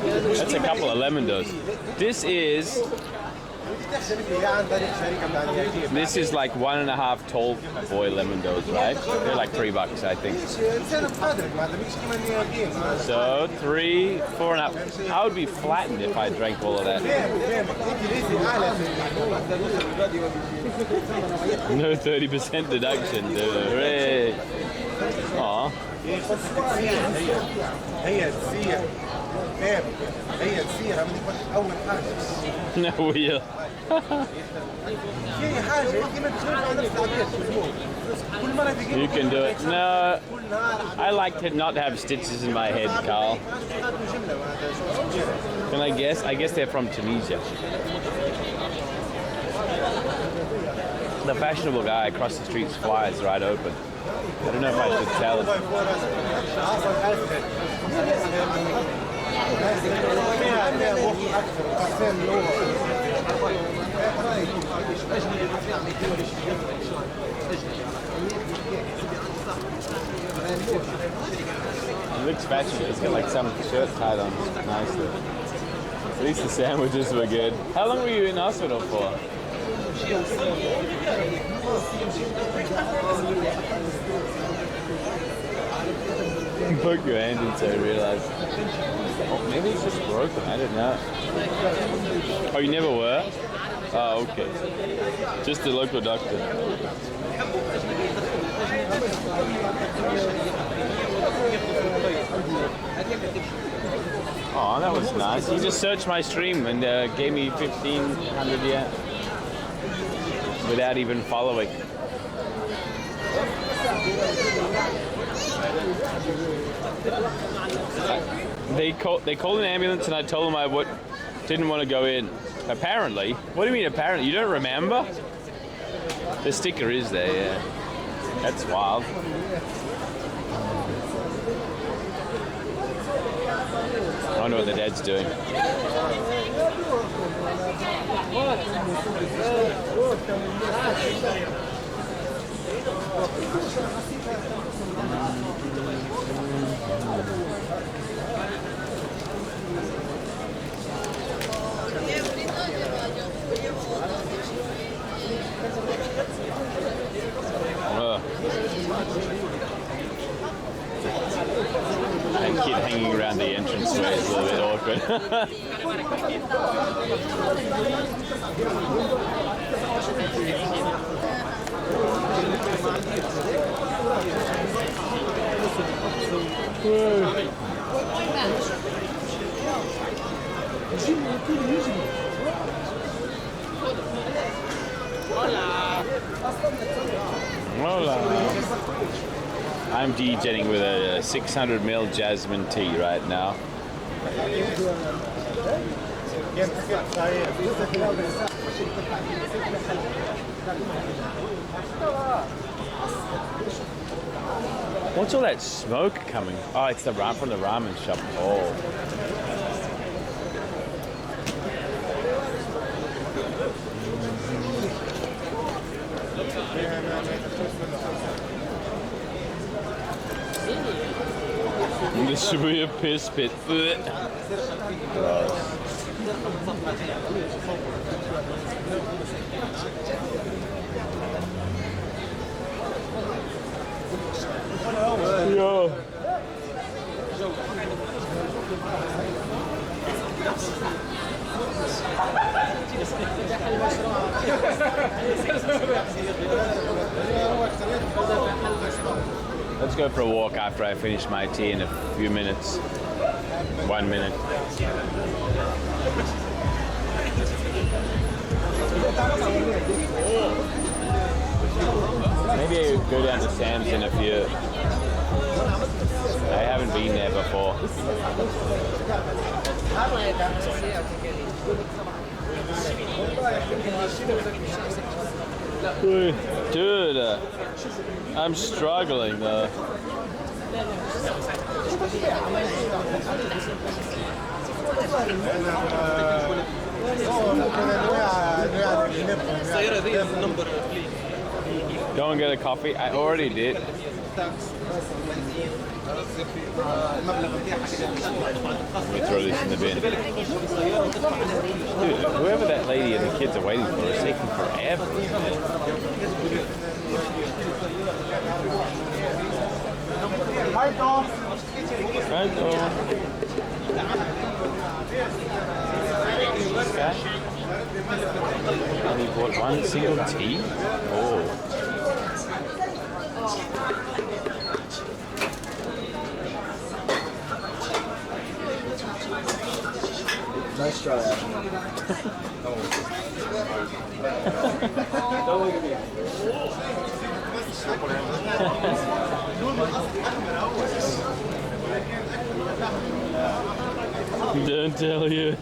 That's a couple of lemon doors. This is like 1.5 tall boy lemon doors, right? They're like $3, I think. So 3, 4.5. I would be flattened if I drank all of that. No 30% deduction, dude. Hooray. Aw. No wheel. You can do it. No, I like to not have stitches in my head, Carl. Can I guess? I guess they're from Tunisia. The fashionable guy across the street's flies right open. I don't know if I should tell him. He looks fashionable. He's got like some shirt tied on nicely. At least the sandwiches were good. How long were you in hospital for? Poke your hand in so I realize. Oh, maybe it's just broken. I don't know. Oh, you never were? Oh, okay. Just the local doctor. Oh, that was nice. He just searched my stream and gave me 1,500 yen without even following. They called an ambulance and I told them I didn't want to go in. Apparently. What do you mean apparently? You don't remember? The sticker is there, yeah. That's wild. I wonder what the dad's doing. That kid hanging around the entranceway is a little bit awkward. Hola. I'm degenerating with a 600ml jasmine tea right now. What's all that smoke coming? Oh, it's the from the ramen shop. Oh. This should be a piss pit. Gross. Yo. Let's go for a walk after I finish my tea in a few minutes. 1 minute. Maybe I'll go down to Sam's in a few. I haven't been there before. Dude, I'm struggling though. Go and get a coffee. I already did. Let me throw this in the bin. Dude, whoever that lady and the kids are waiting for is taking forever. Hi, Tom. Hi, Tom. This guy only bought one single tea? Oh. Nice try, Ashton. Don't look at me. Don't tell you.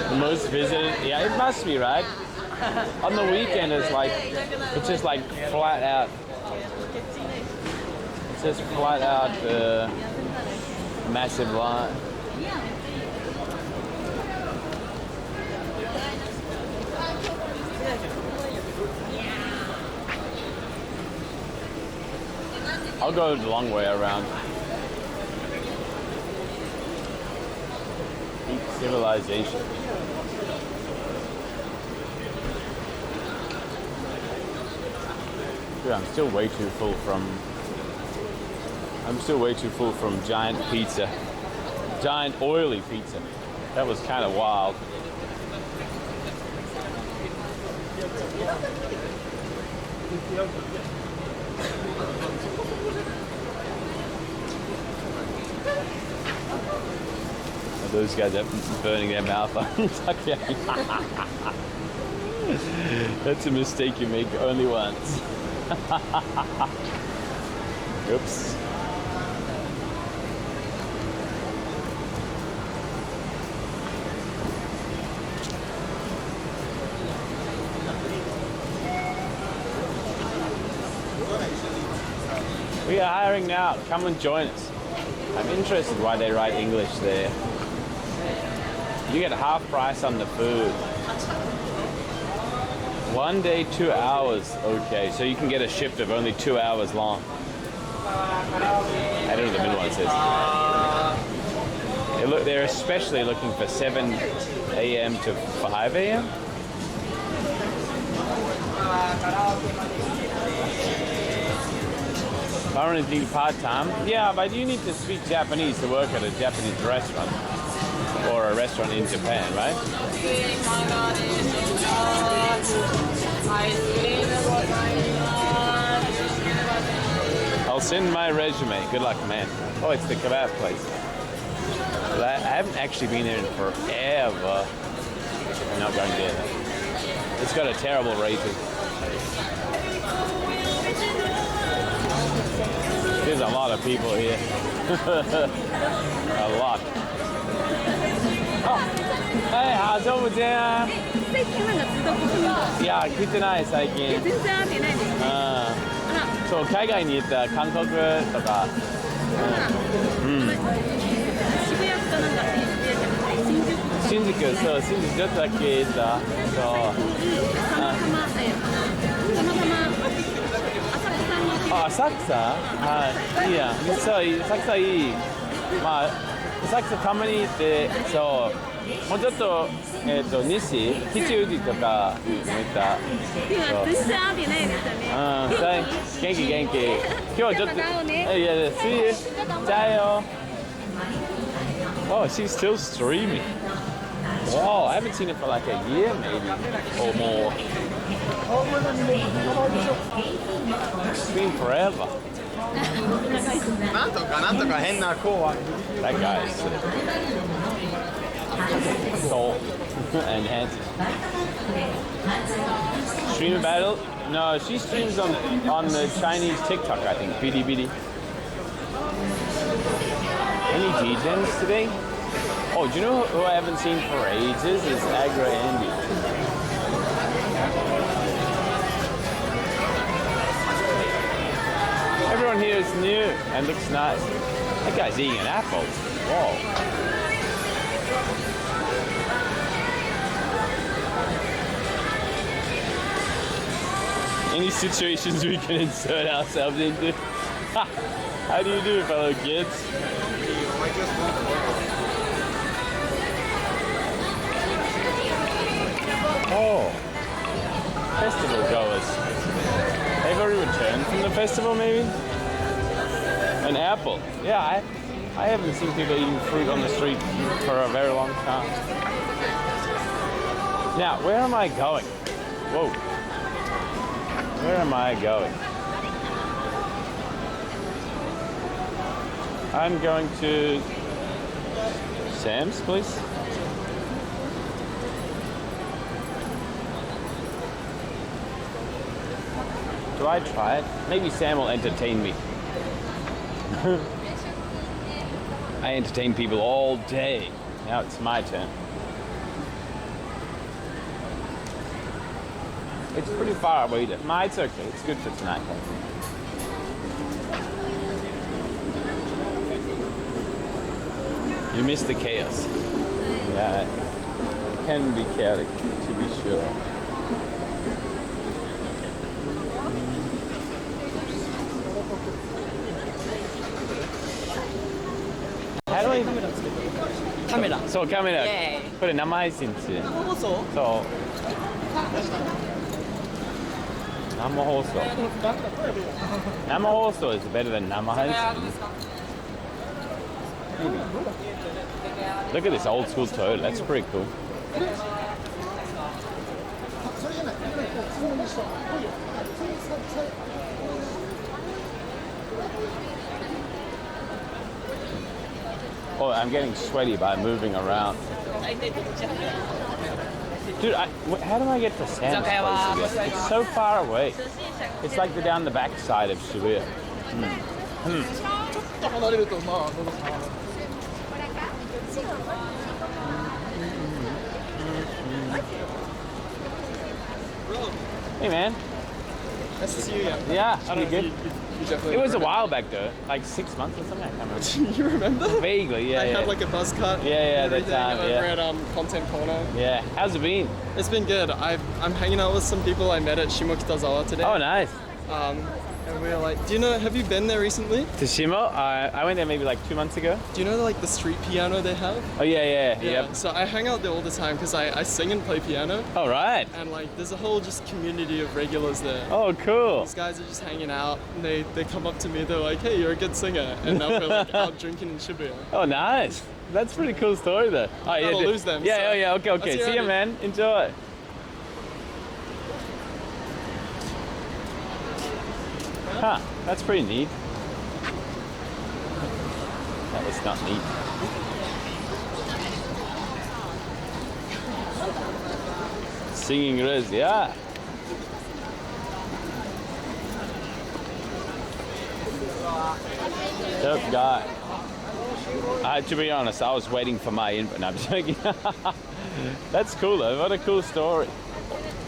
The most visited, yeah, it must be, right? On the weekend it's just like flat out. It's just flat out massive line. I'll go the long way around. Eat civilization. Dude, I'm still way too full from giant pizza. Giant oily pizza. That was kind of wild. Those guys are burning their mouth on. That's a mistake you make only once. Oops. We are hiring now. Come and join us. I'm interested why they write English there. You get half price on the food. 1 day, 2 hours. Okay, so you can get a shift of only 2 hours long. I don't know what the middle one says. They're especially looking for 7 a.m. to 5 a.m. Currently part-time. Yeah, but you need to speak Japanese to work at a Japanese restaurant. Or a restaurant in Japan, right? I'll send my resume. Good luck, man. Oh, it's the kebab place. I haven't actually been there in forever. I'm not going there. It's got a terrible rating. There's a lot of people here. A lot. Oh, hey, どうもじゃん。最近なんかずっと僕も。いや、来てない最近。全然会ってないですね。あら。そう海外に行った韓国とか、新宿、そう新宿ちょっとだけ行った。そうあ、浅草、はい、いいや、そう、浅草いい。まあ、浅草たまに行って、そう、もうちょっと、西、吉宇治とか行った。そう元気元気。今日ちょっと、いや、see you、じゃあよ。Oh, she's still streaming. Wow, I haven't seen it for like a year maybe, or more. It's been forever. That guy is tall and handsome. Streamer battle? No, she streams on the Chinese TikTok, I think. Bidi. Any G-Gens today? Oh, do you know who I haven't seen for ages? Is Agra Andy. Everyone here is new and looks nice. That guy's eating an apple. Whoa. Any situations we can insert ourselves into? How do you do, fellow kids? Oh, festival goers. They've already returned from the festival, maybe? An apple. Yeah, I haven't seen people eating fruit on the street for a very long time. Now, where am I going? Whoa. Where am I going? I'm going to Sam's, please. Do I try it? Maybe Sam will entertain me. I entertain people all day. Now it's my turn. It's pretty far away. No, it's okay. It's good for tonight. You missed the chaos. Yeah, it can be chaotic, to be sure. How do I... Camera. So, camera. Yeah. これ生配信中。生放送？そう。生放送。生放送 is better than 生配信。Look at this old school toad. That's pretty cool. Oh, I'm getting sweaty by moving around. Dude, how do I get to Sam's place again? It's so far away. It's like down the back side of Shibuya. Hey man. Nice to see you again. Yeah, I don't good. You definitely it was a while back though, like 6 months or something. I can't remember. You remember? Vaguely, yeah. I had like a buzz cut. Yeah, that time. Over at Content Corner. Yeah. How's it been? It's been good. I'm hanging out with some people I met at Shimokitazawa today. Oh, nice. And we were like, have you been there recently? To Shimo? I went there maybe like 2 months ago. Do you know like the street piano they have? Oh yeah. Yep. So I hang out there all the time because I sing and play piano. Oh right. And like there's a whole just community of regulars there. Oh cool. These guys are just hanging out and they come up to me, they're like, hey, you're a good singer. And now we're like out drinking in Shibuya. Oh nice. That's a pretty cool story though. Oh yeah. I'll lose them. Yeah, so okay. See you man. Enjoy. Huh, that's pretty neat. That was not neat. Singing Riz, yeah. Dope guy. To be honest, I was waiting for my input. No, I'm joking. That's cool though, what a cool story.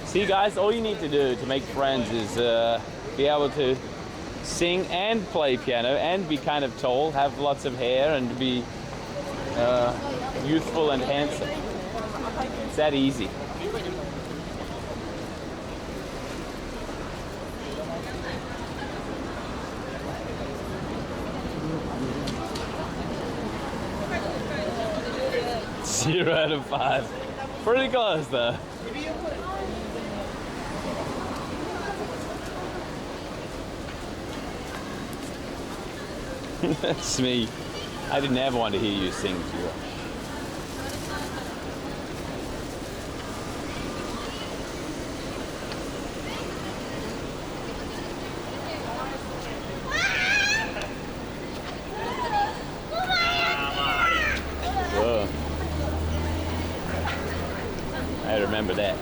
See guys, all you need to do to make friends is be able to sing and play piano and be kind of tall, have lots of hair, and be youthful and handsome. It's that easy. Zero out of 5. Pretty close though. That's me. I didn't ever want to hear you sing to you. Whoa. I remember that.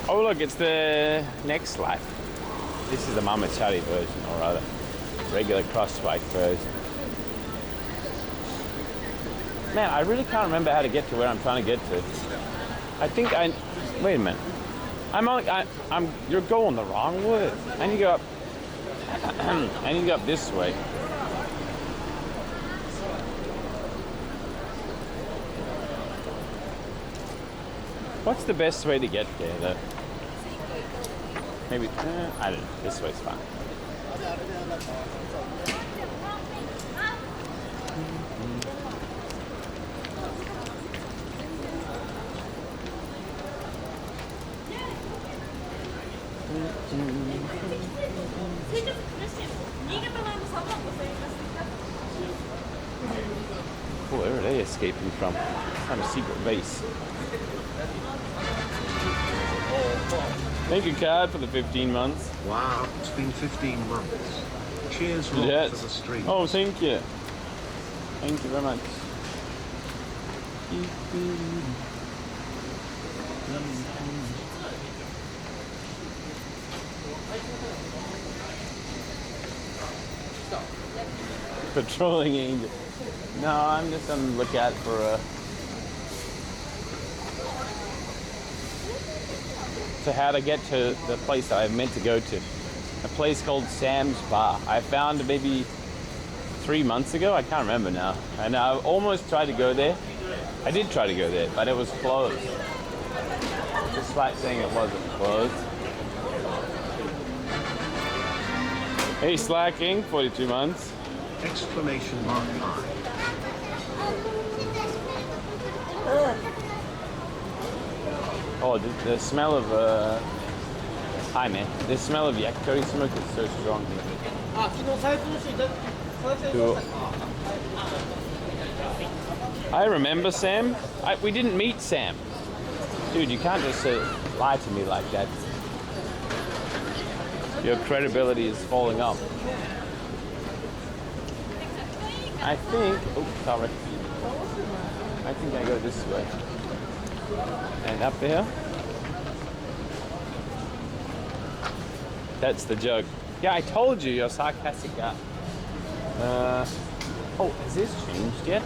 Oh look, it's the next life. This is the Mamachari version, or rather, regular cross-bike version. Man, I really can't remember how to get to where I'm trying to get to. I think wait a minute. You're going the wrong way. I need to go up, I need to go up this way. What's the best way to get there though? Maybe, I don't know, this way's fine. Oh, where are they escaping from? Some secret base. Thank you, Card, for the 15 months. Wow, it's been 15 months. Cheers, Rob, Yes. for the stream. Oh, thank you. Thank you very much. Patrolling angel. No, I'm just on the lookout for how to get to the place that I meant to go to. A place called Sam's Bar. I found maybe 3 months ago. I can't remember now. And I almost tried to go there. I did try to go there, but it was closed. Despite saying it wasn't closed. Hey, Slacking, 42 months. Exclamation mark high. Oh, the smell of hi man. The smell of yakitori smoke is so strong here. Cool. I remember Sam. We didn't meet Sam. Dude, you can't just lie to me like that. Your credibility is falling off. I think. Oh, sorry. I think I go this way. And up there. That's the joke. Yeah, I told you you're a sarcastic guy. Oh, has this changed yet?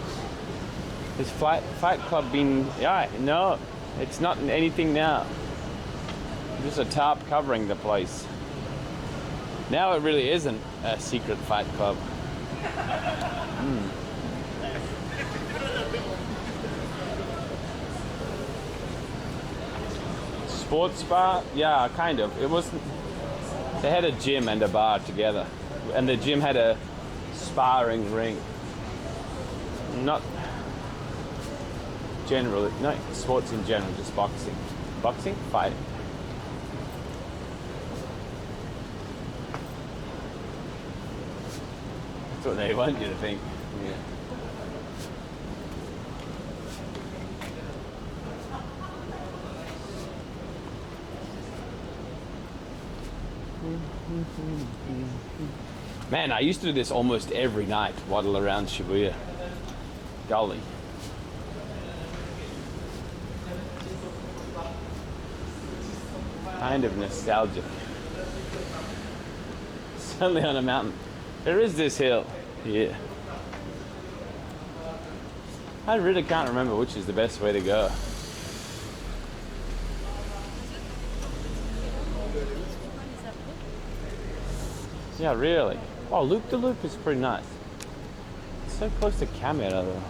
Has Fight Club been... Yeah, no, it's not anything now. Just a tarp covering the place. Now it really isn't a secret Fight Club. Sports bar? Yeah, kind of. It was. They had a gym and a bar together, and the gym had a sparring ring. Not generally, no sports in general, just boxing. Boxing, fighting. That's what they want you to think. Yeah. Man, I used to do this almost every night, waddle around Shibuya. Golly. Kind of nostalgic. Suddenly on a mountain. There is this hill here. I really can't remember which is the best way to go. Yeah, really. Oh, loop the loop is pretty nice. It's so close to camera though.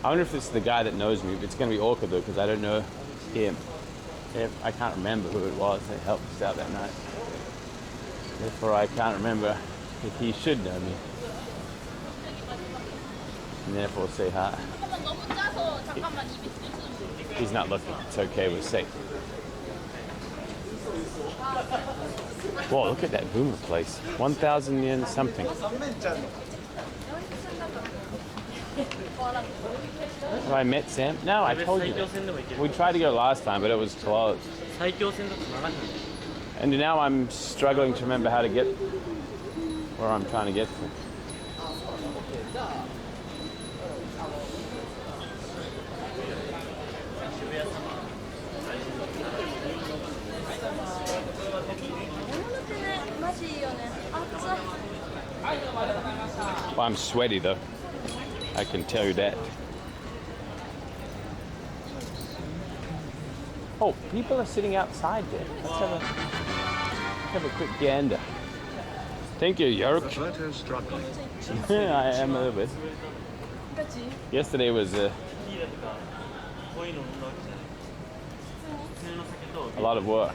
I wonder if it's the guy that knows me. It's going to be awkward though because I don't know him. I can't remember who it was that helped us out that night. Therefore, I can't remember if he should know me. And therefore, say hi. He's not looking. It's okay. We're safe. Whoa! Look at that boomer place. 1,000 yen something. Have I met Sam? No, I told you that. We tried to go last time, but it was closed. And now I'm struggling to remember how to get where I'm trying to get to. Well, I'm sweaty though. I can tell you that. Oh, people are sitting outside there. Let's have a quick gander. Thank you, York. I am a little bit. Yesterday was a lot of work.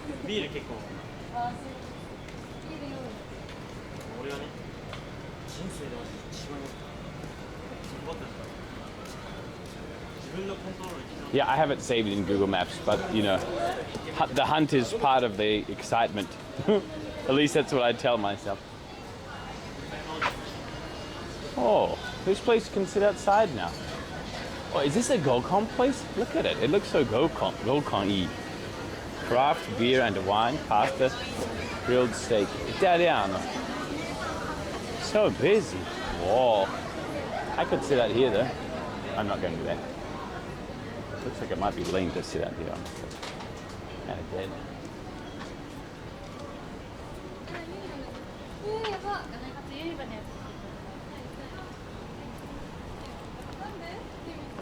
Yeah, I haven't saved it in Google Maps, but you know, the hunt is part of the excitement. At least that's what I tell myself. Oh, this place can sit outside now. Oh, is this a Gokon place? Look at it. It looks so Gokon-y. Craft beer and wine, pasta, grilled steak. Italiano. So busy. Whoa. I could sit out here though. I'm not going to do that. Looks like it might be lame to sit out here. Kind of dead.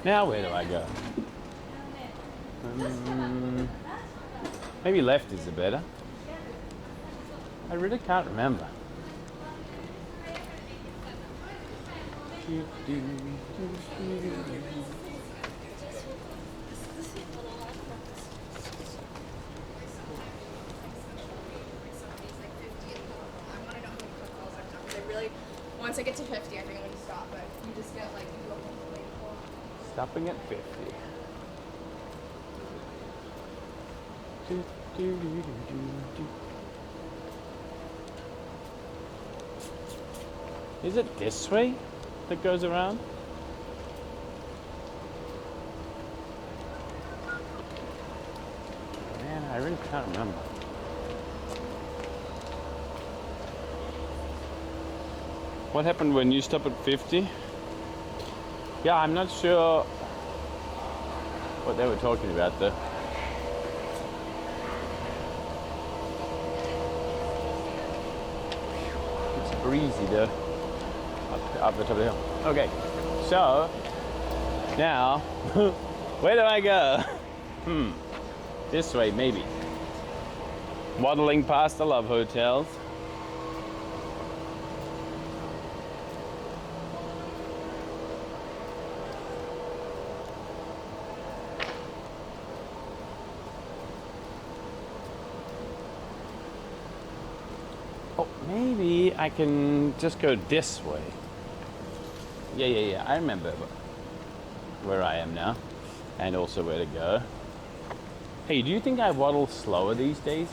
Now where do I go? Maybe left is the better. I really can't remember. Once I get to 50, I think I'm going to stop, but you just get like, you go home late. Stopping at 50. Is it this way that goes around? Man, I really can't remember. What happened when you stop at 50? Yeah, I'm not sure what they were talking about though. It's breezy though, up the top of the hill. Okay, so now, where do I go? This way maybe. Waddling past the love hotels. Maybe I can just go this way. Yeah. I remember where I am now, and also where to go. Hey, do you think I waddle slower these days?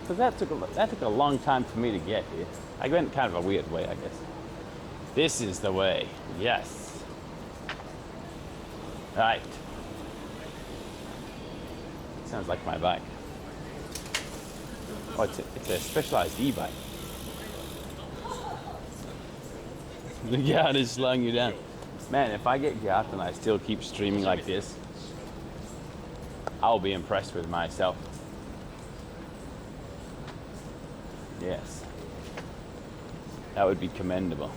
Because that took a long time for me to get here. I went kind of a weird way, I guess. This is the way. Yes. Right. Sounds like my bike. Oh, it's a specialized e-bike. The gout is slowing you down. Man, if I get gout and I still keep streaming like this, I'll be impressed with myself. Yes. That would be commendable.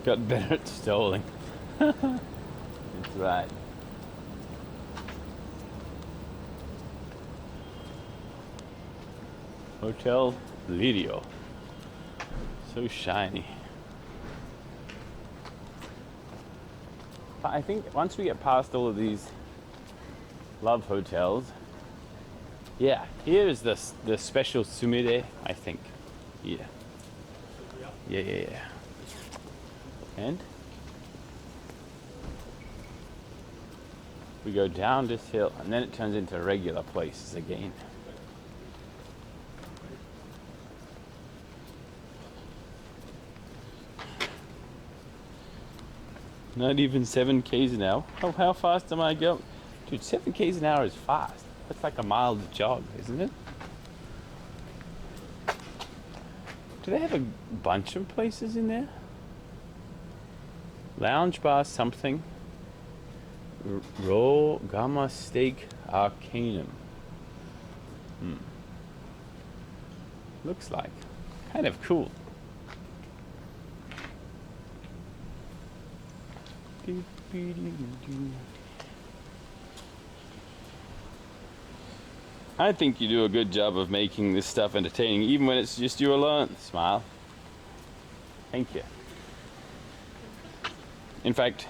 got better at stalling. That's right. Hotel Lirio. So shiny. But I think once we get past all of these love hotels, yeah, here is the special Sumire, I think. Yeah. Yeah. And we go down this hill, and then it turns into regular places again. Not even 7 k's an hour. Oh, how fast am I going? Dude, 7 k's an hour is fast. That's like a mild jog, isn't it? Do they have a bunch of places in there? Lounge bar something. Raw Gamma Steak Arcanum. Looks like. Kind of cool. I think you do a good job of making this stuff entertaining, even when it's just you alone. Smile. Thank you. In fact,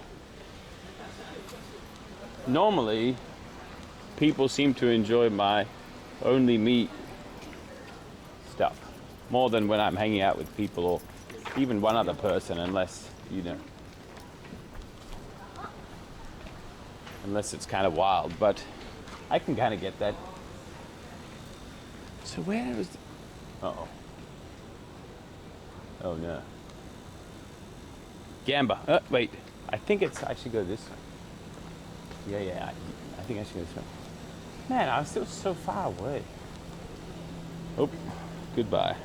normally people seem to enjoy my only me stuff more than when I'm hanging out with people or even one other person, unless, you know, unless it's kind of wild, but I can kind of get that. So where was the... Uh-oh. Oh no. Gamba. Wait. I think I should go this way. Yeah. I think I should go this way. Man, I'm still so far away. Oh, goodbye.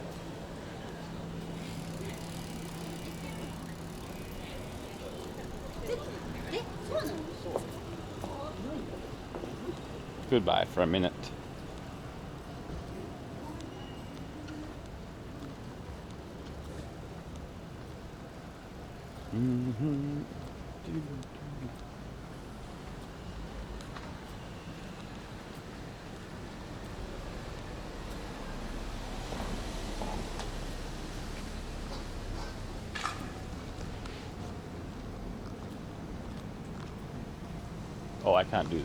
Goodbye for a minute. Oh, I can't do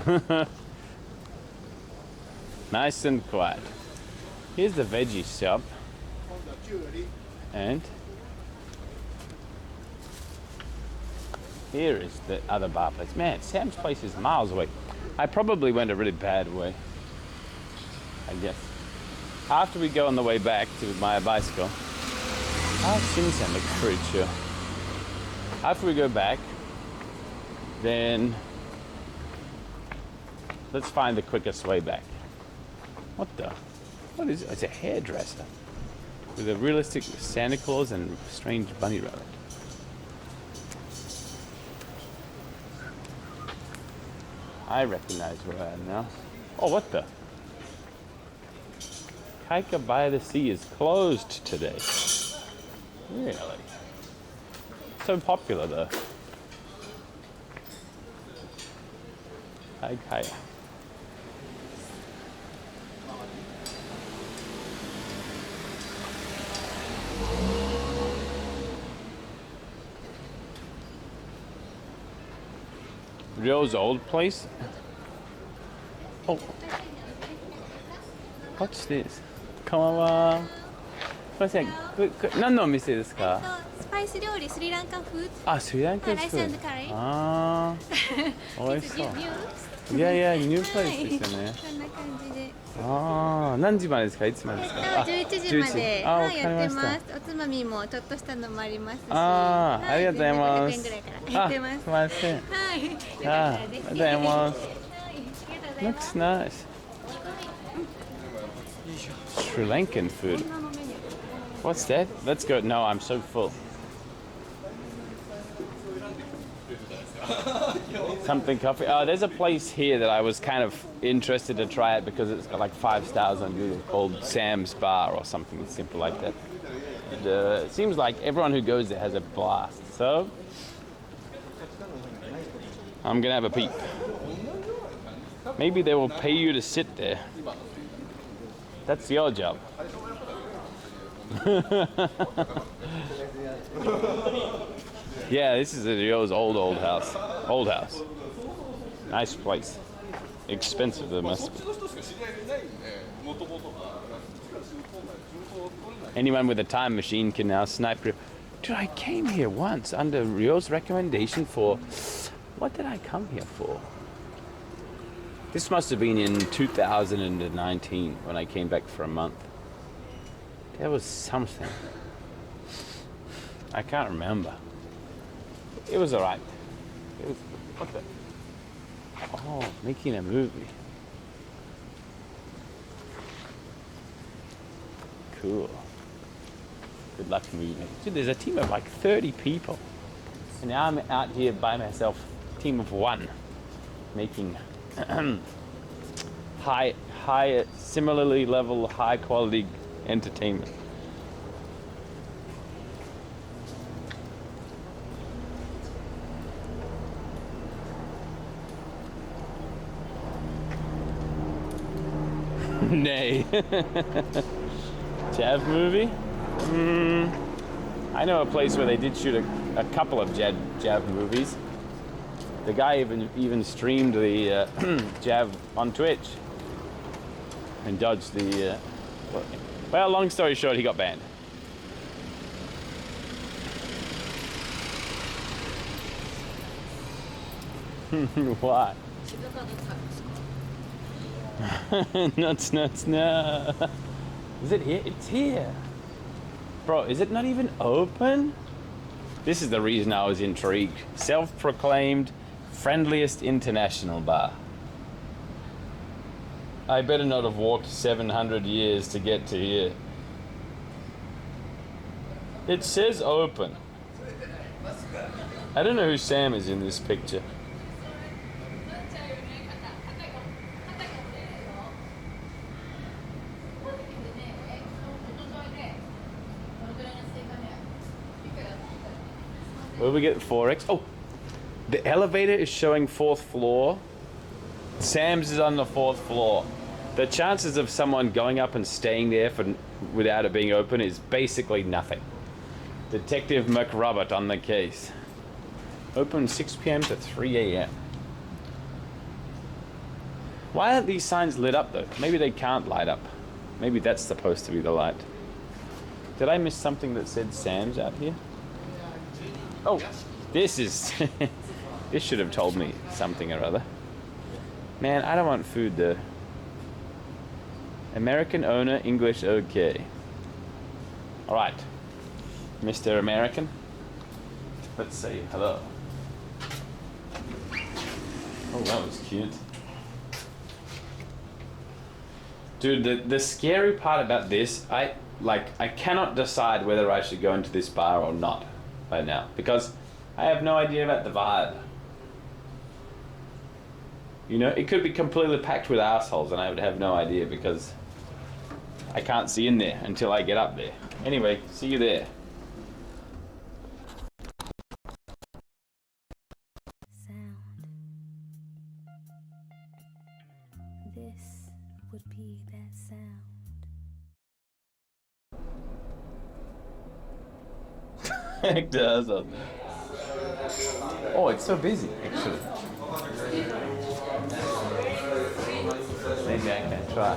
that. Nice and quiet. Here's the veggie shop. And here is the other bar place. Man, Sam's place is miles away. I probably went a really bad way, I guess. After we go on the way back to my bicycle, I've seen Sam look pretty chill. After we go back, then let's find the quickest way back. What is it? It's a hairdresser with a realistic Santa Claus and strange bunny rabbit. I recognize where I am now. Oh, what the? Kaika by the Sea is closed today. Really? So popular though. Hi. Ryo's old place? Oh. What's this? こんばんは。すみません。何のお店ですか？スパイス料理、スリランカフード。あ、スリランカフード。ああ。美味しそう。いやいや、ニュープレイスですよね。こんな感じで。ああ、何時までですか？いつまでですか？11時までやってます。おつまみもちょっとしたのもありますし。ああ、ありがとうございます。500円ぐらいからやってます。すみません。はい。よかったらありがとうございます。Looks nice. Sri Lankan food. What's that? Let's go. No, I'm so full. Something coffee. Oh, there's a place here that I was kind of interested to try it because it's got like 5 stars on Google called Sam's Bar or something simple like that. It seems like everyone who goes there has a blast. So I'm gonna have a peep. Maybe they will pay you to sit there. That's your job. Yeah, this is Ryo's old house. Old house. Nice place. Expensive, though, must be. Anyone with a time machine can now snipe Ryo. Dude, I came here once under Ryo's recommendation for... What did I come here for? This must have been in 2019 when I came back for a month. There was something. I can't remember. It was alright. It was... What the... Oh, making a movie. Cool. Good luck movie. Dude, there's a team of like 30 people. And now I'm out here by myself, team of 1, making similarly level, high quality entertainment. Nay. Jav movie? I know a place where they did shoot a couple of Jav movies. The guy even streamed the Jav on Twitch and dodged the... well, long story short, he got banned. Why? Nuts, no. Is it here? It's here. Bro, is it not even open? This is the reason I was intrigued. Self-proclaimed friendliest international bar. I better not have walked 700 years to get to here. It says open. I don't know who Sam is in this picture. Where do we get 4x? Oh, the elevator is showing 4th floor. Sam's is on the 4th floor. The chances of someone going up and staying there without it being open is basically nothing. Detective McRobert on the case. Open 6 p.m. to 3 a.m. Why aren't these signs lit up though? Maybe they can't light up. Maybe that's supposed to be the light. Did I miss something that said Sam's out here? Oh, this is... This should have told me something or other. Man, I don't want food though. American owner, English okay. Alright, Mr. American. Let's say hello. Oh, that was cute. Dude, the scary part about this, I cannot decide whether I should go into this bar or not right now, because I have no idea about the vibe. You know, it could be completely packed with assholes and I would have no idea because I can't see in there until I get up there. Anyway, see you there. Sound. This would be that sound. It does. Oh, it's so busy, actually. Maybe I can try.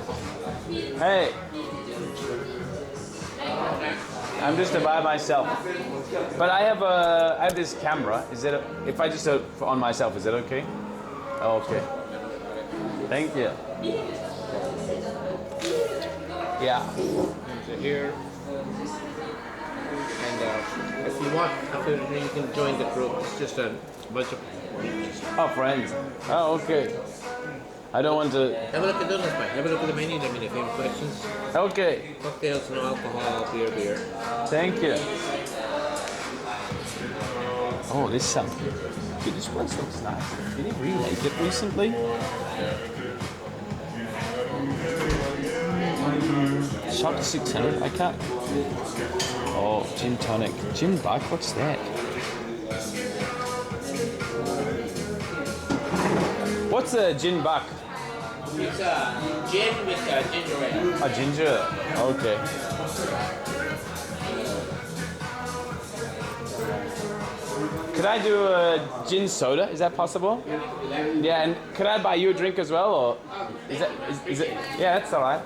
Hey! I'm just by myself. But I have this camera. Is it if I just on myself, is it okay? Oh, okay. Thank you. Yeah. So here. And if you want, after you can join the group. It's just a bunch of... Oh, friends. Oh, okay. I don't want to... Have a look at those, fine. Have a look at the menu. Let me know if you have questions. Okay. Cocktails, no alcohol, beer. Thank you. Oh, this sounds... Dude, this place looks nice. Did he remake it recently? Chocolate 600. I can't. Oh, gin tonic. Gin buck. What's that? What's a gin buck? It's gin with ginger ale. A ginger. Okay. Could I do a gin soda? Is that possible? Yeah, and could I buy you a drink as well, or is that is it? Yeah, that's all right.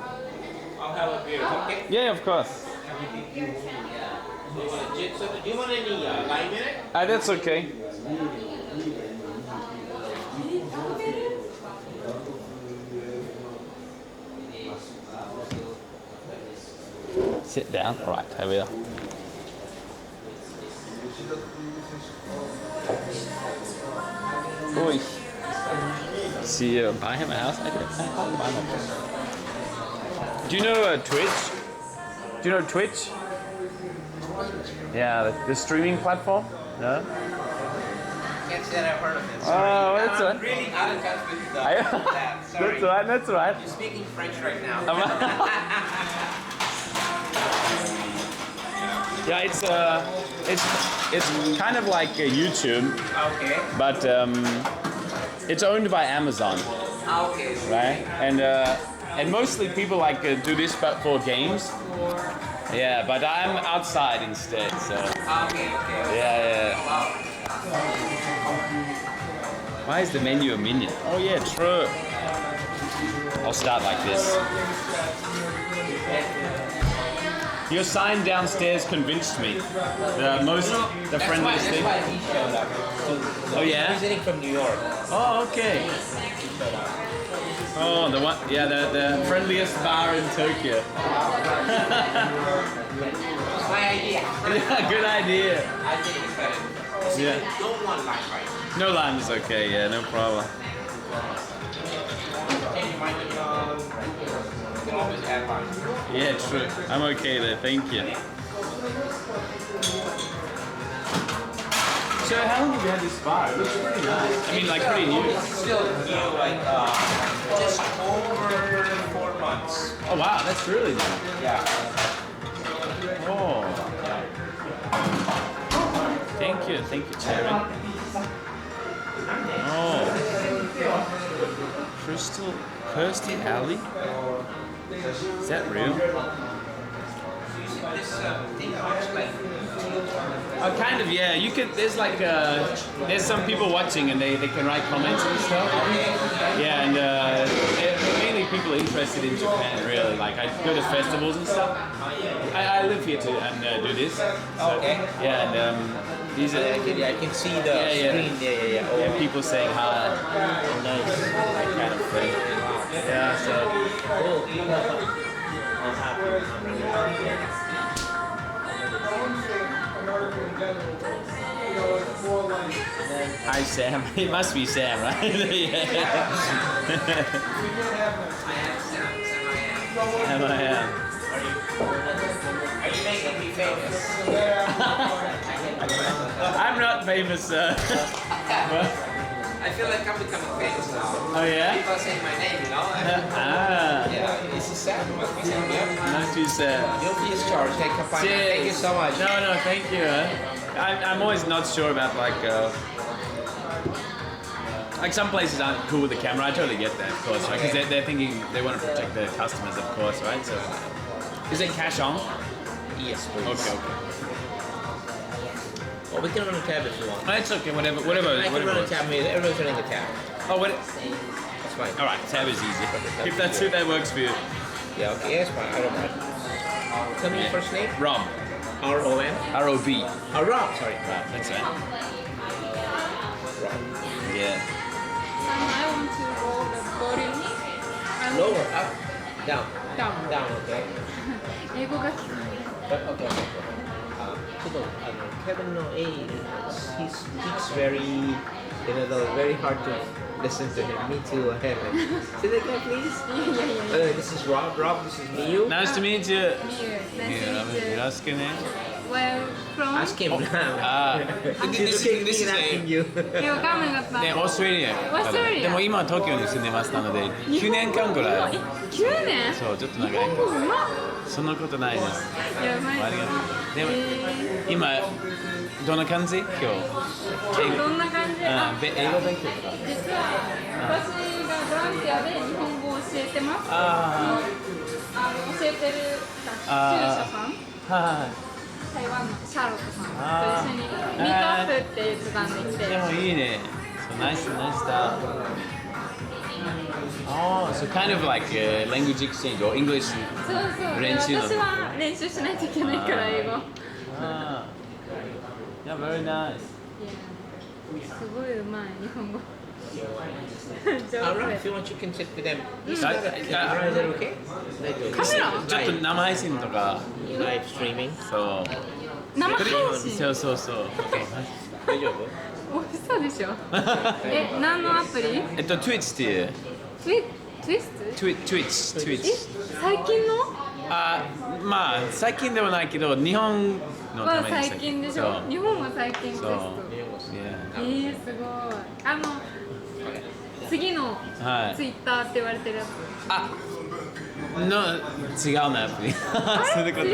I'll have a beer, okay? Yeah, of course. Do you want any lime in it? That's okay. Sit down. All right, here we are. Oi. See, buy him a house? I can't buy him. Do you know Twitch? Do you know Twitch? Yeah, the streaming platform? No? Can't say that I've heard of it. Oh, that's all right. I'm really out of touch with that. Sorry. That's all right, that's all right. You're speaking French right now. Yeah, it's kind of like YouTube. Okay. But it's owned by Amazon. Okay. Right? And mostly people like do this but for games. Yeah, but I'm outside instead, so. Okay. Yeah. Why is the menu a minion? Oh yeah, true. I'll start like this. Your sign downstairs convinced me. The friendliest thing. That's why he showed up. Oh yeah? He's visiting from New York. Oh, okay. Oh, the one, yeah, the friendliest bar in Tokyo. It's my idea. Yeah, good idea. I think it's better. Yeah. Don't want lime, right? No lime is okay, yeah, no problem. Change your mind, you can always add lime. Yeah, true. I'm okay there, thank you. So how long have you had this bar? It looks pretty nice. I mean, like pretty new. It's still new, like just over 4 months. Oh wow, that's really new. Yeah. Oh. Thank you, Chairman. Oh. Crystal Kirsty Alley? Is that real? This thing looks like. Oh, kind of, yeah. You can. There's like there's some people watching and they can write comments and stuff. Yeah, and mainly people interested in Japan, really. Like I go to festivals and stuff. I live here too and do this. So, Okay. yeah, and these are. I can see the screen. Yeah. Oh. Yeah, people saying hi. Nice. That kind of thing. Yeah. So. Hi Sam. It must be Sam, right? Sam I am. Are you making me famous? I'm not famous, sir. I feel like I'm becoming famous now. Oh yeah? People are saying my name, you know? Yeah, this is Sam. Must be Sam, yeah? Must be Sam. You'll be discharged. Hey, thank you so much. No, thank you. I'm always not sure about like some places aren't cool with the camera. I totally get that, of course, right? Because they're thinking they want to protect their customers, of course, right? So, is it cash on? Yes, please. Okay. Well, we can run a tab if you want. Oh, it's okay. Whatever. I can run a tab. Everyone's running a tab. Oh, what? That's fine. All right, tab is easy. If that works for you. Yeah. Okay. Yeah, it's fine. I don't mind. Tell me your first name. Rob. R-O-M? R-O-B. Oh, Rob. Sorry. Right. That's right. Rob. Yeah. I want to roll the volume. Lower, up, down. Down. Okay. 英語が聞こえる。 Okay. Kevin, no, he speaks very, very hard to listen to him. Me too. Say that again, please. Yeah. This is Rob. Rob, this is Miyu. Nice to meet you. Nice to meet you. Where from? Ask him now. This is asking you. わかんなかった。ね、オーストラリア。でも今は東京に住んでますなので、9年間ぐらい。9年？そう、ちょっと長い。日本語うまっ。そんなことないです。やばい。ありがとう。でも、今どんな感じ？今日。どんな感じ？英語勉強とか。実は私がボランティアで日本語を教えてます。教えてる中車さん。はい。台湾のシャーロットさんと一緒にミートアップって言ってたんで来て。でもいいね。So nice stuff. Oh, so kind of like language exchange or English そうそう。練習。私は練習しないといけないから英語。Yeah, very nice. すごいうまい日本語。Alright, if you want, you can sit with them. Is that okay? カメラ？ちょっと生配信とか。Live streaming. そう。生配信？そう。大丈夫？嘘でしょ？何のアプリ？Twitch っていう。Twitch。最近の？まあ最近ではないけど日本のために最近でしょ？日本は最近です。すごい。次のツイッターって言われてるやつ。違うなアプリ。そういうこと。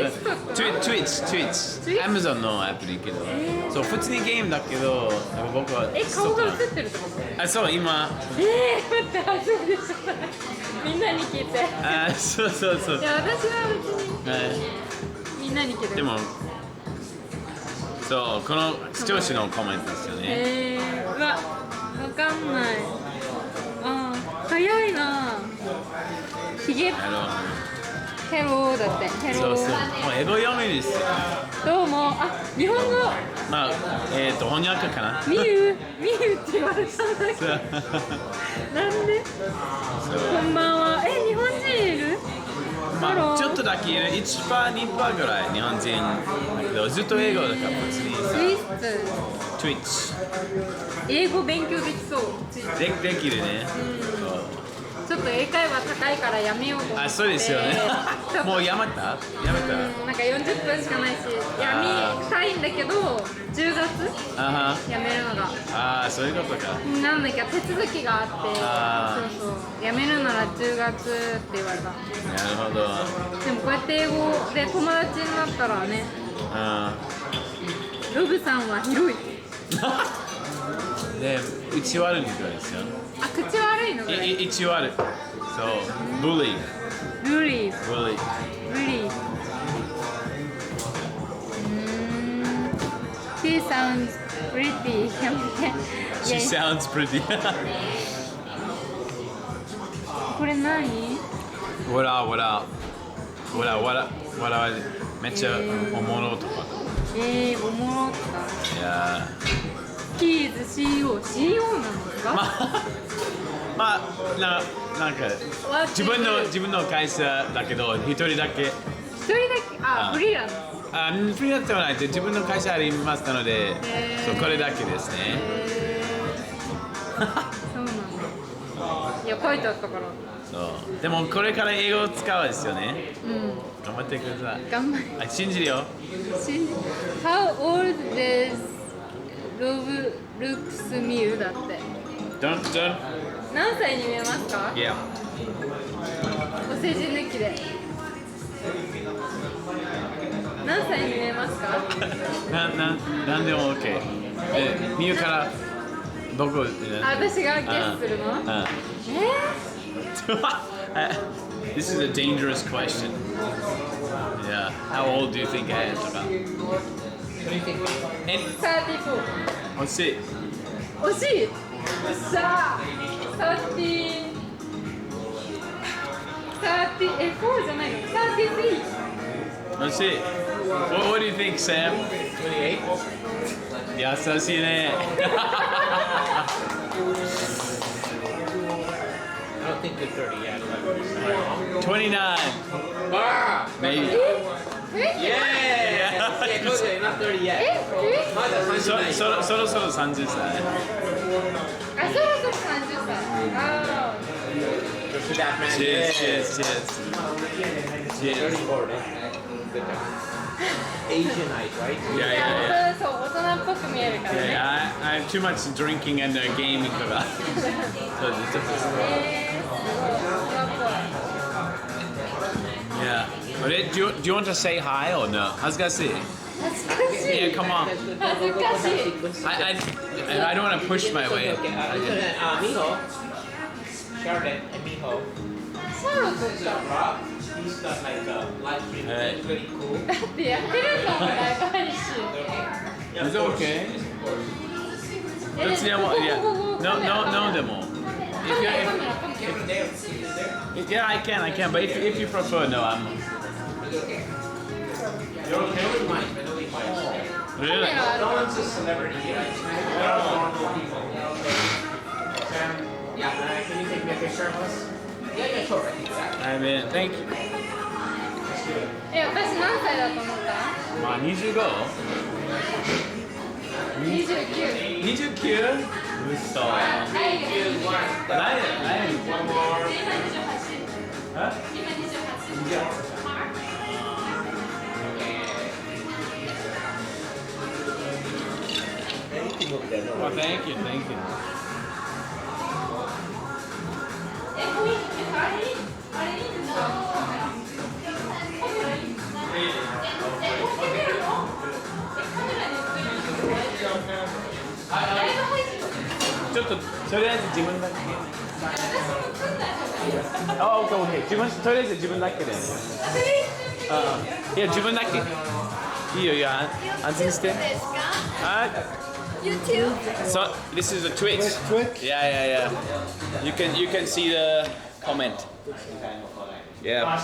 Twitch。Amazon のアプリけど。そう普通にゲームだけど僕は。顔が映ってるってこと？そう今。待って初めて知った。みんなに聞いて。そう。いや私は別にみんなに聞いて。でもそうこの視聴者のコメントですよね。わかんない。早いな。ひげ。ヘローだって。ヘロー。そう。もう英語読めですよ。どうも。日本語。まあ翻訳かな。ミユって言われたんだけど。なんで？こんばんは。日本人いる？まあちょっとだけ1%、2%ぐらい日本人だけどずっと英語だから普通にさ。Twitch。英語勉強できそう。できるね。ちょっと英会話高いからやめようと思って。そうですよね。もうやめた？なんか40分しかないし、やめたいんだけど、10月やめるのが。そういうことか。なんだっけ、手続きがあって、そう、やめるなら10月って言われた。なるほど。でもこうやって英語で友達になったらね、ロブさんは広い。で、口悪いぐらいですよ。口悪いの？口悪い。そう、bully。bully。She sounds pretty. She sounds pretty. これ何？わらめっちゃおもろとか。おもろとか。いや。キーズ CEO なのか？まあなんか自分の会社だけど一人だけ。フリーランス。フリーランスではない自分の会社ありますので、そうこれだけですね。そうなんだ。いや書いてあったから。そうでもこれから英語を使うですよね。頑張ってください。頑張る。信じるよ。How old is Love looks me だって。Don't. 何歳に見えますか？ Yeah. お世辞抜きで。何歳に見えますか？なんでも OK。みゆからどこ？私がゲスするの？This is a dangerous question. Yeah. How old do you think I am? とか。34。惜しい。惜しい。さあ、30 4じゃないの？ 33。惜しい。What do you think, Sam? 28. 優しいね。I don't think you're 30 yet. 29. Maybe. Yeah, not 30 yet. そろそろ30歳。そろそろ30歳。Cheers. Asianite, right? Yeah. そう、大人っぽく見えるからね。I have too much drinking and gaming とか。そうちょっと。Yeah. Do you want to say hi or no? 恥ずかしい Yeah, come on. 恥ずかしい I don't want to push my way. Miho. Charlotte and Miho. シャーロットじゃん He's got like a live stream. Hey. It's really cool. だってやってるんだもんライブ配信 Is it okay? Let's yeah. No demo. Yeah, I can. But if you prefer, no, I'm. You're okay with mine, but nobody finds. Really? No one's a celebrity here. They're all normal people. Sam, yeah, can you take me a picture of us? Yeah, sure. I mean, thank you. 私何歳だと思った まあ25 29 29? 嘘何 One more. Well, thank you. ちょっととりあえず自分だけあ、OK 自分とりあえず自分だけでいや自分だけいいよいいよ安心してはい YouTube? So this is a Twitch. Yeah. You can see the comment. Yeah.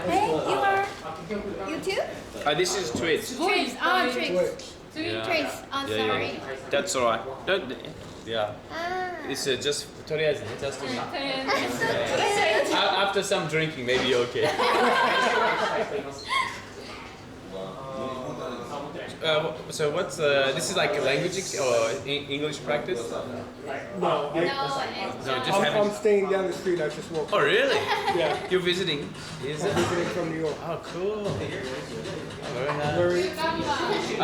Hey, you are YouTube? This is Twitch. Trace. Oh, Trace. Yeah. Trace. Oh, sorry. That's alright. Yeah. It's just とりあえずね just after some drinking maybe you're okay. So what's this is like a language or English practice? No, just having. I'm staying down the street. I just woke. Oh really? Yeah. You're visiting? Is it? I'm visiting from New York. Oh cool. Very nice.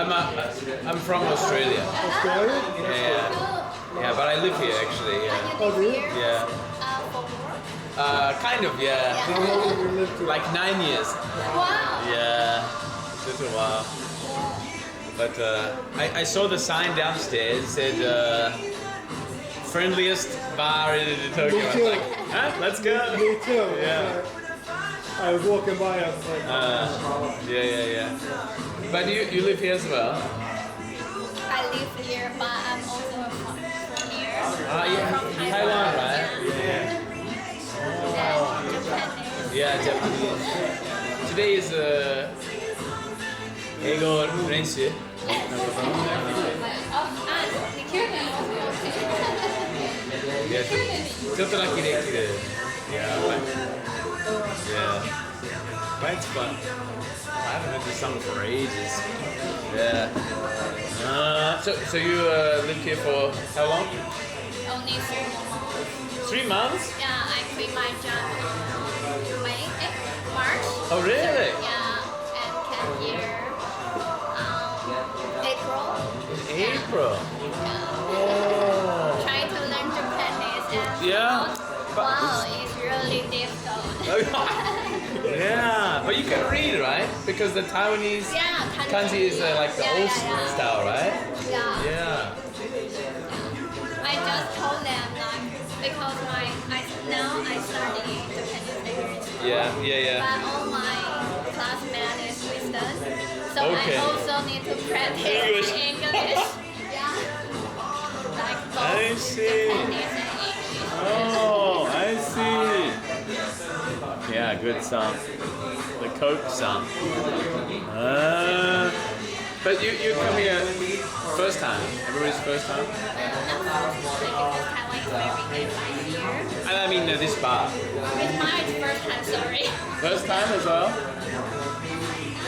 I'm from Australia. Australia? Yeah, but I live here actually. Yeah. Oh, do you? Yeah. Kind of, yeah. How long have you lived here? Like 9 years. Wow. Yeah, just a while. But I saw the sign downstairs said friendliest bar in Tokyo. I was like, huh? Let's go. Me too. Yeah. I was walking by. I was like, Yeah. But you live here as well? I live here, but I'm also from here. Yeah. Taiwan, right? Yeah. Yeah, Japanese. Today is 英語練習。ちょっとだけできる。Yeah. But it's fun. I haven't been to summer for ages. Yeah. So you lived here for how long? Only 3 months. 3 months? Yeah, I quit my job in March. Oh really? Yeah, and came here April. April. Oh. Trying to learn Japanese and Yeah. wow, it's really difficult. Yeah, but you can read, right? Because the Taiwanese kanji is like the old style, right? Yeah. I just told them like because now I study Japanese language. Yeah. But all my classmates is Western, so Okay. I also need to practice English. Yeah. Like both I see. Japanese and English. Oh, I see. Yeah, good song. The Coke song. But you come here first time. Everybody's first time. And I mean this bar. It's my first time, sorry. First time as well.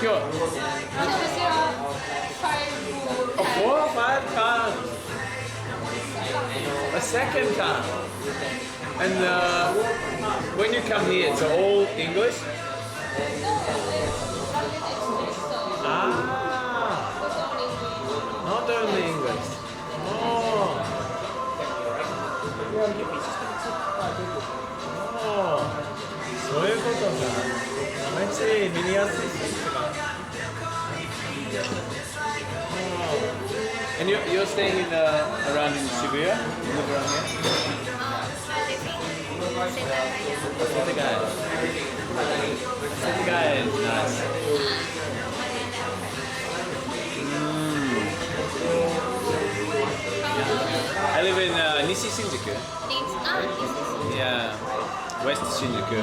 Sure. 私は5 4 or 5 times. A second time. And when you come here, it's all English? Not only English. Oh. Oh. そういうことか。I see. ミニア And you're staying in around in Shibuya? You live around here? Setagaya is nice. I live in Nishi Shinjuku. Yeah, West Shinjuku.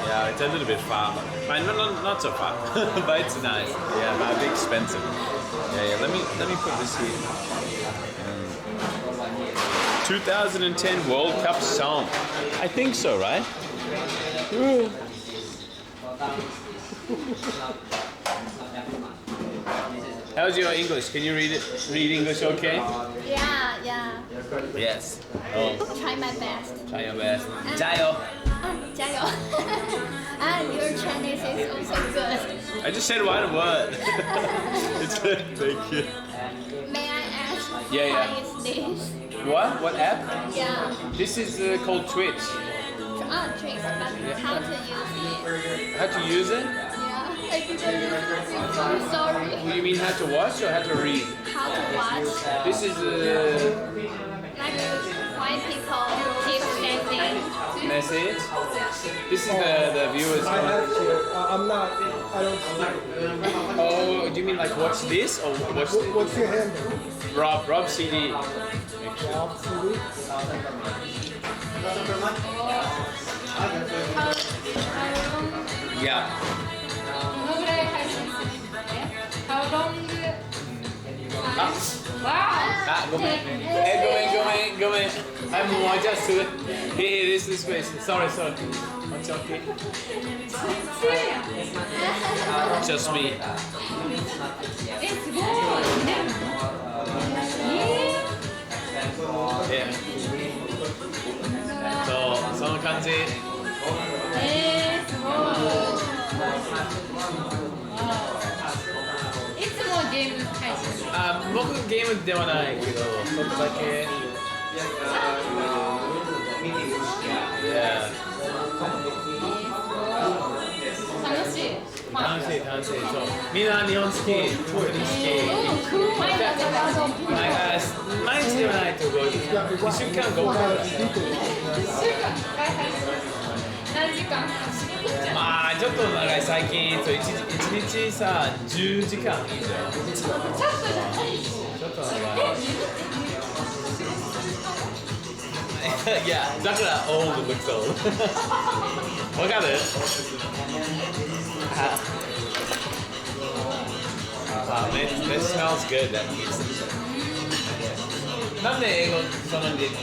Yeah, it's a little bit far. Not so far, but it's nice. Yeah, but a bit expensive. Yeah. Let me put this here. 2010 World Cup song. I think so, right? How's your English? Can you read English okay? Yeah. Yes. Oh. Try my best. Try your best. 加油. 加油. And your Chinese is also good. I just said one word. It's good. Thank you. May I ask Yeah. how is this? What? What app? Yeah. This is called Twitch. Tricks, but how to use it? How to use it? Yeah. I didn't use it. I'm sorry. You mean how to watch or how to read? How to watch? This is Like why people keep sending message. This is the viewers. I have to. I'm not. I don't. Oh, do you mean like watch this or watch? What's your handle? robcdee. Yeah. Go ahead. I'm more just to here, this way. Sorry. It's okay. Just me. Yeah. So, その感じ。いつもゲーム配信。僕ゲームではないけど、ちょっとだけ。Yeah. 楽しい。楽しい。そう。みんな日本好き、特に好き。毎日ではないと5時間。1週間5回。何時間？まあちょっと長い最近そう1日さ10時間以上。ちょっと長い。いやだから old looks old。わかる？It smells good. That means. なんで英語そんなにできる？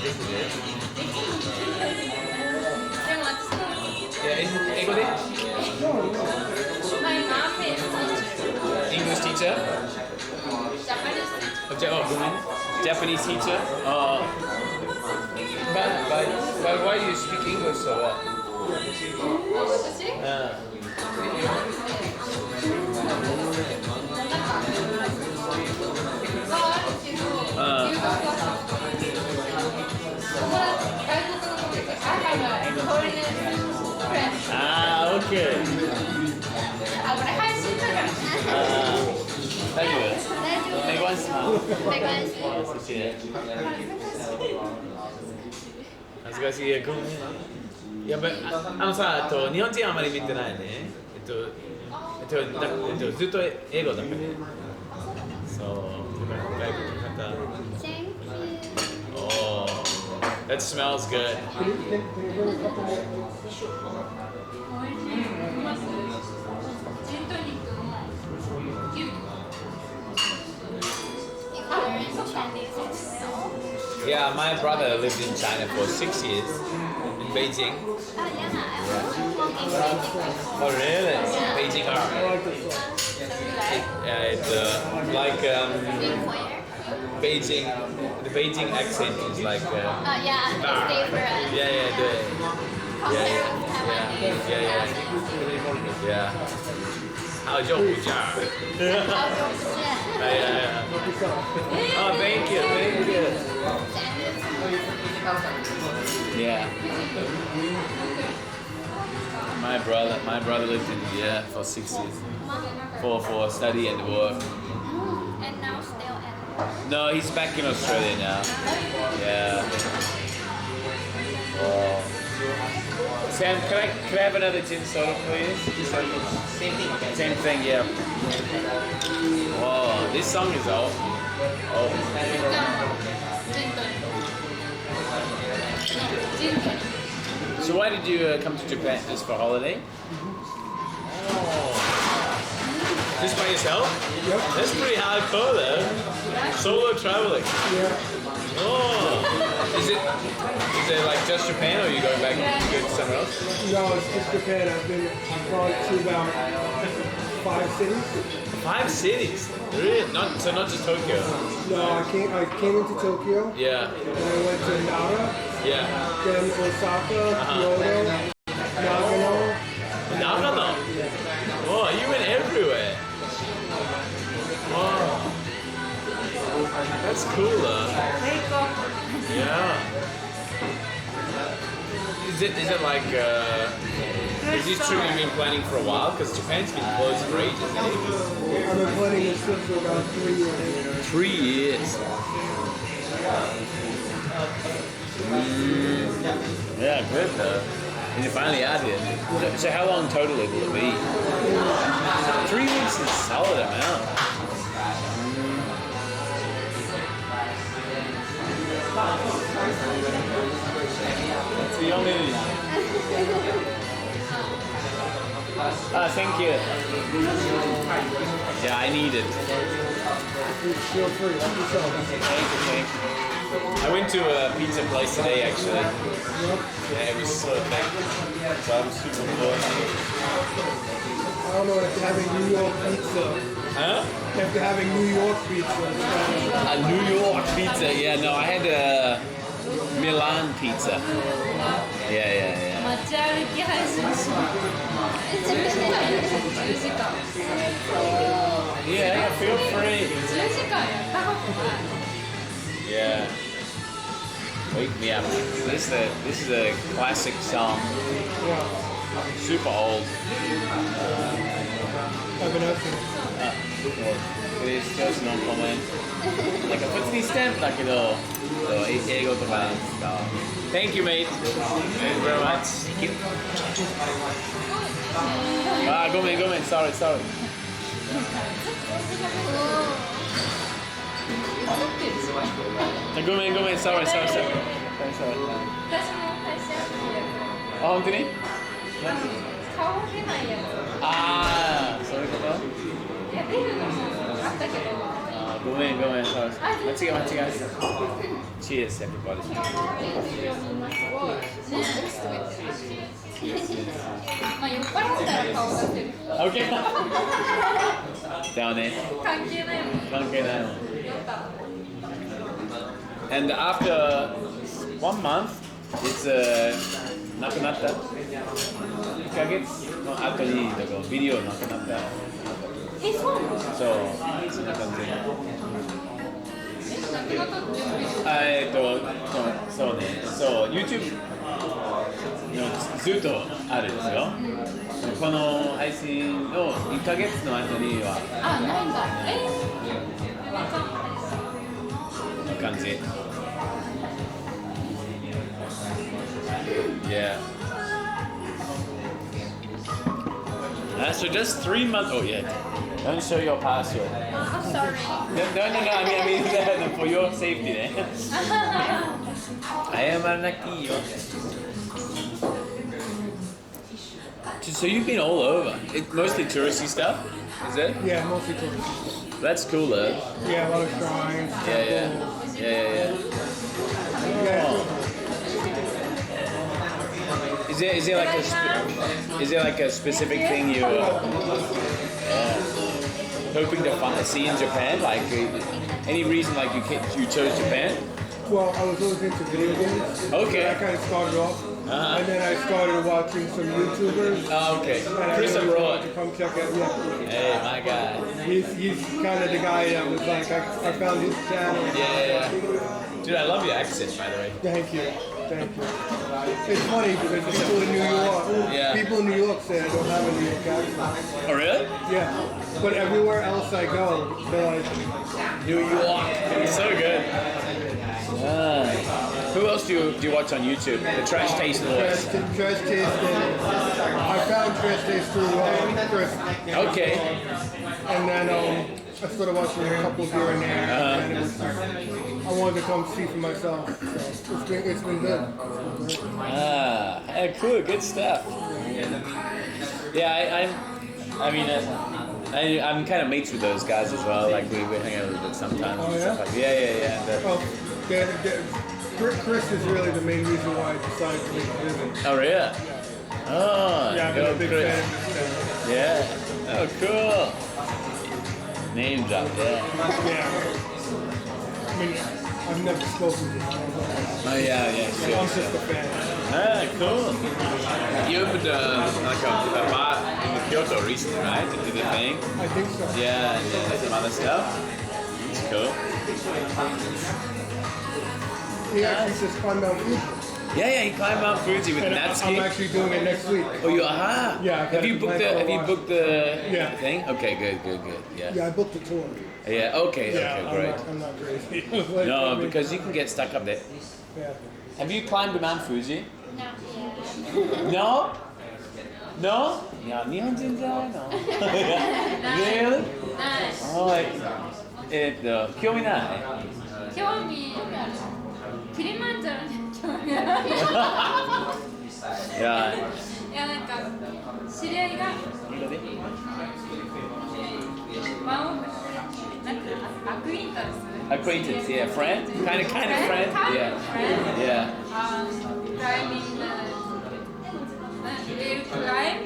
英語で My mom is English teacher? Japanese teacher? But why do you speak English so well? Okay. 大丈夫？没关系吗？没关系。谢谢。恥ずかしい。やっぱりさ、日本人あまり見てないね。ずっと英語だから。そう。外国の方。Thank you. Oh, that smells good. Yeah, my brother lived in China for 6 years in Beijing. Oh, really? Beijing art. It's like Beijing. The Beijing accent is like. Yeah, it's different. Yeah. 好久不见。Oh, thank you. Yeah. My brother lived in for 6 years for study and work. And now still at work. No, he's back in Australia now. Yeah. Oh. Sam, can I have another gin soda, please? Same thing. Same thing, yeah. Whoa, this song is old. Oh. So why did you come to Japan? Just for holiday? Oh. Just by yourself? Yep. That's pretty hardcore though. Solo traveling. Yeah. Oh. Is it like just Japan or are you going back to go somewhere else? No, it's just Japan. I've gone to about 5 cities. 5 cities? Really? Not just Tokyo? No, I came into Tokyo. Yeah. And I went to Nara. Yeah. Then Osaka, Kyoto, Nagano. Nagano? Oh, you went everywhere. Wow. That's cool though. Yeah. Is it like is this trip you've been planning for a while? Because Japan's been closed for ages. I've been planning this trip for about 3 years. 3 years. Yeah, good though. And you're finally out here. So how long totally will it be? 3 weeks is a solid amount. That's the only. Thank you. Yeah, I need it. Feel free. Help yourself. Thank you. I went to a pizza place today actually. Yeah, it was so thick. So I'm super full. I don't know if having New York pizza. Huh? After having New York pizza. A New York pizza, yeah, no, I had a Milan pizza. Yeah. 街歩き配信し10時間やる10時間 Yeah, feel free. 10時間やったことない Yeah. Wake me up. This is a classic song. Super old. Cristios non come なんか普通にスタンプだけど英語とかなんですか Thank you mate. Thank you very much. Thank you. ごめん sorry. ごめん sorry. 私も会社あ、本当に顔出ないやつああ、そういうこといや、出るのもあったけどごめん sorry. 間違えCheers everybody. まあ酔っ払ったら顔出せる OK だよね関係ないもん And after 1 month it's なくなった1ヶ月の後にビデオなくなったえ、そうなのそうそんな感じそうねそう YouTube ずっとあるんですよこの配信の1ヶ月の後にはあ、ないんだこんな感じYeah. So just 3 months. Oh yeah. Don't show your password. I'm sorry. No. I mean for your safety, eh? I am unlucky. So you've been all over. It's mostly touristy stuff, is it? Yeah, mostly touristy. That's cool, though. Yeah, a lot of shrines. Yeah. Oh. Is there like a specific thing you're hoping to see in Japan? Like any reason like you chose Japan? Well, I was always into video games. Okay. So I kind of started off, and then I started watching some YouTubers. Oh, okay. Chris Abroad. To come check out. Yeah. Hey, my guy. He's kind of the guy that was like I found his channel. Yeah. Dude, I love your accent, by the way. Thank you. Thank you. It's funny because people in New York, Yeah. people in New York say I don't have a New York accent. Oh, really? Yeah. But everywhere else I go, they're like, New York. It's so good. Who else do you watch on YouTube? The Trash Taste Boys. Trash Taste. I found Trash Taste through Chris. Okay. And then I started watching a couple here and there. And it was just, I wanted to come see for myself. So it's been good. Cool, good stuff. Yeah, I'm kind of mates with those guys as well. Like we hang out a little bit sometimes. Oh, and yeah? stuff like, yeah. Chris is really the main reason why I decided to make a visit. Oh, really? Oh, Yeah, I've been a big fan of this guy. Yeah. Oh, cool. Name drop, yeah. Yeah. I mean, I've never spoken to him. Oh, yeah, sure. I'm just a fan. Cool. You opened a bar in Kyoto recently, right? To do the thing? I think so. Yeah, and some other stuff. It's cool. He actually just climbed Mount Fuji. Yeah, he climbed Mount Fuji with Natsuki. I'm actually doing it next week. Oh, you are? Yeah. Have you booked the Yeah. thing? Okay, good. Yeah. Yeah, I booked the tour. Yeah. Okay. Great. I'm not crazy. No, because you can get stuck up there. Yeah. Have you climbed Mount Fuji? No. No? Yeah, Nihonjin no. Really? はい。興味ない？興味キリマンジャロに興味ある。いやなんか知り合いがAcquaintance, yeah, friend, kind of friend, yeah. Climbing they climb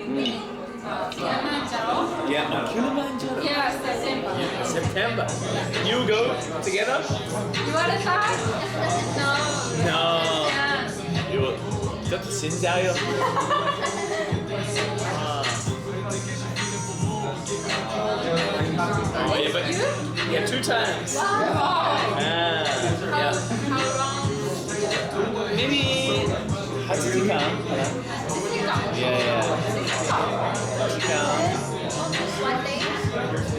Kilimanjaro. Yeah, Kilimanjaro. Yeah, September. You go together? You want to talk? No. Yeah. You ちょっと死んじゃうよ。Oh, yeah, but yeah, 2 times. Wow. Yeah. How long? Maybe 8時間。Yeah. 8時間。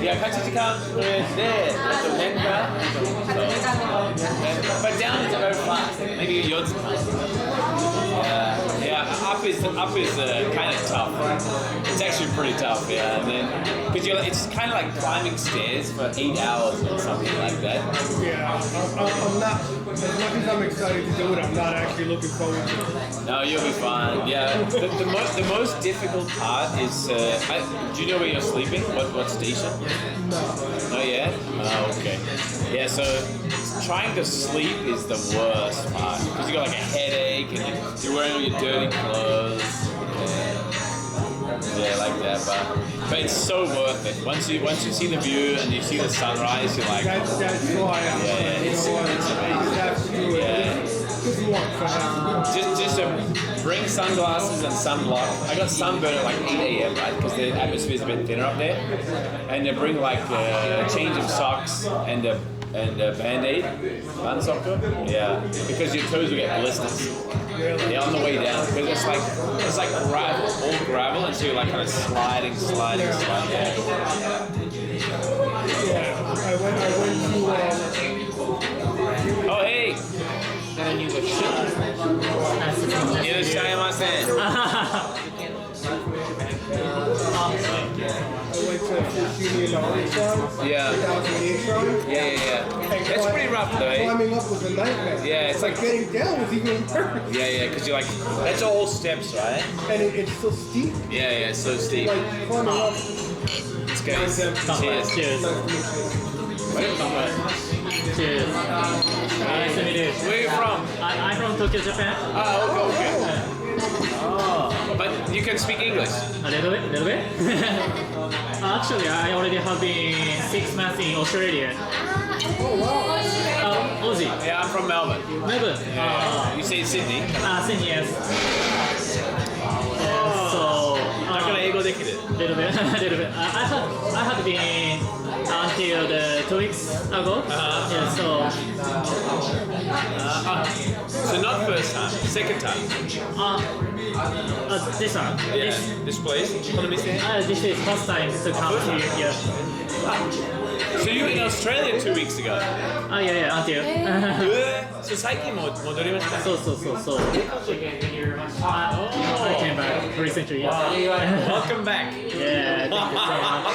いや、8時間これで、年間。But down is very fast. Maybe 4時間。Yeah, up is kind of tough. It's actually pretty tough, yeah. And then, because it's kind of like climbing stairs for 8 hours or something like that. Yeah, I'm not. As much as I'm excited to do it, I'm not actually looking forward to it. No, you'll be fine. Yeah, the most difficult part is. Do you know where you're sleeping? What station? No. Oh yeah. Oh, okay. Yeah, so trying to sleep is the worst part because you got like a headache and you're wearing all your dirty clothes. Yeah, like that. But it's so worth it. Once you see the view and you see the sunrise, you're like. That's why I'm. Yeah, it's amazing. Yeah. Just bring sunglasses and sunblock. I got sunburn at like 8 a.m. right because the atmosphere's a bit thinner up there, and bring like a change of socks and a band-aid, bandsocker. Yeah, because your toes will get blisters. Yeah, on the way down because it's like gravel, all gravel, and so you're like kind of sliding. Yeah. I went to. Oh hey. いらっしゃいませ。I went to Fushimi and the Orange Farms. Yeah. 2008 shrine. Yeah. That's pretty rough though. Eh? Climbing up was a nightmare. Yeah, it's like getting down was even worse. Yeah, because you're like, that's all steps, right? And it's so steep. Yeah, it's so steep. Like climbing up. Let's go. Cheers. Cheers. Cheers. Nice to meet you. Where are you from? I'm from Tokyo, Japan. Oh, okay. Oh, but you can speak English? A little bit. Actually, I already have been 6 months in Australia. Oh wow. Aussie. Yeah, I'm from Melbourne. Melbourne. You say Sydney? Sydney, yes. So, だから英語できる? Little bit. I had been until the 2 weeks ago. Yeah, So not first time, second time. This one. Yeah, this place. This is first time to come to here. So you were in Australia 2 weeks ago. Yeah, until. そう最近も戻りました。そう。I came back recently. Welcome back. Yeah, thank you so much.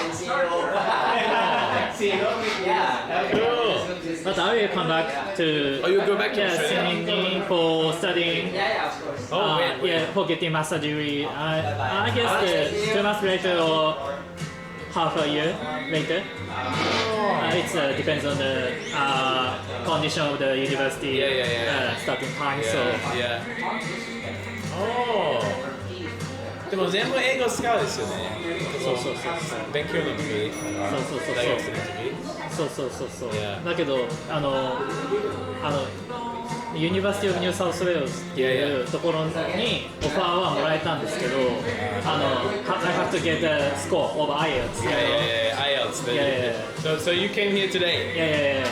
Cool. But I will come back to. Oh, you'll go back to Australia? Singing for studying. Yeah, for getting master degree. I guess 2 months later or half a year later. It depends on the condition of the university starting time. Yeah. Oh. でも全部英語使うですよね。そう。勉強の時。大学生の時。そう。だけどユニバーシティオブニューサウスウェールズっていうところにオファーはもらえたんですけど、I have to get the score of IELTS. IELTS. So you came here today. Yeah.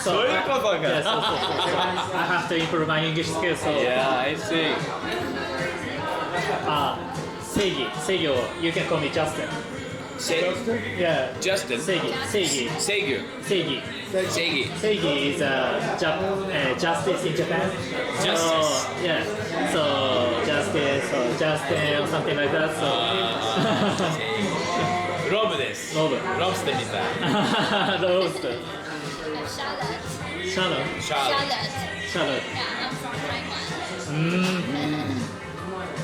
そういうことか。I have to improve my English skills. Yeah, I see. 正義を you can call me Justin. Yeah. Justin. 正義 is justice in Japan. Justice. So justice or Justin or something like that. Rob です。ロブステみたい。ロブステ。Charlotte. Yeah, I'm from Taiwan.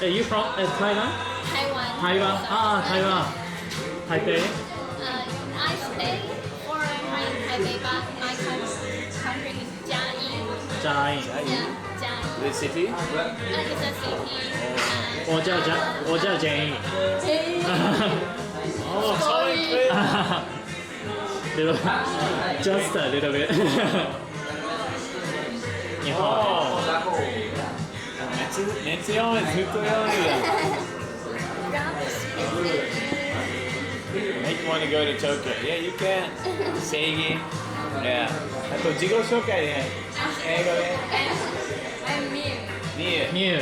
You from Thailand? Taiwan. Taiwan. Taipei. I stay for in Taipei, but my country is Jiayin. Jiayin. Yeah, Jiayin. The city? It's a city. Jiayin. Oh, sorry. Just a little bit. 日本。熱読めずっと読むんだ。Make you want to go to Tokyo? Yeah, you can. 正義。Yeah. あと自己紹介で英語で。I'm Miu. Miu.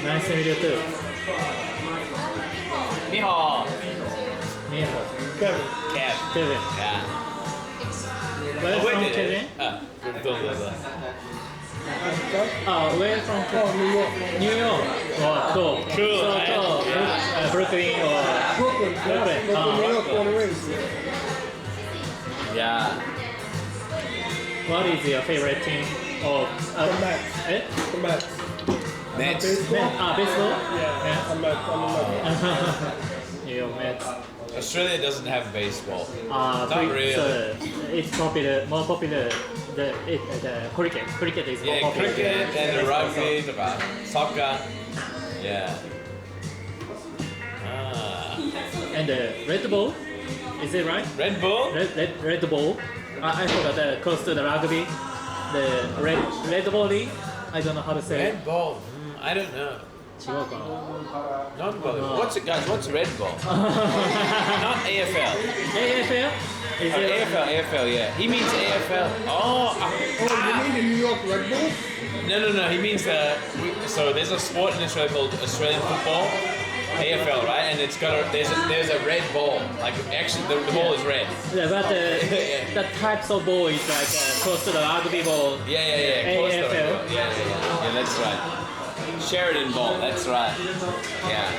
Nice to meet you too. Miho. Kevin. Yeah. Where from Kevin?どうぞ。Where from Kevin? New York. Cool. Brooklyn or Brooklyn, New York, born and raised. Yeah. What is your favorite team? Of The Mets. The Mets. Mets. Baseball? Yeah. I'm a Mets. New York Mets. Australia doesn't have baseball. Not really. It's more popular. The cricket. Cricket is more popular. Cricket and rugby, soccer. Yeah. And the Red Bull, is it right? Red Bull? Red Bull. I forgot close to the rugby. The Red Bull League. I don't know how to say it. Red Bull. I don't know. 違うかな Not Bull. What's it, guys? What's Red Bull? Not AFL. AFL? Is it AFL, yeah. He means AFL. Oh, you mean the New York Red Bulls? No. He means so there's a sport in Australia called Australian football, AFL, right? And it's got there's a red ball. Like actually, the ball is red. Yeah, but the types of ball is like close to the rugby ball. Yeah. Close to AFL. it. Yeah, that's right. Sheridan ball. That's right. Yeah.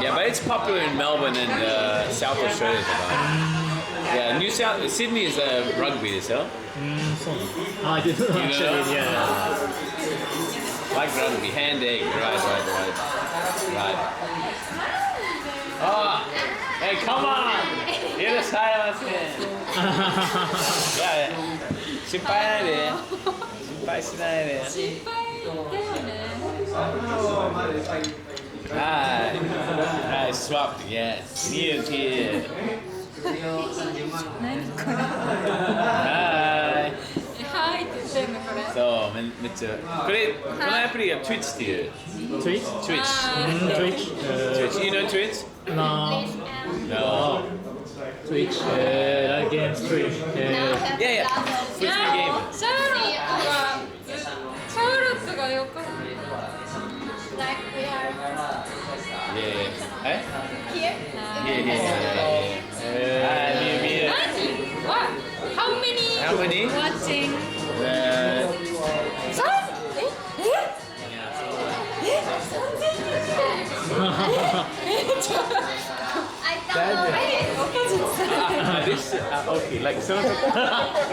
Yeah, but it's popular in Melbourne and South Australia as well. Yeah, Sydney is rugby, so. I did not actually, yeah. Like rugby, hand egg, right. Oh, hey, come on! You're the silence man. Yeah. 心配ないで。心配しないで。Hi, swapped again. Needed here. Hi. はいって言ってんのこれ。そう、めっちゃ。このアプリが Twitch っていう。Twitch? Twitch. You know Twitch? No. Twitch, live game stream. Yeah, yeah. Frisbee game. シャーロットがシャーロットが横浜 Like we are Yeah. Eh? here. Yeah. What? How many? How many? Watching. Okay, like so. Oh,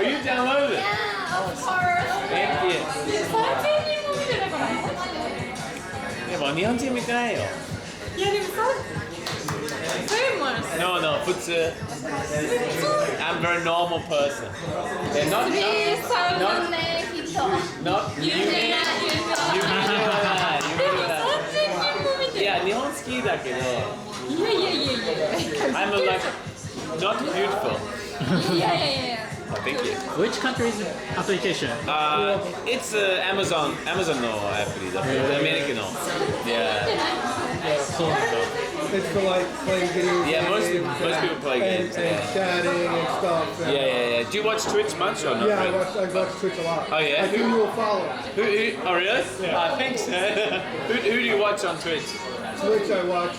you downloaded it? Yeah, of course. Thank you. 3000人も見てないかな。でも日本人見てないよ。いやでもさ、famous. No, no, 普通。I'm a very normal person. Yeah, not 3,000ね、きっと。 not 有名な有名な3000人も見てる。いや日本好きだけど。いやいやいやいや。 I'm like not beautiful. いやいやいや。 Oh, thank you. Which country's application? It's Amazonのアプリだ。アメリカの。Yeah. It's for like playing video games. Yeah, most people play games. And chatting and stuff. Yeah. Do you watch Twitch much or not? Yeah, really? I watch Twitch a lot. Oh yeah. I give you a follow. Who, oh really? Yeah. Thanks. who do you watch on Twitch? Twitch, I watch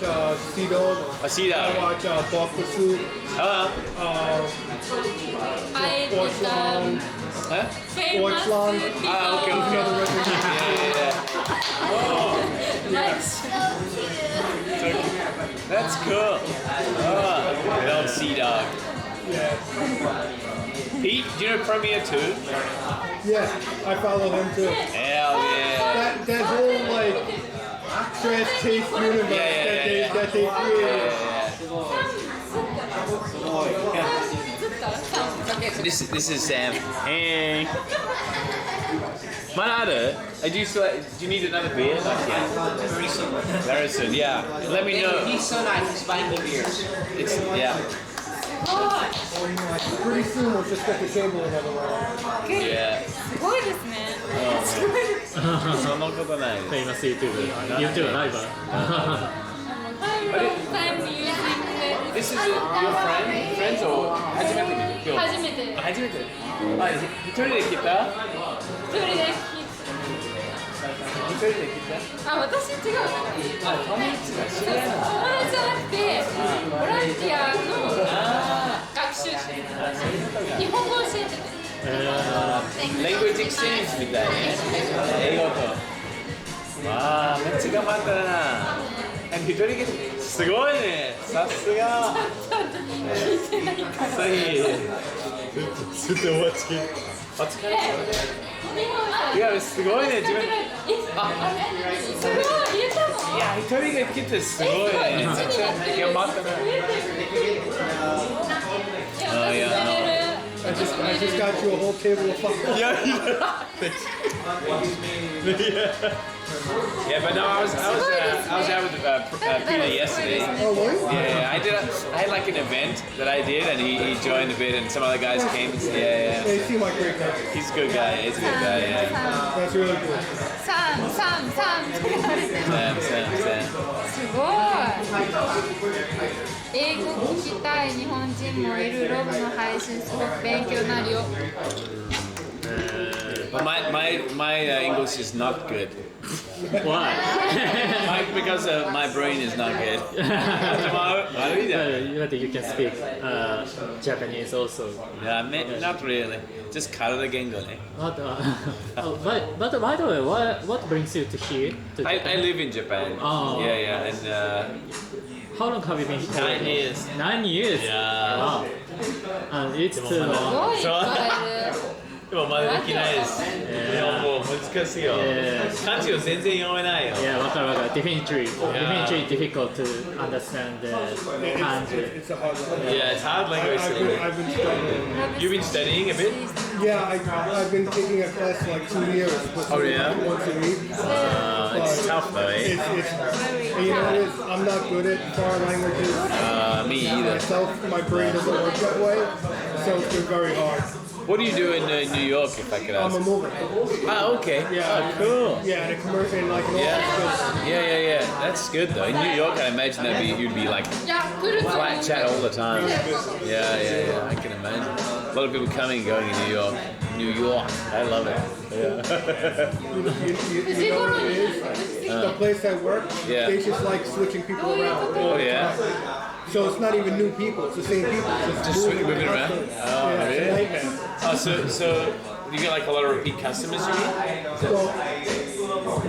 C-Dog. C-Dog. I watch Bob Pursuit. I did Huh? famous people. Ah, okay. Another record. Yeah. Oh. Nice. That's cool. Oh, love C-Dog. Yeah. Pete, do you know Premiere 2? Yeah, I follow him too. Hell yeah. That whole like trash taste universe that they created. This is Sam. Hey. Manada, do you need another beer? Not yet. Very soon, yeah. Let me know. He's so nice, he's buying me beers. Yeah. Pretty soon we'll just get the table another round. Yeah. すごいですね。そのことないです。 Famous YouTuber ライバー。Time using This is your friends or 初めて見る？初めて。初めて。あ、一人で来た？一人で一人で来た？あ、私違う。あ、友達が知り合いなの？友達じゃなくて、ボランティアの学習者。日本語教えてて。Language exchange みたいね。英語と。わあ、めっちゃ頑張ったな。一人ですごいね。さすが。聞いてないから。そういい。ちょっとお待ち。お疲れ様です。いや、すごいね。自分。あ、すごい言えたの？いや、一人で来てすごいね。頑張ったな。あ、いや。I just got you a whole table of fucking. Yeah, but no, I was out with Peter yesterday. Oh, really? Yeah, I had like an event that I did, and he joined a bit, and some other guys came. Yeah. They seem like great guys. He's a good guy. He's a good guy. Yeah. That's really cool. Sam すごい。英語聞きたい日本人もいる。ロブの配信すごく勉強になるよ。But my English is not good. Why? Because my brain is not good. But you can speak Japanese also. Yeah, not really. Just 体言語ね。But by the way, what brings you to here? I live in Japan. Oh. Yeah, and how long have you been here? 9 years. 9 years? Yeah. Wow. And it's too long. でもまだできないです。日本語難しいよ。漢字を全然読めないよ。Yeah, わかるわかる。Definitely difficult to understand the kanji. It's a hard language. Yeah, it's hard language. I've been studying. You've been studying a bit? Yeah, I've been taking a class for like 2 years. Oh yeah? Once a week. It's tough though, eh? You know what it is? I'm not good at foreign languages. Me either. Myself, my brain doesn't work that way, so it's been very hard. What do you do in New York, if I could ask? I'm a mover. Ah, okay. Yeah. Oh, cool. Yeah, in a commercial, in like an office. Yeah. That's good though. In New York, I imagine you'd be like Flat chat all the time. Yeah. I can imagine. A lot of people coming and going in New York. I love it. Yeah. You know what it is? The place I work, they just like switching people around. Oh yeah. So it's not even new people; it's the same people. Just moving around. Oh, yeah, really? it's a nightmare. Oh, so you get like a lot of repeat customers, you mean? So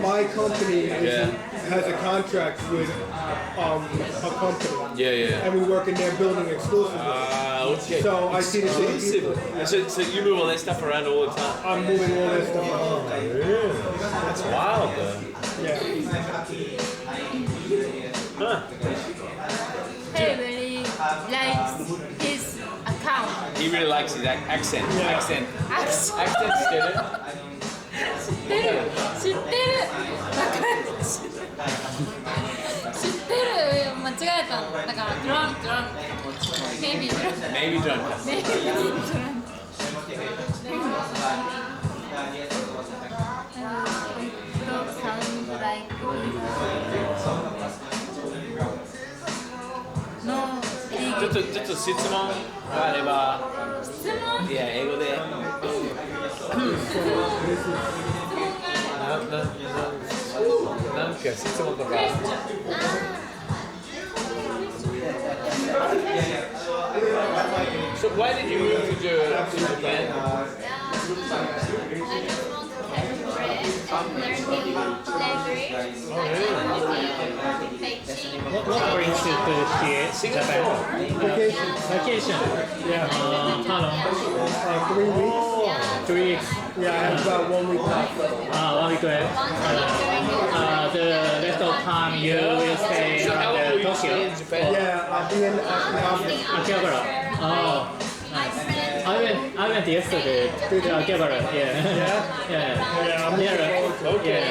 my company has a contract with a company. Yeah. And we work in their building exclusively. Okay. So I see the same people. So you move all that stuff around all the time? I'm moving all that stuff around. Really? That's wild, though. Yeah. Huh. He really likes his account. He really likes his accent. Accent. Accent. Accent student. 知ってる間違えたのだからドランmaybe drunk sound like no ちょっと質問があればいや英語でなんか質問とかSo why did you move to Japan? What brings you to here, Japan? Vacation. Yeah. How long? 3 weeks. 3 weeks. Yeah, I have about 1 week left. 1 week left. The rest of time you will stay around Tokyo? Yeah, I'll be in Akihabara. Oh, nice. I went yesterday to Akihabara. Yeah. I'm there. Okay.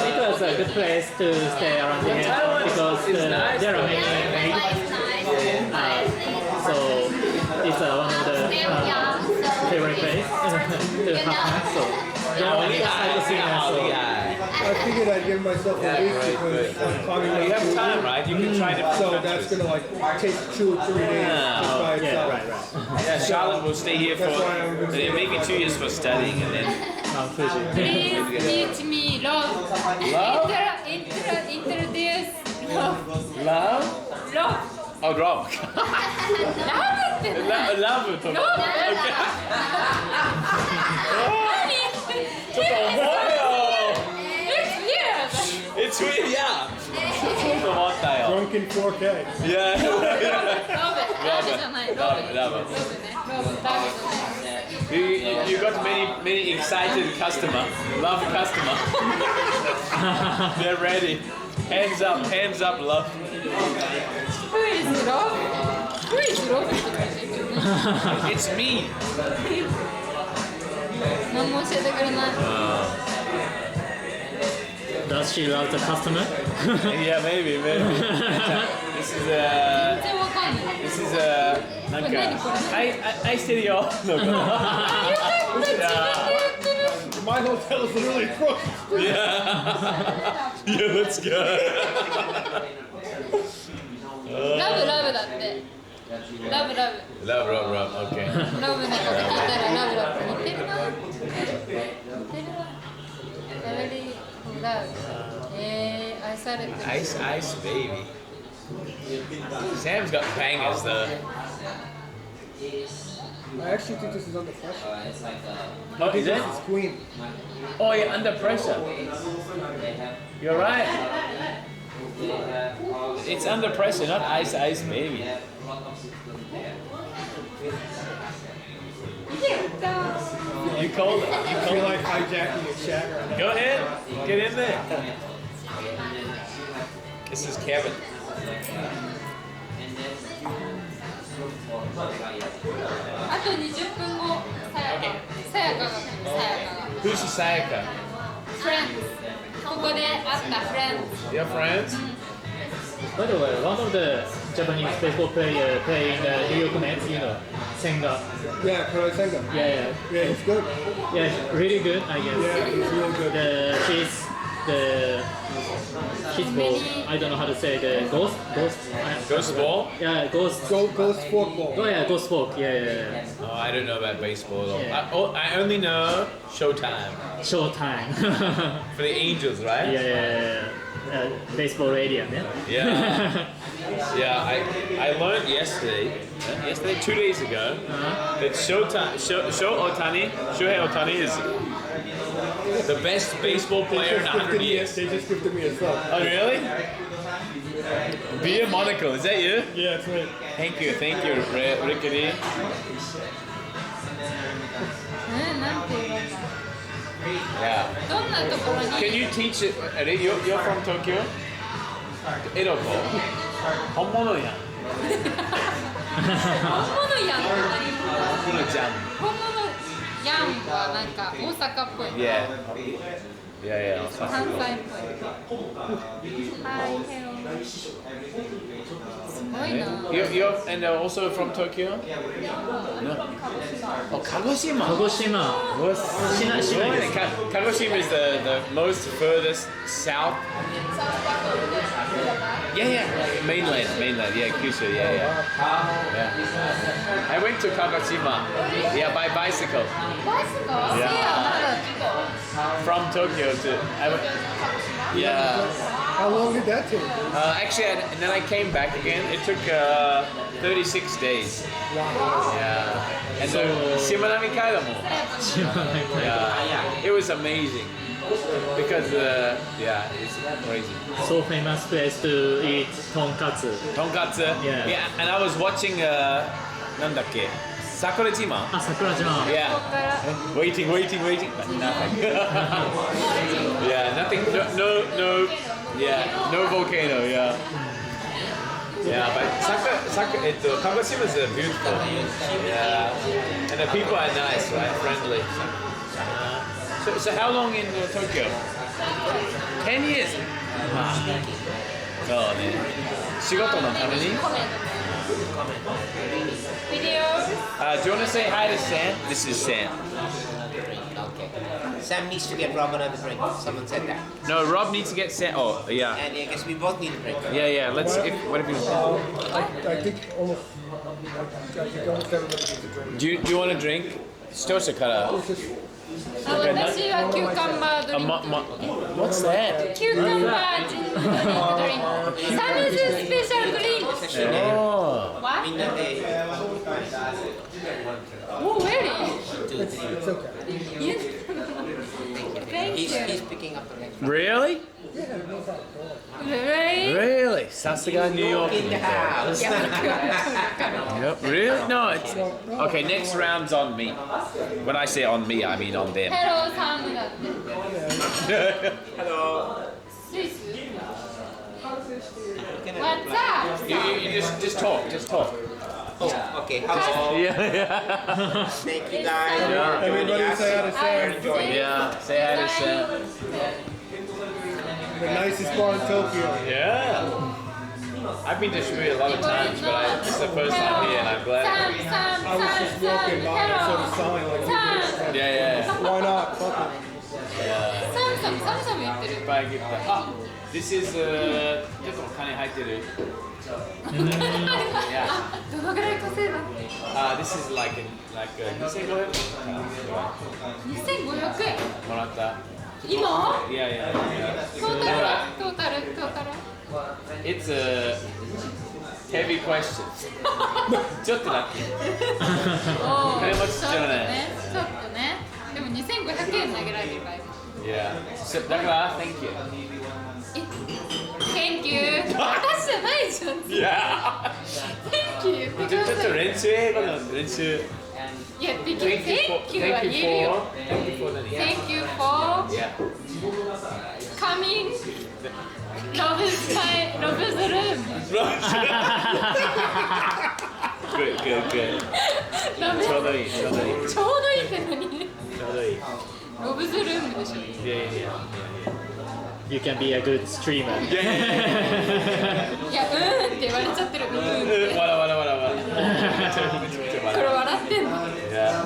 It was a good place to stay around here because there are many. So it's one of the favorite place to have fun. So there are many sightseeing also. I figured I'd give myself a week because I'm coming You have time, right? You can try to. So that's gonna like take 2 or 3 days just by itself. Right. Yeah, Charlotte will stay here for maybe 2 years for studying and then. Please teach me love. Introduce love. Love? Love. Oh, drop. Love. It's weird, yeah. Drunken 4K. Yeah. You got many excited customer, love customer. They're ready. Hands up, love. Who is love? It's me. 何も教えてくれない。Does she love the customer? Yeah, maybe. This is 全然わかんない。This is なんか愛してるよ。My hotel is literally across. Yeah, let's go. ラブだって。ラブ。Love, okay. ラブのこと聞いたらラブ似てるな。ラブ。愛されてる。Ice, baby. Sam's got bangers though. I actually think this is under pressure. Oh, is it? This is Queen. Oh, yeah, under pressure. You're right. It's under pressure, not ice, baby. You called it. I feel like hijacking a chat right now. Go ahead. Get in there. This is Kevin. あと20分後、さやかが。Who's Sayaka? Friends。ここで会った friends。 Your friends? By the way, one of the Japanese baseball player playing New York Mets, you know, Senga. Yeah, Kuroi Senga. Yeah. Yeah, he's good. Yeah, really good, I guess. Yeah, he's really good. She's the his ball. I don't know how to say the ghost ball? Yeah, ghost fork ball. Oh yeah, ghost fork. Yeah. Oh, I don't know about baseball at all. Yeah. I only know Showtime. Showtime. For the Angels, right? Yeah. Baseball radio, man. Yeah. Yeah, I learned yesterday, 2 days ago, that Shohei Ohtani is the best baseball player in 100 years. They just gifted me a sub. Oh, really? Beer Monaco, is that you? Yeah, that's right. Thank you, Rickety. Yeah. Can you teach it? You're from Tokyo? エロコ本物やん本物やん本物じゃん本物やんはなんか大阪っぽい Yeah 関西っぽい Hi, hello すごいな You're and also from Tokyo? No. Oh, Kagoshima. Kagoshima is the most furthest south. Yeah. Mainland. Yeah, Kyushu. Yeah. I went to Kagoshima. Yeah, by bicycle. Bicycle? Yeah. From Tokyo to. Yeah. How long did that take? Actually, and then I came back again. It took 36 days. Wow. Yeah. And Shimanami Kaido mo. Yeah. It was amazing. Because, it's crazy. So famous place to eat tonkatsu. Tonkatsu? Yeah. And I was watching, なんだっけ? Sakurajima. Sakurajima. Yeah. Waiting, but nothing. Yeah, nothing. No. Yeah, no volcano. Yeah. Yeah, but Kagoshima is beautiful. Yeah. And the people are nice, right? Friendly. So how long in Tokyo? 10 years. So, 仕事のために? Videos? Do you want to say hi to Sam? This is Sam. Sam needs to get Rob another drink. Someone said that. No, Rob needs to get Sam. Oh, yeah. And I guess we both need a drink. Yeah. Let's. What if you? I think almost everybody needs a drink. Do you want a drink? 視聴者から。私はキューカンバードリンク What's that? キューカンバードリンクサムズスペシャルドリンク Oh. What? Oh, really? It's okay. Thank you. He's picking up the next one. Really? Really? Really? さすがニューヨーク In the house. Yep. Really? No, it's okay. Next round's on me. When I say on me, I mean on them. Hello, サムだって Hello. スイス What's up? You just talk. Oh, okay. How's Yeah. Thank you guys. Everybody say hi to Sam. Yeah. Say hi to Sam. The nicest bar in Tokyo. Yeah. I've been to Shibuya a lot of times, but it's the first time here, and I'm glad. I was just walking by and I saw the sign like, Yeah. why not? Fuck it. Yeah. サム言ってる Buy a gift. This is ちょっとお金入ってる。どのぐらい稼いだ This is like 2500 2500円もらった。今 Yeah. トータル It's a heavy question. ちょっとだけ。おー金持ちじゃない。ちょっとねでも2500円投げられる場合 Yeah. だから Thank you. Thank you 私じゃないじゃん Yeah. Thank you ちょっと練習英語の練習。いや、できる Thank you は言えるよ Thank you for Thank you for Yeah. coming Rob's room Good. ちょうどいい。ちょうどいいって何ロブズルームでしょ Yeah. You can be a good streamer. いや、って言われちゃってるわら。これ笑ってんの Yeah.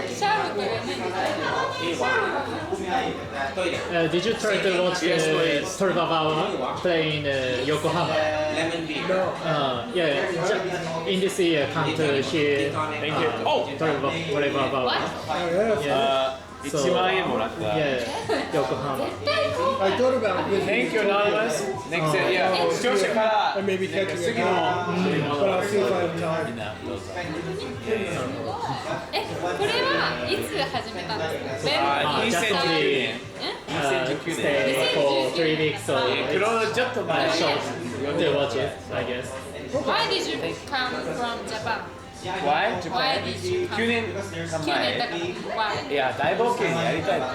シャーロットがねシャーロット Did you try to watch Yes, please. 12 hour play in Yokohama? Yeah, in this year come to here. Thank you. Oh! 12 hour. Yeah. 1万円もらった。 Yeah, Yokohama. I thought about it. Thank you, Anonymous. Next, yeah. 視聴者から And maybe catch it 次 again. の But I'll see if I have time. みんなどうぞ。これはいつ始めたんですか？ 2019 Stay for 3 weeks or クロードちょっと前。 short to watch it, I guess. Why did you come from Japan? Why? Why did you come? 9年間9年前。だから Why? いや、大冒険やりたいの。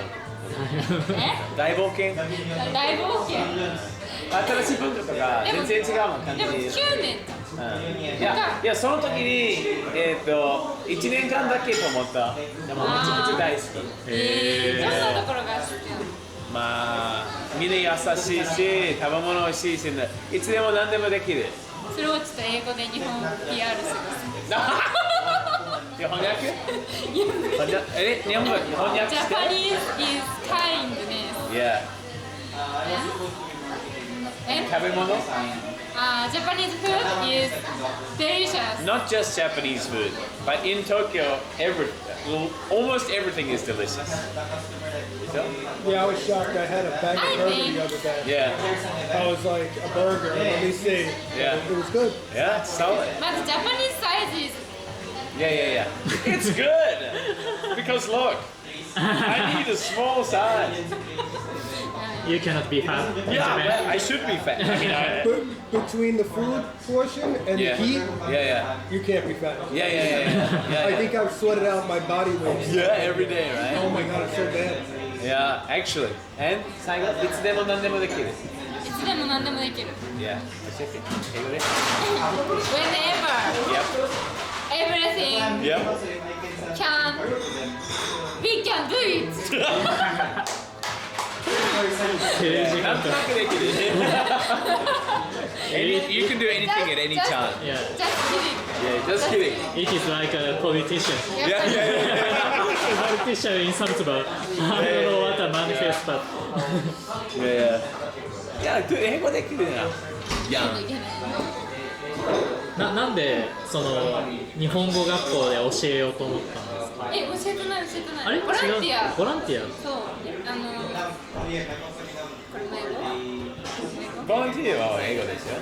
大冒険。大冒険。新しい文化とか全然違うの感じ。でも9年いやその時に1年間だけと思った。でもめちゃくちゃ大好き。どんなところが好きなの？まあみんな優しいし食べ物美味しいしいつでも何でもできる。それをちょっと英語で日本 PR する。翻訳？日本語翻訳して。Japanese is kindness. Yeah. And 食べ物？ Japanese food is delicious. Not just Japanese food, but in Tokyo, almost everything is delicious. Yeah, I was shocked. I had a bag of burger the other day. Yeah. I was like, a burger. Let me see. Yeah. It was good. Yeah, solid. But the Japanese size is. Yeah. It's good because look, I need a small size. You cannot be fat. Yeah, well, I should be fat. I mean, Between the food portion and the heat, you can't be fat. Yeah. I think I've sweated out my body weight. Yeah, every day, right? Oh my god, it's so bad. Yeah, actually. And 最後いつでも何でもできる。いつでも何でもできる。Yeah. 教えて。英語で。Whenever. Yep. Everything. Yep. We can do it. Not you can do anything at any time. Yeah. Just kidding. It is like a politician. Yeah. A politician in Salzburg. I don't know what a manifest, but. Yeah. 英語できるな。なんでその日本語学校で教えようと思ったんですか？教えてない。あれ？ボランティア。ボランティア。そう。ボランティアは英語ですよ。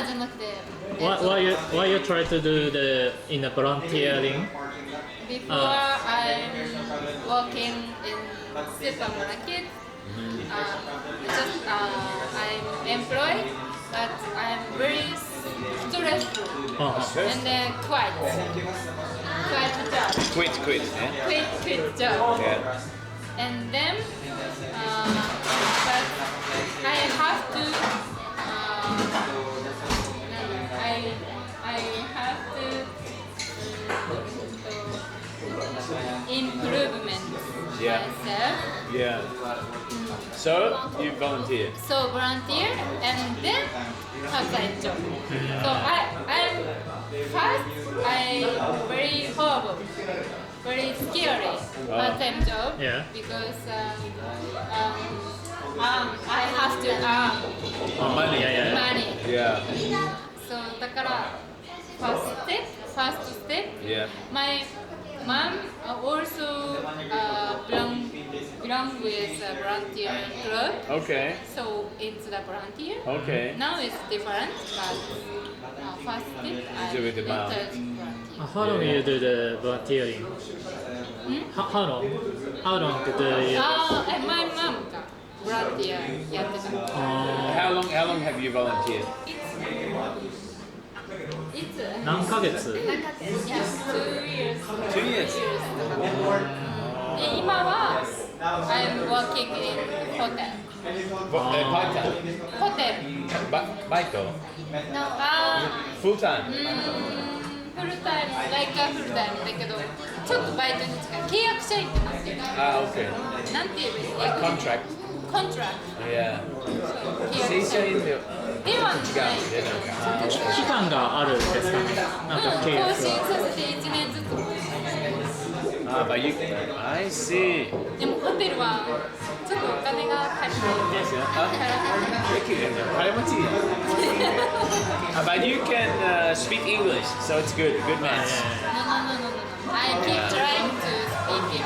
じゃなくて。Why you try to do the in the volunteering? Before I'm working in supermarket, I'm employed, but I'm very stressful and then quiet job. Quit, Quit job. Yeah. And then, but I have to. I have to improvement myself. Yeah. So you volunteer. So volunteer and then part-time job. So I'm very horrible, very scary part-time job because I have to earn money. Yeah. So だから first step. Yeah. My mom also belong with a volunteer club. Okay. So it's the volunteer. Okay. Now it's different, but first step I entered volunteer. How long you do the volunteering? How long to do you? And my mom volunteer やってた。How long have you volunteered? 何ヶ月？ 2 years. 2 years. 今は I'm working in hotel. Part-time? Hotel. バイト? No, Full-time? full time, like a full time だけど、ちょっとバイトに近い。契約社員ってなんていうの？Okay. なんていうの？ Contract. Contract. Yeah. 正社員ではではない。期間があるんですかね。なんか契約更新させて1年ずつ。But I see. でもホテテルはちょっとお金が足りないですよ。金持ち。But you can speak English, so it's good. Good match. No. I keep trying to speak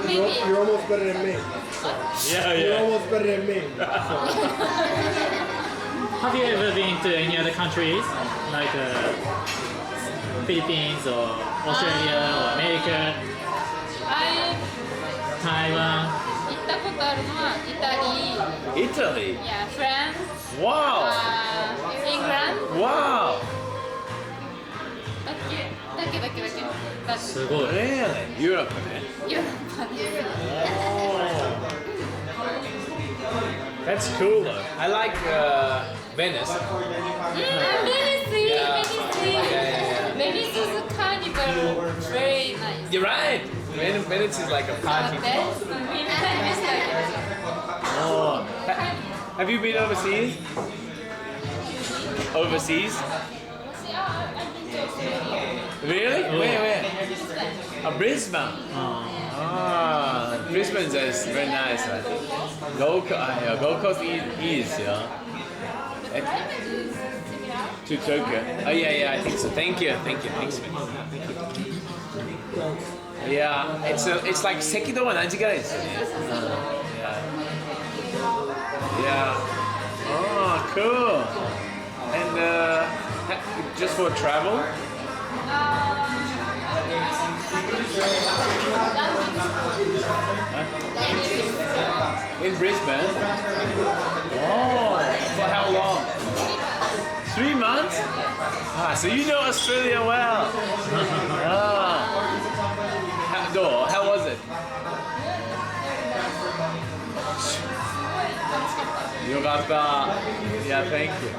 English. You're almost better than me. You're almost better than me. Have you ever been to any other countries like Philippines or Australia or America? Taiwan. 行ったことあるのはイタリー。 Italy. Yeah, France. Wow. England. Wow. だけ。すごい。Really? Europe ね。ヨーロッパです。 That's cool though. I like Venice. Venice. Venice is a carnival. Very nice. You're right. Venice is like a party. Oh. Have you been overseas? Overseas? Really? Where? Brisbane. Brisbane is very nice. Right? Gold Coast is, yeah. To Tokyo. Oh yeah, I think so. Thank you. Thanks, man. Yeah, it's like 赤道は何時ぐらいですよね。Yeah. Oh, cool. And just for travel? In Brisbane? Oh, for how long? 3 months? So you know Australia well. How was it? よかった。Yeah, thank you.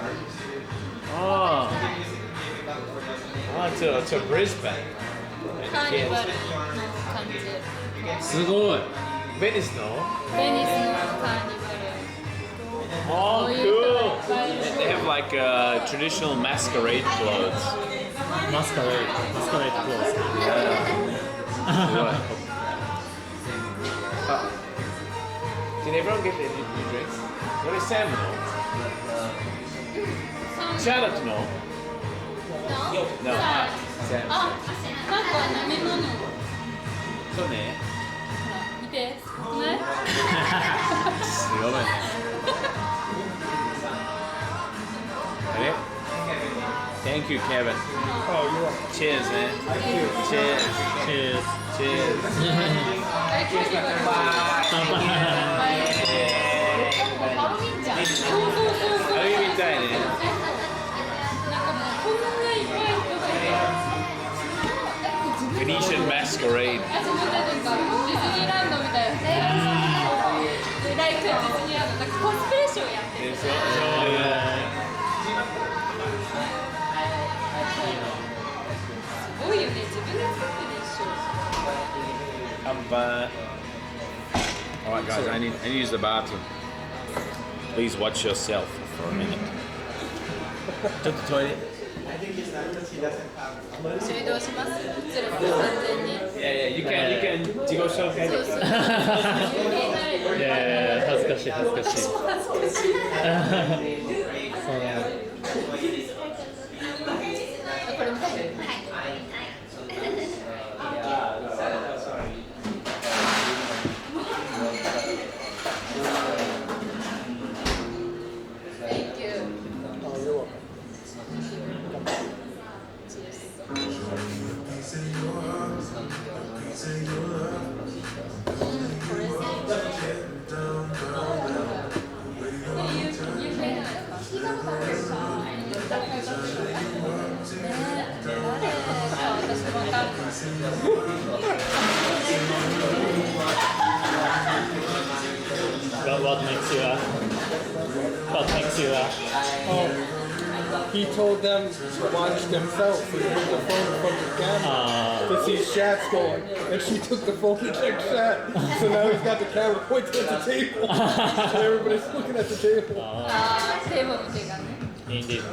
To Brisbane. カーニバルの感じ。すごい。ベニスの？ベニスのカーニバル。Oh, cool! They have like traditional masquerade clothes. Masquerade clothes. Yeah. Did everyone get their new drinks? What is Sam know? Charlotte know? No. Sam. なんか飲み物。そうね。見て。ね。すごいね。Thank you, Kevin. Oh, you're welcome. Cheers, man. Cheers. Cheers. あれみたいね。Venetian masquerade. ディズニーランドみたいな。ライクディズニーランドなんかコスプレショーやってる。そうすごいよね。自分で作ってるでしょ。Alright guys, I need to use the bathroom. Please watch yourself for a minute. ちょっとトイレ。一緒にどうします？映るもの完全に。Yeah, you can 自己紹介できる。いや恥ずかしい。恥ずかしい。これ見たい。Thank you. Oh, you're welcome. What makes you laugh? What makes you laugh? Oh, he told them to watch themselves. He took the phone from the camera to see shots going, and she took the phone to check shot. So now he's got the camera pointed at the table, and everybody's looking at the table. テーブル見てがね。いいんですね。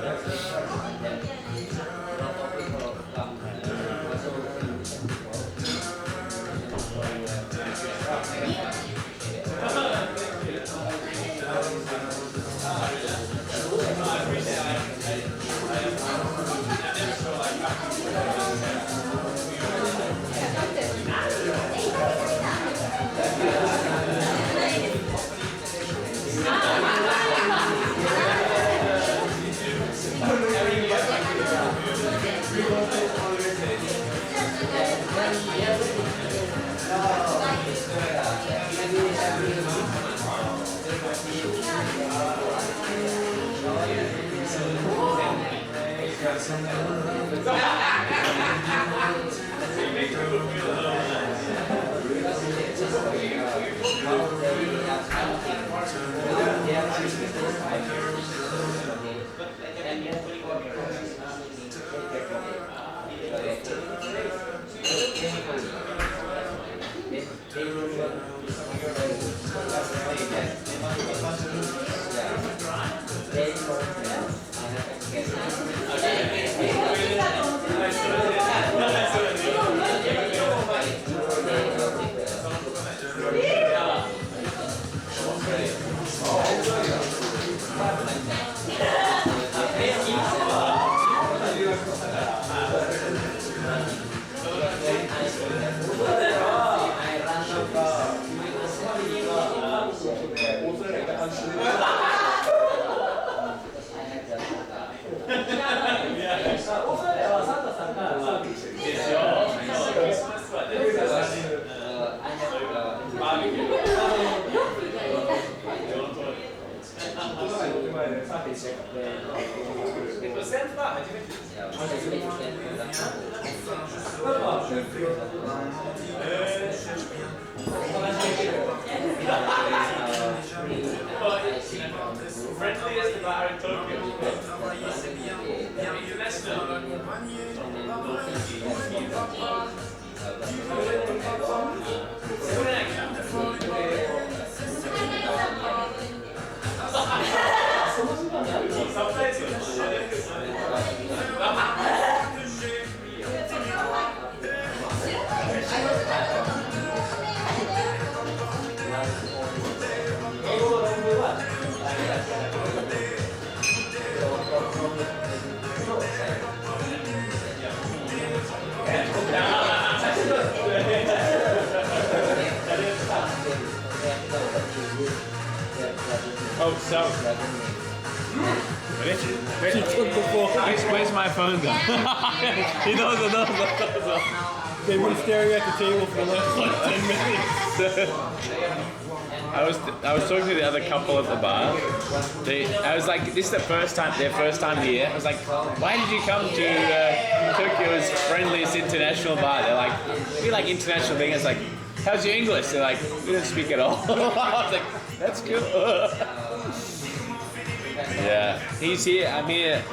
Friendliest bar in Tokyo. Oh, so. She took the phone. Where's my phone gone? He knows. They've been staring at the table for the last like 10 minutes. I was talking to the other couple at the bar. I was like, this is their first time here. I was like, why did you come to Tokyo's friendliest international bar? They're like, we like international thing. It's like, how's your English? They're like, we don't speak at all. I was like, that's cool. Yeah, he's here, I'm here.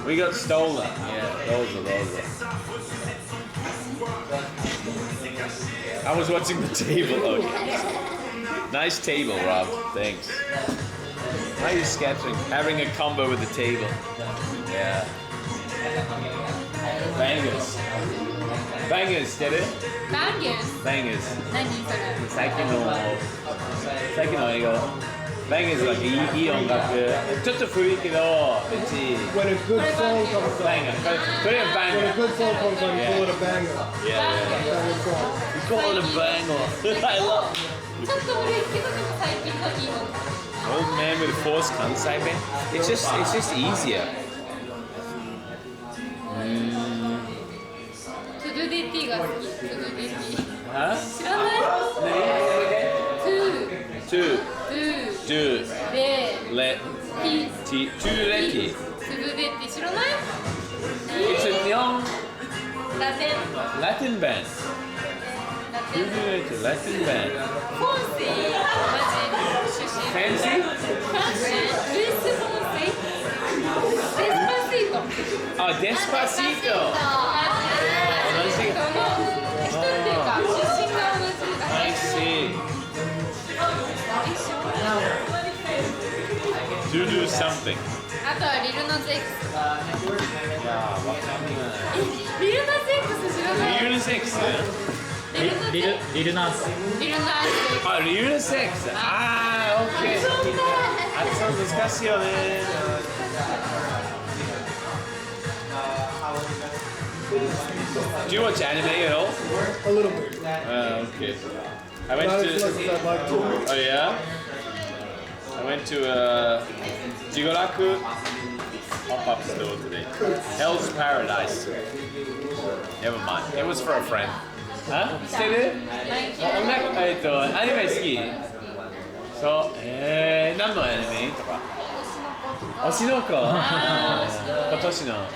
We got stolen. Yeah, those are. I was watching the table. Okay. Nice table, Rob. Thanks. Why are you sketching? Having a combo with the table. Yeah. Bangers. Bangers, get it? Bangers? Bangers. 何それ？さっきの英語。Bangers はいい音楽。ちょっと古いけど、別に。When a good song comes on. Banger. Put it in banger. When a good song comes on, you call it a banger. Yeah. You call it a banger. I love it. ちょっと俺けどでも最近のいいの。Old man with a forced kansai man. It's just easier. トゥドゥデティが好き。トゥドゥデティ。Huh? 知らない？To. De. Let. T. To let. トゥドゥデティ知らない？ It's a young ラテン。Latin band. Latin band. フォンシーマジ出身。Fancy? ファンシー。ルイス・フォンシー。デスパシート。Despacito. 同じ。一人っていうか出身が同じだ。I see. To do something. あとはリルノゼックス。いやー、わかんない。リルノゼックス知らない？リルノセックス？リルナース。リルナース。あ、リルノセックス。あー、オッケー。発音難しいよね。Do you watch anime at all? A little bit. Okay. I went Not to. as much as I'd like to. Oh yeah. I went to Jigoraku pop-up store today. Hell's Paradise. Never mind. It was for a friend. Huh? 知ってる？音楽アニメ好き？そう。何のアニメとか？星の子今年のだね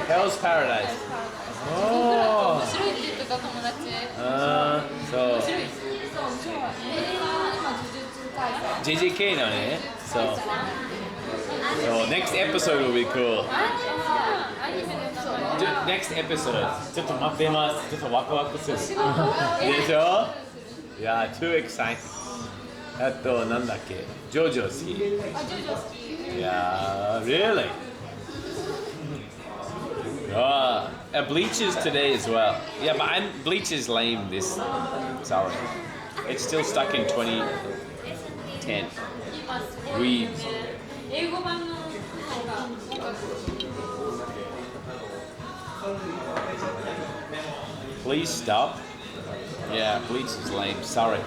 Hell's Paradise おー面白いって言ってた友達そう面白い今呪術廻戦 JJK だねそうSo next episode will be cool. Next episode ちょっと待ってますちょっとワクワクするでしょいや too exciting あとなんだっけジョジョ好きいや really Bleach is today as well yeah but Bleach is lame this sorry it's still stuck in 2010 Weeds Please stop. Yeah, Bleach is lame. Sorry.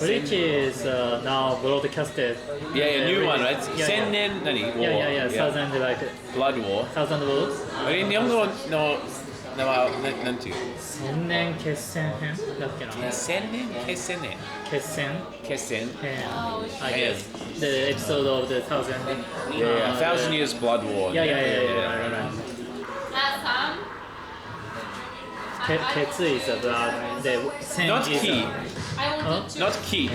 Bleach is now broadcasted. Yeah, new one, right? Yeah, Sennen, nani? War. Yeah. Thousand like Blood War. Thousand Wars. 日本語の名はなんていう？千年決戦編だっけな？千年決戦ね。決戦編。I guess the episode of the thousand. Yeah, Thousand Years Blood War. Yeah. Right. Ketsu is a blood. The sen Not is key. Not key.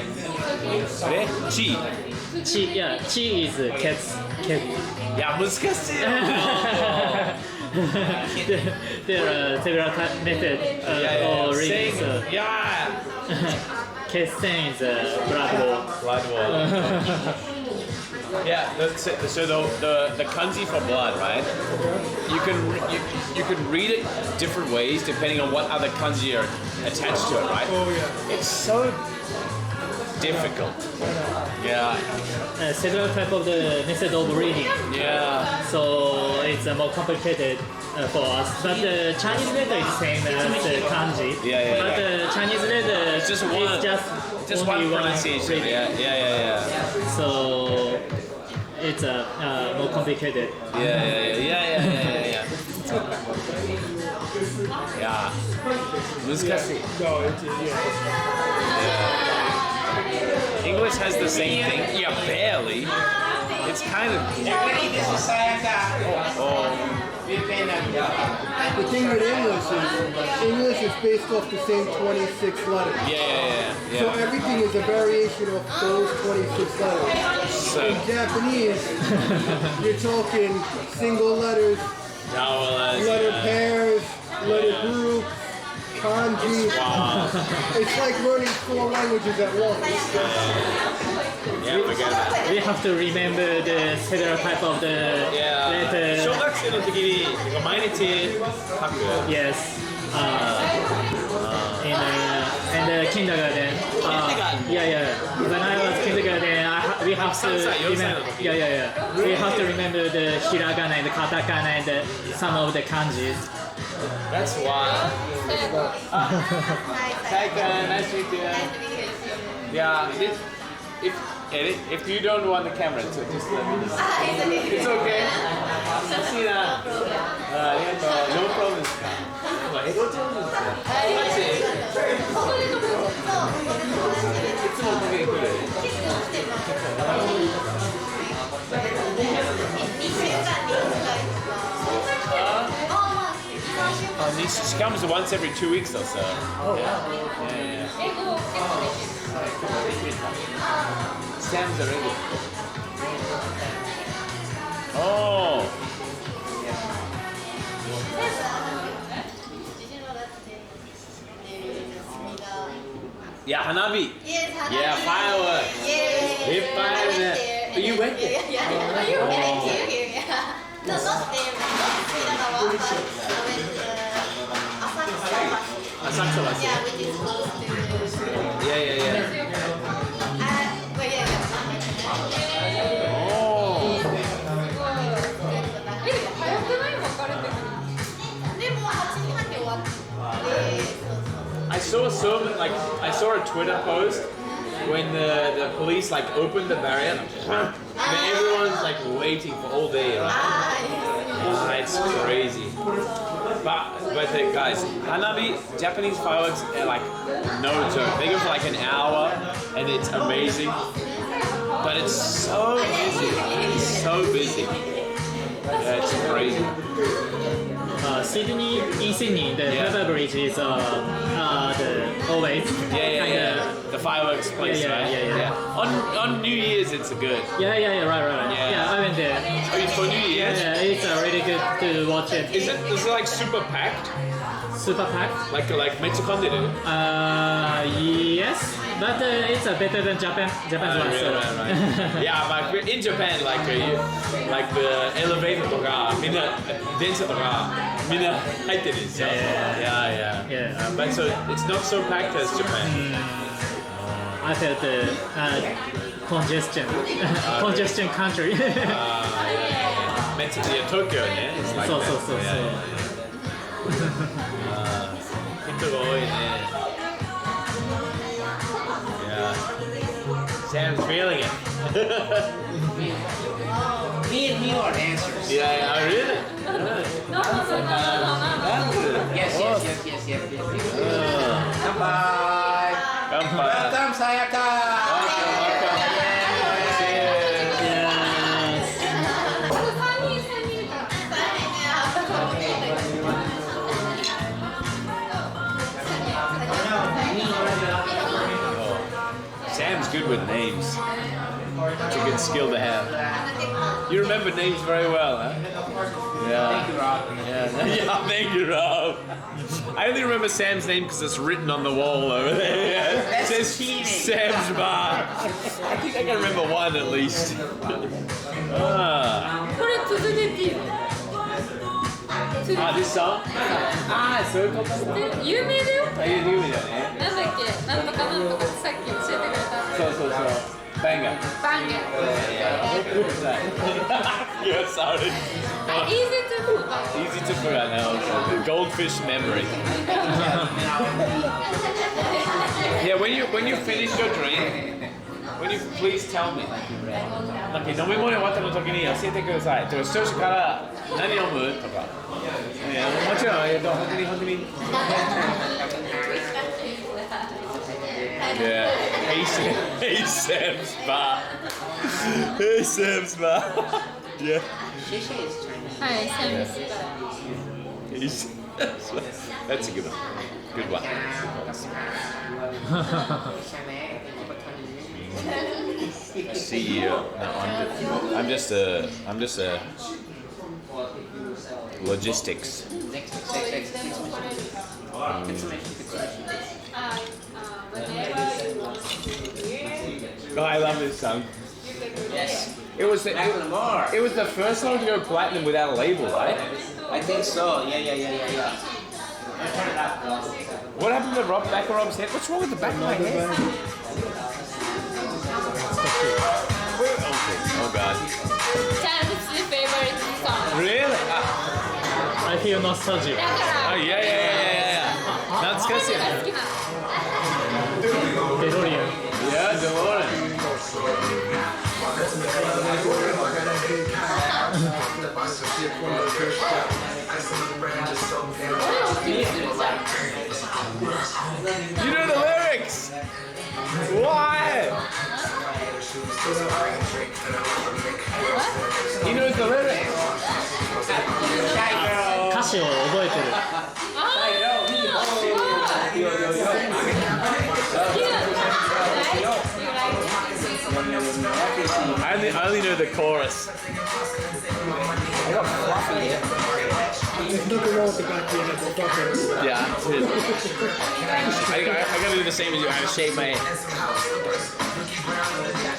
Chi. Yeah, chi is kets. いや難しいよ。There are several methods of reading. Yeah. Kessen is blood war. Blood war. Yeah, so the kanji for blood, right? You can read it different ways depending on what other kanji are attached to it, right? Oh yeah. It's so difficult. Yeah. Several type of the method of reading. Yeah. So it's more complicated for us. But the Chinese letter is same as the kanji. Yeah. But the Chinese letter it's just is one only pronunciation. Yeah. So it's more complicated. Yeah. いや難しい。No, it's English has the same thing. Yeah, barely. It's kind of. The thing with English is based off the same 26 letters. Yeah. So everything is a variation of those 26 letters. So, in Japanese, you're talking single letters, letter pairs, letter groups, kanji. It's like learning 4 languages at once. Yeah, forget about it. We have to remember the several type of the letter. 小学生の時に毎日書く。Yes. In the kindergarten. Yeah. When I was kindergarten, we have to remember. Yeah. We have to remember the hiragana and the katakana and some of the kanjis. That's why. Saika, nice to meet you. Yeah. If you don't want the camera, so just let me know. It's okay. See that? No problem. 英語上手ですよ。いつもかけてくる。She comes once every 2 weeks or so. Oh, yeah. Sam's a regular. Oh. Yeah, hanabi. Yeah, fireworks. Hip fire. You went there? Asakusa. Yeah, which is close to. Yeah. I saw a Twitter post when the police like opened the barrier and everyone's like waiting for all day, right? It's crazy. But guys, hanabi, Japanese fireworks are like no joke. They go for like an hour and it's amazing. But it's so busy. It's so busy. Yeah, it's crazy. Sydney, in Sydney, the Harbour Bridge is the always The fireworks place, right? Yeah. On New Year's, it's good. Right. Yeah. Yeah, I went there. Oh, it's for New Year's? Yeah, it's really good to watch it. Is it like super packed? Super packed? Like Mexico did it? Yes, but it's better than Japan's one. Right. Yeah, but in Japan, like the elevator とかみんな電車とかみんな入ってるんですよ。Yeah. But so it's not so packed as Japan. I felt congestion. Congestion country. Tokyo ね。そう。人が多いね。Yeah. Sam's feeling it. Me and you are answers. Yeah, really? No. Yes. Kanpai. Welcome, Sayaka. Sam's good with names. It's a good skill to have. You remember names very well, huh? Yeah. Thank you, Rob. Yeah, thank you, Rob. I only remember Sam's name because it's written on the wall over there. It says Sam's Bar. I think I can remember one at least. これ続けていいの this song? そういうこと。有名だよ。有名だよね。なんだっけ、なんとかなんとかさっき教えてくれた。そう。Banger. Yeah, sorry. Easy to forget. Easy to forget now. The goldfish memory. Yeah, when you finish your drink, when you please tell me. なんか飲み物終わったの時に教えてください。視聴者から何飲むとか。いやもちろん本当に。Yeah. Hey Sam's Bar. Hey Sam's Bar. Yeah. Hi, Sam's Bar. That's a good one. Good one. CEO. No, I'm just a logistics. Oh, I love this song. Yes. It was the first song to go platinum without a label, right? I think so. Yeah. What happened to the back of Rob's head? What's wrong with the back of my head? Oh God. Sam's favorite song. Really? I feel nostalgic. Oh yeah. 懐かしい。デロリアン。Yeah, DeLorean. You know the lyrics. Why? He knows the lyrics. 歌詞を覚えてる。I only know the chorus. I got fluffy. There's nothing wrong with the back being a fucker. Yeah, I gotta do the same as you. I gotta shave my head.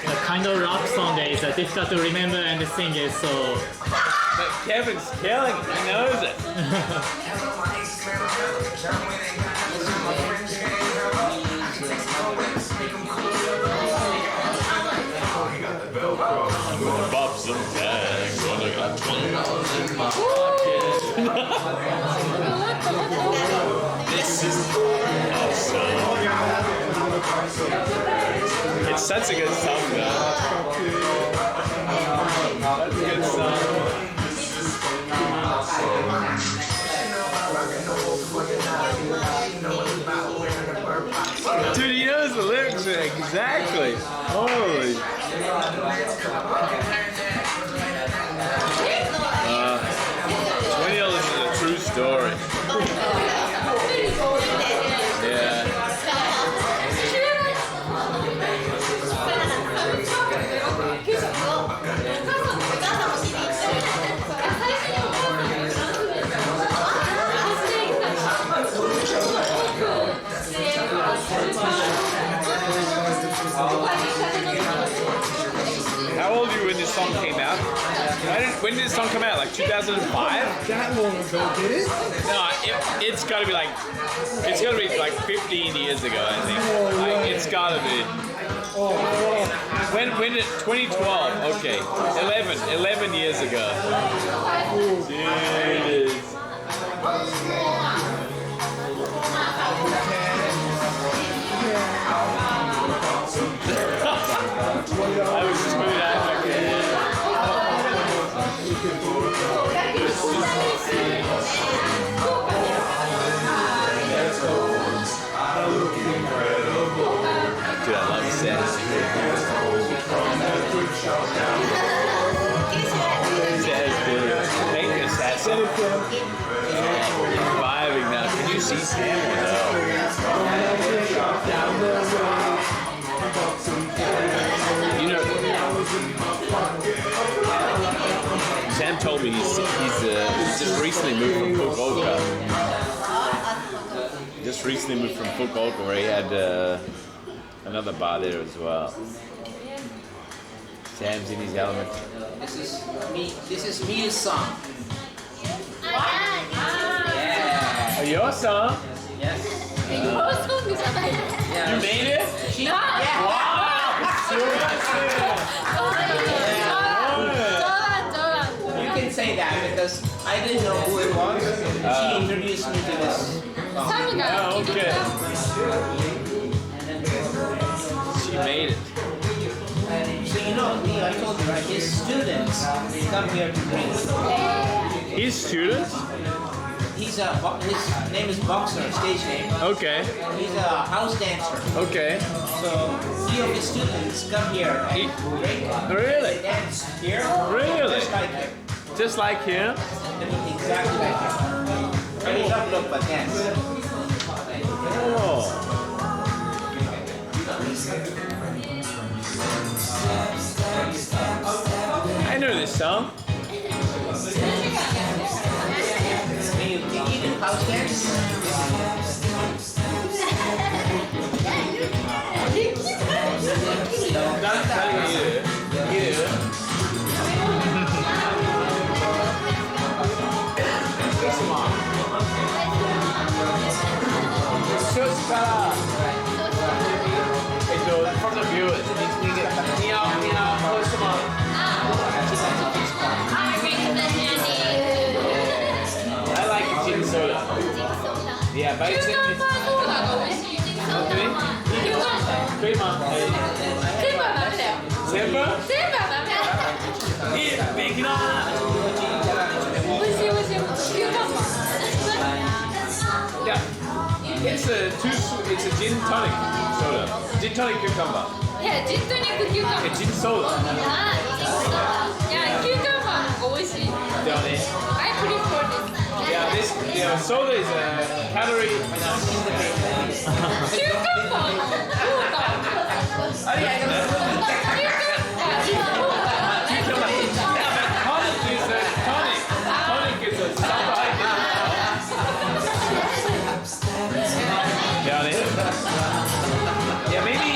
The kind of rock song is difficult to remember and sing it, so. But Kevin's killing it. He knows it. Bob some tags. This is awesome. It's such a good song, though. That's a good song. Dude, he knows the lyrics exactly. Holy. $20 is a true story. Yeah. How old were you when this song came out? When did this song come out? Like 2005? That long ago, did it? No, it's got to be like 15 years ago, I think. Like, it's got to be. When did 2012? Okay, 11 years ago. Jeez. I was just moving out like dude, I love Sam. Thank you, Sam. Vibing now. Can you see Sam or no? You know, Sam told me he's just recently moved from Fukuoka. Just recently moved from Fukuoka, where he had another bar there as well. Sam's in his element. This is Mia's song. Yeah. Your song? Yes. You made it? Wow! You can say that because I didn't know who it was. She introduced me to this song. Oh, okay. She made it. So you know, me, I told you, right? His students come here to drink. His students? His name is Boxer, stage name. Okay. He's a house dancer. Okay. So few of his students come here and drink. Really? They dance here. Really? Just like him. Just like him? Exactly like him. I mean, not look, but dance. Oh. I know this song. You can house dance? That's how you for the viewers, I like gin soda. Yeah, but it's it's a gin tonic soda. Gin tonic cucumber. Yeah, gin tonic cucumber. Gin soda. Yeah, cucumber 美味しい。I prefer this. Yeah, soda is a calorie. Cucumber. Yeah, maybe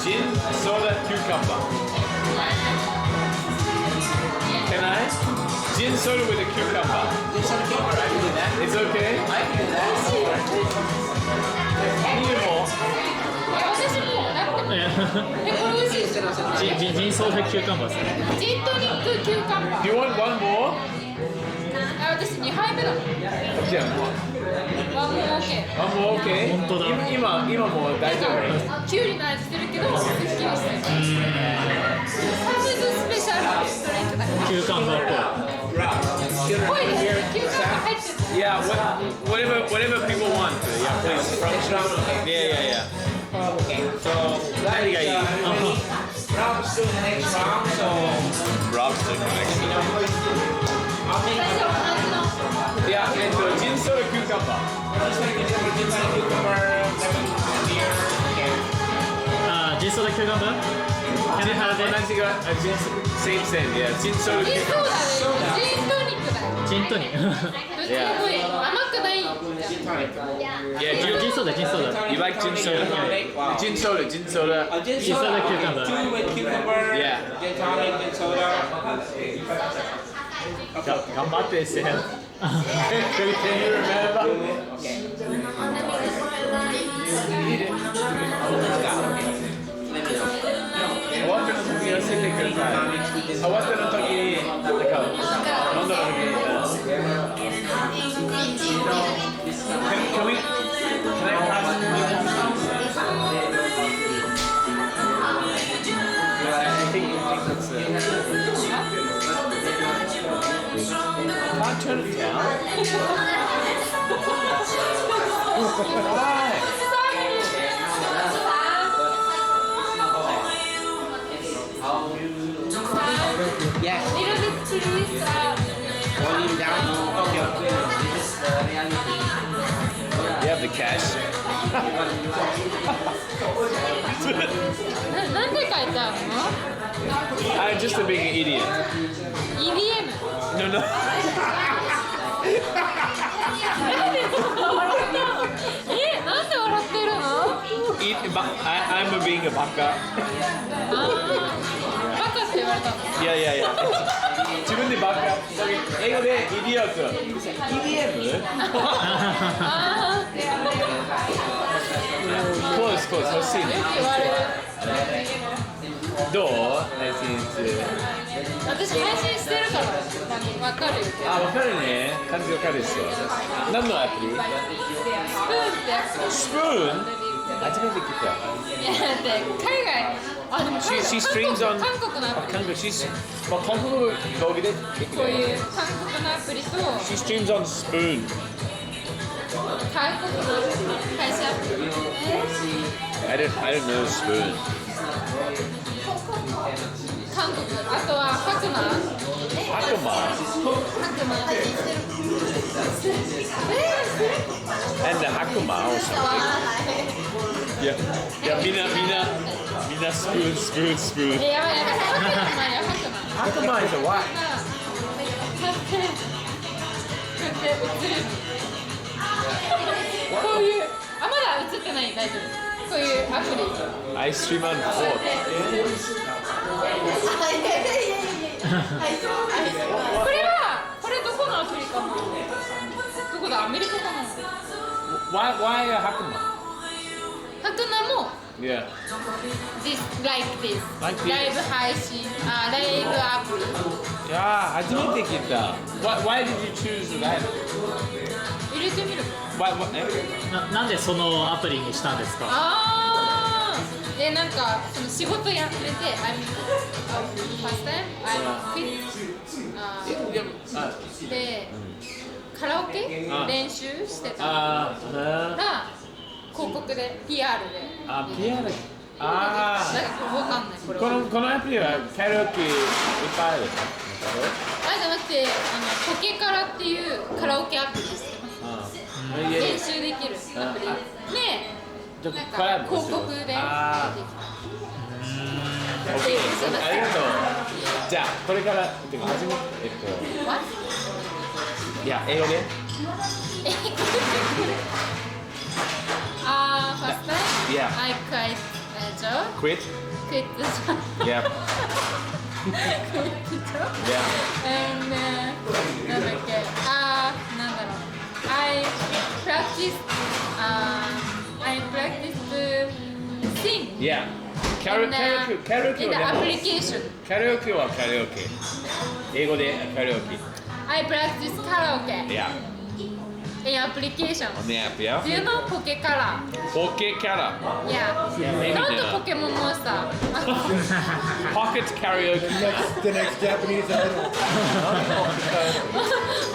gin, soda, cucumber. Can I? Gin soda with a cucumber. Gin soda cucumber, I can do that. It's okay? I can do that. Need more. Gin soda cucumber. Gin tonic cucumber. Do you want one more? 私2杯目だ。じゃあ、ワンモー OK。ワンモー OK？ 本当だ。今もう大丈夫？キュウリの味するけど、すっきりしてる。サムズスペシャルストレートだから。キューカンバーっぽいですね。キューカンバー入ってる。Yeah, whatever people want. Yeah, please. Yeah. Okay, so that is Uh-huh. Brown doing the next round, so. Rob's taking the next one. Yeah, and gin soda cucumber. Gin soda cucumber? Can I have that? Same, yeah. Gin soda cucumber. ジントニックだよ。ジントニック。すごい甘くない。Yeah, gin soda. You like gin soda? Gin soda. Gin soda cucumber. 2 with cucumber. Yeah. Gin tonic, gin soda. 頑張ってせん。Can you remember? Can I pass I think that's it. Can't turn it down. Why? Yes. Little bit please. Volume down. Okay. You have the cash. なんで書いてあるの I'm just a big idiot. EDM? No, no. なんで笑ってるの I'm being a baka. バカって言われたの Yeah. 自分でバカ。英語でイディオット。EDM? Close. 欲しいね。言われるどう？私配信してるからわかるよ。あ、わかるね。感じわかるですよ。何のアプリ？スプーンってやつ。スプーン？初めて聞いた。いやだって海外あでもShe streams on 韓国のアプリ。韓国の動画でこういう韓国のアプリと She streams on Spoon. 韓国の配信アプリ。I don't know Spoon. 韓国あとはハクマ。And the Hakuma or something. Yeah,みんなスプーン。やばいハクマ Hakuma is a what? こういうまだ映ってない大丈夫こういうアプリ I stream on 4. これどこのアプリかなどこだアメリカかな Why a Hakuma? ハクナも Yeah. like this ライブ配信ライブアプリいや初めて聞いた。Why did you choose that? 入れてみるなんでそのアプリにしたんですかなんかその仕事やっててfirst time I quit でカラオケ練習してたら広告で PR でPR わかんないこれこのアプリはカラオケいっぱいあるじゃなくてポケカラっていうカラオケアプリ知ってます練習できるアプリでなんか広告で出てきたありがとう。じゃあこれから初めていや英語でfirst time Yeah. I quit job Quit the job Yeah quit the job Yeah and なんだっけなんだろうI practice sing Yeah in the application カラオケはカラオケ英語でカラオケ I practice karaoke Yeah in application On the app, yeah? Do you know Pokekara? Pokekara Yeah Maybe Not not. Pokemon Monster Pocket karaoke The next Japanese idol.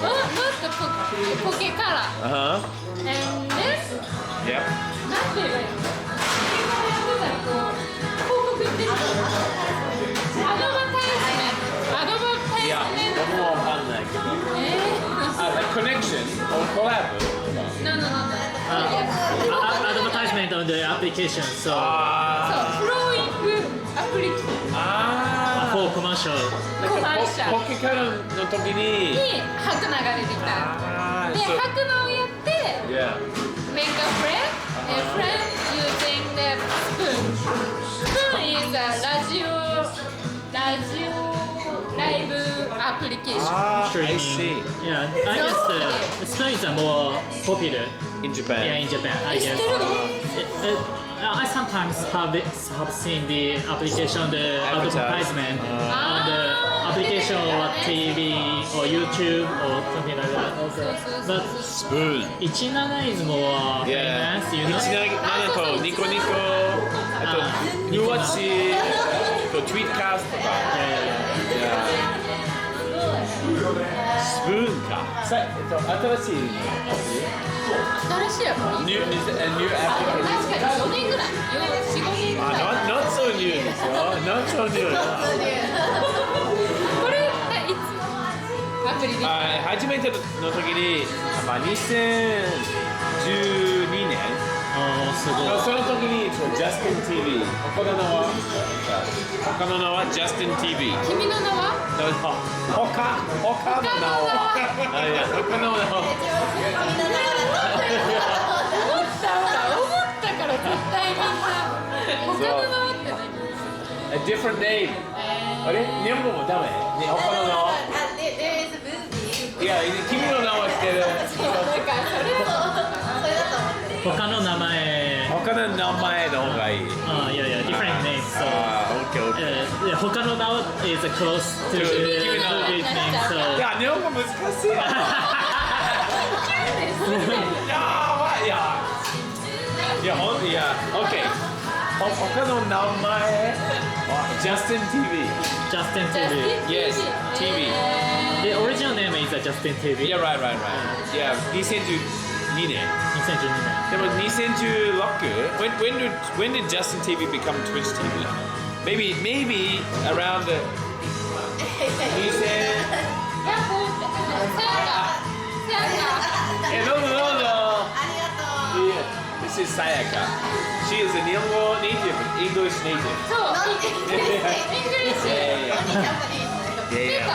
Not Pokekara Uh-huh And then Yep なんて言えばいいの広告出てる collab? No. Advertisement on the application. So flowing application. For commercial. コマーシャルポケカルの時にハクナが出てきた。で、ハクナをやって、Yeah. make a friend and friend using the spoon. Spoon is a radio live application. I see. Yeah, I guess the Spoon is more popular in Japan. Yeah, in Japan, I guess. I sometimes have seen the application, the advertisement on the application or TV or YouTube or something like that. But Spoon. 17 is more famous, you know? 17とニコニコ、あとニューワッチとツイートキャストとか。スプーンか。新しいの。新しいアプリ？New application. 確かに4年ぐらい。4、5年ぐらい。Not so new ですよ。Not so new. これいつアプリできた？初めての時に、2012年。すごい。その時にJustin TV。他の名はJustin TV。君の名は？他の名は。思ったから絶対みんな他の名はって何？ A different name。あれ？日本語もダメ？他の名は？いや、君の名は知ってる。他の名前の方がいい。いや、different names. So, okay. 他の名は is close to the name. So. いや、日本語難しいな。OK。他の名前Justin TV. Justin TV. Yes, TV. The original name is Justin TV. Yeah, right. Yeah, 2012年。でも2016 when did Justin TV become Twitch TV? Maybe around the どうぞ。This is Sayaka. She is a 日本語 native, English native. そう、English. Yeah.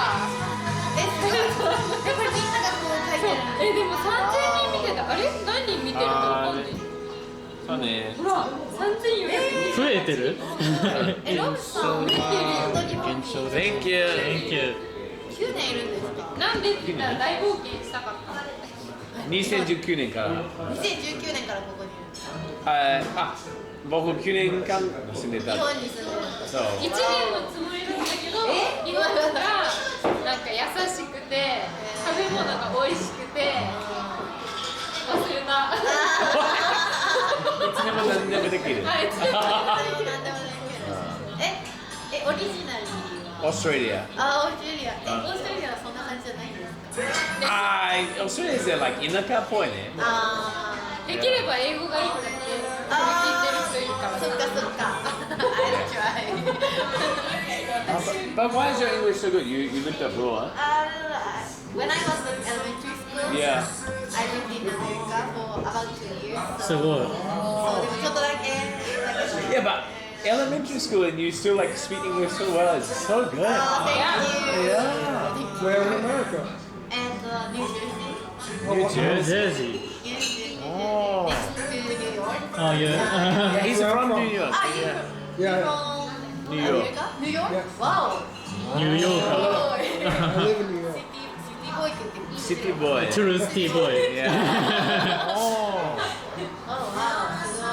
でも3000人見てた。あれ？何人見てるかわかんない。そうね。ほら、3400人。増えてる？ロブさん見てるよ。Thank you. 9年いるんですか？なんでって言ったら大冒険したかった。2019年から。2019年からここにいる。僕9年間住んでた。日本に住んでる。そう。1年のつもりなんだけど、日本がなんか優しくて、食べ物が美味しくて、忘れた。いつでも何でもできる。オリジナルに。オーストラリア。オーストラリアはそんな感じじゃないんですか？オーストラリアis like 田舎っぽいね。できれば英語がいいって聞いてる人いるから。そっか。I'll try. But why is your English so good? You lived abroad? When I was in elementary school, Yeah. I lived in America for about 2 years. すごい。そうでもちょっとだけ。Yeah, but elementary school and you still like speak English so well. It's so good. Oh, thank you. Yeah. Where in America? And New Jersey. New Jersey. Oh. Next to New York. Oh, yeah. Yeah, he's from New York. Yeah. From New York. America? New York? Yes. Wow. New York. I live in New York. City boy って言ってる。 City boy. True city boy. Yeah. Oh. Oh, wow. So,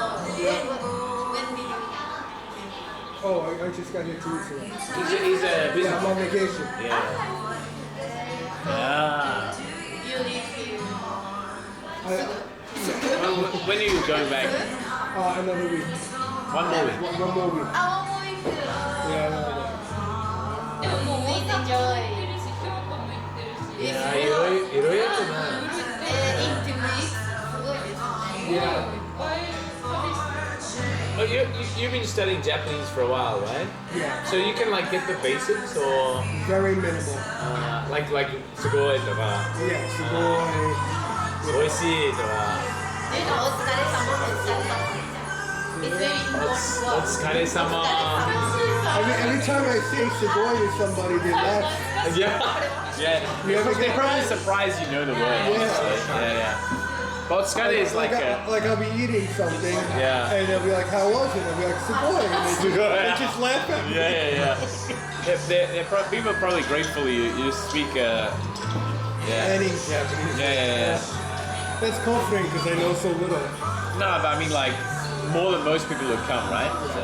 when did you? Oh, I just got here 2 weeks ago. He's a Yeah, business. I'm on vacation. Yeah. Yeah. You live here. When are you going back? Another week. One more week. One more week. Oh, one week. Yeah. でももう Please 大阪 enjoy. も行ってるし、京都も行ってるし。いや、いろいろやってな。In 2 weeks. すごいですね。 Yeah. But you've been studying Japanese for a while, right? Yeah. So you can like get the basics or Very minimal. like sugoi とか。 Yeah, sugoi. 美味しいとか。お疲れ様。Every time I say Sugoi to somebody, they laugh. Yeah. They probably surprised you know the word. Yeah. But Scotty is like I'll be eating something, and they'll be like, "How was it?" I'll be like, "Sugoi," and they just laugh at me. Yeah. People are probably grateful you speak. Any Japanese. Yeah. That's comforting because I know so little. No, but I mean like more than most people would come, right? So,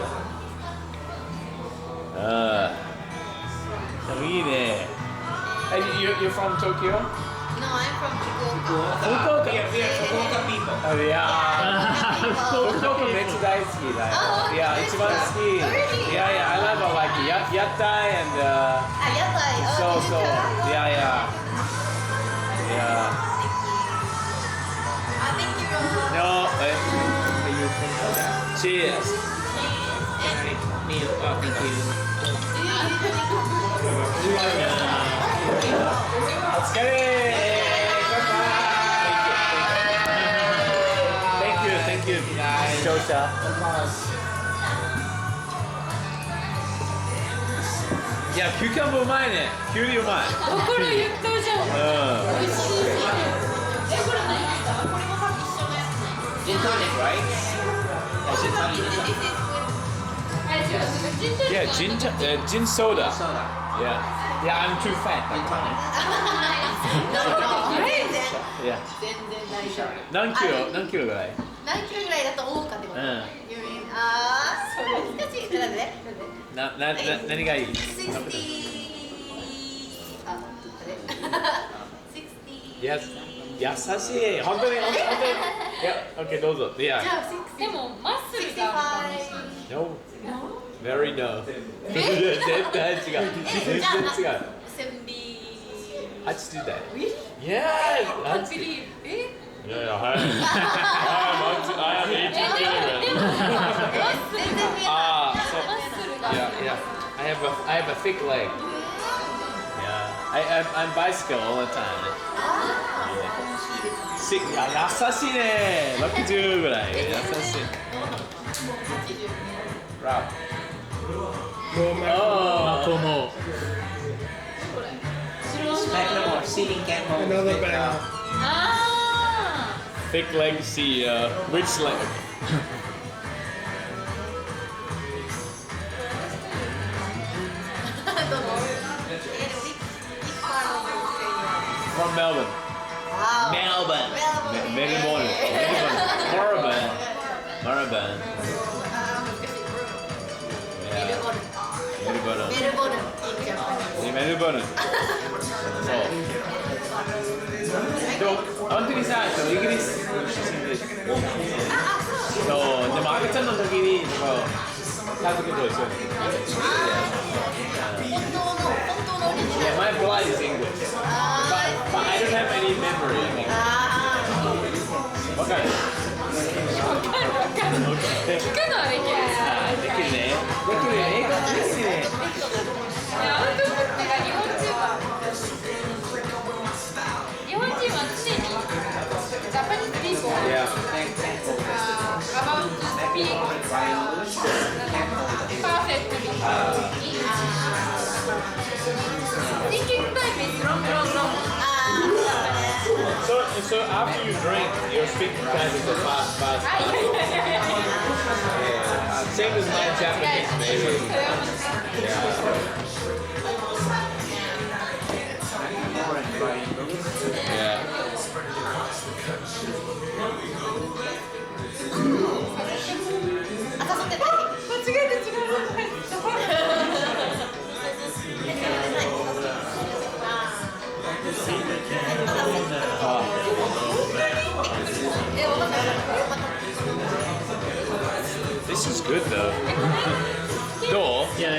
and you're from Tokyo? No, I'm from Fukuoka. Fukuoka? We are Fukuoka people. Oh, yeah. Fukuoka めっちゃ大好きだよ。Yeah, 一番好き。Yeah, I love like Yattai and Yattai. so. Yeah. No, cheers. Let's get it. Thank you. Shosha. Yeah, cucumber うまいね。きゅうりうまい。これ言ったじゃん。美味しい。これ何？これも多分一緒のやつね。Gin tonic, right? Gin tonic. Yeah, gin soda. Yeah, I'm too fat. Yeah. 何キロぐらい？何キロぐらいだと思うかってこと？それ難しい。なんで？何がいい？ 60。優しい。本当に。いや、OK どうぞ。いや。でもマッスルが。No. Very no. 絶対違う。70. I just do that. Really? Yeah. I can't believe. Yeah, I am 18 I have a thick leg. Yeah. I'm bicycle all the time. Sick. 優しいね。60ぐらい。優しい。Rob. Matomo. Macklemore, ceiling can hold. Another bang. Thick leg CEO. Which leg? From Melbourne. Melbourne. Melbourne. Maribyrnne. Melbourne. でも本当にさ、イギリス出身で、そうでも赤ちゃんの時に家族と一緒に。Yeah, my blood is English, but I don't have any memory. I mean. わかる？聞くのはできる。できるね。英語できるね。アウトプットが日本人は常にジャパニーズピーポーabout to speak perfectly. Thinking time is long. So after you drink, your speaking time is fast. Same as my Japanese, maybe. Yeah. This is good though. どう？いや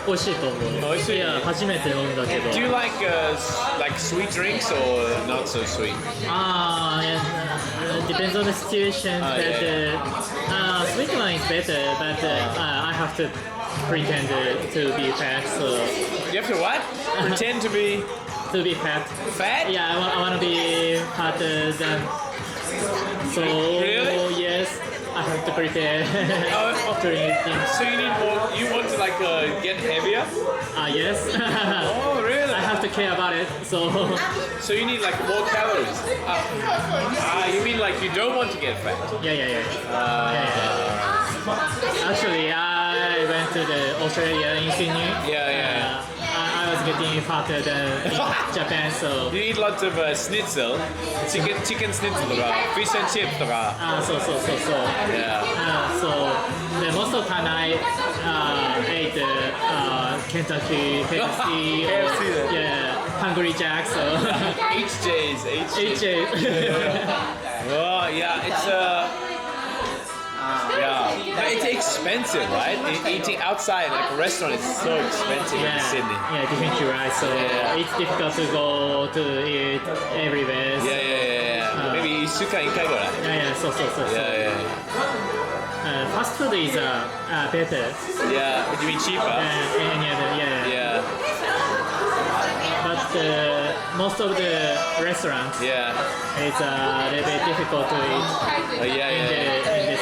美味しいと思う。美味しい。いや初めて飲んだけど。Do you like sweet drinks or not so sweet? It depends on the situation. Sweet one is better, but I have to pretend to be fat. So you have to what? Pretend to be to be fat. Fat? Yeah, I want to be fatter than. So Really? yes, I have to prepare. So you need more. You want to like get heavier? Yes. Oh really? I have to care about it. So you need like more calories. You mean like you don't want to get fat? Yeah. Actually, I went to the Australia in Sydney. Yeah. I was getting fatter than in Japan, so. You eat lots of schnitzel, chicken schnitzel とか fish and chip とか。そう。Yeah. So the most of the time I ate Kentucky, KFC, yeah, Hungry Jack. So HJ's. Oh yeah, it's but it's expensive, right? Eating outside like a restaurant is so expensive in Sydney. Yeah, definitely right. So it's difficult to go to eat everywhere. Yeah. Maybe 1週間1回ぐらい。そう。Yeah. Fast food is better. Yeah, would you mean cheaper? Any other, Yeah. But most of the restaurants, it's a little bit difficult to eat.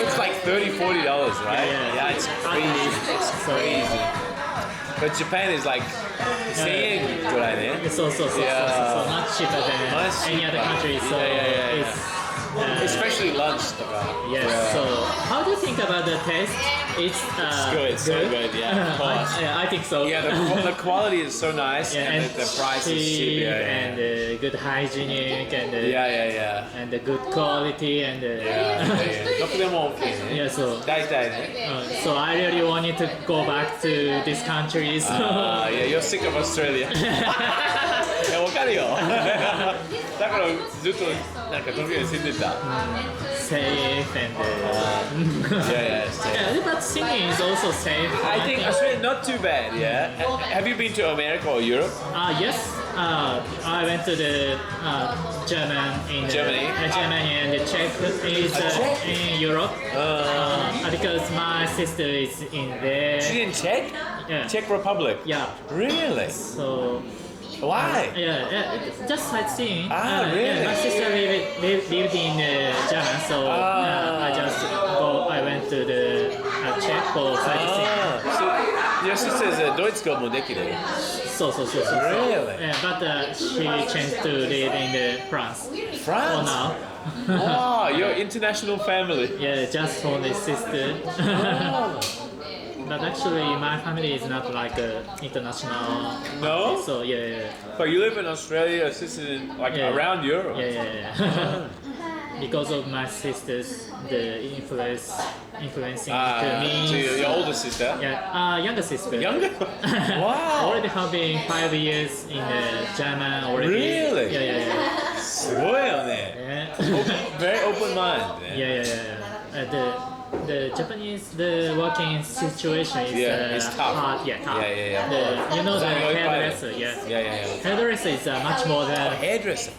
It's like $30-$40, right? Yeah, it's crazy. It's crazy. But Japan is like 1000円ぐらいね。そう。Much cheaper than any other country. So especially lunch. Yes. So how do you think about the taste? It's good. So good. Yeah, of course. I think so. Yeah, the quality is so nice, and the price is cheap. And good hygienic and and the good quality and どこでも OK ね。So 大体ね。So I really wanted to go back to these countries. Yeah, you're sick of Australia. いやわかるよ。だからずっとなんか東京に住んでた。Safe and yeah. But singing is also safe. I think Australia not too bad. Yeah. Have you been to America or Europe? Yes. I went to the Germany and the Czech is in Europe. Because my sister is in there. She's in Czech? Yeah. Czech Republic? Yeah. Really? So. Why? Just sightseeing. Really? My sister lived in Germany, so I went to the Czech for sightseeing. So your sister is ドイツ語もできる? So. Really? But she changed to live in France. France? For now. Wow, your international family. Yeah, just for the sister. But actually, my family is not like international. No? So yeah. But you live in Australia, sister, like around Europe. Yeah. Because of my sisters, the influencing to me. To your older sister? Yeah, younger sister. Younger? Wow. Already having 5 years in German already. Really? Yeah. すごいよね. Very open mind. Yeah. The Japanese working situation is tough. Hard. Yeah. You know the hairdresser. Hairdresser is much more than hairdresser.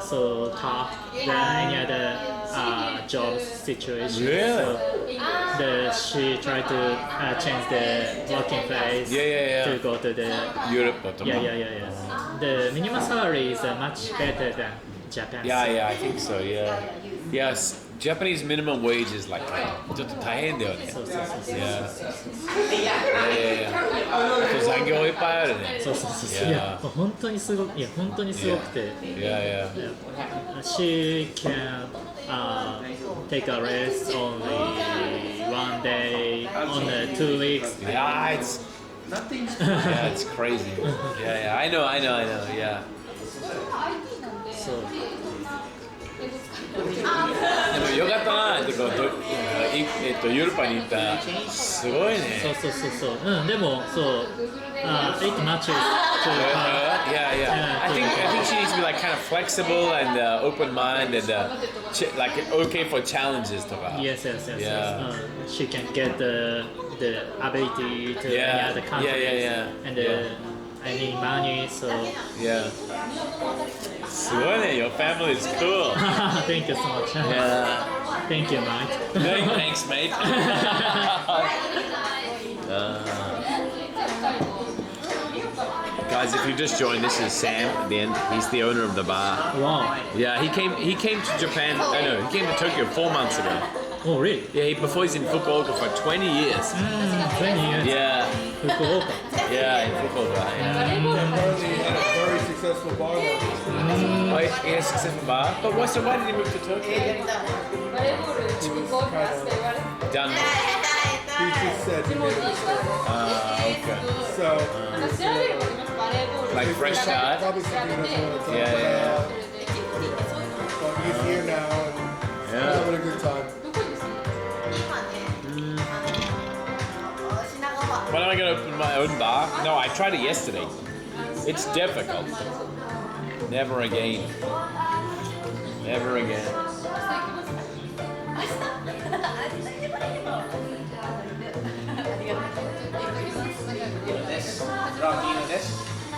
So tough than any other job situation. Really? So she tried to change the working place to go to the Europe. The minimum salary is much better than Japan. Yeah, I think so. Yes. Japanese minimum wage is like ちょっと大変だよね。そう。あと残業いっぱいあるね。そう。いや本当にすごくて。She can take a rest only 1 day on 2 weeks. Yeah, it's crazy. I know. Yeah. So. でもよかったなってこうヨーロッパに行ったらすごいね。そう。でもそう。It matches to her. Yeah. I think she needs to be like kind of flexible and open mind and like okay for challenges とか。Yes. She can get the ability to any other countries and any money. So. Yeah. すごいね。Your family is cool. Thank you so much. Thank you, Mike. Thanks, mate. 頑 Guys, if you just joined, this is Sam at the end. He's the owner of the bar. Wow. Yeah, he came to Japan. I know, he came to Tokyo 4 months ago. Oh, really? Yeah, before he's in Fukuoka for 20 years. 20 years. Yeah. Fukuoka. Yeah, in Fukuoka. Yeah. And very successful bar. Oh, he has a successful bar. But why did he move to Tokyo? Done. He just said he did. Okay. So, like fresh start. probably something he doesn't want to talk Yeah, yeah, about. But he's here now and Yeah. having a good time. When am I going to open my own bar? No, I tried it yesterday. It's difficult. Never again. Never again.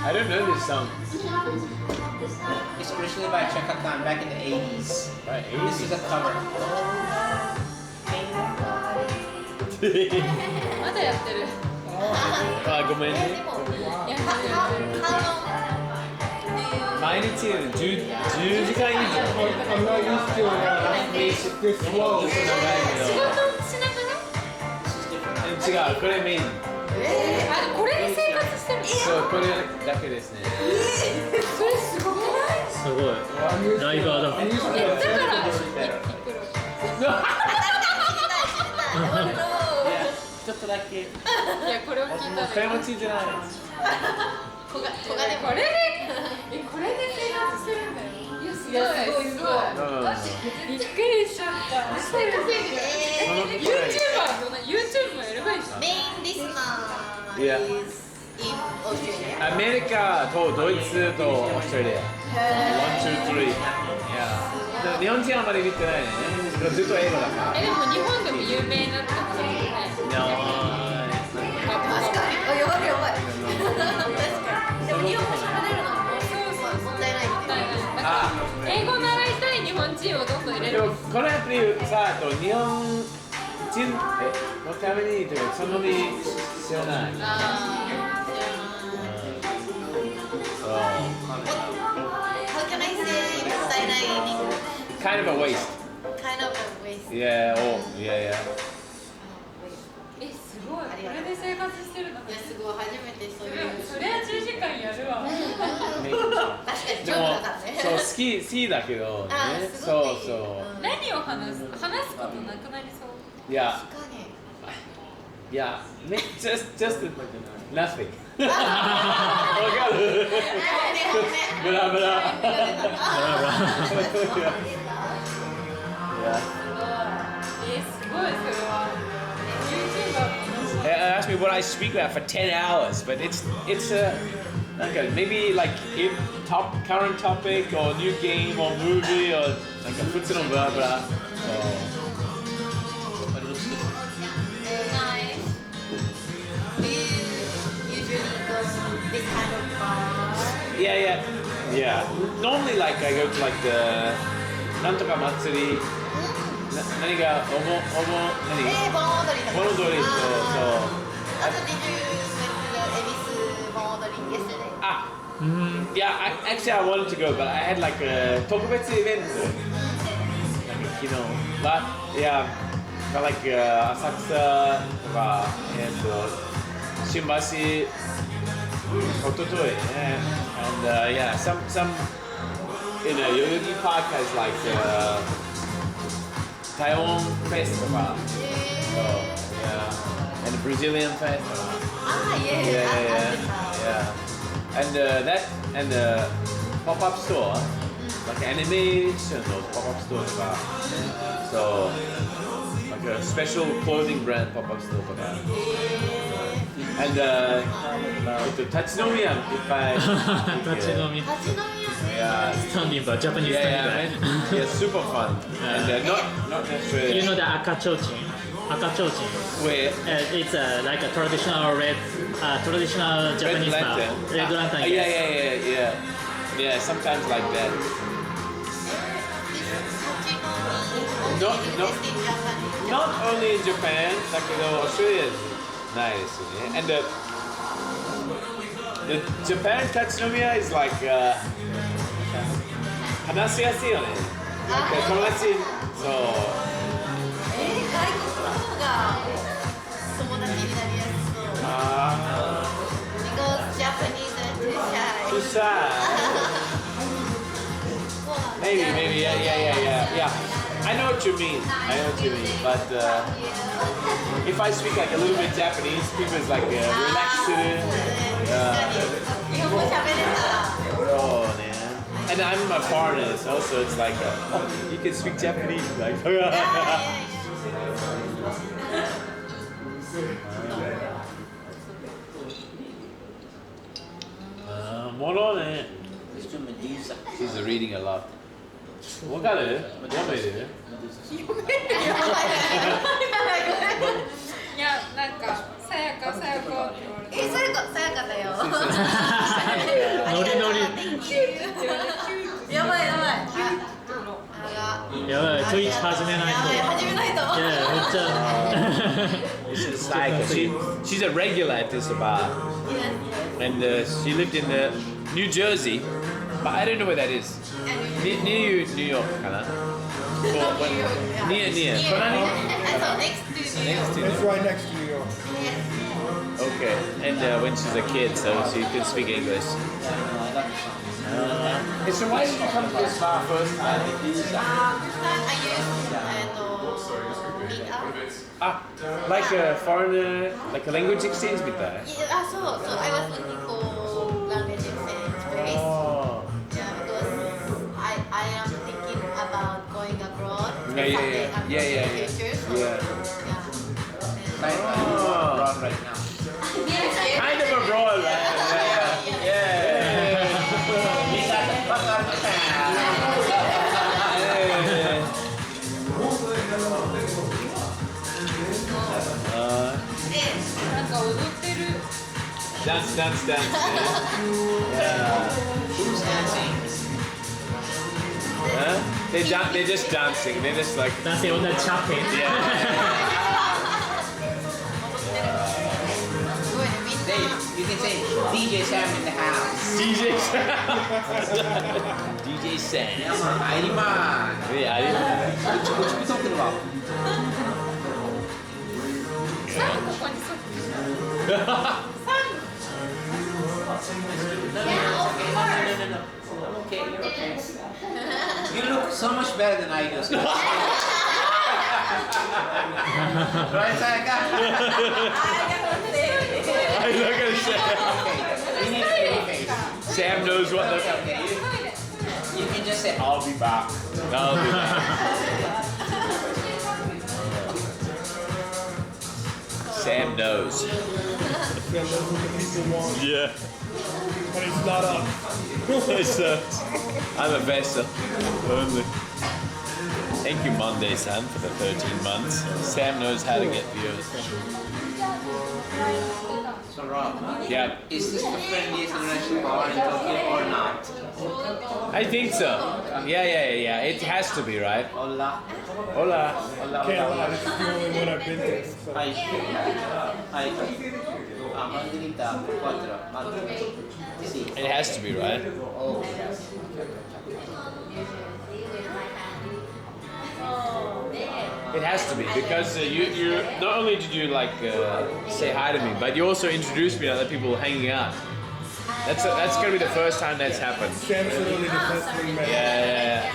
I don't know this song. It's originally by Chaka Khan back in the 80s. Right, This is a cover. まだやってる。あ、ごめんね。毎日10時間以上。I'm not used to this slow. 仕事しなが違う、これメイン。ら？これで生活してるの？そう、これだけですね。それすごくない？すごい。ライバーだ。だからちょっとだけ。いやこれを聞いたら。これもついてない。これで生活してるんだよ。いやすごいすごい。びっくりしちゃった。YouTube もやればいいじゃん。メインリスナー Yeah. is in Australia. アメリカとドイツとオーストラリア。1, 2, 3. Yeah. 日本人あんまり見てないね。ずっと英語だから。でも日本でも有名なところね。確かに。やばいやばい。確かに。でも日本語喋れるのももったいないっていう。英語習いたい日本人をどんどん入れる。でもこのアプリさ、日本人のためにというかそんなに知らない。How can I say もったいない in English? Kind of a waste. Kind of a waste. Yeah, oh, yeah. すごい。これで生活してるの。いやすごい初めてそういう。それは10時間やるわ。確かにジョークだからね。そう好きだけどね。そうそう。何を話すことなくなりそう。いや。いや、just nothing. わかる。ブラブラ。Ask me what I speak about for 10 hours, but it's maybe like current topic or new game or movie or like a foot on blah blah. Nice. Do you usually go to this kind of bar? Yeah. Normally like I go to like the Nantoka Matsuri. 何が盆踊りだから。盆踊りそう。あとdid you went to the 恵比寿盆踊り yesterday? Yeah, actually I wanted to go, but I had like a 特別イベントlike but yeah, but like 浅草とか新橋おとといね and yeah, some in a Yoyogi Park has like Taiwan Fest to ka. Yeah. And the Brazilian Fest. Yeah. And that and the pop-up store, like animation or pop-up store to ka. So like a special clothing brand pop-up store to ka. And Tachinomiya ippai. Tachinomiya. Yeah. Standing bar, Japanese standing bar. Yeah, super fun. And not necessarily. You know the akachochin? Akachochin. Where? It's like a traditional traditional Japanese bar. Red lantern. Yeah, sometimes like that. Not only in Japan, だけど Australia is nice. And The Japan Tatsunomiya is like hanasuyasuiよね。友達そう。外国の方が友達になりやすそう。Because Japanese are too shy. Too shy. Maybe, yeah. I know what you mean. But if I speak like a little bit Japanese, people is like relaxed. Oh man. And I'm a foreigner, so it's like you can speak Japanese. Like, She's reading a lot. わかる？読める？いや、なんか、さやかって言われて。さやかだよ。ノリノリ。やばい。やばい、Twitch 始めないと。始めないと。This is Saika. She's a regular at this bar. And she lived in New Jersey, but I don't know where that is. Near New York, kind of. Near. Next to. It's right next to New York. Okay. And when she's a kid, so she can speak English. So why did you come to this bar first time? Like a foreigner, like a language exchange with that. So I was looking for language exchange place. Yeah, because I am thinking about going abroad. Yeah. Abroad right now. Kind of abroad, right? Dance. Yeah. Who's dancing? They're just dancing. They're just like dancing on the chopping. Yeah. You can say DJ Sam in the house. DJ Sam. Ariman. Yeah, What you talking about? No. I'm okay. You're okay. You look so much better than I do. Right, Sayaka? I'm not gonna say. We need a baby face. Sam knows what the. Okay. You can just say, I'll be back. I'll be back. Sam knows. Sam knows what the people want. Yeah. But it's not up. I'm a vessel only. Thank you, Monday Sam, for the 13 months. Sam knows how to get viewers. So Rob, Yeah. is this the friendliest international bar in Tokyo or not? I think so. Yeah. It has to be, right? Hola. Hola. Can't lie, this is the only one I've been to. So. Hi. Margarita, 4. It has to be, right? Oh, yes. It has to be because you not only did you like say hi to me, but you also introduced me to other people hanging out. That's gonna be the first time that's happened. Sam's really the best thing, man. Yeah.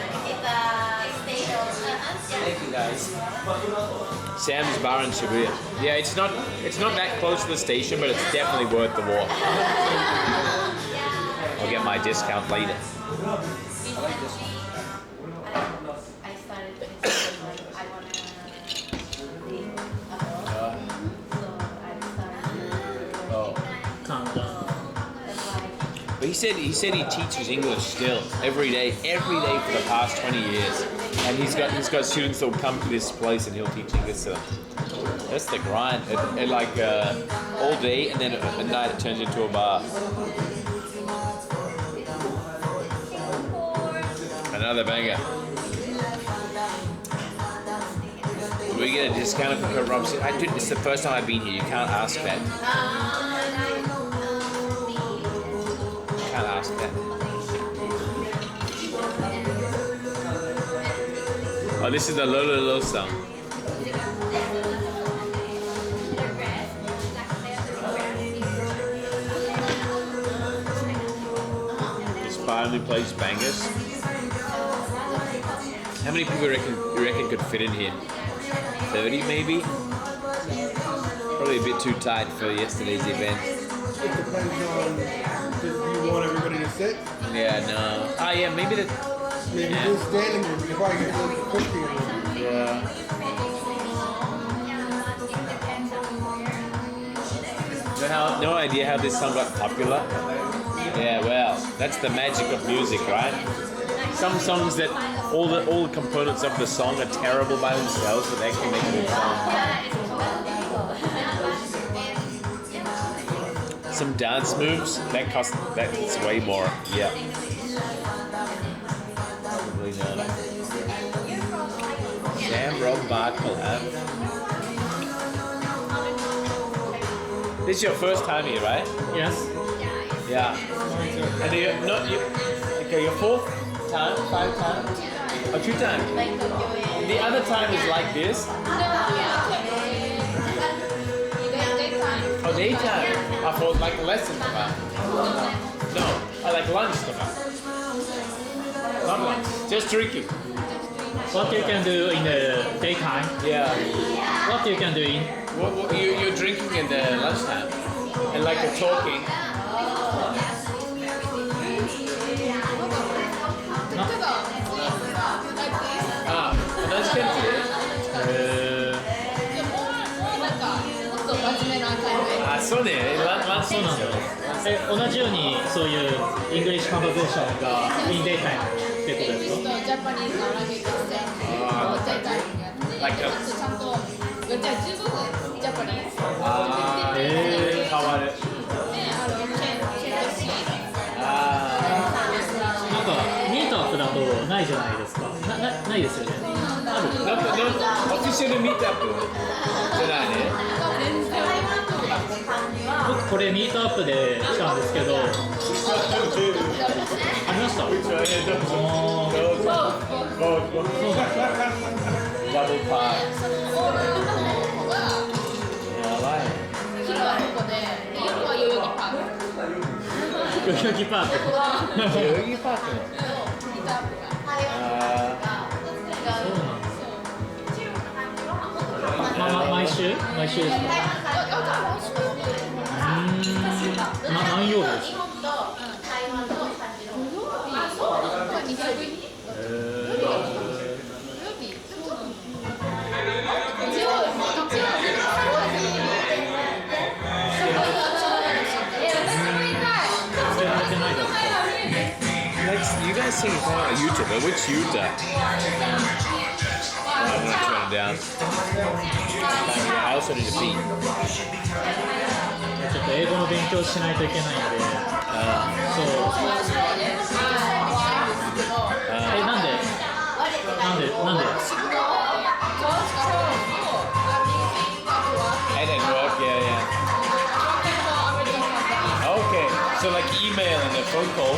Thank you guys. Sam's bar in Shibuya. Yeah, it's not that close to the station, but it's definitely worth the walk. I'll get my discount later. I like this one. But he said he teaches English still every day for the past 20 years, and he's got students that will come to this place and he'll teach English to them. That's the grind. And like all day, and then at night it turns into a bar. Another banger. We get a discount for Rob. It's the first time I've been here. You can't ask that. can't ask that. Oh, this is the low, low, low song. This finally plays bangers. How many people you reckon could fit in here? 30 maybe? Probably a bit too tight for yesterday's event. It depends on, do you want everybody to sit? Yeah, no. Ah, yeah, maybe the... Maybe Yeah. just standing room, you probably get like 50 of them. Yeah. No idea how this song got popular? Yeah, well, that's the magic of music, right? Some songs that all the components of the song are terrible by themselves, but they actually make a good song. Some dance moves, that's way more, yeah. Probably not. Sam, Rob, Bart, collab. This is your first time here, right? Yes. Yeah. And okay, your fourth time, 5 times? Or 2 times? The other time is like this? Oh, daytime. I thought like lesson about. No, I like lunch about. Not lunch, just drinking. What you can do in the daytime? Yeah. What you can do in? You're drinking in the lunchtime and like you're talking. Ah, lunchtime today? あ、そうね、ランチそうなんだ。同じようにそういうイングリッシュカンバゼーションがインデータイムってことですか？like a 変わる。なんかミートアップだとないじゃないですか。ないですよね。ある。なんかオフィシャルミートアップじゃないね。僕これミートアップで来たんですけど。ありました。ダブルパー。やばい。昼はここで、夜は代々木パーク。代々木パーク。代々木パーク。毎週ですか？何曜日ですか？You guys seem to find a YouTuber. Which YouTuber? I'm gonna turn it down. I also need a beat. ちょっと英語の勉強しないといけないので。そう。なんでI didn't work, yeah. Okay, so like email and a phone call.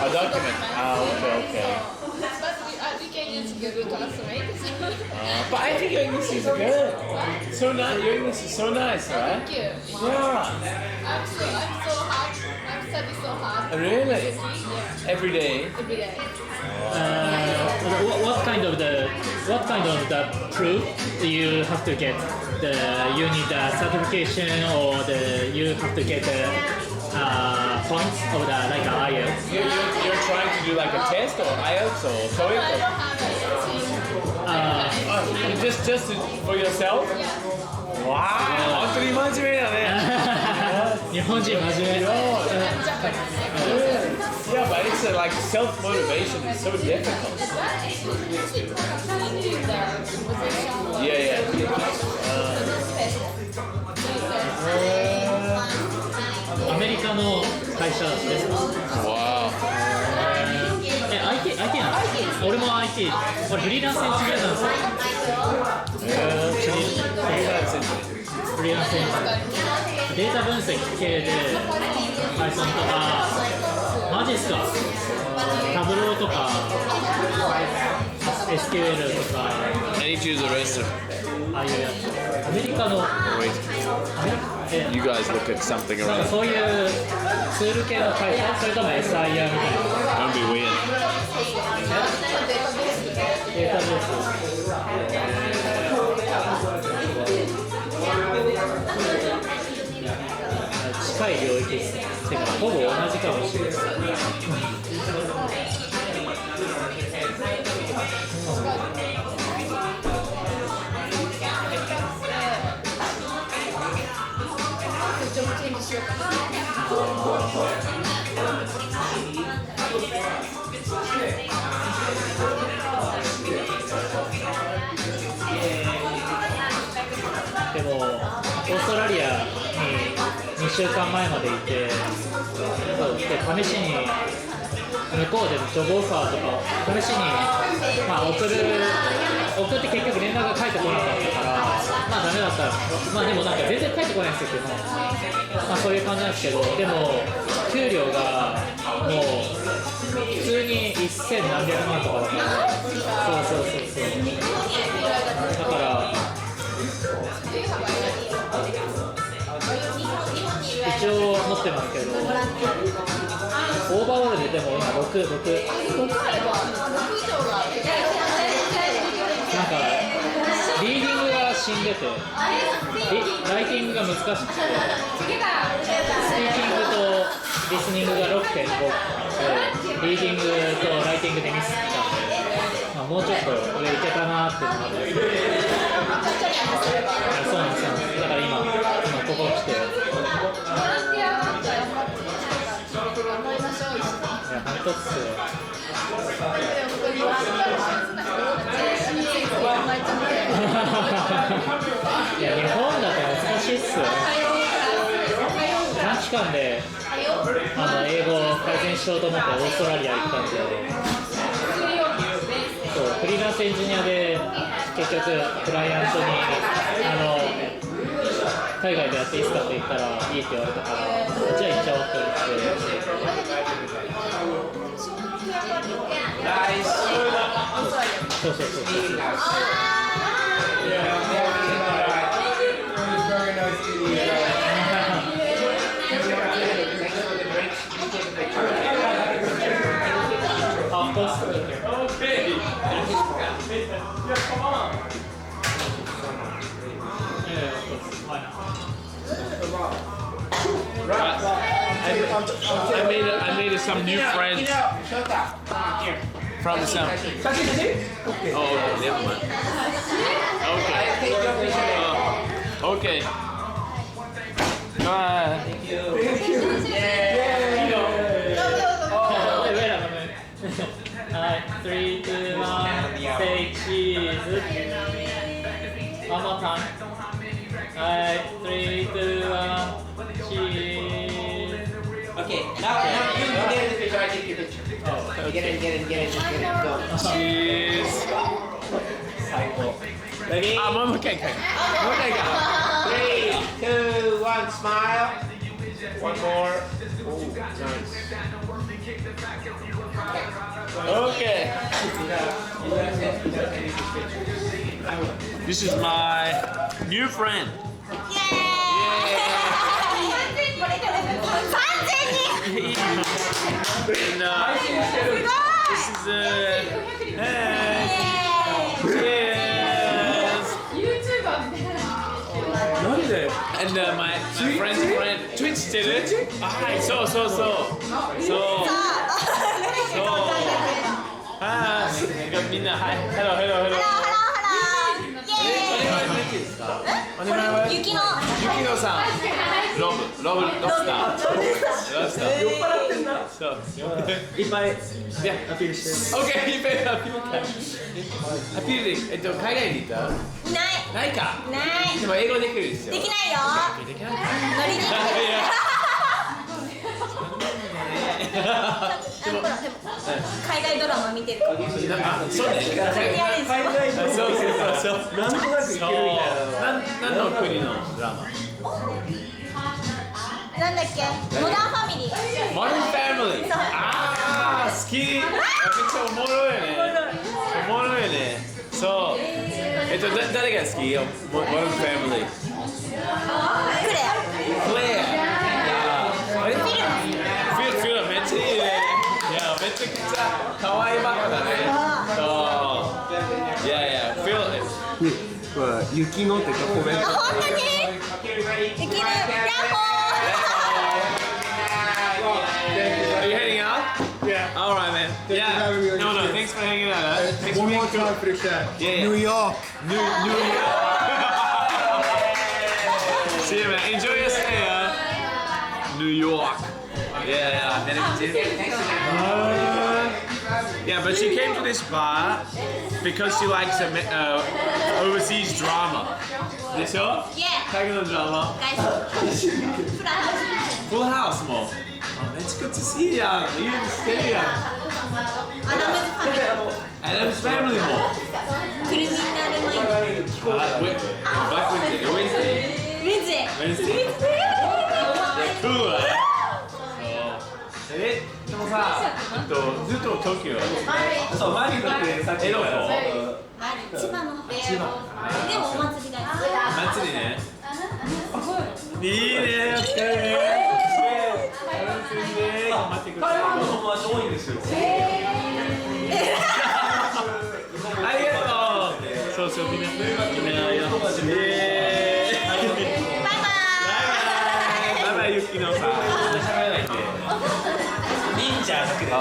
A document. Okay. But I think your English is good. So nice. Your English is so nice, right? Thank you. Yeah. I'm so hard. I'm studying so hard. Really? Every day? Every day. What kind of the proof you have to get? You need the certification or you have to get the points of the like IELTS. You're trying to do like a test or IELTS or TOEIC? Just for yourself? Wow! 本当に真面目だね。日本人真面目。Yeah, but it's like self-motivation is so difficult. Yeah. アメリカの会社ですか？ Wow. IT なの？俺も IT。俺フリーランスエンジニアなんですよ。フリーランスエンジニア。データ分析系で Python とか、マジっすか、タブローとか SQL とか、Any choose the rest of ああいうやつ。アメリカの Wait. You guys look at something なんか around. そういうツール系の会社、それとも SIR みたいな。 Don't be weird. データベース。近い領域ですね。てかほぼ同じかもしれないです。でもオーストラリアに2週間前までいて、そうで試しに向こうでジョブオファーとか試しに、まあ、送って結局連絡が返ってこなかったから、まあダメだったら、まあでもなんか全然返ってこないんですよ、まあそういう感じなんですけど、でも給料がもう普通に1000何百万とかだから、そうだから一応持ってますけど、オーバーオールででも今6なんかリーディングが死んでて、ライティングが難しくて、スピーキングとリスニングが 6.5 で、リーディングとライティングでミスったんで、まあ、もうちょっとこれいけたなーっていうのがあって、そうなんですよ。だから今ここ来て、いや本当っすよ。いや日本だと難しいっすよ。短期間で英語を改善しようと思ってオーストラリア行ったんで、そうフリーランスエンジニアで結局クライアントに海外でやっていいっすかって言ったらいいって言われたから、じゃあ行っちゃおうって言ってそうI made some new friends from some. Oh, okay, never mind. Okay. Thank you. Wait a minute. 3, 2, 1, say cheese. One more time. 3, 2, 1, cheese. Okay, now you get in the picture, I take your picture. Oh, get in, go. Cheese. Ready? One more cake. 3, 2, 1, smile. One more. Oh, nice. Okay. This is my new friend. And, this is and my friend's friend Twitch did it. Minna, hi. Hello. お名前はゆきのさん。ロスター。酔っ払ってんな。そう。いっぱいアピールして。オッケー、いっぱいアピールか。アピールで海外に行った？ないか。でも英語できるでしょ。できないよ。できない。ノリで。海外ドラマ見てるから。そうね。そう。なんとなくいけるみたいな。何の国のドラマ？なんだっけモダンファミリー Modern Family そうあー好きめっちゃおもろいよねおもろいよねそう誰が好きよ Modern Family クレアクレアフィルめっちゃいいねいやめちゃくちゃ可愛いバカだねそういやフィルこれ雪のってコメント本当に雪のヤッホー Are you heading out? Yeah. All right, man. Yeah. No, thanks for hanging out. Thanks One for more being time for the chat. Yeah. New York. New York. See you, man. Enjoy your stay, New York. Yeah. Yeah, but she came to this bar because she likes overseas drama. This show? Yeah. Taking the drama. Full House more. Oh, it's good to see ya. You didn't stay ya. Adam's Family more. Wednesday. Cool. でもさ、ずっと東京。そう、マリとってさっきの。千葉のでもお祭りだよ祭りね。いいね、お疲れね。楽しんで頑張ってください。台湾の友達多いんですよ。ありがとう。そうみんなよ。バイバイゆきのさ。喋らないで。忍者だけで。い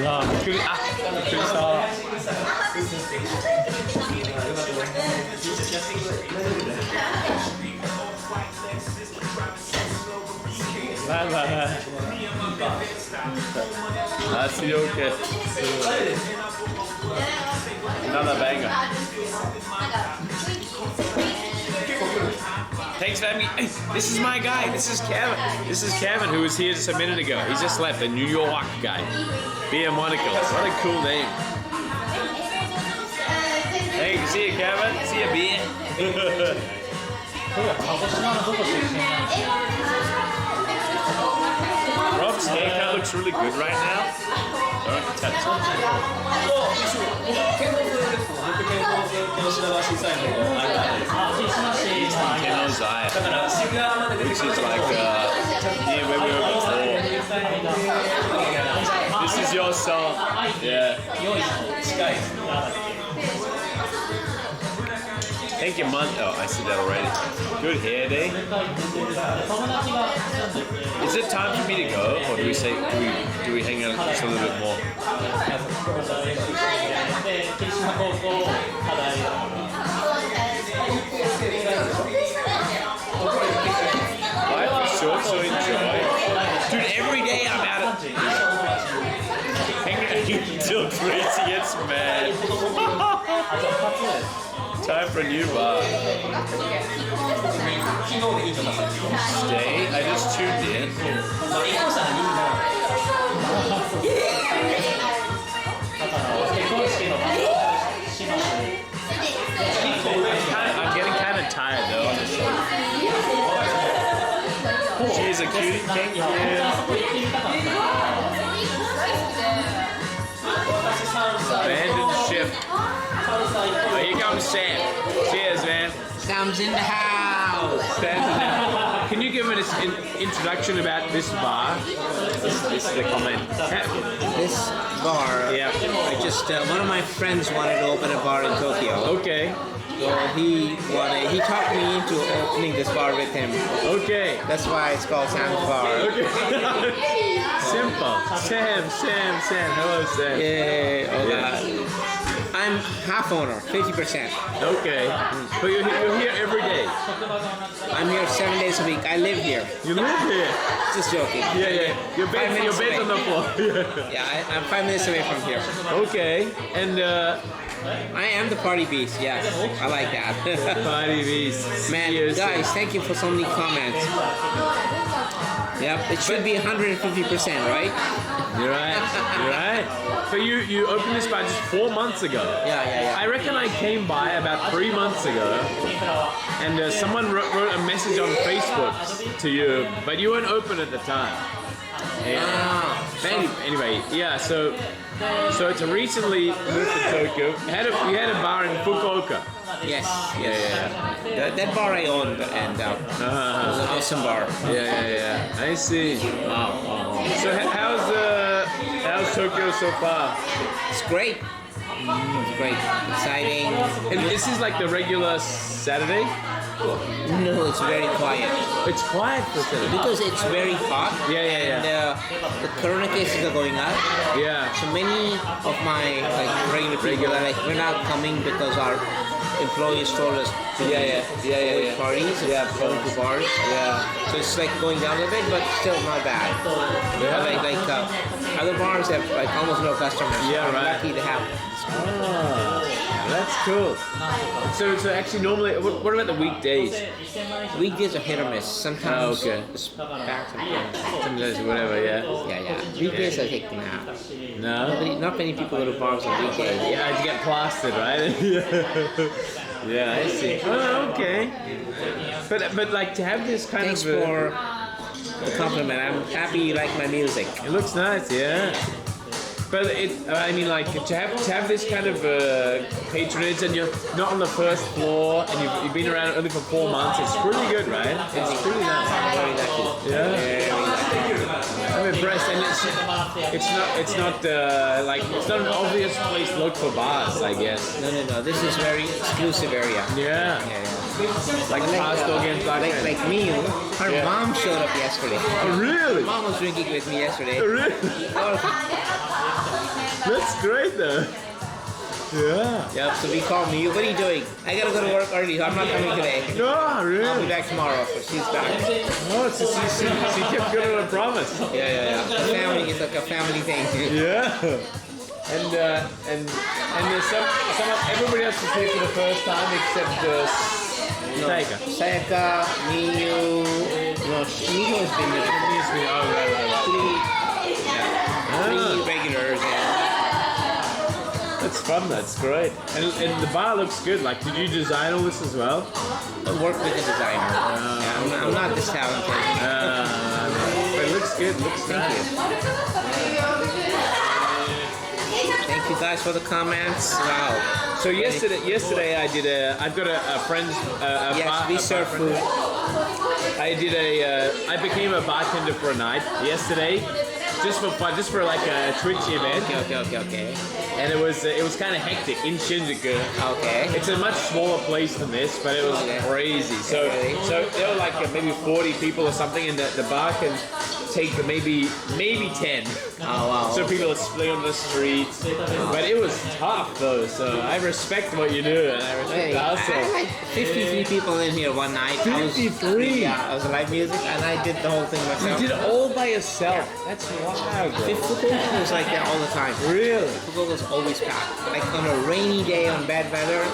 や、びっくりした。バイバイ。That's okay. Another banger. Thanks for having me. Hey, this is my guy. This is Kevin, who was here just a minute ago. He just left, the New York guy. Beer Monaco. What a cool name. Hey, see you, Kevin. See you, beer. Rob's haircut looks really good right now. Don't touch Kenno's Eye, which is like near where we were before. This is your song. Yeah. Thank you, Mon. Oh, I said that already. Good hair day. Is it time for me to go, or do we hang out just a little bit more? Life is short, so enjoy. Dude, every day I'm out at hanging out until Tracy gets mad. Time for a new bar. Stay? I just tuned in. I'm getting kind of tired though on the show. She's a cutie. Thank you. Abandoned ship. Oh, here comes Sam. Cheers, man. Sam's in the house. Sam's in the house. Can you give an introduction about this bar? This is the comment. This bar, yeah. I just one of my friends wanted to open a bar in Tokyo. Okay. So he talked me into opening this bar with him. Okay. That's why it's called Sam's Bar. Okay. Simple. Sam. Hello, Sam. Yeah. I'm half owner, 50%. Okay. But you're here every day. I'm here 7 days a week. I live here. You live here? Just joking. Yeah. Your bed's on the floor. Yeah, I'm 5 minutes away from here. Okay. And I am the party beast. Yes, I like that. Party beast. Man, guys, thank you for so many comments. Yep, it should be 150%, right? You're right. But you opened this bar just 4 months ago. Yeah. I reckon I came by about 3 months ago, and someone wrote a message on Facebook to you, but you weren't open at the time. Anyway, yeah. So it's recently moved to Tokyo. You had a bar in Fukuoka. Yes. That bar I owned, and it was an awesome bar. Yeah. I see. Wow. So how's Tokyo so far? It's great. It's great. Exciting. And this is like the regular Saturday? No, it's very quiet. It's quiet for Saturday? Because it's very hot. Yeah. And the corona cases are going up. Yeah. So many of my regular people are we're not coming because our employees told us to avoid parties, going to bars. Yeah. So it's going down a bit, but still not bad. Yeah. Other bars have almost no customers. Yeah, I'm right. lucky to have. That's cool. So actually, normally, what about the weekdays? Weekdays are hit or miss. Sometimes it's back sometimes. Sometimes whatever, yeah. Weekdays I take them out. No? Not many people go to bars on weekdays. Yeah, to get plastered, right? Yeah, I see. Oh, okay. But like to have this kind Thanks of... for the compliment. I'm happy you like my music. It looks nice, yeah. But I mean, like to have this kind of patronage, and you're not on the first floor, and you've been around only for 4 months. It's pretty good, right? It's pretty nice. Very lucky. Yeah. I'm impressed, and it's not an obvious place to look for bars, I guess. No. This is very exclusive area. Yeah. Like past against like me, her mom showed up yesterday. Oh, really? Mom was drinking with me yesterday. Oh, really? That's great though. Yeah. Yep, so we called me. What are you doing? I gotta go to work early, so I'm not coming today. No, really? I'll be back tomorrow, so she's back. Oh, so she kept good on a promise. Yeah. Family is like a family thing. Yeah. And there's some everybody else is here for the first time except Sayaka, Miyu. No, Miyu has been here. Three regulars. That's fun. That's great. And the bar looks good. Like, did you design all this as well? I work with a designer. I'm not this talented. But it looks good. Looks Thank you guys for the comments. Wow. So yesterday I've got a friend's we serve food. I became a bartender for a night yesterday, just for fun, just for like a Twitch event. Okay. And it was kind of hectic in Shinjuku. Okay. It's a much smaller place than this, but it was crazy. So there were like maybe 40 people or something, and the bar can take maybe 10. Oh wow. So people are split on the streets, but it was tough though. So I respect what you do, and I respect the hustle. I had like 53 people in here one night. 53. I was live music, and I did the whole thing myself. You did it all by yourself. That's wild. Fukuoka was like that all the time. Really? Fukuoka was always packed. Like on a rainy day, on bad weather,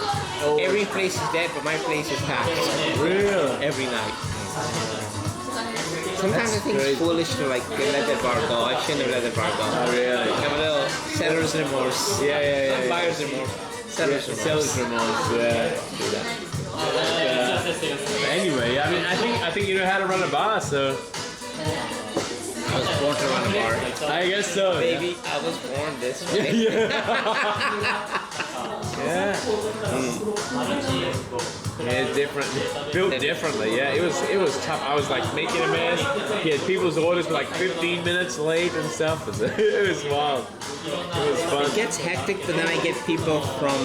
every place is dead, but my place is packed. Really? Every night. Sometimes I think it's foolish to let that bar go. I shouldn't have let that bar go. Oh, really? I have a little seller's remorse. Yeah. Buyer's remorse. Seller's remorse. Anyway, I mean, I think you know how to run a bar, so. I was born to run a bar. I guess so. Baby, I was born this way. Yeah, different. Built differently. Yeah, it was tough. I was like making a mess. He had people's orders were like 15 minutes late and stuff. It was wild. It was fun. It gets hectic, but then I get people from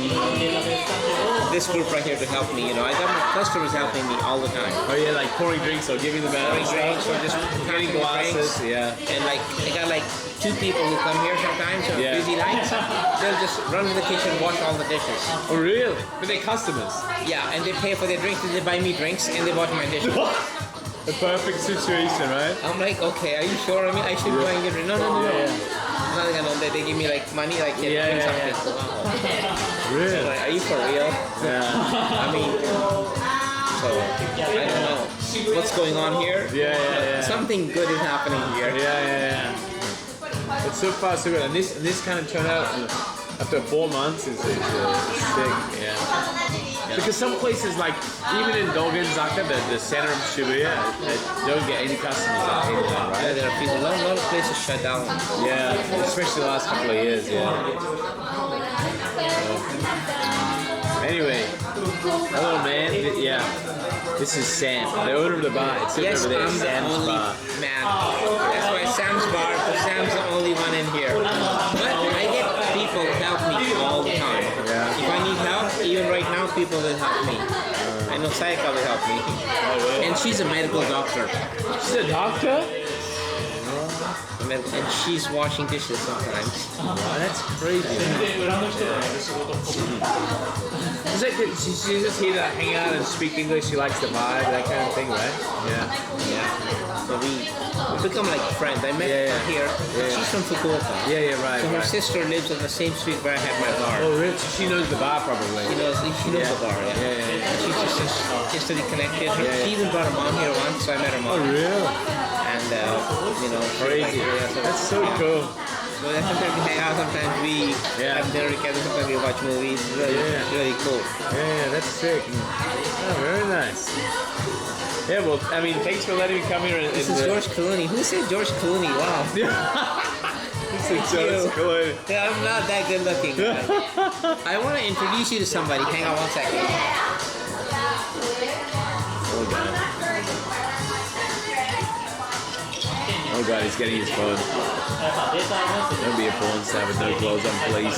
this group right here to help me. I got my customers helping me all the time. Oh yeah, like pouring drinks or giving them out. Drinks or just getting glasses. Yeah. And like I got like 2 people who come here sometimes on busy nights. They'll just run to the kitchen, wash all the dishes. Oh really? But they're customers. Yeah, and they pay for their drinks, and they buy me drinks, and they wash my dishes. A perfect situation, right? I'm like, okay, are you sure? I mean, I should go and get rid. No. They give me like money, like drink something. Really? So, like, are you for real? Yeah. I mean, so I don't know. what's going on here. Yeah. Something good is happening here. Yeah. It's so far so good, and this kind of turned out after 4 months is sick. Yeah. Because some places like even in Dogen Zaka, the center of Shibuya, don't get any customers anymore, right? Yeah, there are people. A lot of places shut down. Yeah, especially the last couple of years. Yeah. Anyway, hello man. Yeah, this is Sam, the owner of the bar. It's Yes, over there, I'm the Sam's only bar. man. That's why Sam's bar, because Sam's the only one in here. But I get people help me all the time. Yeah. If I need help, even right now, people will help me. I know Sayaka will help me. And she's a medical doctor. She's a doctor? And she's washing dishes sometimes. Wow, that's crazy. It's like she's just here to hang out and speak English. She likes the vibe, that kind of thing, right? Yeah. So we become like friends. I met her here. She's from Fukuoka. Yeah, right. So her right. sister lives on the same street where I had my bar. Oh, really? She knows the bar probably. She knows the bar, yeah. She's just history connected. She even brought her mom here once, so I met her mom. Oh, really? And, crazy. That's so cool. So sometimes we hang out, sometimes we have dinner together, sometimes we watch movies. It's really cool. Yeah, that's sick. Oh, very nice. Yeah, well, I mean, thanks for letting me come here. This is George Clooney. Who said George Clooney? Wow. This is George Clooney. Yeah, I'm not that good looking. I want to introduce you to somebody. Hang on 1 second. Oh god, he's getting his phone. Don't be a porn star with no clothes on, please.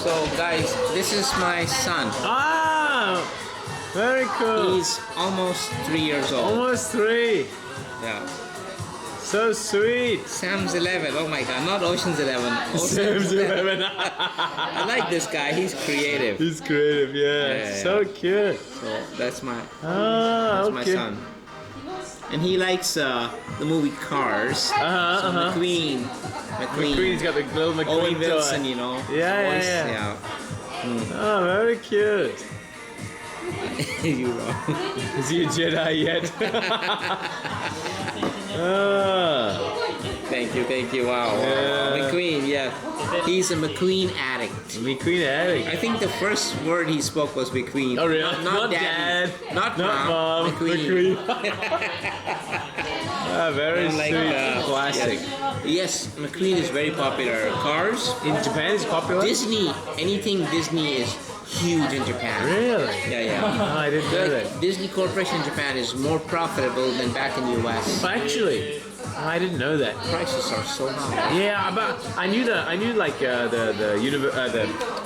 So guys, this is my son. Ah, very cool. He's almost 3 years old. Almost 3. Yeah. So sweet. Sam's 11. Oh my god, not Ocean's 11. Sam's 11. I like this guy. He's creative. He's creative, yeah. So cute. So that's my my son. And he likes the movie Cars. McQueen. McQueen's got the little McQueen Owen Wilson, toy. you know. Yeah. Oh, very cute. You're wrong. Is he a Jedi yet? Thank you. Wow. McQueen, yeah. He's a McQueen addict. McQueen addict. I think the first word he spoke was McQueen. Oh, really? Not dad. Not mom. McQueen. Very sweet. Classic. Yes, McQueen is very popular. Cars. In Japan is popular? Disney. Anything Disney is huge in Japan. Really? Yeah. Oh, I didn't know that. Disney Corporation in Japan is more profitable than back in the US. Actually, I didn't know that. Prices are so high. Yeah, but I knew like the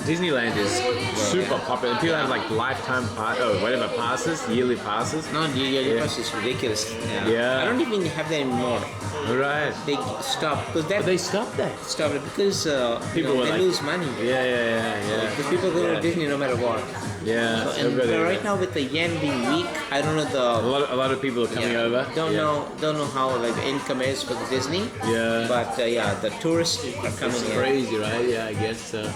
Disneyland is super popular. People have like lifetime passes, yearly passes. No, yearly passes is ridiculous. Yeah. I don't even have that anymore. Right. They stopped because they stopped that. Stopped it because people they lose money. Yeah. Because people go to Disney no matter what. Yeah. But right now with the yen being weak, I don't know a lot of people are coming over. Don't know how like the income is for the Disney. Yeah. But the tourists are coming in. It's crazy, right? Yeah, I guess so.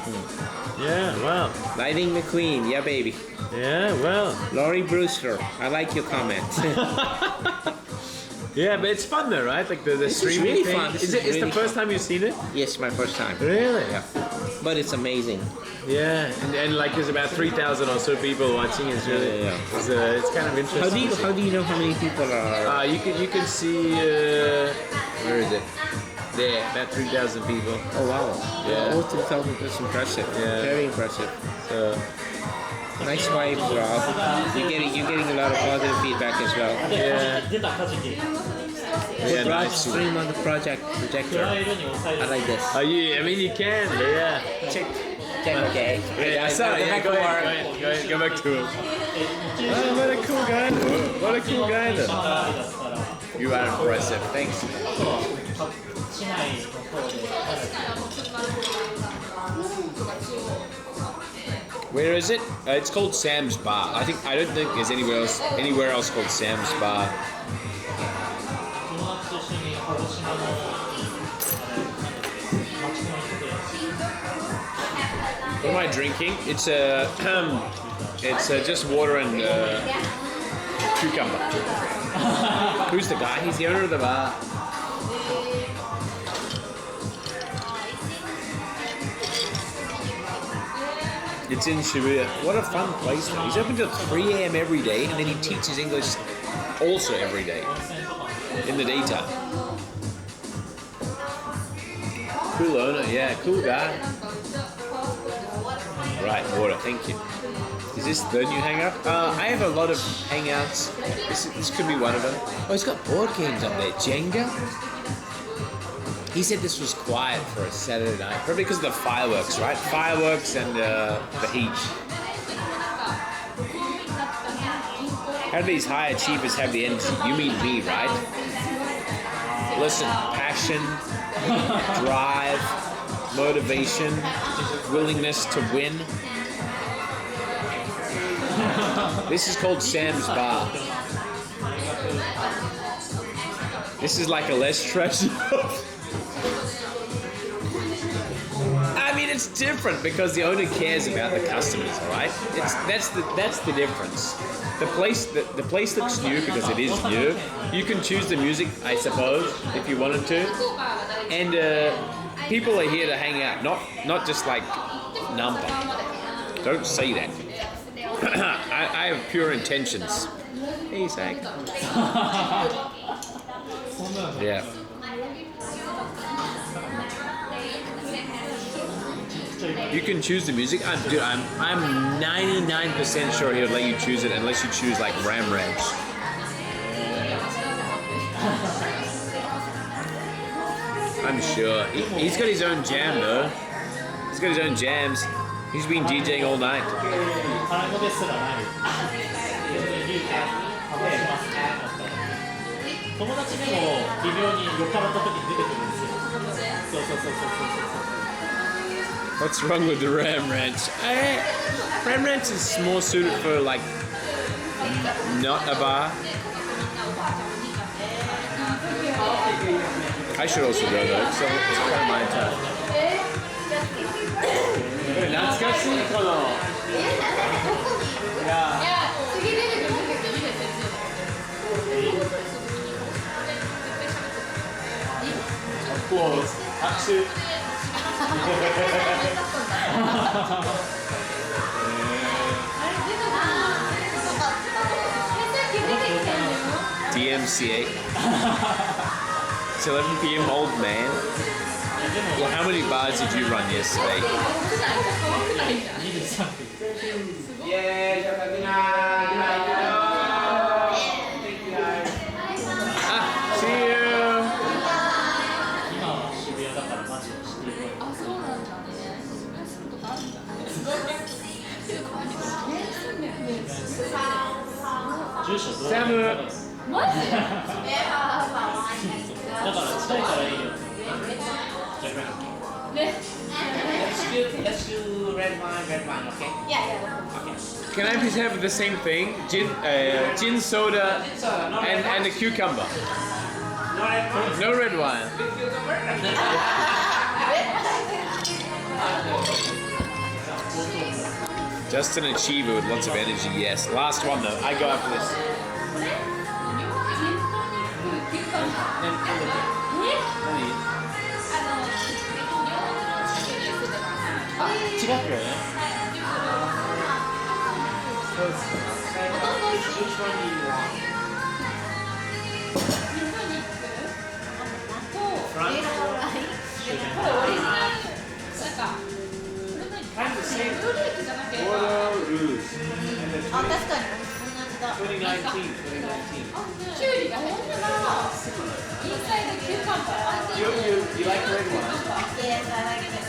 Yeah. Wow. Lightning McQueen, yeah, baby. Yeah. Well. Laurie Brewster, I like your comment. Yeah, but it's fun though, right? Like the streaming really thing. fun. Is it the first time you've seen it? Yes, my first time. Really? Yeah. But it's amazing. Yeah, and like there's about 3,000 or so people watching. It's really it's kind of interesting. How do you know how many people are? You can see where is it? There, about 3,000 people. Oh wow. Yeah. Oh, 3,000. That's impressive. Yeah. Very impressive. So. Nice vibes, Rob. You're getting a lot of positive feedback as well. Yeah. Put Rob's stream on the projector. I like this. Oh yeah, I mean you can, but yeah. Check. Okay. Yeah, sorry. Yeah, go ahead. Go back to him. Oh, what a cool guy. What a cool guy then. You are impressive. Thanks. Where is it? It's called Sam's Bar. I don't think there's anywhere else called Sam's Bar. What am I drinking? It's just water and cucumber. Who's the guy? He's the owner of the bar. It's in Shibuya. What a fun place though. He's open till 3 a.m. every day, and then he teaches English also every day in the daytime. Cool owner, yeah, cool guy. Right, water, thank you. Is this the new hangout? I have a lot of hangouts. This could be one of them. Oh, he's got board games up there. Jenga? He said this was quiet for a Saturday night. Probably because of the fireworks, right? Fireworks and the heat. How do these high achievers have the energy? You mean me, right? Listen, passion, drive, motivation, willingness to win. This is called Sam's Bar. This is like a less trashy. I mean, it's different because the owner cares about the customers, all right? That's the difference. The place looks new because it is new. You can choose the music, I suppose, if you wanted to. And people are here to hang out, not just like number. Don't say that. I have pure intentions. Hey, Zach. Yeah. You can choose the music. I'm 99% sure he'll let you choose it unless you choose like Ram Ranch. I'm sure. He's got his own jam though. He's got his own jams. He's been DJing all night. What's wrong with the Ram Ranch? Ram Ranch is more suited for like not a bar. I should also go though, so it's kind of my time. Of course. DMCA. It's 11 p.m. old man. Well, how many bars did you run yesterday? See you. Samu. Let's do red wine, okay? Yeah. Okay. Can I please have the same thing? Gin soda and a cucumber. No red wine. Just an achiever with lots of energy, yes. Last one though, I go after this. Which one do you want? Front? Kind of the same. Water Rouge. 2019. You like red wine? Yes, I like it.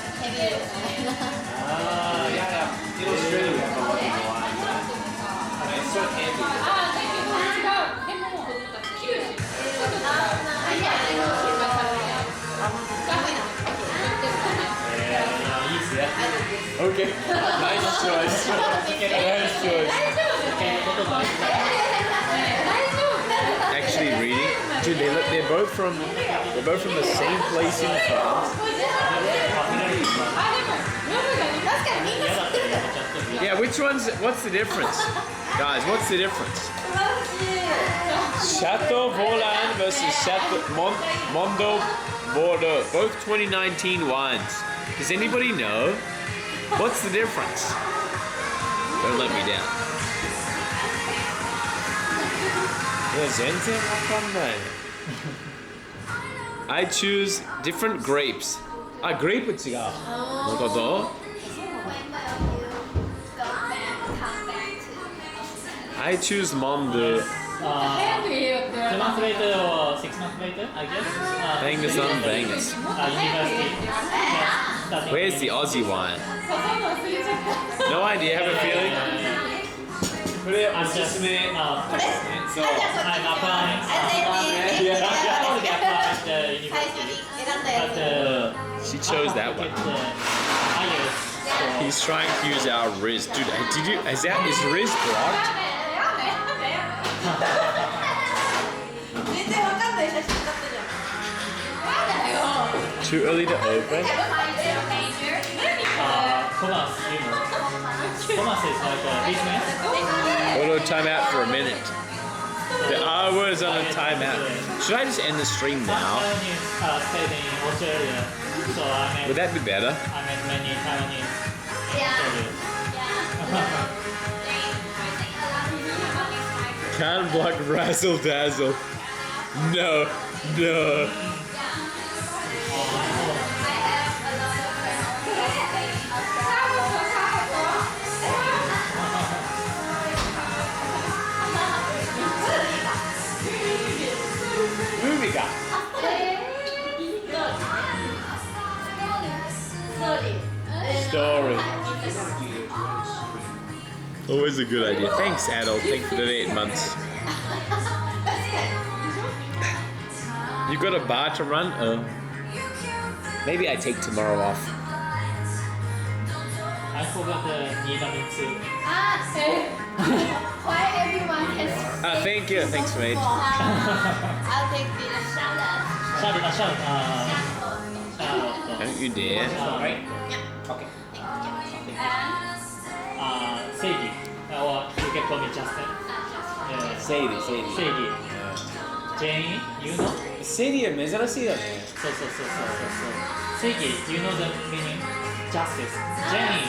Yeah. In Australia we have a lot of wine. It's so heavy. Okay. Nice choice. Nice choice. Actually reading. Dude, they're both from the same place in France. Yeah, which one's, what's the difference? Guys, what's the difference? Chateau Volant versus Mondo Bordeaux. Both 2019 wines. Does anybody know? What's the difference? Don't let me down. I choose different grapes. Ah, grape 違う。なるほど。I choose Monde. 2 months later or 6 months later, I guess. Vegas on Vegas. University. Where's the Aussie wine? No idea, have a feeling? I'm just so I'm applying. She chose that one. He's trying to use our Riz. Dude, is Riz blocked? Too early to open? Thomas, you know. Thomas is like a business. Auto timeout for a minute. The R word is on a timeout. Should I just end the stream now? Stayed in Australia, so I met. Would that be better? I met many Taiwanese. Can't block Razzle Dazzle. No, no. Movie Story. Always a good idea. Thanks, Adult. Thanks for the 8 months. You got a bar to run? Oh. Maybe I take tomorrow off. I forgot the Nidami too. Why everyone has Thank you. Thanks, mate. I'll take this Don't you dare. Right? Okay. Seigi. Or you can call me Justin. Sadie. Seigi. Jenny, you know? Sadie は珍しいよね。そう。Seigi, do you know the meaning? Justice. Jenny,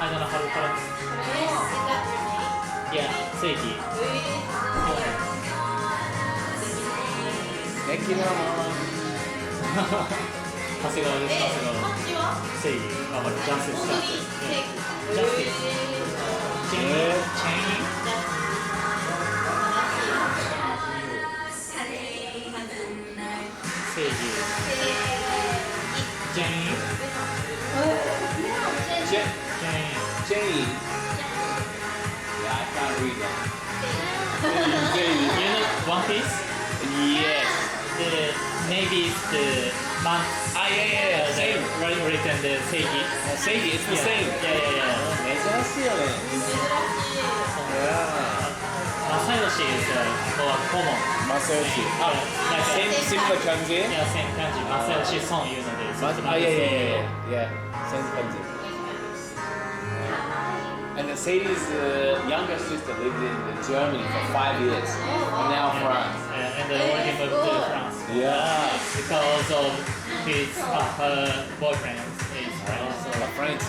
I don't know how to pronounce. Yeah, Seigi. Thank you. 長谷川です、長谷川。正義、頑張る。ジャスティス、ジャスティス。ジャスティス。チェイン。正義。チェイン。チェイン。Yeah, I can't read that. You know One Piece? Yes. Maybe it's the month. Yeah. Same. Written the Seigi. Seigi, it's the same. Yeah. 珍しいよね。Masayoshi is more common. Masayoshi. Similar kanji? Yeah, same kanji. Masayoshi son, you know this. Yeah. Same kanji. And Sadie's younger sister lived in Germany for 5 years. And now France. And already moved to France. Yeah. Because of her boyfriend is French. So French.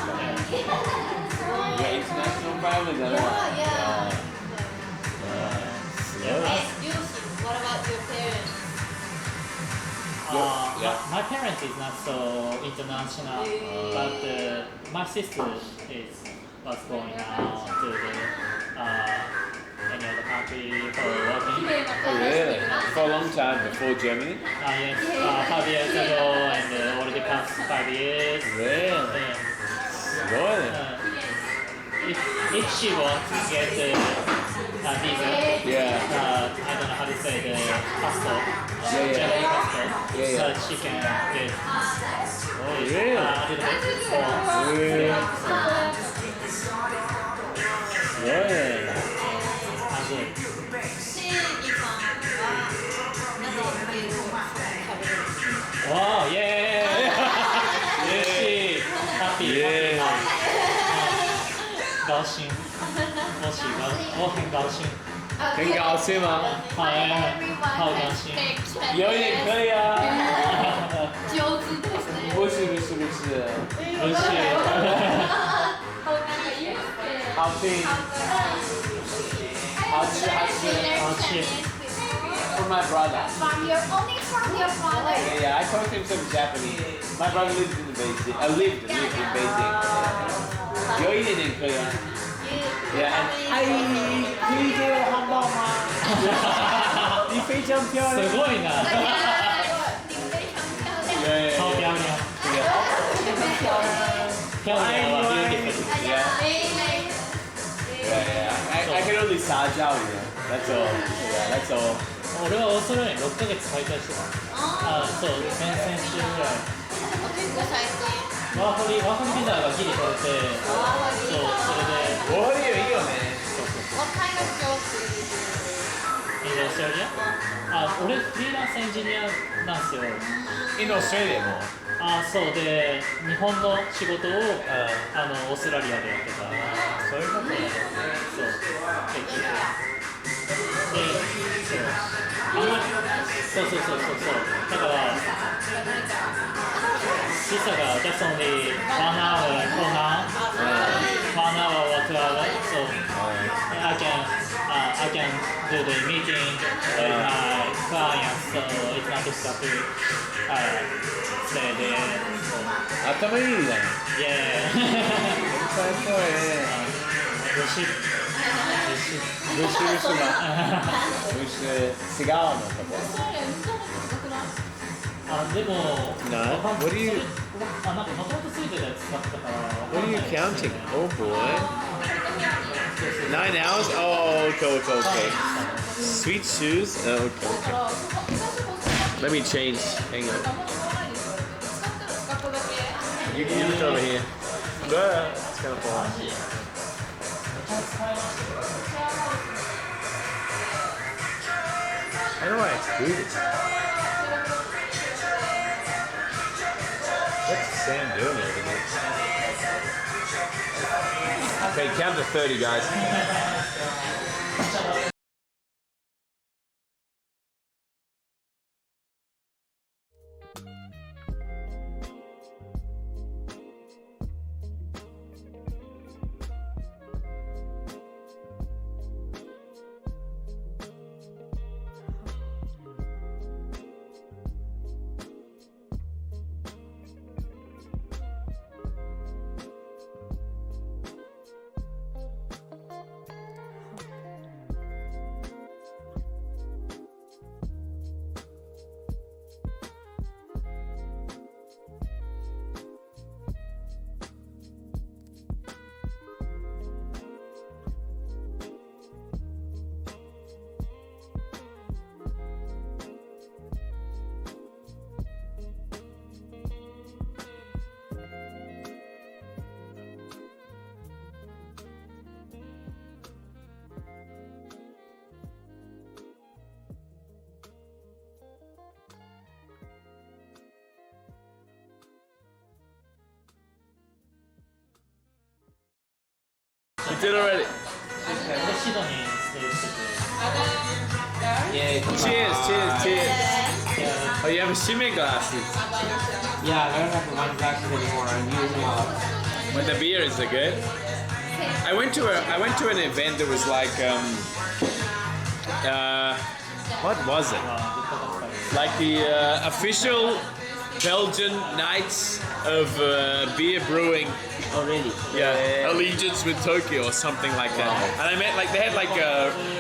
Yeah, international family. Yeah. What about your parents? My parents is not so international, but my sister was going out to the any other country for working. Oh, really? For a long time before Germany? Yes, 5 years ago and already past 5 years. Really? Good. If she wants to get a visa, Yeah. I don't know how to say the passport, Yeah. German passport, Yeah. so she can get Really? a little bit more. Really? Yeah. Wow, yeah. Happy. Yeah. 高兴，我喜欢，我很高兴。很高兴吗？好高兴。有一点可以啊。上手ですね。不是不是不是。不是。好听。好吃好吃。好吃。For my brother. From your father. Yeah, I taught him some Japanese. My brother lives in Beijing. Lived in Beijing. 有一点点可以啊。Yeah, and 哎，可以给我汉堡吗？你非常漂亮。すごいな。超漂亮。漂亮は beautiful. Yeah. I can only 撒娇 you know. That's all. Yeah, that's all. 俺はオーストラリアに6ヶ月滞在してた。そう、先々週ぐらい。結構最近。ワーホリビザがギリ取れて、そう、それで。ワーホリいいよね。What kind of job do you do? In Australia? 俺フリーランスエンジニアなんですよ。In Australia も。そうで、日本の仕事をオーストラリアでやってた。そういうことね。そう、結局。で、そう。だから、時差が just only 1 hour for now. 1 hour or 2 hours. So I can do the meeting with my clients. So it's not difficult to stay there. So. 頭いいじゃん。Yeah. 最高ね。ブシ違うのかでも、What are you? なんかもともとついてたやつ使ってたから。What are you counting? Oh boy. 9 hours? Oh, okay. Sweet shoes? Oh, okay. Let me change. Hang on. You can use it over here. It's kind of fun. How do I do this? What's Sam doing over there? Okay, count to 30, guys. You did already. Yeah. Cheers. Oh, you have shimmy glasses. Yeah, I don't have my glasses anymore. I'm using But the beer is good. I went to an event that was like what was it? Like the official Belgian Knights of beer brewing. Oh really? Yeah, allegiance with Tokyo or something like that. And I met they had like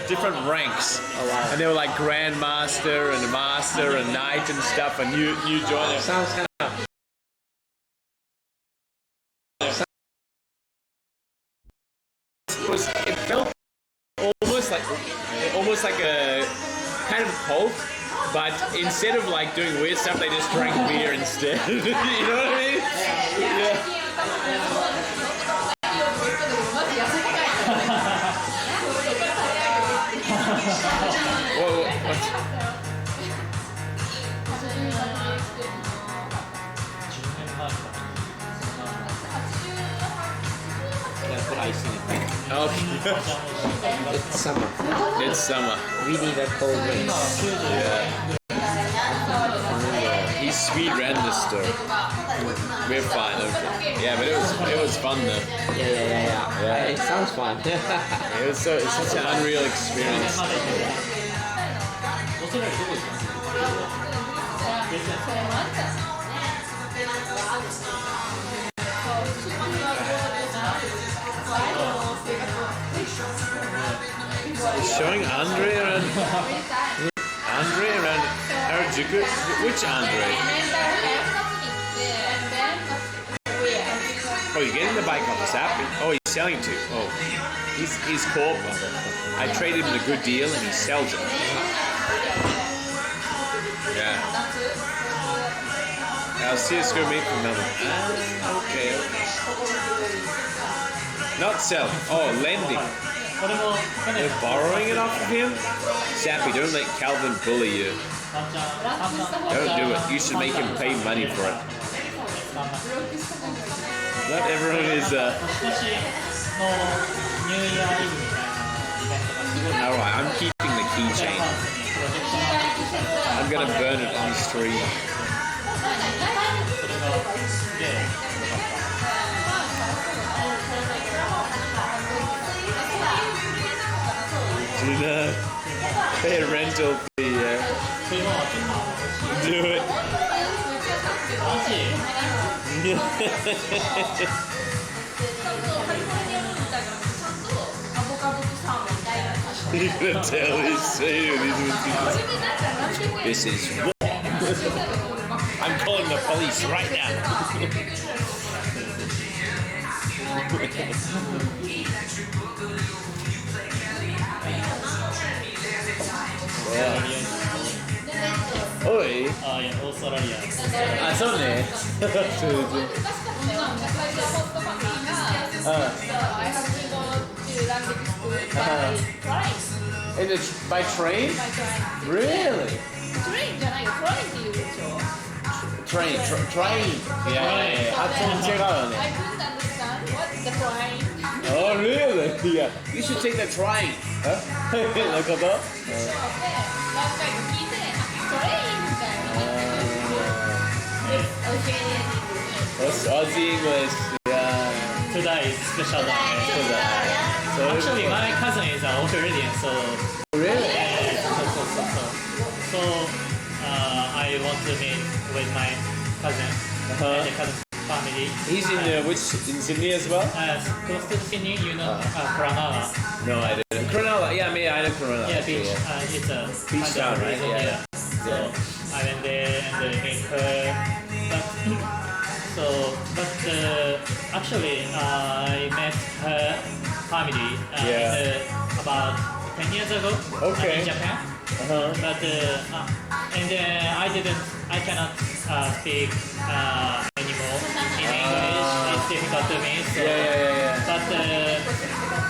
different ranks. Oh wow. And they were like Grandmaster and Master and Knight and stuff. And you join them. Sounds kind of. It felt almost like a kind of cult. But instead of like doing weird stuff, they just drank beer instead. You know what I mean? Yeah. Whoa, Yeah, put ice in it. Okay. It's summer. It's summer. We need a cold drink. Yeah. He speed ran this store. We're fine. Okay. Yeah, but it was fun though. Yeah. It sounds fun. It's such an unreal experience. Showing Andre around Harajuku. Which Andre? Oh, you're getting the bike off the app? Oh, he's selling to. Oh, he's corp. I traded him a good deal and he sells it. Yeah. I'll see us go meet for Melbourne. Okay. Not selling. Oh, lending. They're borrowing it off of him? Sappy, don't let Calvin bully you. Don't do it. You should make him pay money for it. Not everyone is Alright, I'm keeping the keychain. I'm gonna burn it on stream. Do not pay a rental fee. Do it. You're gonna tell this this is war. I'm calling the police right now. Oi. Ah,そうね。By train? Really? Train. Yeah. 発音違うね。Oh, really? Yeah. You should take the train. Huh? なるほど。Aussie English. Yeah. Today is special day. So actually, my cousin is Australian, so really. So I want to meet with my cousin and the cousin family. He's in Sydney as well. Close to Sydney, you know, Cronulla. No, I didn't. Cronulla, yeah, I know Cronulla. Yeah, beach. It's a beach town, right? Yeah. So I went there and meet her. But actually, I met her family about 10 years ago in Japan. But and I cannot speak anymore in English. It's difficult to me. So, but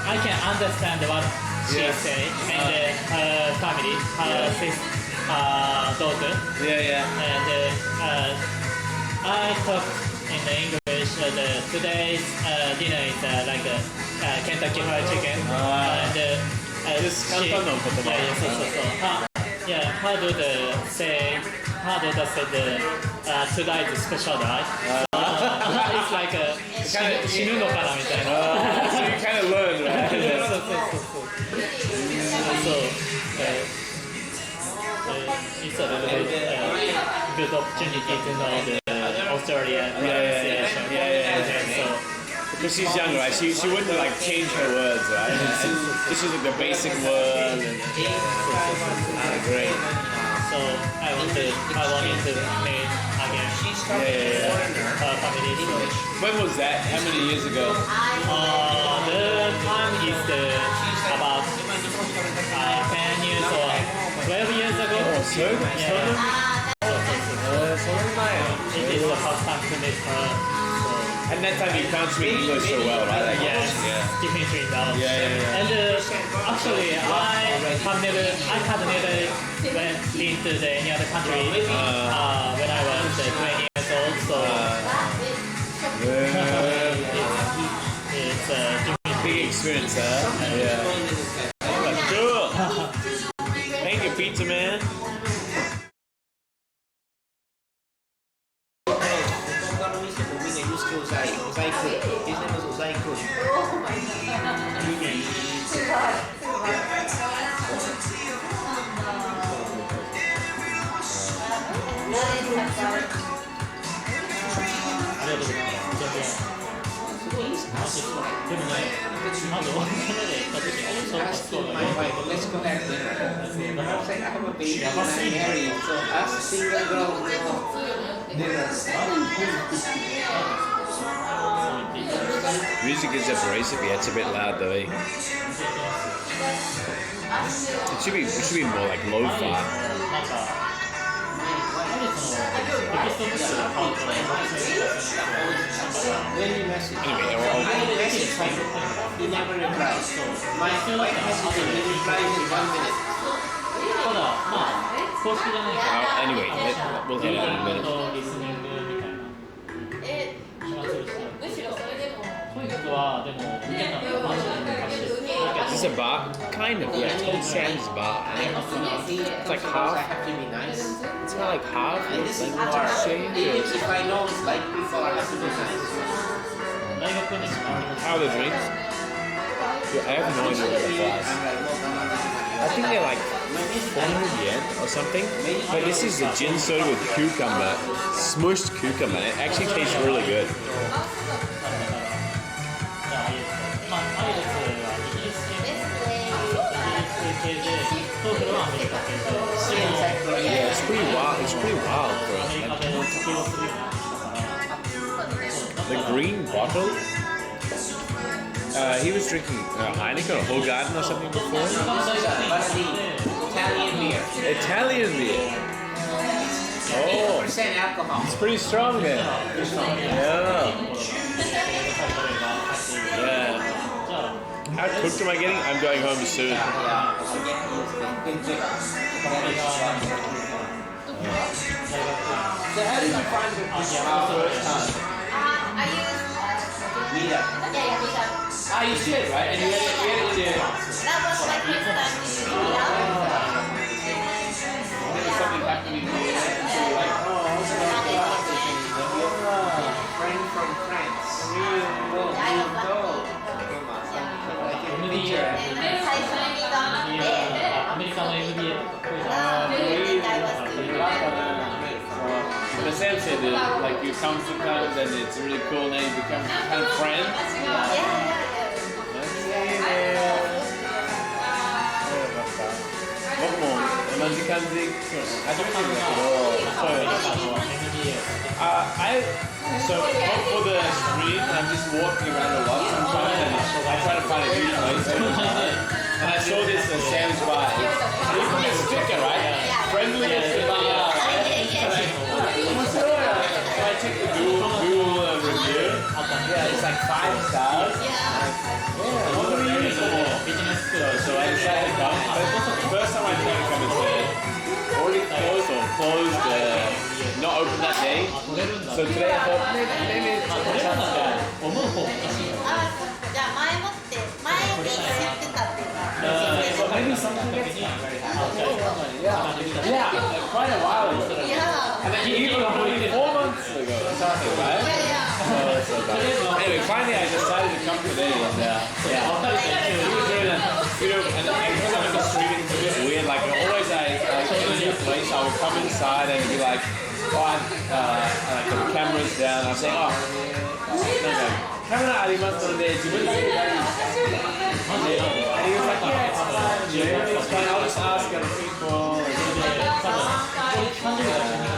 I can understand what she say and her family, her daughter. And I talk in the English. Today's dinner is like Kentucky Fried Chicken. How do they say today is special day? It's like 死ぬのかなみたいな。So you kind of learn, right? It's a little bit good opportunity to know the Australian pronunciation. Because she's young, right? She wouldn't like change her words, right? This is like the basic word. Great. So I wanted to meet again. Her family. When was that? How many years ago? The time is about 10 years or 12 years ago. Oh, so? It is the first time to meet her. And that time you can't speak English so well, right? Yes, definitely now. And actually, I had never been to any other country when I was 20 years old. So it's a big experience, huh? Let's go have dinner. I have a baby and I'm married, so us single girls go dinner. Music is abrasive, yeah, it's a bit loud though. Eh? It should be more like lo-fi. Anyway, He never replies. My wife messaged him, he replies in 1 minute. Anyway, we'll head out in a minute. Is this a bar? Kind of, yeah. It's called Sam's Bar. It's like half. It's not like half. It's like exchange. If I know it's like before, I have to be nice. How are the drinks? Yeah, I have no idea what the price. I think they're like 400 yen or something. But this is the gin soda with cucumber, smushed cucumber. It actually tastes really good. Yeah, it's pretty wild. It's pretty wild for the green bottle. He was drinking Heineken or Hoegaarden or something before. Italian beer. Italian beer. Oh, 8% alcohol. It's pretty strong then. Yeah. Yeah. How cooked am I getting? I'm going home soon. So how did you find the first time? I use Meetup. Ah, you should, right? And you had it there. that was my first time using Meetup. Something happened in the so you're like, friend from France. The Sam said that like you come sometimes and it's really cool and then you become kind of friends. So for the street, I'm just walking around a lot sometimes and I try to find a new place. And I saw this Sam's Bar. You put a sticker, right? Friendly at the bar. So I checked the Google review. Yeah, it's like 5 stars. What do we use it for? So I decided to come. But the first time I tried to come, it's already closed or closed, not open that day. So today I thought maybe it's a chance to maybe something next time. Yeah, quite a while ago. And then even 4 months ago or something, right? Anyway, finally I decided to come today and it was really and because I'm in the street, it's a bit weird. Like always I in a new place, I would come inside and it'd be like, like the camera's down, I'll say, camera arimasu node, jibun dake daijoubu desu ka? And he was like, yeah, it's fine, it's fine, I'll just ask other people.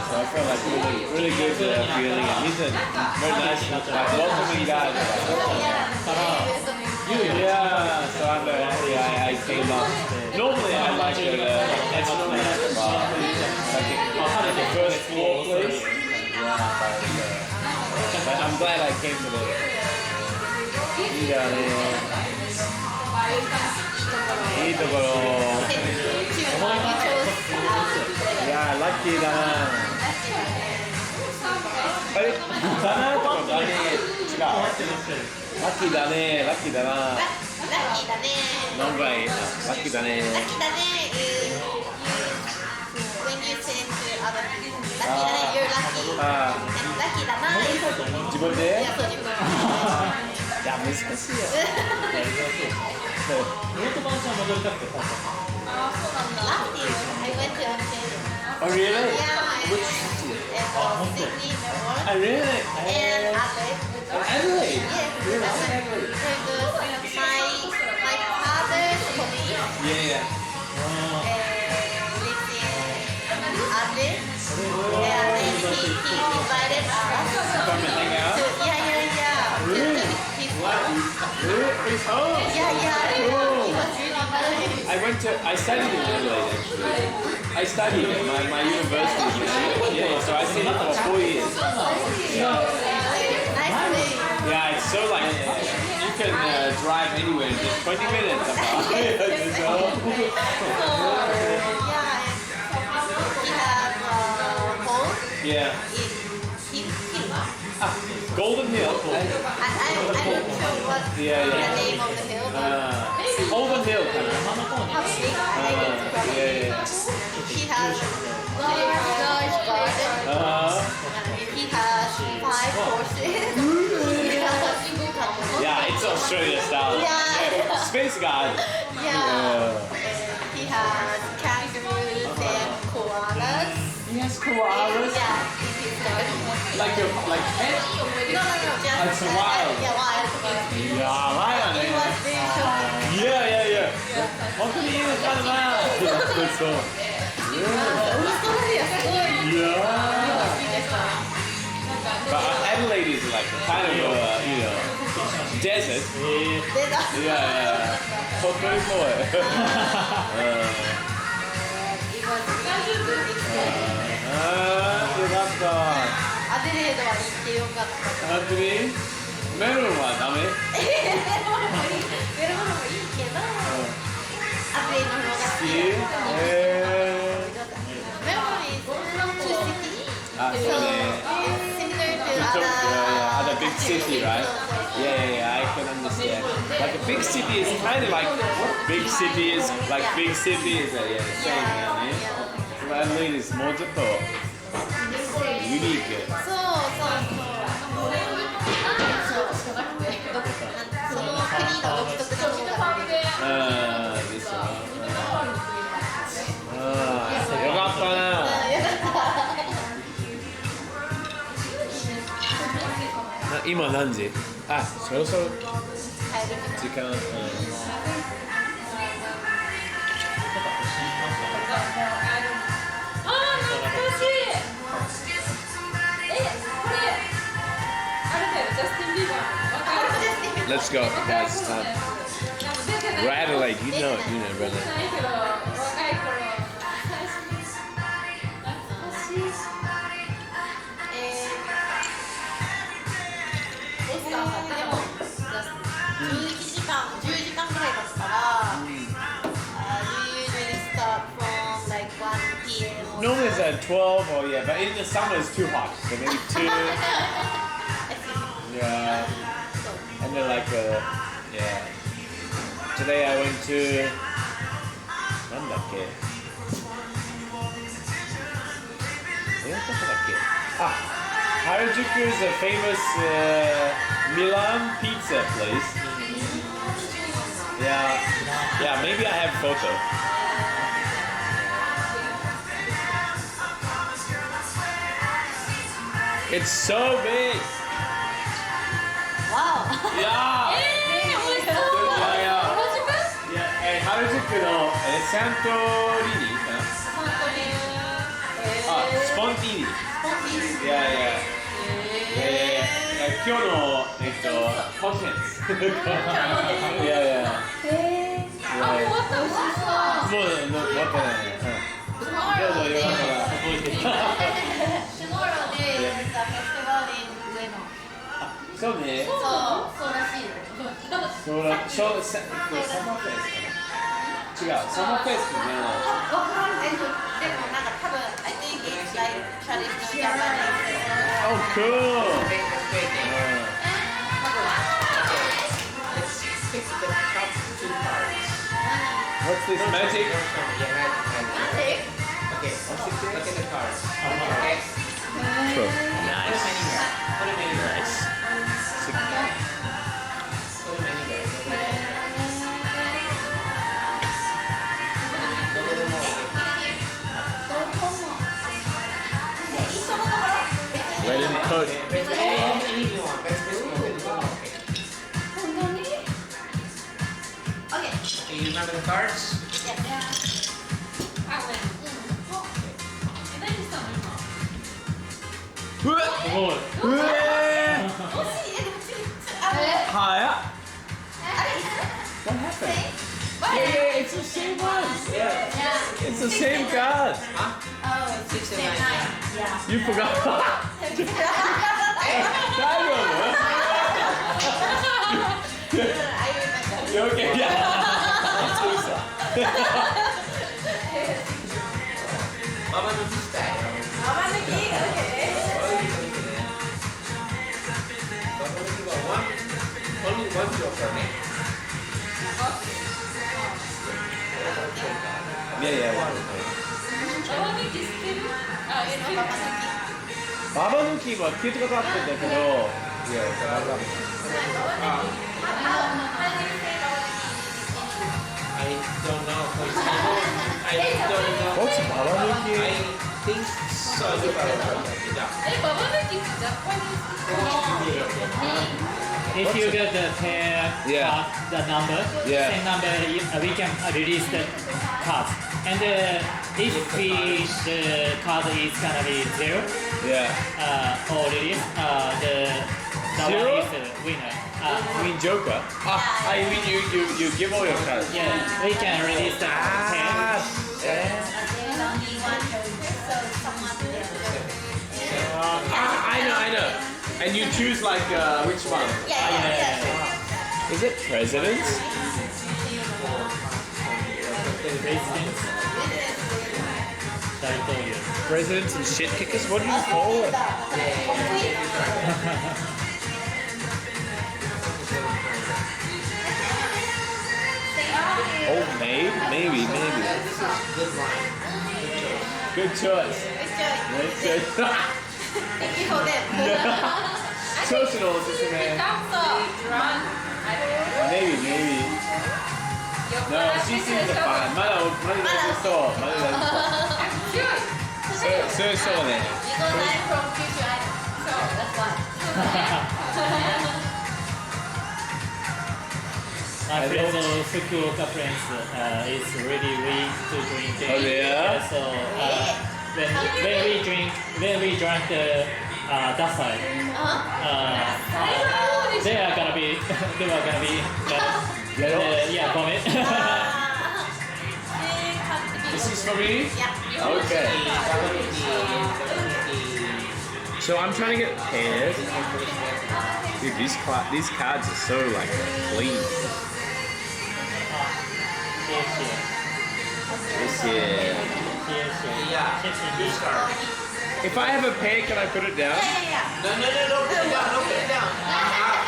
So I felt like really good feeling, and he's a very nice, like welcoming guy. Yeah, so I'm very happy I came up. Normally I like it, it's normally at the bar, like the first floor place. But I'm glad I came to the. Yeah, lucky だな。あれ？だなとかだね。違う。ラッキーだね。ラッキーだな。ラッキーだね。何回？ラッキーだね。ラッキーだね。あラッキーだなー自分でいやそう自分でいや難しいよオートバンちゃん戻りたくて帰ったあーそうなんだラッキー I went to Australia Oh really? Yeah Which city? Sydney, Melbourne Oh really? and Adelaide Adelaide? Yes my father's colleague Yeah. lives in Adelaide and then he invited us Come and hang out? to Really? Oh. Yeah, Cool. it was really nice. I studied in Adelaide actually. I studied at my university. Yeah, so I stayed for 4 years. Yeah, it's so like you can drive anywhere in just 20 minutes. Yeah. Golden Hill. I'm not sure what the name of the hill, but Golden Hill. how big I can describe it. Yeah. He has very large garden. He has 5 horses. He has Yeah, it's Australia style. Yeah. Space Garden. Yeah. He has kangaroos and koalas. He has koalas? Yeah, in his garden. Like pet? No, just It's wild. Yeah, wild. Yeah, wild. It was very shocking. Yeah. 本当にいいのかな。そう。オーストラリアすごい。Yeah. But Adelaide is like kind of desert. Yeah. 鳥取っぽい。よかった。アデレードは行ってよかった。本当にメロンはダメメロンもいいけど、アデレードの方が好き。メロンis too sticky. So similar to other big city, right? Yeah, I can understand. Like a big city is kind of like big city is like big city is same, yeah. Adelaide is もうちょっとユニーク。その国の独特なものがですよ。よかったな。今何時？あ、そろそろ時間。Let's go, guys. It's time. We're Adelaide. You know brother. Normally it's at 12 or yeah, but in the summer it's too hot, so maybe 2. Yeah. And then yeah. Today I went to なんだっけどこだっけHarajuku is a famous Milan pizza place. Yeah, maybe I have photo. It's so big. Wow. Yeah. And Harajuku のサントリーニかな。スポンティーニ。今日のコンテンツ。もう終わってない。どうぞよかったら覚えて。Tomorrow there is a festival in Ueno. そうね。そうらしい。サマーフェスかな。違う、サマーフェスじゃない。でもなんか多分 I think it's like traditional Japanese. Oh, cool. What's this magic? Magic? Okay, look at the cards. Okay. Cool. Nice. Nice. Let him cook. Do you remember the cards? Higher. What happened? Yeah, it's the same one. Yeah. It's the same card. Oh, 69. Yeah. You forgot. You okay? Yeah. Mama Nuki style. Mama Nuki? Okay. Only one joker, right? Yeah. Baba Nuki は聞いたことあったんだけど、いや、わかんない。I don't know. I don't know. What's Baba Nuki? I think so. If you get the pair card, the number, same number, we can release the card. And if the card is gonna be 0, or release, the Zero? one is the winner. You mean Joker? You mean you give all your cards? Yeah, we can release the pair. I know. And you choose like which one? Is it presidents? Presidents and shit kickers? What do you call it? Oh, maybe. Good choice. Thank you for that. 調子のおすすめ。Maybe. No, she seems fine. まだ大丈夫そう。そうね。You go live from future item. So that's why. My friend Fukuoka friends is really weak to drinking. Oh yeah? So when we drank the Dasai, they were gonna be vomit. This is for me? Yeah. Okay. So I'm trying to get pairs. Dude, these cards are so like clean. This year. If I have a pair, can I put it down? Yeah. No, put it down. Don't put it down.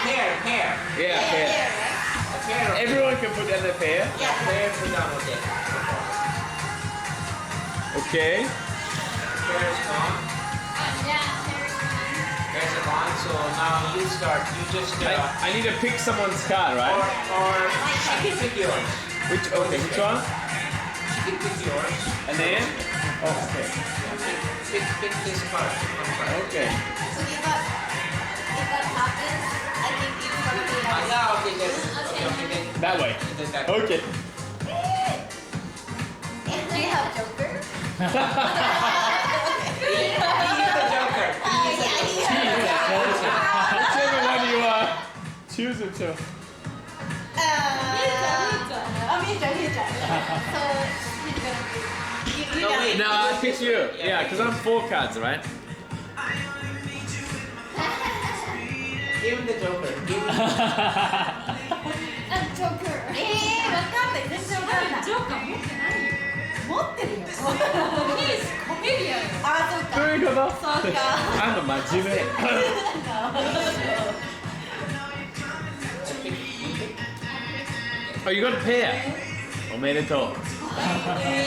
Pair. Yeah, pair. A pair. Everyone can put down their pair. Yeah, pair, put down, okay. Okay. Pair is gone. Pair's gone, so now you start. You just... I need to pick someone's card, right? Or she can pick yours. Which one? She can pick yours. And then? Oh, okay. Pick this card. Okay. So if that happens, I think it's gonna be Yeah, okay, then. That way. Okay. Do you have Joker? He's the Joker. Whichever one you are, choose it to. No, I pick you. Yeah, because I'm 4 cards, right? Give him the Joker. Give him Joker. わかんない。全然わかんない。ジョーカー持ってないよ。持ってるよ。コメディアンよ。あ、そうか。どういうこと？そうか。真面目。Oh, you got a pair. おめでとう。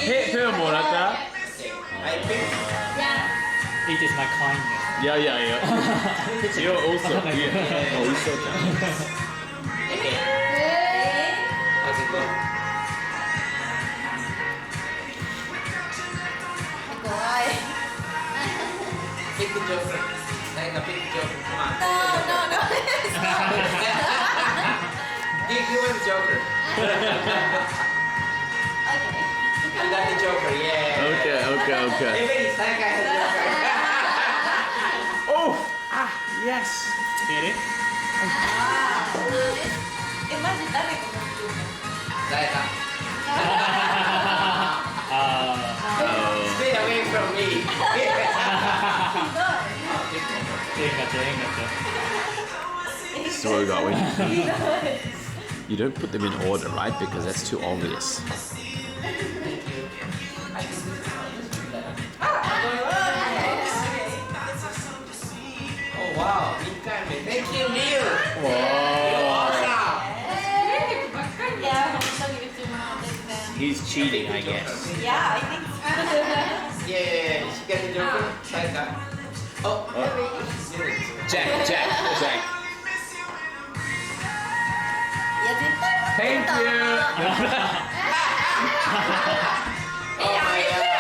ペアもらった？ I pick. It is my kindness. Yeah. You're also. Yeah. Oh, he's so kind. How's it go? 怖い。Pick the joker. Like a pick the joker. Come on. No. You want the joker. Okay. You got the joker. Yeah. Okay. Everybody, that guy has the joker. Oh! Yes! Get it? マジ誰が持ってるの？誰か。Stay away from me. ひどい。 Slow going. You don't put them in order, right? Because that's too obvious. Oh wow, big time. Thank you, Neil. Wow. You're awesome. いや本当にうちも全然。 He's cheating, I guess. Yeah, I think so. Yeah. She got the joker. Like that. Oh. Jack. いや絶対持ってる Thank と思う。 you. やめてよ。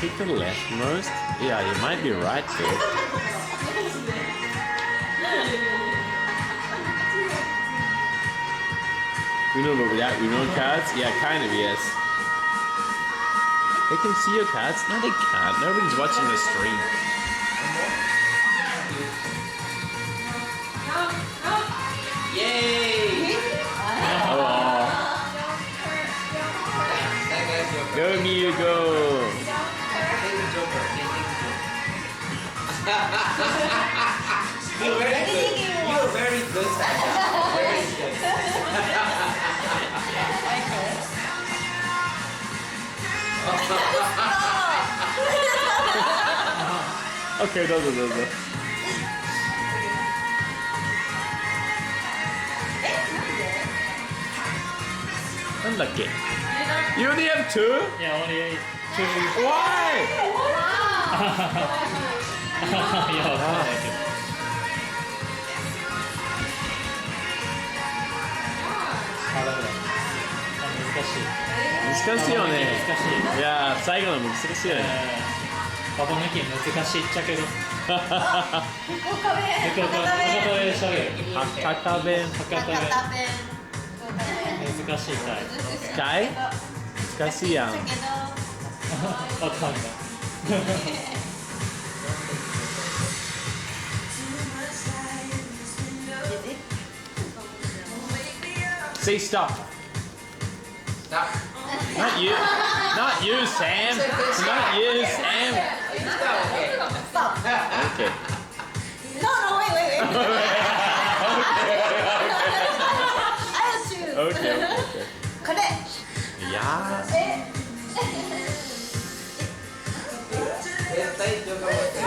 Pick the leftmost? Yeah, you might be right there. Uno, but without Uno cards? Yeah, kind of, yes. They can see your cards? No, they can't. Nobody's watching the stream. Yay! Oh. Go, Mew, go! You're very good. You're very good. Very good. Okay, どうぞ。なんだっけ You only have two? Yeah, only two. Why? いや、わかんないけど。ダメだ。難しい。難しいよね。難しい。いやー、最後の難しいよね。ババ抜き難しいっちゃけど。福岡弁。博多弁しゃべる。博多弁。難しいタイ。かい？難しいやん。わかんない。Say stop. Stop. Not you. Not you, Sam. Not you, Sam. Stop. Okay. No, wait. I will choose. Okay. これ。いやー。絶対ジョーカー持ってる。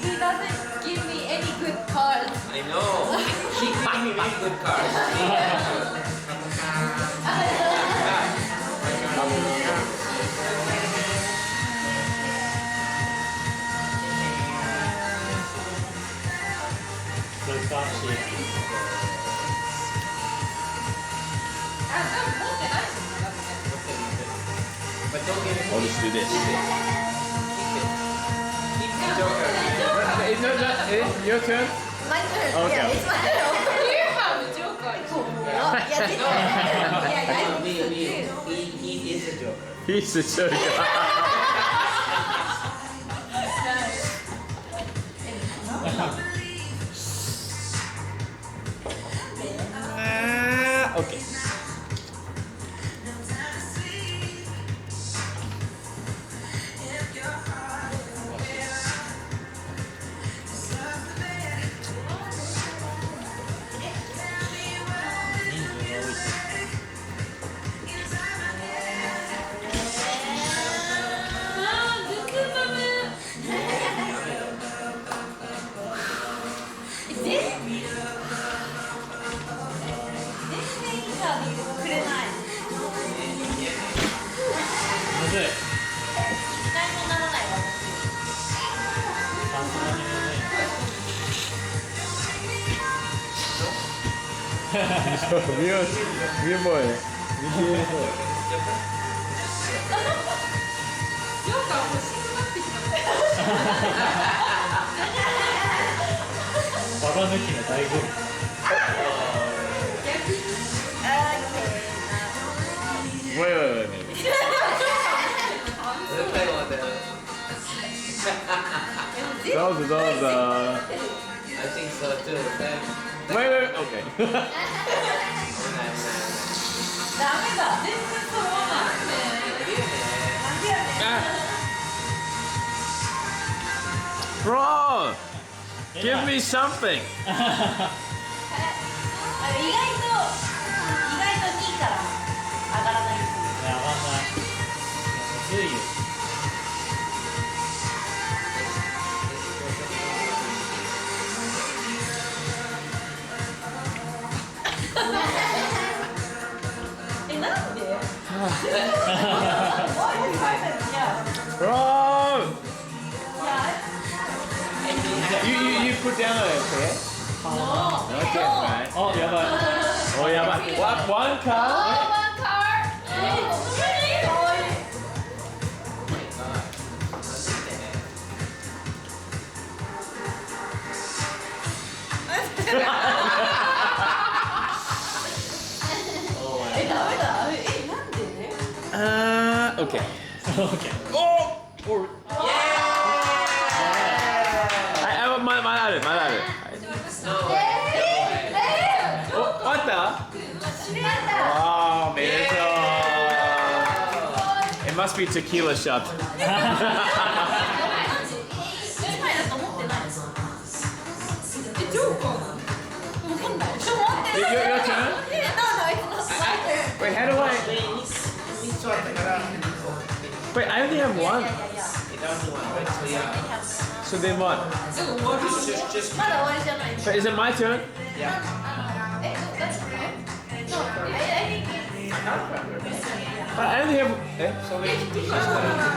He doesn't give me any good cards. I know. She gave me really good cards. But don't get it. I'll just do this. Keep the joker. Your turn? My turn. Okay. Yeah, it's my turn. You have a joker. He is a joker. He's a joker. Okay. 見覚え。ババ抜きの醍醐味。Wait. どうぞどうぞ。I think so too. Wait. Okay. ダメだ、全然揃わないね。なんでやねん。Bro, give me something. 意外と2位から上がらない。いや、わかんない。むずいよ。なんでBro. You put down a okay? No. Okay, right. あ、やばい。Oh, yeah, but one card? One card. Okay. Okay. Oh! My ladder. Oh, what the? Oh, man. It must be tequila shot. Your turn? Wait, how do I? Wait, I only have one. So then what? Wait, is it my turn? I only have.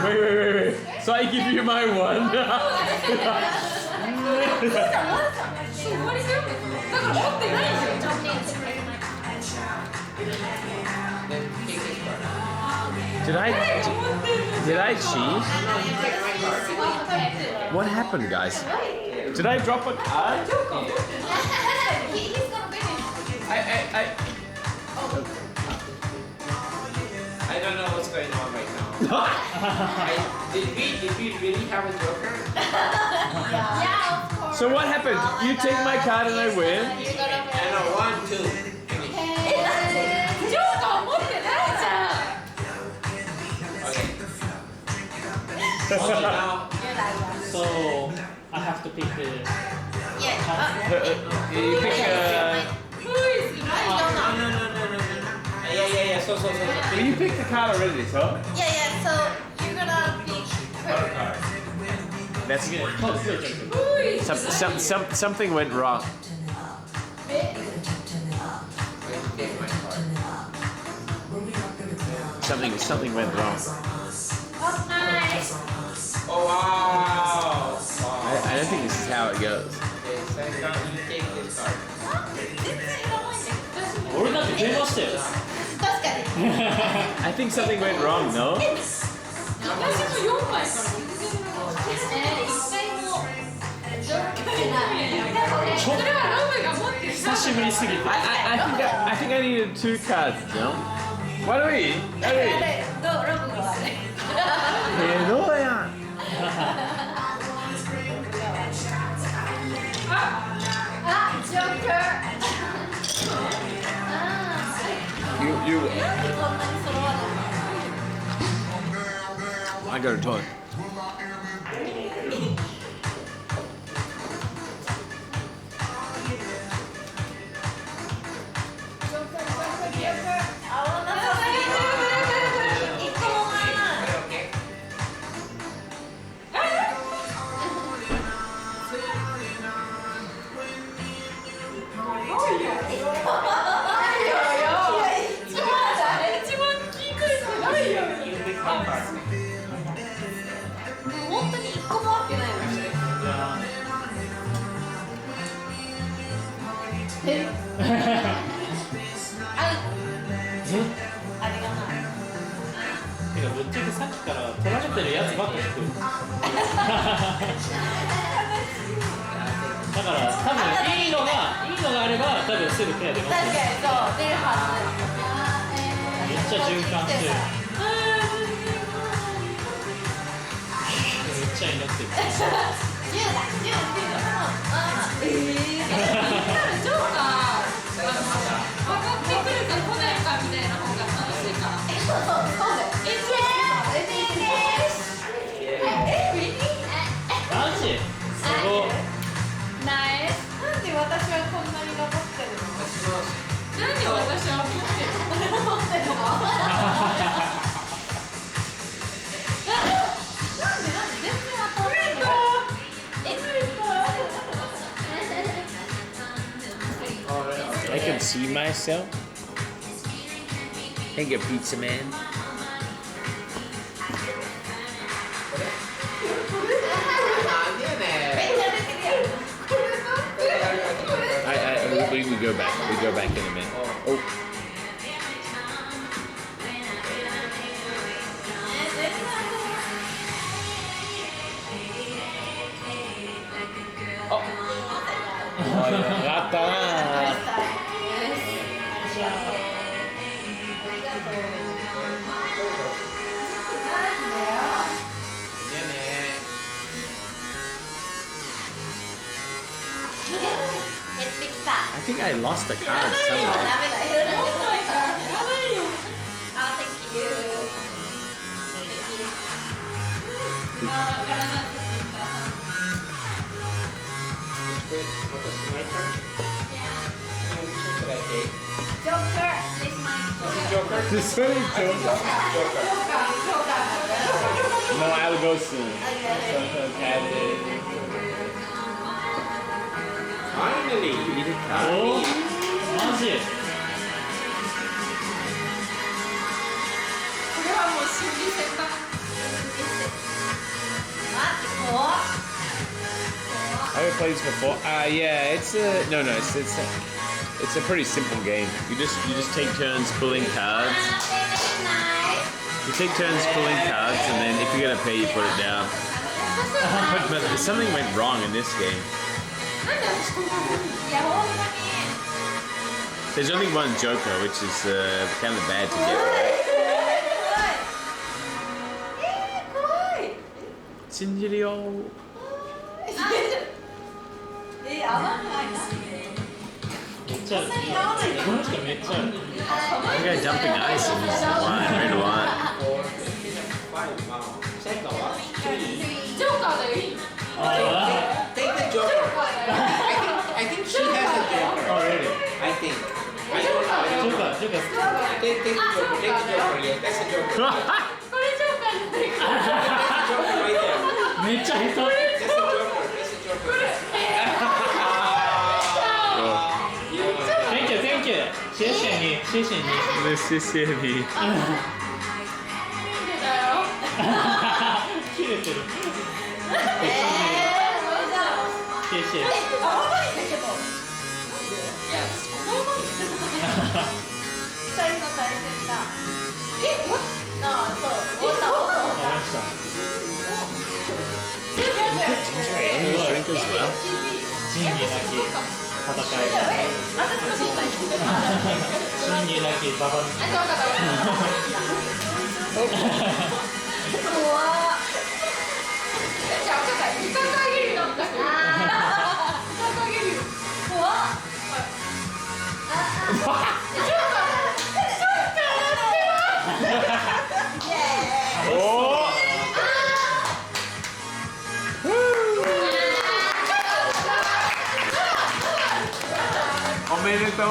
Wait. So I give you my one. Did I cheat? What happened, guys? Did I drop a card? I don't know what's going on right now. Did we really have a joker? Yeah, of course. So what happened? You take my card and I win? I know, 1, 2. Okay, now. So I have to pick the. You pick Yeah. So. Well, you picked the card already, so? Yeah, so you're gonna pick her. That's good. Something went wrong. Something went wrong. Oh, nice. Oh, wow. I don't think this is how it goes. Okay, so now you take this card. 俺だって出ましたよ。確かに。I think something went wrong, no? 私も4枚から。それはロブが持ってる。久しぶりすぎて。I think I needed 2 cards, no? What do we? ロブがあれ。どうやん。ジョーカー。You. なんでこんなに揃わない I got a toy. から取られてるやつばっかり来るだから多分いいのがあれば多分すぐペアで持ってる。確かにそう出るはめっちゃ循環してる。めっちゃ祈ってる。ず10だみんなのジョーカー分かってくるか来ないかみたいな方が楽しいからそうだよマジすごい。ナイスなんで私はこんなに頑張ってるのなんで私は持ってるの持ってるのなんで全然当たらないのI can see myself. Thank you, Pizza Man. We go back. We go back in a minute. Oh. I think I lost the card somewhere. This one is Joker. No, I'll go soon. Finally, you need a card. Oh, magic. これはもう心理戦だHave you played this before? Yeah, it's a pretty simple game. You just take turns pulling cards. You take turns pulling cards, and then if you're gonna pay, you put it down. But something went wrong in this game. There's only one Joker, which is kind of bad to get right. 信じるよ。合わないなめっちゃこの人めっちゃ That guy jumping ice in his line, red line. ジョーカーだよ Take the Joker. I think she has a Joker. Oh, really? I think. I don't know. Joker. Take the Joker. Take the Joker. Yeah, that's a Joker. これジョーカーじゃないから That's a Joker right there. めっちゃ下手 That's a Joker. That's a Joker. Thank you. 谢谢你。谢谢你。切れてる。谢謝。合わないんだけどいやこのまま2人の対戦だそう終わった Drink as well. 仁義なき戦いだ。仁義なきババみたいな。怖っじゃあ赤が時間かけるよ時間かけるよ怖っおめでとう。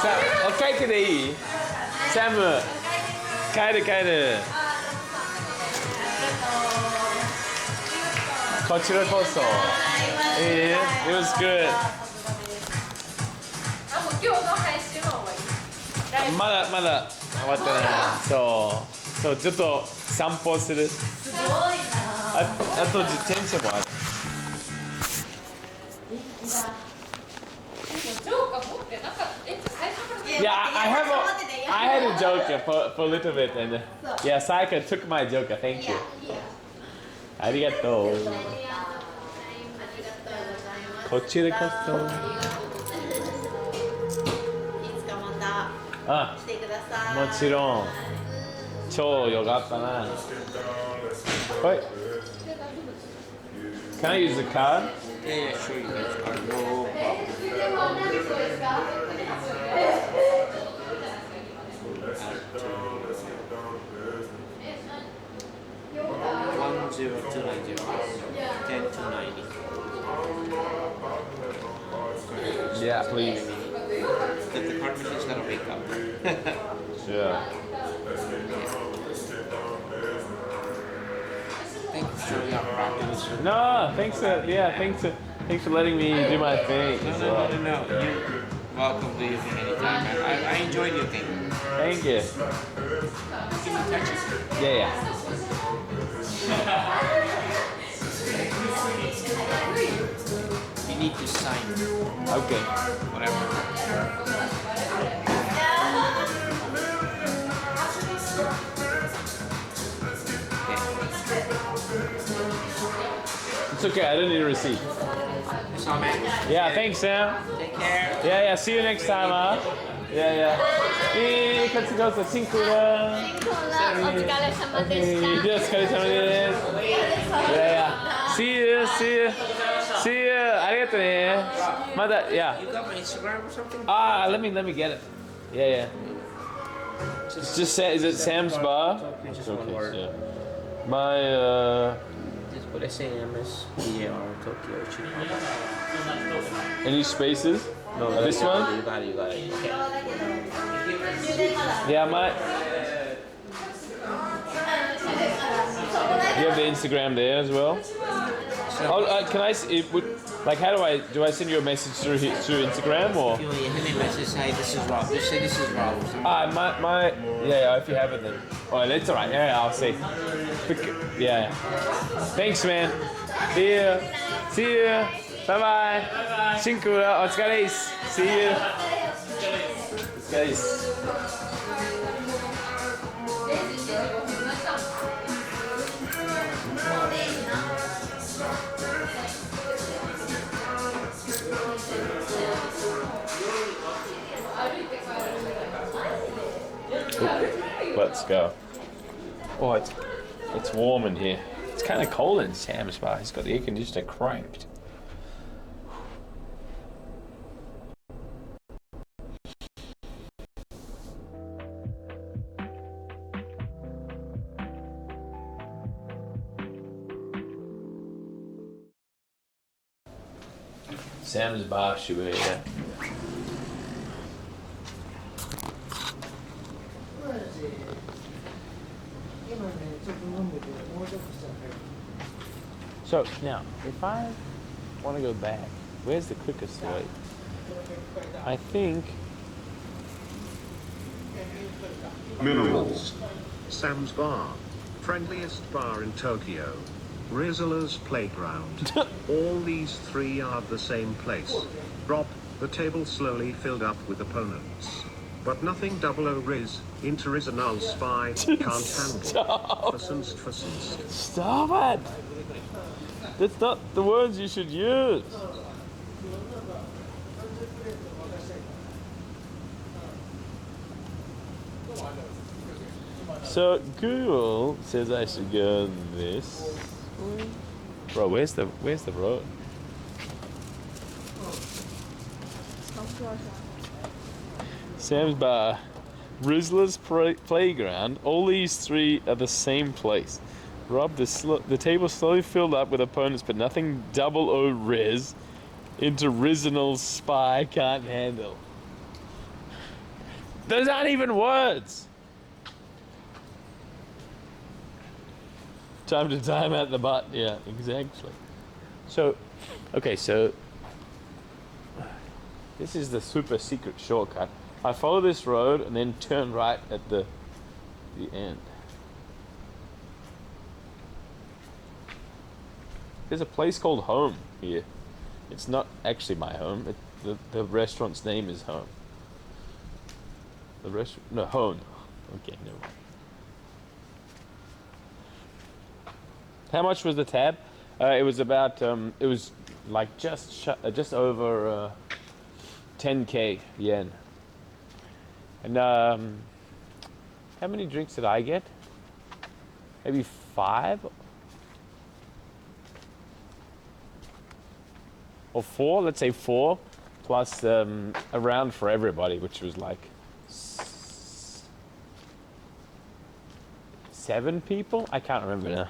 さあ、お会計でいい？サム、帰る。こちらこそ。It was good. 今日の配信は終わり。まだ終わってない。そうちょっと散歩する。すごいな。あと自転車もある。ジョーカー持ってなかった。最初から。いや、I have I had a joke for a little bit, and yeah, Saika took my joke. Thank you. Arigato. こちらこそ。いつかまた来てください。もちろん。超よかったな。はい。Can I use the card? Yeah, sure you can use the card. No problem. 10290 10290. Yeah, please. The card machine's gotta wake up. Yeah. Thank you for showing up practice. No, thanks for letting me do my thing. No. You're welcome to your thing anytime, man. I enjoyed your thing. Thank you. Can you touch it? Yeah. You need to sign. Okay. Whatever. It's okay, I don't need a receipt. So, man. Yeah, thanks, Sam. Take care. Yeah, see you next time, huh? Yeah. こっちこそ辛苦だ。お疲れ様でした。お疲れ様です。Yeah. See you.ありがとうね。まだ、yeah. You got my Instagram or something? Let me get it. Yeah. Just is it Sam's Bar? Just one word. Yeah. My Just put SAMSBAR Tokyo Chupa. any spaces? No, this one? You got it. Okay. Yeah, you have the Instagram there as well. Can I? How do I send you a message through Instagram or? If you send me a message, say this is Rob. Just say this is Rob. If you have it then. Oh, that's alright. Yeah, I'll see. Yeah. Thanks, man. See you. Bye bye. 辛苦了。お疲れです。See you. お疲れです。Let's go. Oh, it's warm in here. It's kind of cold in Sam's Bar. He's got the air conditioner cranked. Sam's Bar, Shibuya. So now, if I want to go back, where's the quickest way? I think. Minerals. Sam's Bar. Friendliest bar in Tokyo. Rizzler's Playground. All these three are the same place. Rob, the table slowly filled up with opponents. But nothing double O Riz, International Spy, can't handle. Stop. Versunst. Stop it! That's not the words you should use. So Google says I should go this way. Bro, where's the road? Sam's Bar, Rizzler's Playground. All these three are the same place. Rob, the table slowly filled up with opponents, but nothing double O Riz into Rizzonal Spy can't handle. Those aren't even words. Time to time out the butt. Yeah, exactly. So, okay, so this is the super secret shortcut. I follow this road and then turn right at the end. There's a place called Home here. It's not actually my home. The restaurant's name is Home. The rest? No, Hone. Okay, no. How much was the tab? It was about. It was like just over 10k yen. And how many drinks did I get? Maybe 5 or 4. Let's say 4, plus a round for everybody, which was like 7 people. I can't remember now.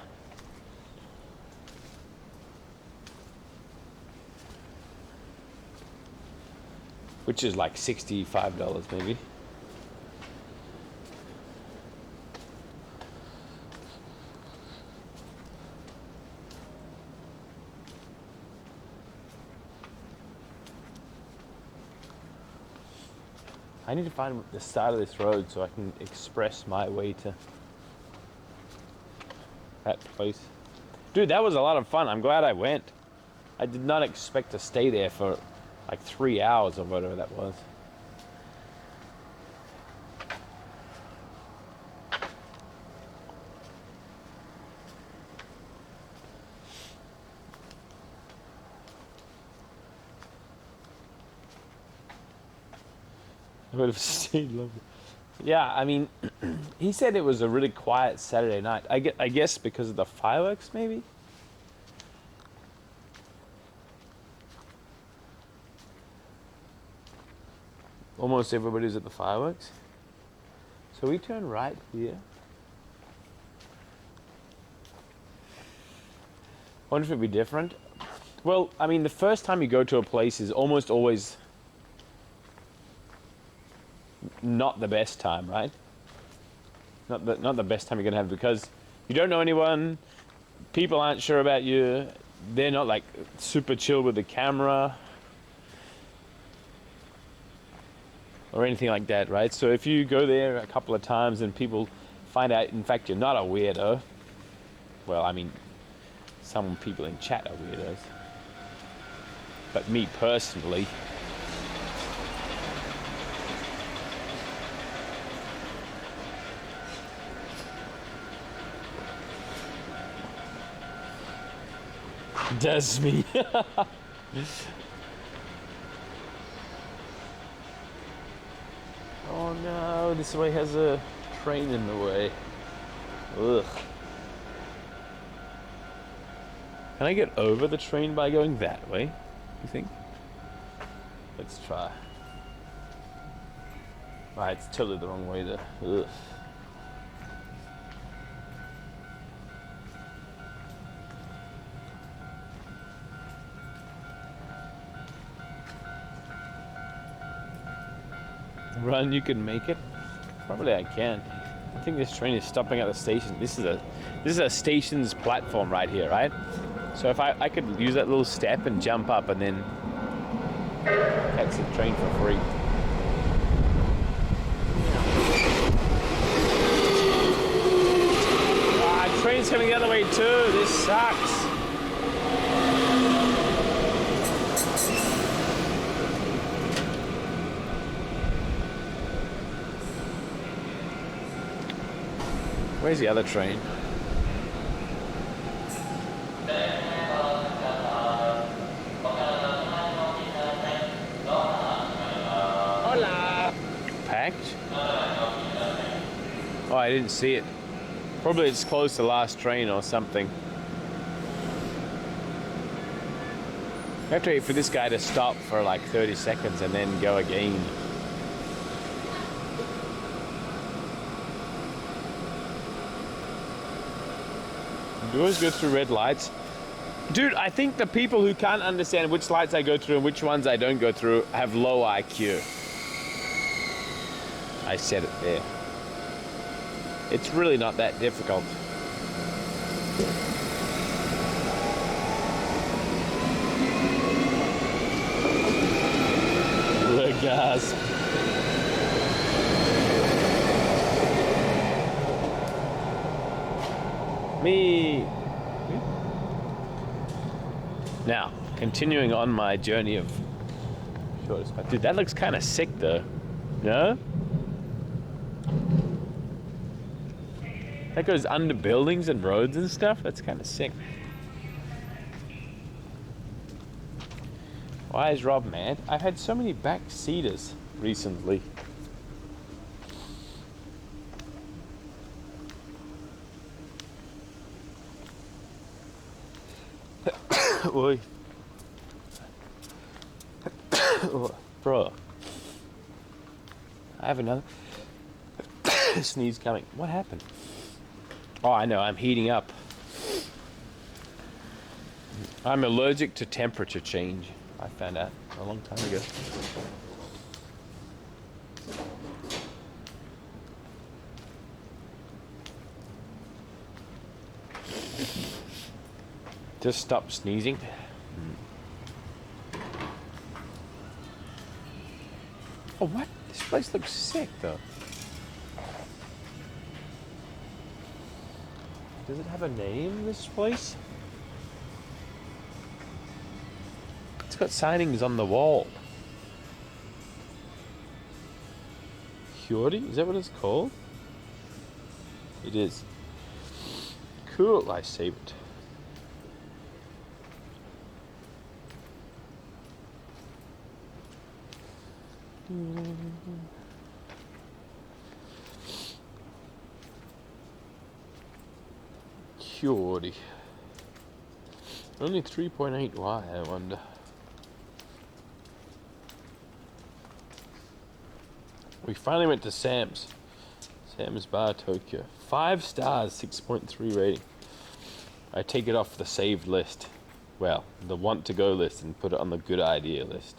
Which is like $65 maybe. I need to find the start of this road so I can express my way to that place. Dude, that was a lot of fun. I'm glad I went. I did not expect to stay there for like 3 hours or whatever that was. I would have stayed longer. Yeah, I mean, he said it was a really quiet Saturday night. I guess because of the fireworks, maybe? Almost everybody's at the fireworks. So we turn right here. I wonder if it'd be different. Well, I mean, the first time you go to a place is almost always not the best time, right? Not the best time you're gonna have, because you don't know anyone, people aren't sure about you, they're not like super chill with the camera or anything like that, right? So if you go there a couple of times and people find out, in fact, you're not a weirdo, well, I mean, some people in chat are weirdos, but me personally, does me. Oh no, this way has a train in the way. Ugh. Can I get over the train by going that way, you think? Let's try. Ah, it's totally the wrong way though. Ugh. Run, you can make it? Probably I can. I think this train is stopping at the station. This is a station's platform right here, right? So if I could use that little step and jump up and then catch the train for free. Ah, train's coming the other way too. This sucks. Where's the other train? Hola! Packed? Oh, I didn't see it. Probably it's close to the last train or something. I have to wait for this guy to stop for like 30 seconds and then go again. You always go through red lights. Dude, I think the people who can't understand which lights I go through and which ones I don't go through have low IQ. I said it there. It's really not that difficult. The gasp. Me. Now, continuing on my journey of shortest path. Dude, that looks kind of sick though. No? That goes under buildings and roads and stuff. That's kind of sick. Why is Rob mad? I've had so many backseaters recently. Oi. Bro. I have another sneeze coming. What happened? Oh, I know, I'm heating up. I'm allergic to temperature change. I found out a long time ago. Just stop sneezing. Oh, what? This place looks sick, though. Does it have a name, this place? It's got signings on the wall. Hyori? Is that what it's called? It is. Cool, I saved it. Hyori. Only 3.8. Why, I wonder. We finally went to Sam's. Sam's Bar, Tokyo. 5 stars, 6.3 rating. I take it off the saved list. Well, the want to go list and put it on the good idea list.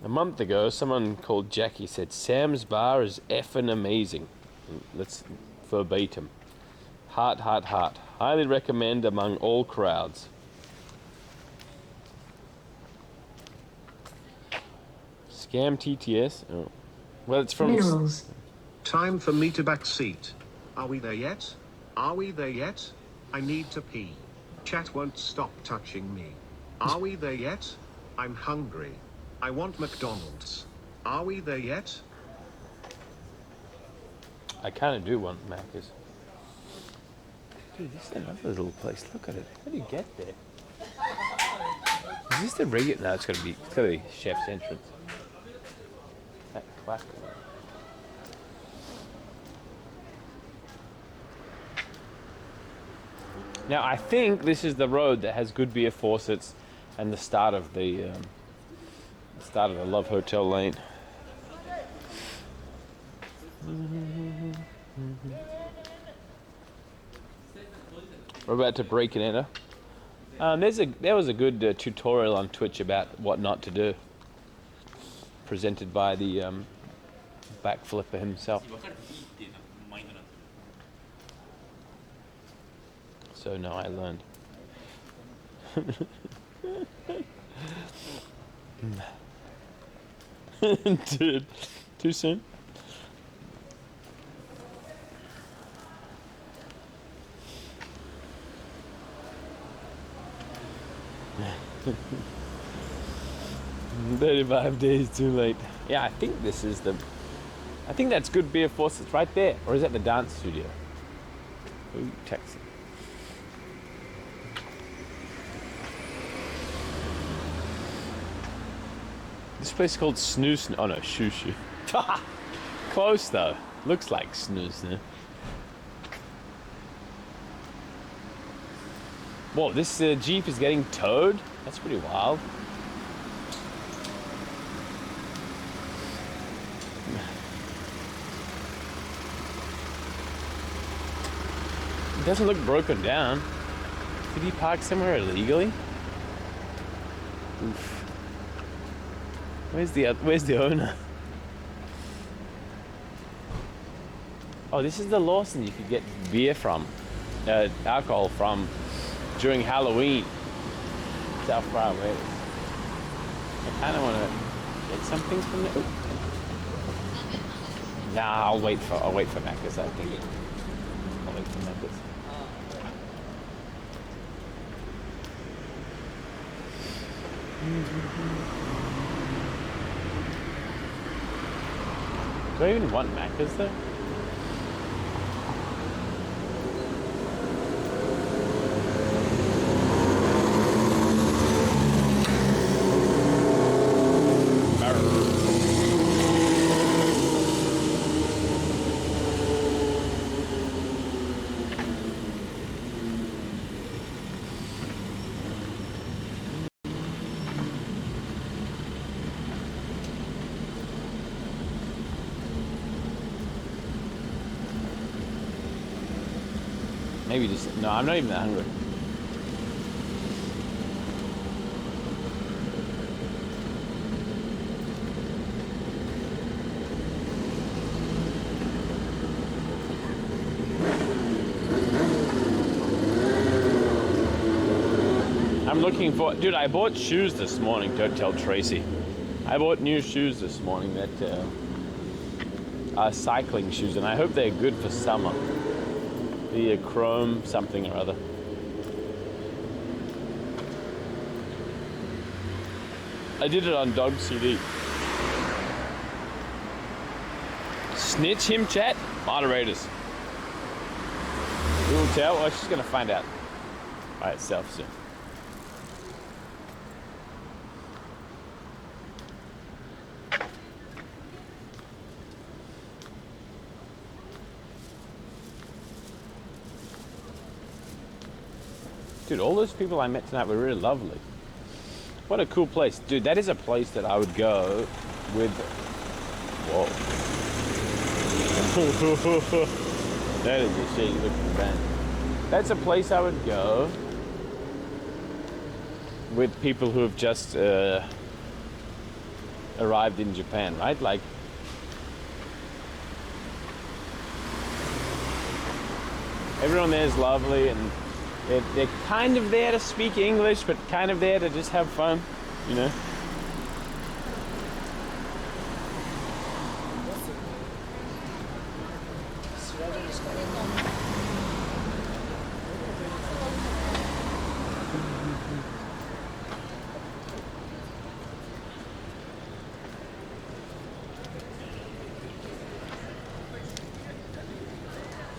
A month ago, someone called Jackie said, Sam's Bar is effing amazing. Let's verbatim. Heart, heart, heart. Highly recommend among all crowds. Scam TTS? Oh. Well, it's from... Minerals. Time for me to backseat. Are we there yet? Are we there yet? I need to pee. Chat won't stop touching me. Are we there yet? I'm hungry. I want McDonald's. Are we there yet? I kind of do want Macca's. Dude, this is another little place. Look at it. How do you get there? Is this the regular? No, it's gotta be chef's entrance. That clack. Now I think this is the road that has good beer faucets and the start of the Love Hotel Lane. We're about to break and enter. There was a good tutorial on Twitch about what not to do, presented by the backflipper himself. So now I learned. Dude, too soon? "35 days too late." Yeah, I think this is I think that's good beer faucets right there. Or is that the dance studio? Ooh, taxi. This place is called Snoo. Oh no, Shoo Shoo. Close though. Looks like Snoo. Whoa, this Jeep is getting towed? That's pretty wild. It doesn't look broken down. Did he park somewhere illegally? Oof. Where's the owner? Oh, this is the Lawson you could get beer from, alcohol from, during Halloween. That's how far away it is. I kind of want to get something from there. Nah, I'll wait for Macca's, I think. I'll wait for Macca's. Do I even want Macca's though? Maybe just, no, I'm not even that hungry. I'm looking for, dude, I bought shoes this morning, don't tell Tracy. I bought new shoes this morning that are cycling shoes, and I hope they're good for summer. The chrome something or other. I did it on Dog CD. Snitch him, chat? Moderators. We will tell. Oh, she's gonna find out by itself soon. Dude, all those people I met tonight were really lovely. What a cool place. Dude, that is a place that I would go with... Whoa. That is a shady looking band. That's a place I would go with people who have just arrived in Japan, right? Like, everyone there is lovely, and they're kind of there to speak English, but kind of there to just have fun, you know?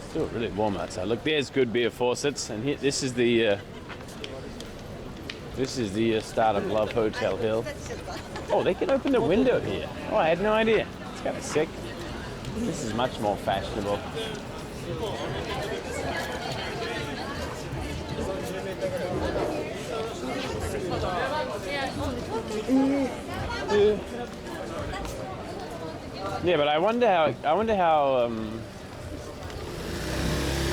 Still really warm outside. Look, there's good beer faucets, and here, this is the start of Love Hotel Hill. Oh, they can open the window here. Oh, I had no idea. It's kind of sick. This is much more fashionable. Yeah, but I wonder how.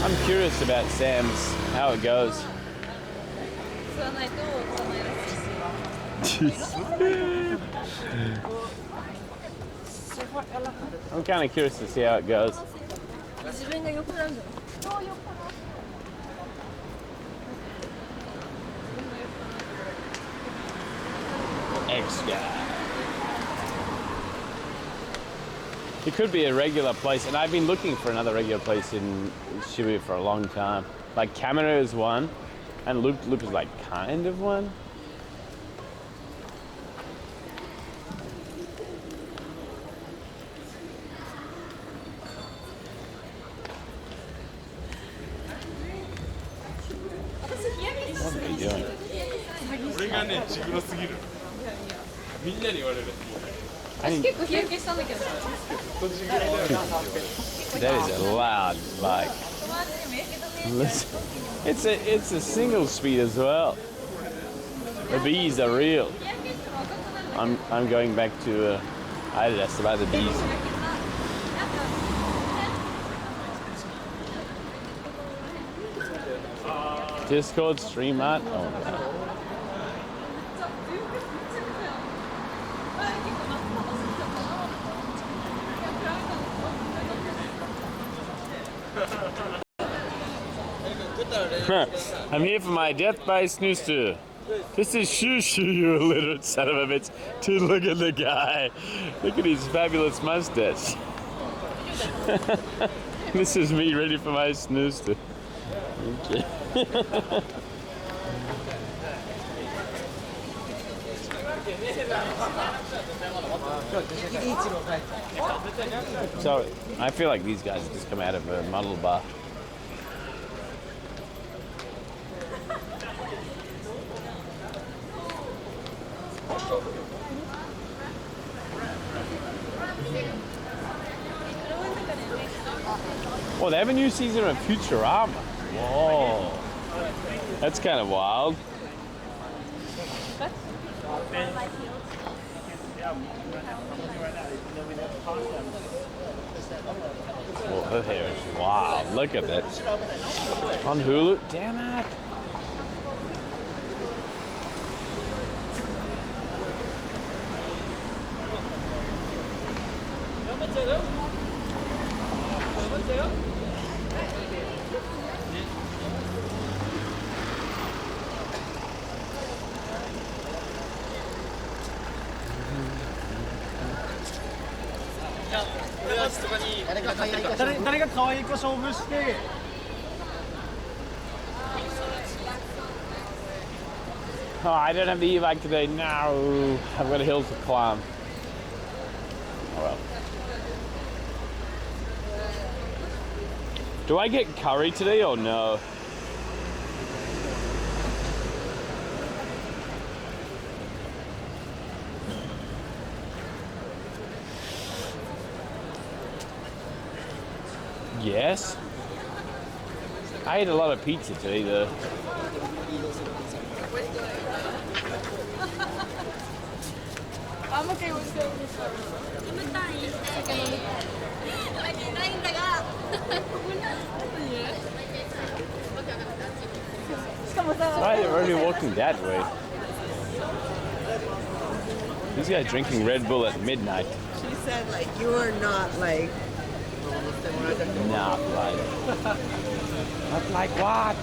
I'm curious about Sam's, how it goes. I'm kind of curious to see how it goes. X-Guy. It could be a regular place, and I've been looking for another regular place in Shibuya for a long time. Like Kamera is one, and Loop is like kind of one. What are you doing? That is a loud bike. Listen, it's a single speed as well. The bees are real. I'm going back to Adidas about the bees. Discord stream art. Oh no. I'm here for my death by snooster. This is Shoo Shoo, you illiterate son of a bitch. Dude, look at the guy. Look at his fabulous mustache. This is me ready for my snooze to. Okay. So I feel like these guys just come out of a muddle bar. Oh, they have a new season of Futurama. Whoa. That's kind of wild. Oh, her hair is wild. Look at that. On Hulu? Damn it. Oh, I don't have the e-bike today. No, I've got a hill to climb. Oh well. Do I get curry today or no? Yes. I ate a lot of pizza today though. I'm okay with it. Why are they already walking that way? These guys drinking Red Bull at midnight. She said, like, you are not like. Not like. Not like what?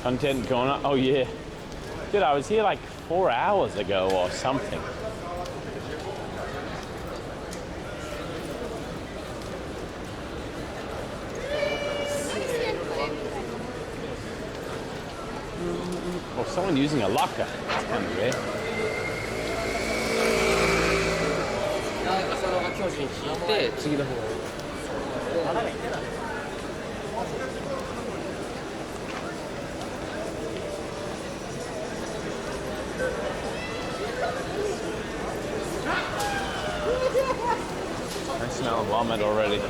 Content corner. Oh yeah. Dude, I was here like 4 hours ago or something. Or someone using a locker. That's kind of weird. I smell vomit already.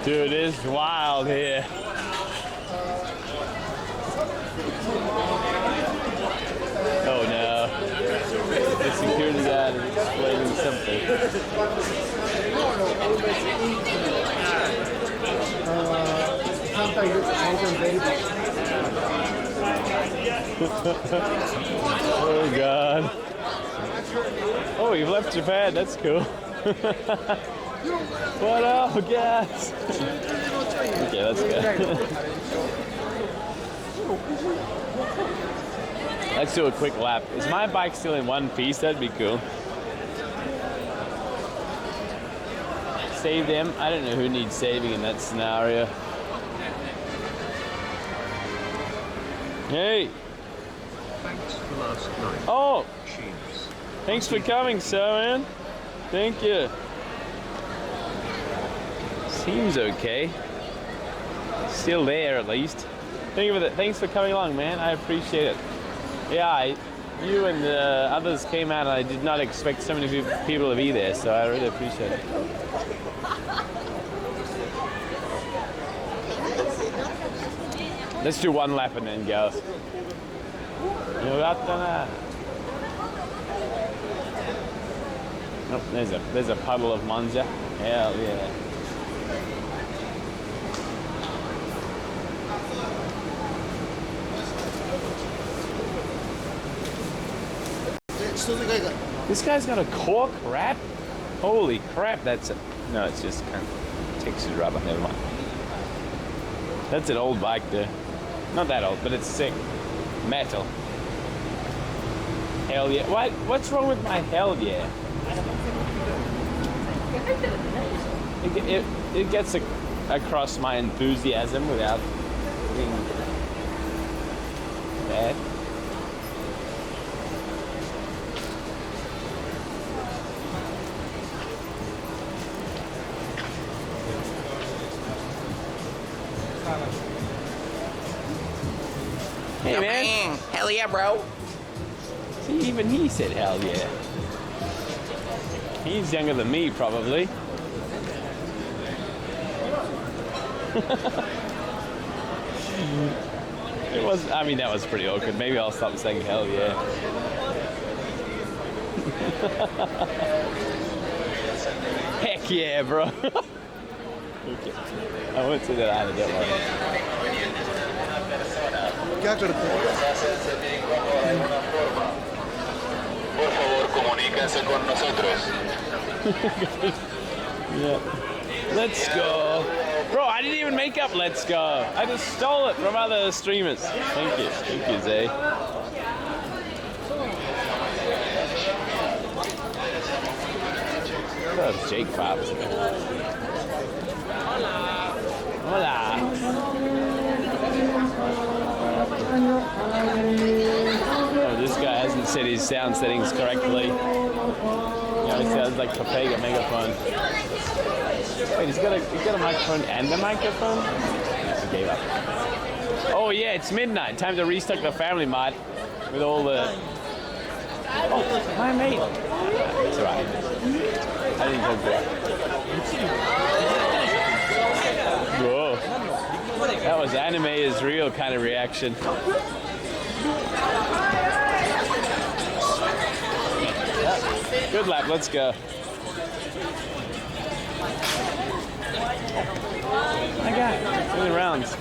Dude, it's wild here. Oh no. The security guard is explaining something. Oh god. Oh, you've left Japan, that's cool. What up, guys? Okay, let's go. Let's do a quick lap. Is my bike still in one piece? That'd be cool. Save them. I don't know who needs saving in that scenario. Hey. Thanks for last night. Oh. Cheers. Thanks for coming, sir, man. Thank you. Seems okay. Still there, at least. Thanks for coming along, man. I appreciate it. Yeah, you and the others came out, and I did not expect so many people to be there, so I really appreciate it. Let's do one lap and then go. Oh, there's a puddle of Monza. Hell yeah. This guy's got a cork wrap? Holy crap, that's a... No, it's just kind of textured rubber, never mind. That's an old bike there. Not that old, but it's sick. Metal. Hell yeah. What? What's wrong with my hell yeah? It gets across my enthusiasm without being bad. Hey man. Hell yeah, bro. See, even he said hell yeah. He's younger than me, probably. It was, I mean, that was pretty awkward. Maybe I'll stop saying hell yeah. Heck yeah, bro. Okay. I won't say that either, don't worry. Por favor, comuníquense con nosotros. Yeah. Let's go. Bro, I didn't even make up Let's Go. I just stole it from other streamers. Thank you, Zay. That was Jake Pops. Hola. Oh, this guy hasn't set his sound settings correctly. He sounds like Papega megaphone. Wait, he's got a microphone and a microphone? I gave up. Oh yeah, it's midnight. Time to restock the family mart with all the... Oh, my mate. It's alright. I didn't talk to her. Whoa. That was anime is real kind of reaction. Yeah. Good lap, let's go. My God, doing rounds.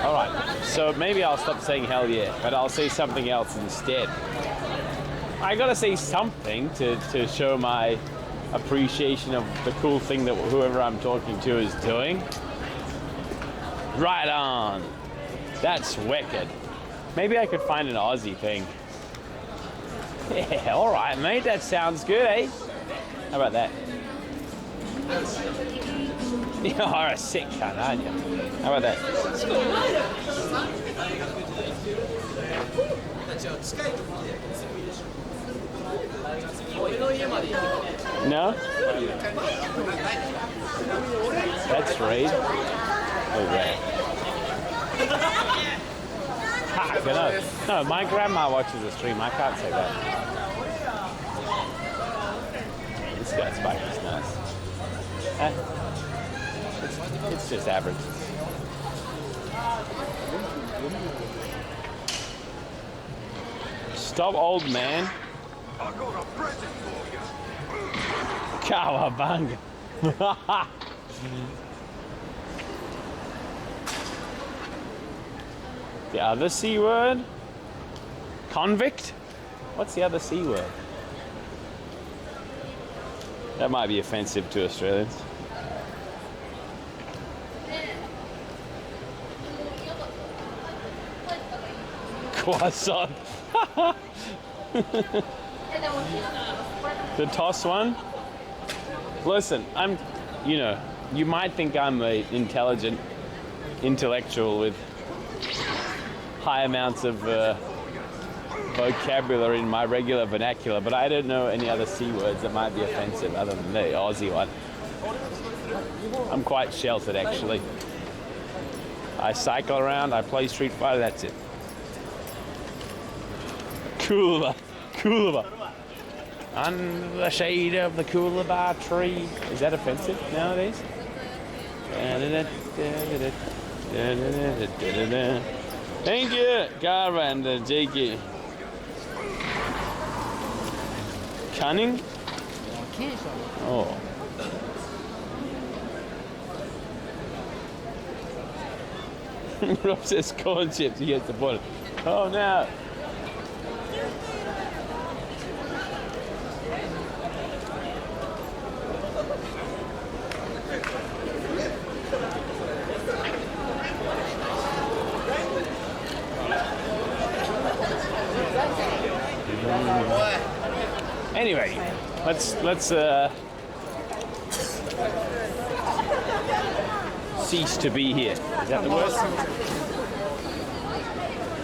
All right, so maybe I'll stop saying hell yeah, but I'll say something else instead. I gotta say something to show my appreciation of the cool thing that whoever I'm talking to is doing. Right on. That's wicked. Maybe I could find an Aussie thing. Yeah, all right, mate. That sounds good, eh? How about that? You are a sick cunt, aren't you? How about that? No? That's right. Oh, right. No, my grandma watches the stream. I can't say that. This guy's bike is nice. It's just average. Stop, old man. I got a present for you. Cowabunga. The other C word? Convict? What's the other C word? That might be offensive to Australians. Croissant. The toss one? Listen, you might think I'm an intelligent intellectual with high amounts of vocabulary in my regular vernacular, but I don't know any other C words that might be offensive other than the Aussie one. I'm quite sheltered, actually. I cycle around, I play Street Fighter, that's it. Coolabah. Under the shade of the coolabah tree. Is that offensive nowadays? Thank you, Garva and JK. Cunning? Oh. Rob says corn chips. He gets the bottle. Oh no. Anyway, let's cease to be here. Is that the word?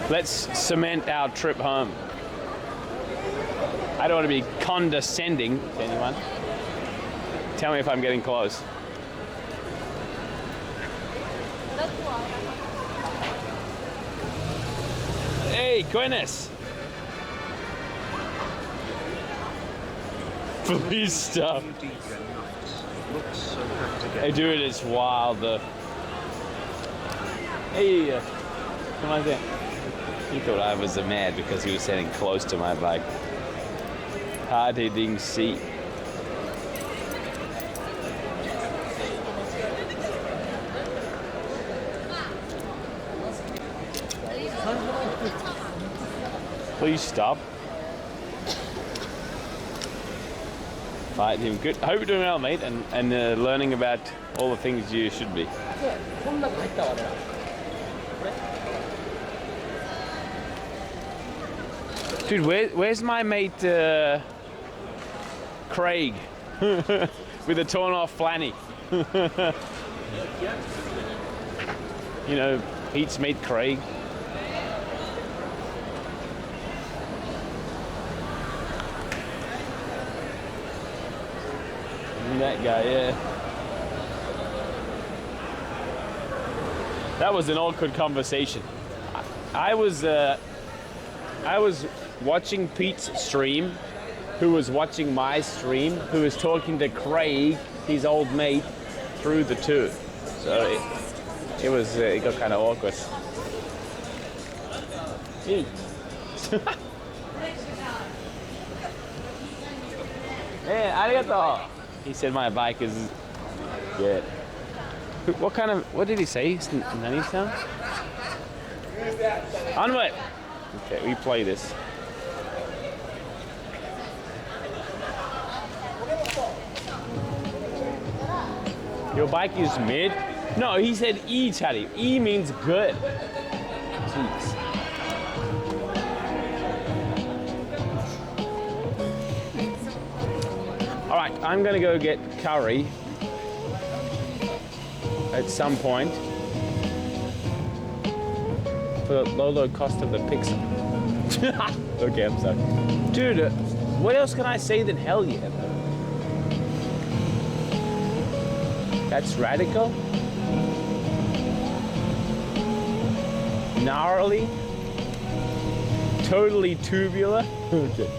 Let's cement our trip home. I don't want to be condescending to anyone. Tell me if I'm getting close. Hey, goodness. Please stop. Hey, dude, it's wild. Hey, come on there. He thought I was mad because he was standing close to my bike. Hard hitting seat. Please stop. Fight him. Good. Hope you're doing well, mate, and learning about all the things you should be. Dude, where's my mate Craig with a torn off flanny? You know, Pete's mate Craig. That guy, yeah. That was an awkward conversation. I was watching Pete's stream, who was watching my stream, who was talking to Craig, his old mate, through the two. So it got kind of awkward. Hey, arigato. He said my bike is good. What did he say? Nani sound? Onward! Okay, we play this. Your bike is mid? No, he said E, Chatty. E means good. Jeez. Alright, I'm gonna go get curry at some point for the low cost of the pixel. Okay, I'm sorry. Dude, what else can I say than hell yeah? That's radical? Gnarly? Totally tubular? Okay.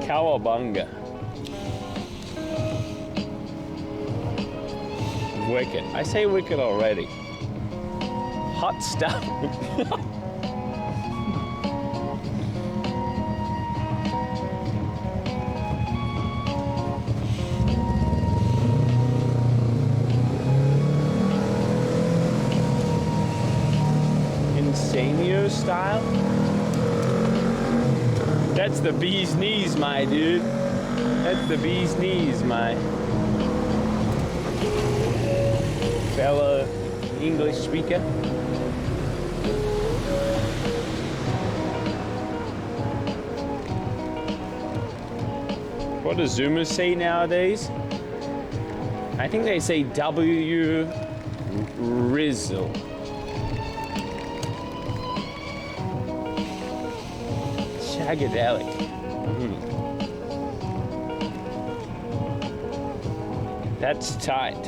Cowabunga. Wicked. I say wicked already. Hot stuff. Insanio style? That's the bee's knees, my dude. That's the bee's knees, my fellow English speaker. What do Zoomers say nowadays? I think they say W Rizzle. Shagadelic. That's tight.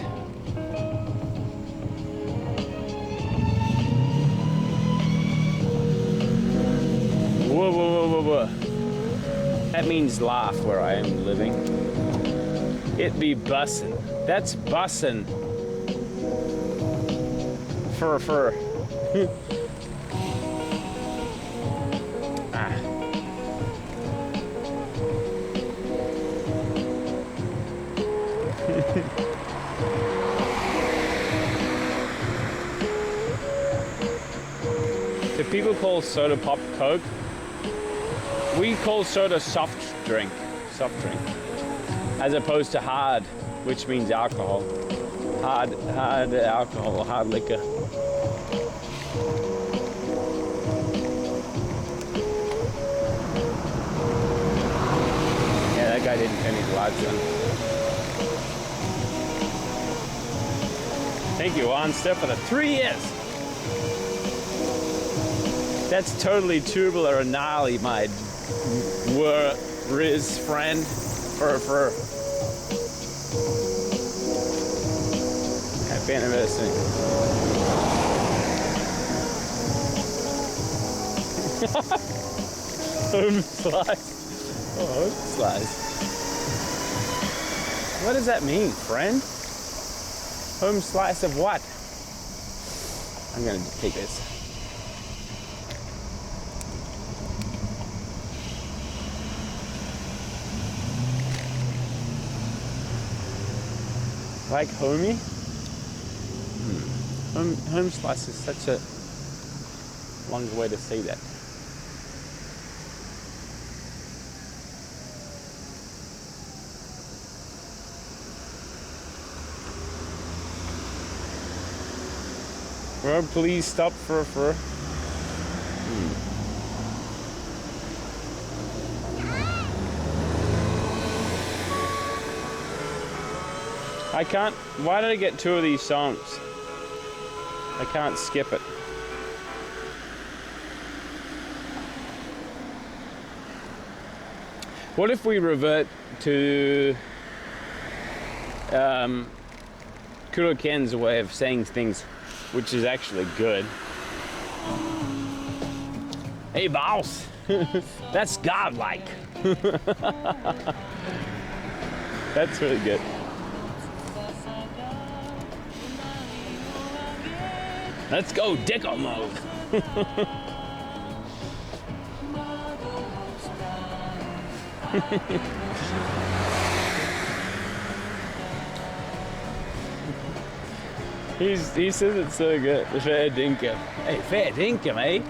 Whoa, whoa, whoa, whoa, whoa. That means laugh where I am living. It be bussin'. That's bussin'. Fur. Do people call soda pop Coke? We call soda soft drink, as opposed to hard, which means alcohol. Hard alcohol, hard liquor. Yeah, that guy didn't turn his lights on. Thank you, Onster, for the 3 years. That's totally tubular and gnarly, my Riz friend. For happy anniversary. Home slice. Oh, home slice. What does that mean, friend? Home slice of what? I'm gonna take this. Like homie? Home slice is such a long way to say that. Rob, please stop for I can't. Why did I get 2 of these songs? I can't skip it. What if we revert to Kuroken's way of saying things, which is actually good? Hey, boss, that's godlike. That's really good. Let's go Dicko mode. He says it's so good. Fair dinkum. Hey, fair dinkum, eh?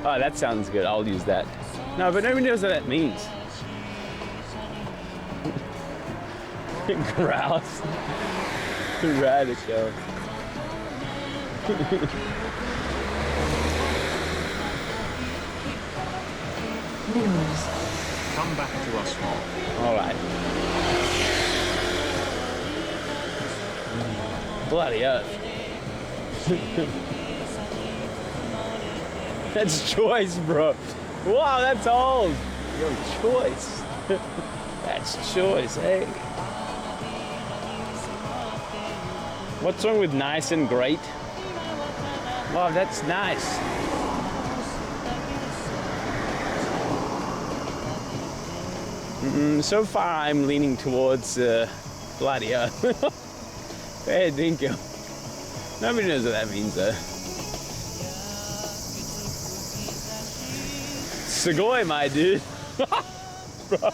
Oh, that sounds good. I'll use that. No, but nobody knows what that means. Grouse. Radical. Minerals. Come back to us more. All right. Bloody earth. That's choice, bro. Wow, that's old. Yo, choice. That's choice, eh? What's wrong with nice and great? Wow, that's nice. So far, I'm leaning towards bloody earth. Fair dinkum. Nobody knows what that means, though. Sugoi, my dude. Bro.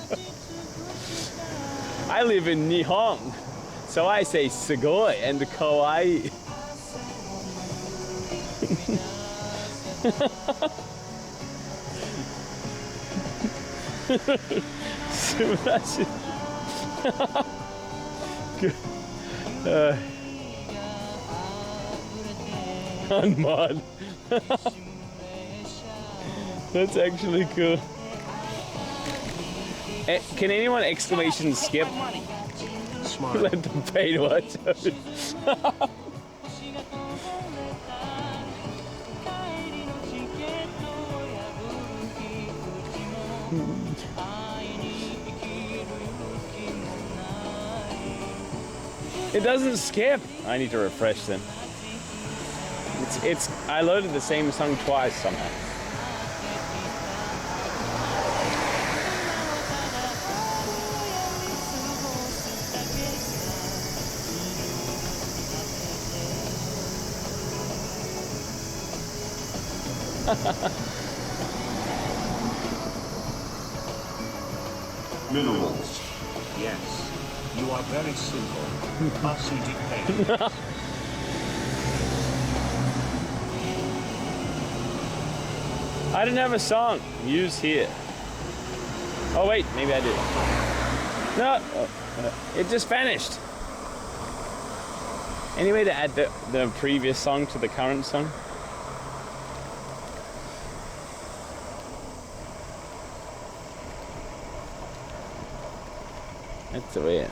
I live in Nihon, so I say sugoi and kawaii. Unmod. That's actually cool. Can anyone exclamation skip? Smile. Let them pay to watch it. It doesn't skip. I need to refresh then. I loaded the same song twice somehow. Minerals. Yes. You are very simple. I didn't have a song. Use here. Oh wait, maybe I did. No, it just vanished. Any way to add the previous song to the current song? That's weird.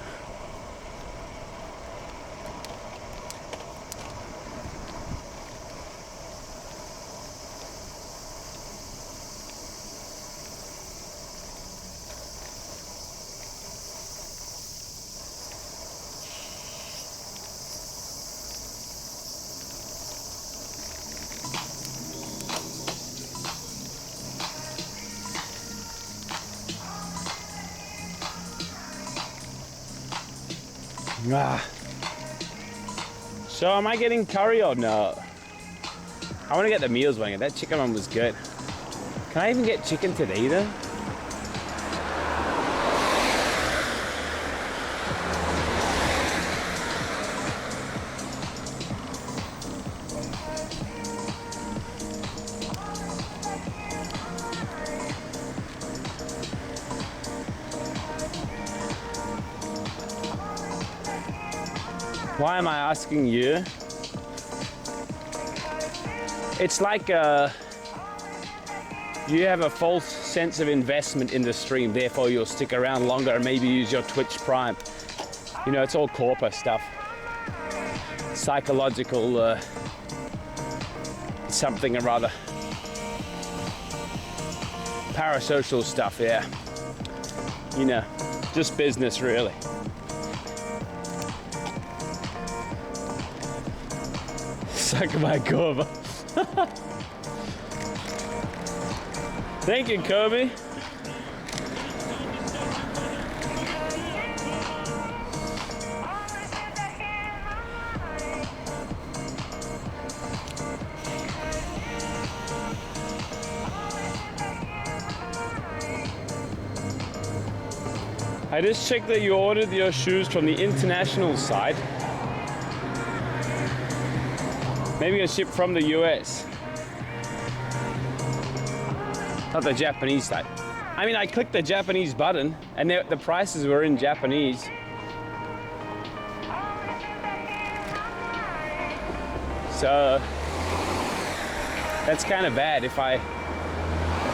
Ah. So am I getting curry or no? I want to get the meals one. That chicken one was good. Can I even get chicken today though? Why am I asking you? It's like you have a false sense of investment in the stream, therefore you'll stick around longer and maybe use your Twitch Prime. You know, it's all corporate stuff. Psychological something or other. Parasocial stuff, yeah. You know, just business really. Suck my Kobe. Thank you, Kobe. I just checked that you ordered your shoes from the international site. Maybe a ship from the US. Not the Japanese side. I mean, I clicked the Japanese button and the prices were in Japanese. So that's kind of bad if I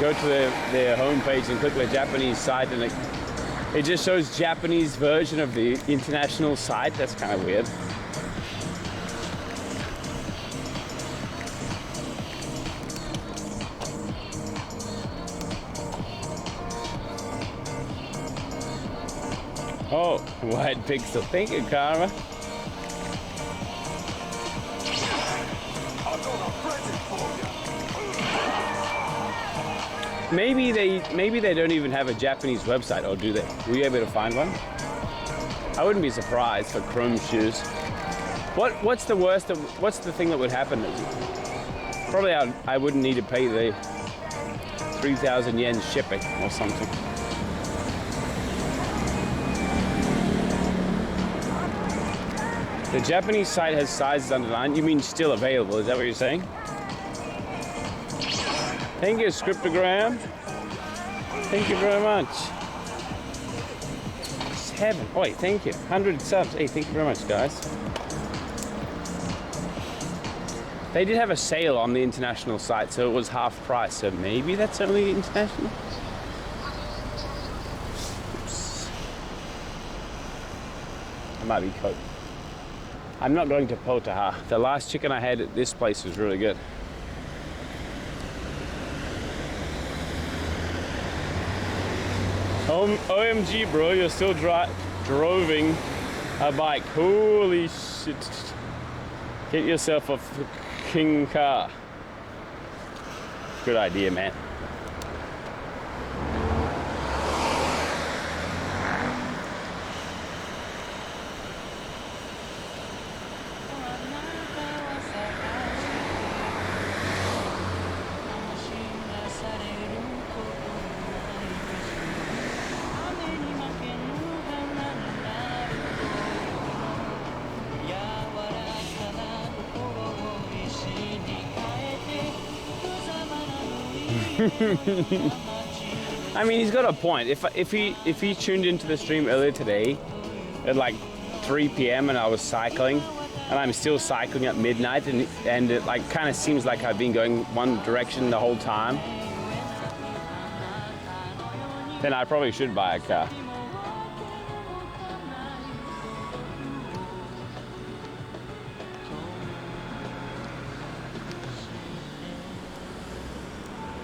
go to their homepage and click the Japanese site and it just shows Japanese version of the international site. That's kind of weird. Oh, white pixel. Thank you, Karma. Maybe they don't even have a Japanese website, or do they? Were you able to find one? I wouldn't be surprised for Chrome shoes. What's the worst of, what's the thing that would happen? Probably I wouldn't need to pay the 3,000 yen shipping or something. The Japanese site has sizes underlined. You mean still available? Is that what you're saying? Thank you, Scriptogram. Thank you very much. 7. Oh, wait, thank you. 100 subs. Hey, thank you very much, guys. They did have a sale on the international site, so it was half price. So maybe that's only international? Oops. It might be Coke. I'm not going to Potaha. The last chicken I had at this place was really good. OMG, bro, you're still droving a bike. Holy shit. Get yourself a fucking car. Good idea, man. I mean, he's got a point. If he tuned into the stream earlier today at like 3 p.m. and I was cycling, and I'm still cycling at midnight, and it like kind of seems like I've been going one direction the whole time, then I probably should buy a car.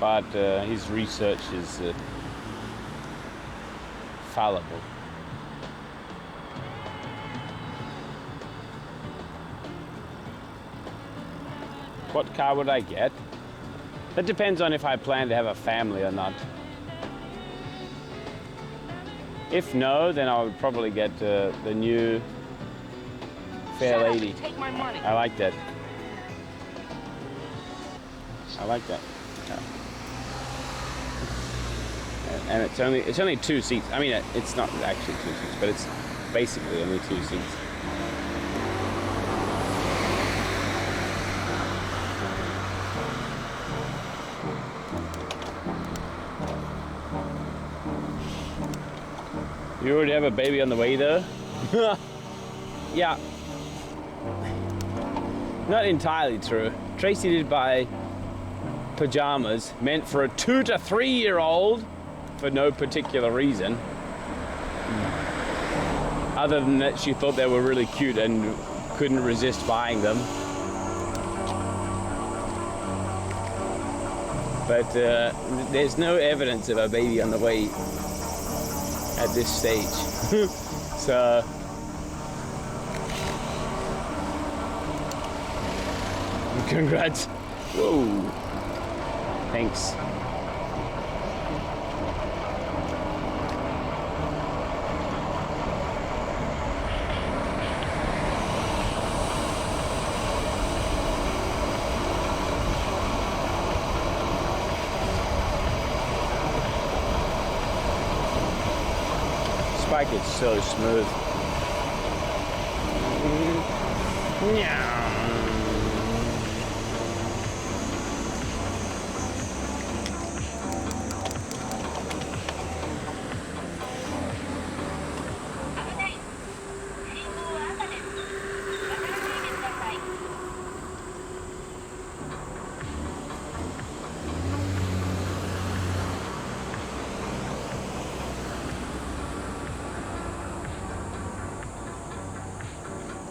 But his research is fallible. What car would I get? That depends on if I plan to have a family or not. If no, then I would probably get the new Fair Lady. Take my money. I like that. I like that. And it's only 2 seats. I mean, it's not actually 2 seats, but it's basically only 2 seats. You already have a baby on the way, though? Yeah. Not entirely true. Tracy did buy pajamas meant for a 2 to 3 year old for no particular reason. Other than that, she thought they were really cute and couldn't resist buying them. But there's no evidence of a baby on the way at this stage. So congrats. Whoa. Thanks. Spike is so smooth.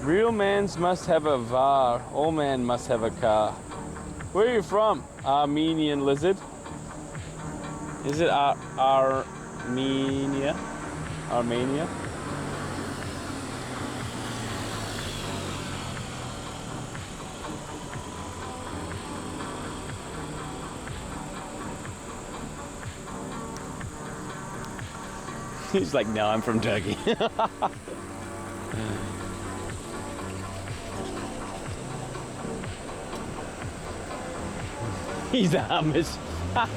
Real mans must have a VAR. All man must have a car. Where are you from? Armenian lizard. Is it Armenia? Armenia? He's like, no, I'm from Turkey. He's Amish. A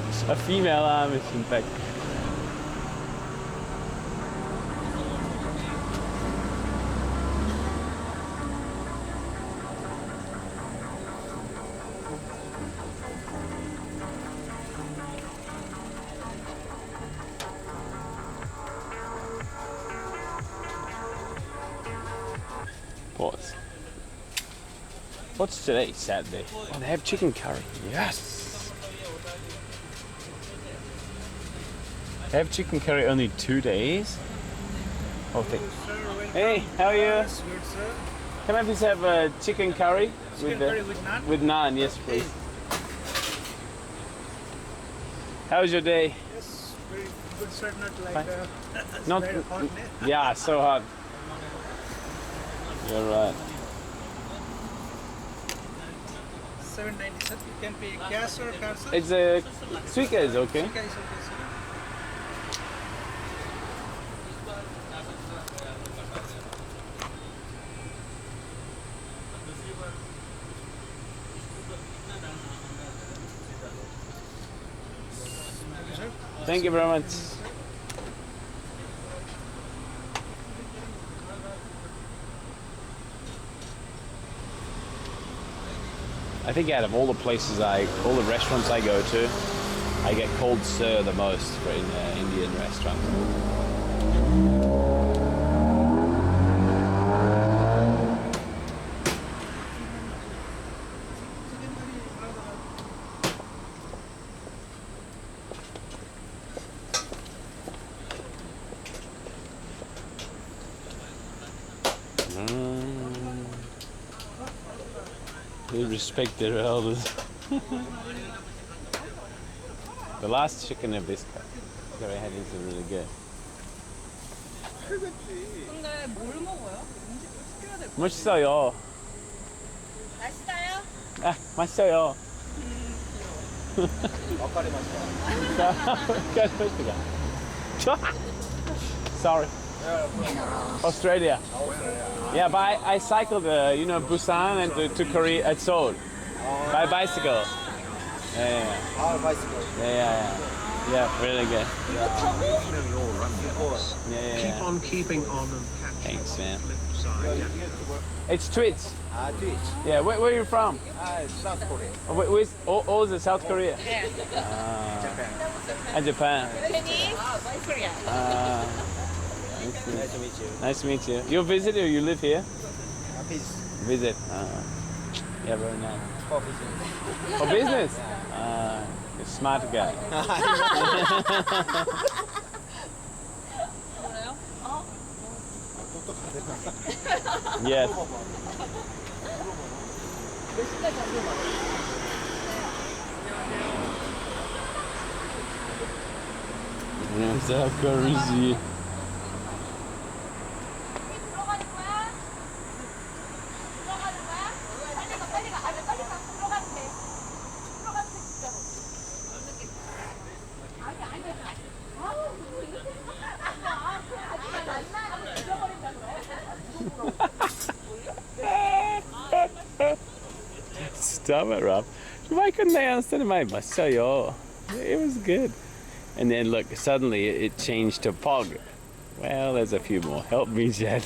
female Amish, in fact. Pause. What's today? Saturday. Oh, they have chicken curry. Yes. They have chicken curry only 2 days? Oh, thanks. Hey, how are you? Can I please have a chicken curry? With naan? With naan, yes, please. How's your day? Yes, very good, sir. Not like not very hot. Yeah, so hot. You're right. 790, sir. You can pay cash or card, sir? It's a Suica is okay. Suica is okay, sir. Thank you very much. I think out of all the restaurants I go to, I get cold sir the most for in Indian restaurants. They respect their elders. The last chicken of this that I had is really good. 근데 뭘 먹어요? 음식 시켜야 될 거. 맛있어요. 맛있어요? 아, 맛있어요. 막걸리 맛이야. Sorry. Australia. Yeah, but I cycled, Busan and to Korea at Seoul by bicycle. Yeah. Bicycle. Yeah, really good. Keep on keeping on and catch Thanks, man. flip side. It's Twitch. Twitch. Yeah, where are you from? South Korea. Where's all the South Korea? And Japan. Korea. Nice to meet you. Nice to meet you. You visit or you live here? Visit. Yeah, very nice. For business. For business? You're a smart guy. Yes. South Korea. Stop it, Rob. Why couldn't they understand my massayo? It was good. And then look, suddenly it changed to Pog. Well, there's a few more. Help me, Chad.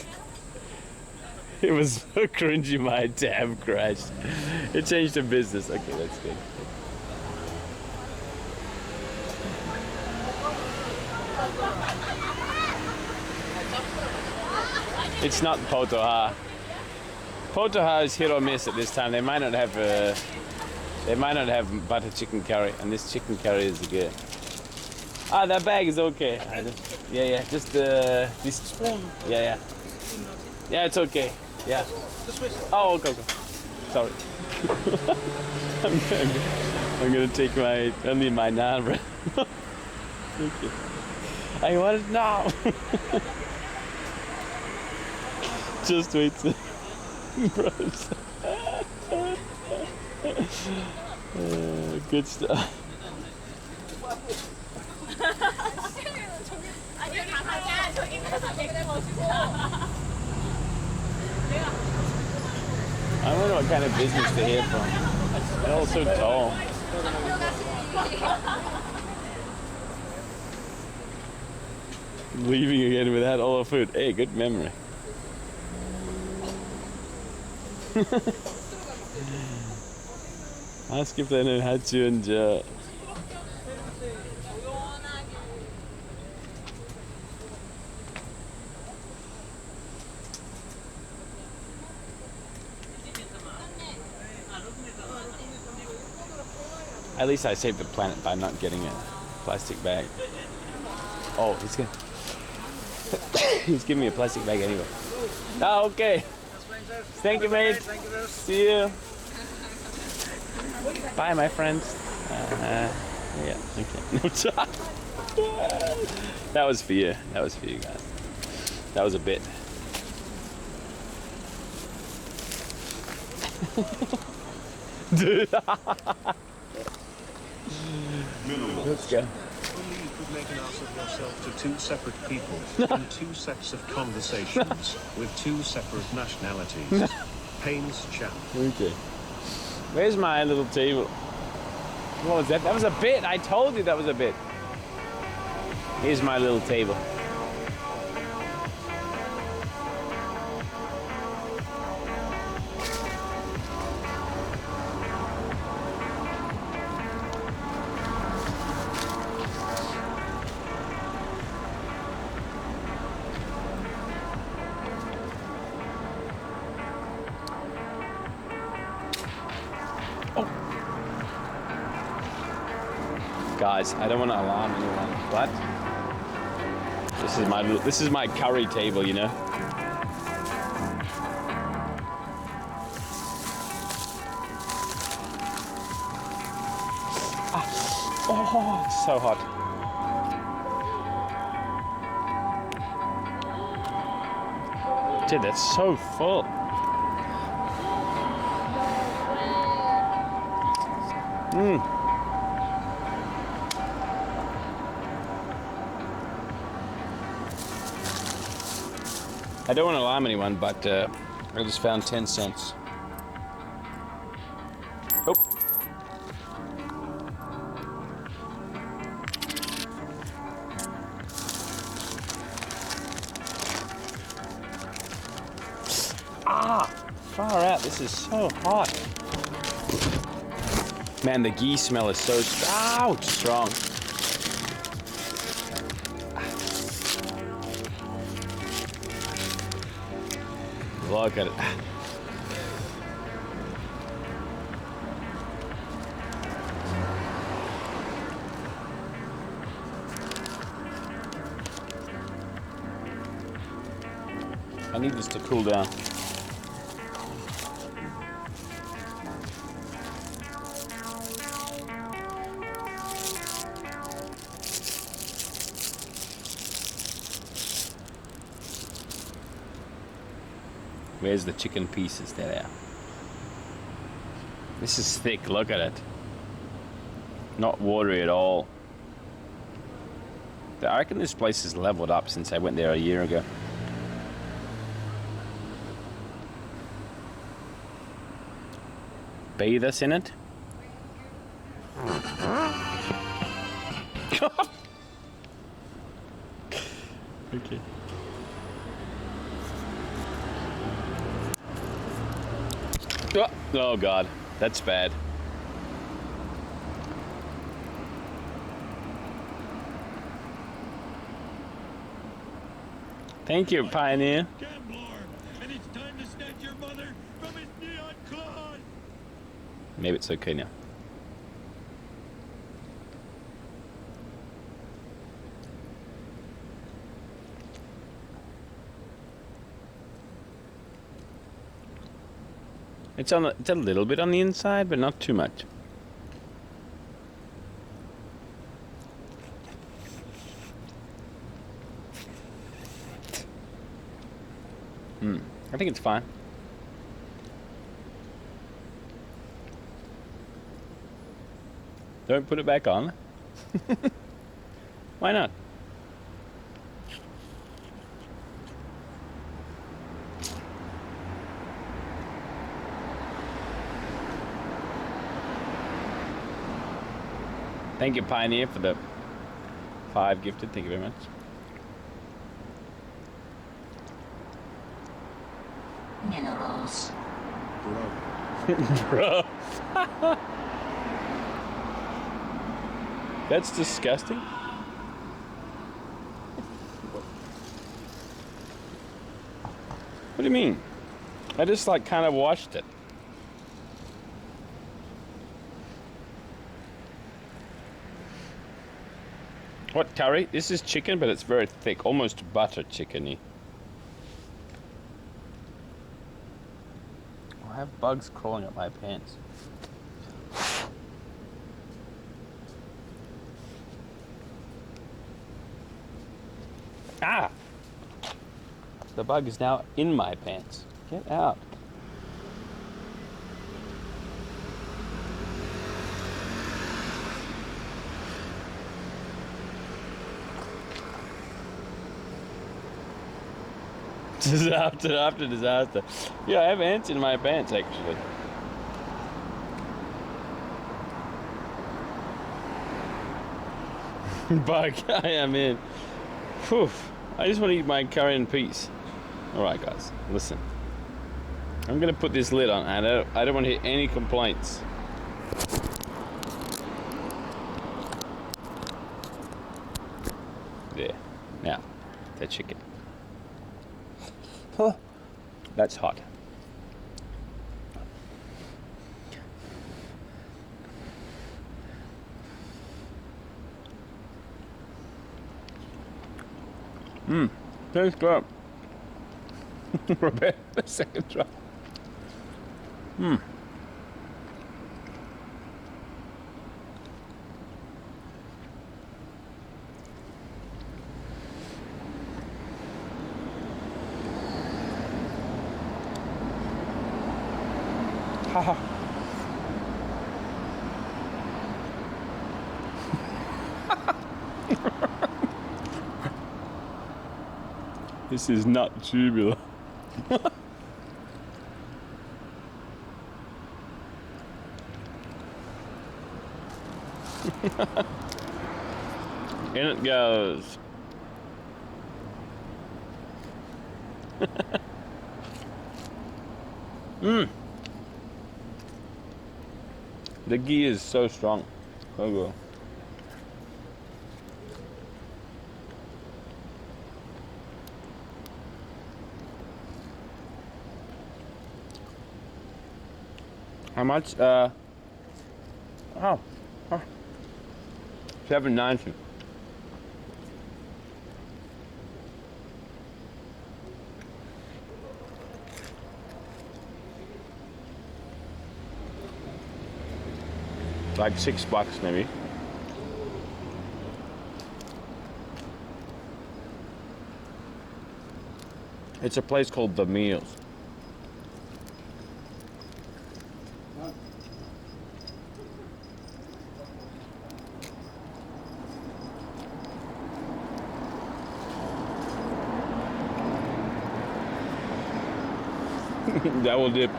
It was so cringy, my tab crashed. It changed to business. Okay, that's good. It's not Potoha. Potoha is hit or miss at this time. They might not have butter chicken curry, and this chicken curry is good. Ah, that bag is okay. Just this. Yeah, it's okay. Yeah. Oh, okay. Sorry. I'm gonna take only my naan bread. Okay. I want it now. Just wait. Bros. Good stuff. I wonder what kind of business they hear from. They're all so tall. Leaving again without all the food. Hey, good memory. Ask if they know Hatsu and Ja. At least I saved the planet by not getting a plastic bag. Oh, he's giving me a plastic bag anyway. Oh, okay. Thank you, mate. See you. Bye, my friends. Yeah, okay. That was for you. That was for you guys. That was a bit. Dude. Let's go. You could make an ass of yourself to two separate people in two sets of conversations with two separate nationalities. Haynes Chan. Okay. Where's my little table? What was that? That was a bit. I told you that was a bit. Here's my little table. Guys, I don't want to alarm anyone, but this is my curry table, you know. Oh, it's so hot. Dude, that's so full. I don't want to alarm anyone, but I just found 10 cents. Oh. Ah, far out. This is so hot. Man, the ghee smell is so strong. Look at it. I need this to cool down. Where's the chicken pieces? There they are. This is thick, look at it. Not watery at all. I reckon this place has leveled up since I went there a year ago. Bathe us in it. Okay. Oh God, that's bad. Thank you, Pioneer. And it's time to snatch your mother from his neon claws. Maybe it's okay now. It's a little bit on the inside, but not too much. I think it's fine. Don't put it back on. Why not? Thank you, Pioneer, for the 5 gifted. Thank you very much. Minerals. Bro. That's disgusting. What do you mean? I just like kind of washed it. What curry? This is chicken, but it's very thick, almost butter chickeny. I have bugs crawling up my pants. Ah! The bug is now in my pants. Get out. Disaster after disaster. Yeah, I have ants in my pants actually. Bug, I am in. Whew. I just want to eat my curry in peace. Alright guys, listen. I'm going to put this lid on and I don't want to hear any complaints. There. Now, the chicken. Huh. That's hot. Tastes good. Prepare the second try. Haha. This is not tubular. In it goes. The ghee is so strong. So good. How much? $7.90. Like $6 maybe. It's a place called The Meals. Double dip.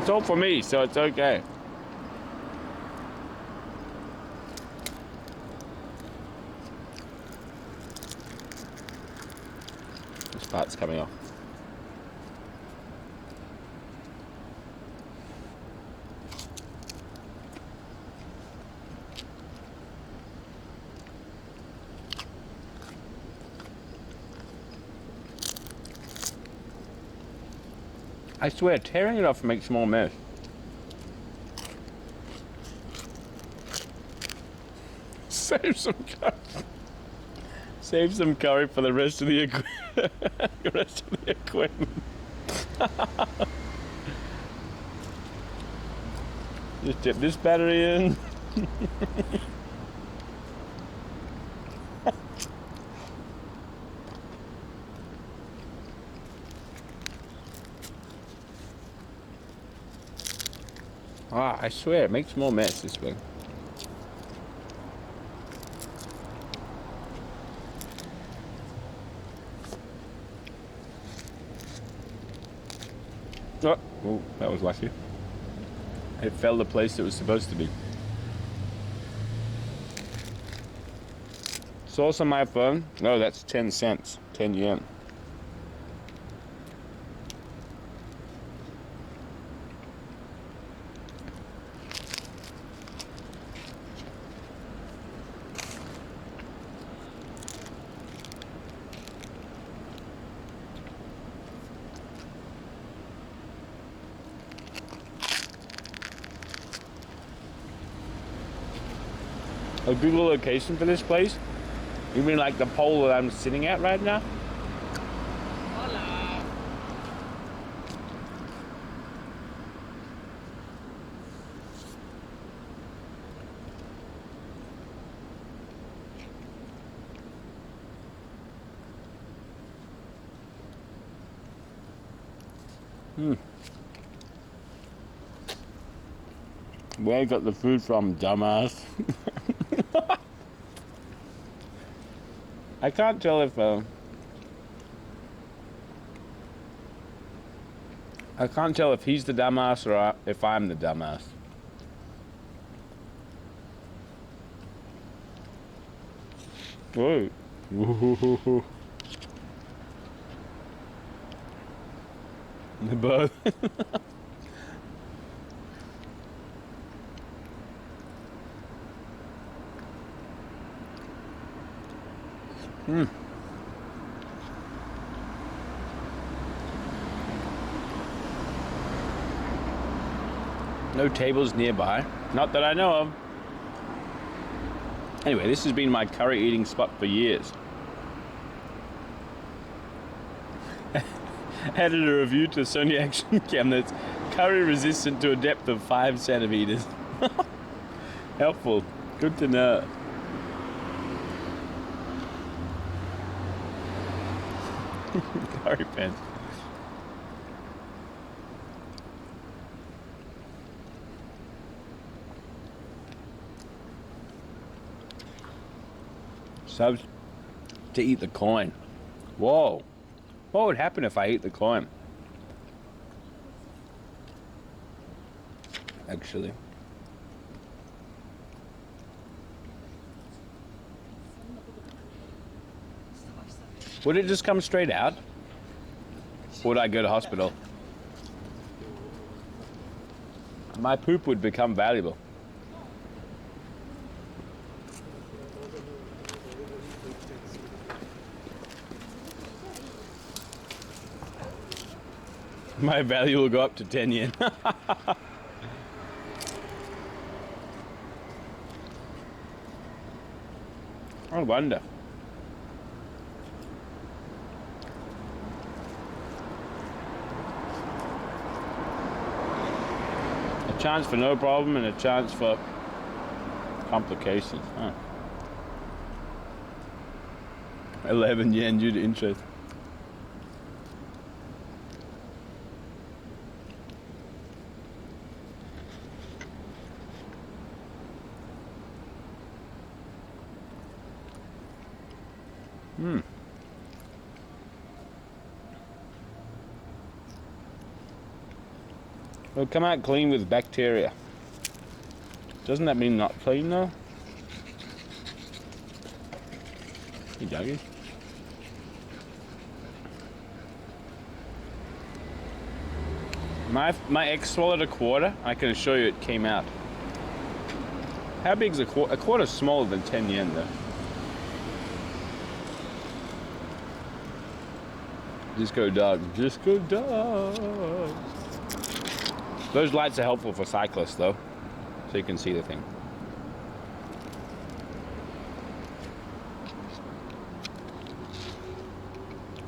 It's all for me, so it's okay. This part's coming off. I swear, tearing it off makes more mess. Save some curry. Save some curry for the rest of the equipment. Just dip this battery in. I swear, it makes more mess this way. Oh, that was lucky. It fell the place it was supposed to be. Sauce on my phone? No, that's 10 cents, 10 yen. A Google location for this place? You mean like the pole that I'm sitting at right now? Where you got the food from, dumbass? I can't tell if he's the dumbass or if I'm the dumbass. Whoa. The both. No tables nearby, not that I know of. Anyway, this has been my curry eating spot for years. Added a review to Sony action cam that's curry resistant to a depth of 5 centimeters. Helpful. Good to know. Curry pants. Subs to eat the coin. Whoa. What would happen if I eat the coin? Actually. Would it just come straight out? Or would I go to hospital? My poop would become valuable. My value will go up to 10 yen. I wonder. A chance for no problem and a chance for complications. Huh. 11 yen due to interest. It'll come out clean with bacteria. Doesn't that mean not clean though? Hey, doggy. My ex swallowed a quarter. I can assure you it came out. How big is a quarter? A quarter is smaller than 10 yen though. Disco dog. Disco dog. Those lights are helpful for cyclists though, so you can see the thing.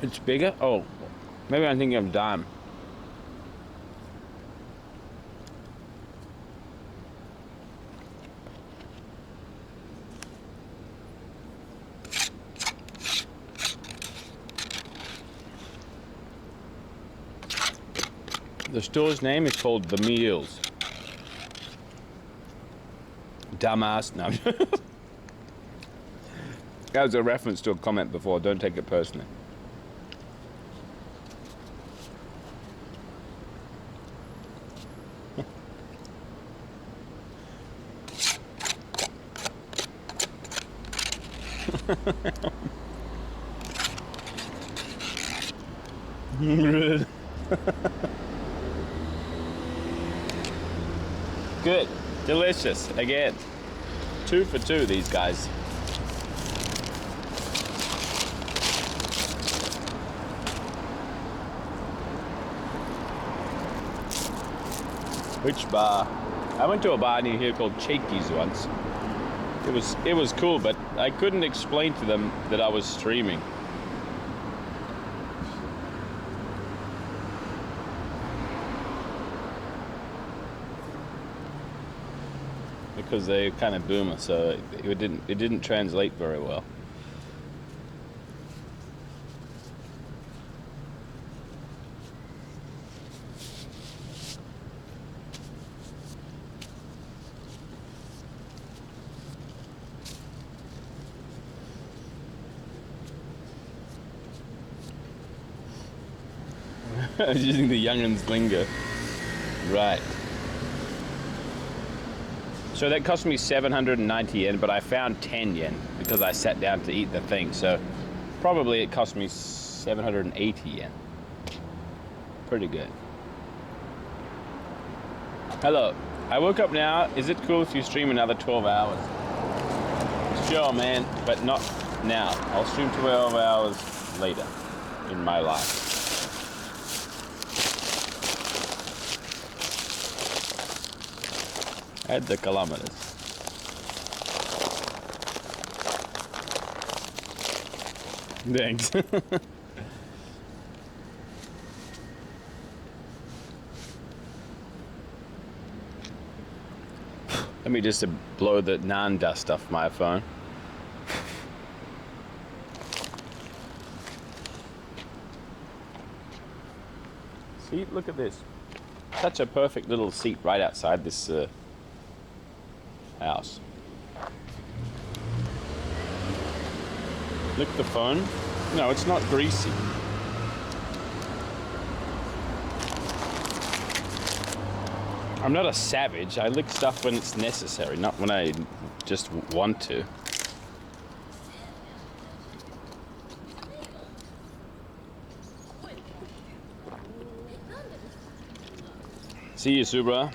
It's bigger? Oh, maybe I'm thinking of dime. The store's name is called The Meals. Dumbass. No. That was a reference to a comment before. Don't take it personally. Good, delicious, again. 2 for 2, these guys. Which bar? I went to a bar near here called Cheeky's once. It was cool, but I couldn't explain to them that I was streaming. Because they're kind of boomer, so it didn't translate very well. I was using the youngin's lingo. Right. So that cost me 790 yen, but I found 10 yen because I sat down to eat the thing. So probably it cost me 780 yen. Pretty good. Hello. I woke up now. Is it cool if you stream another 12 hours? Sure, man, but not now. I'll stream 12 hours later in my life. Add the kilometers. Thanks. Let me just blow the non-dust off my phone. See, look at this. Such a perfect little seat right outside this house. Lick the phone. No, it's not greasy. I'm not a savage. I lick stuff when it's necessary, not when I just want to. See you, Subra.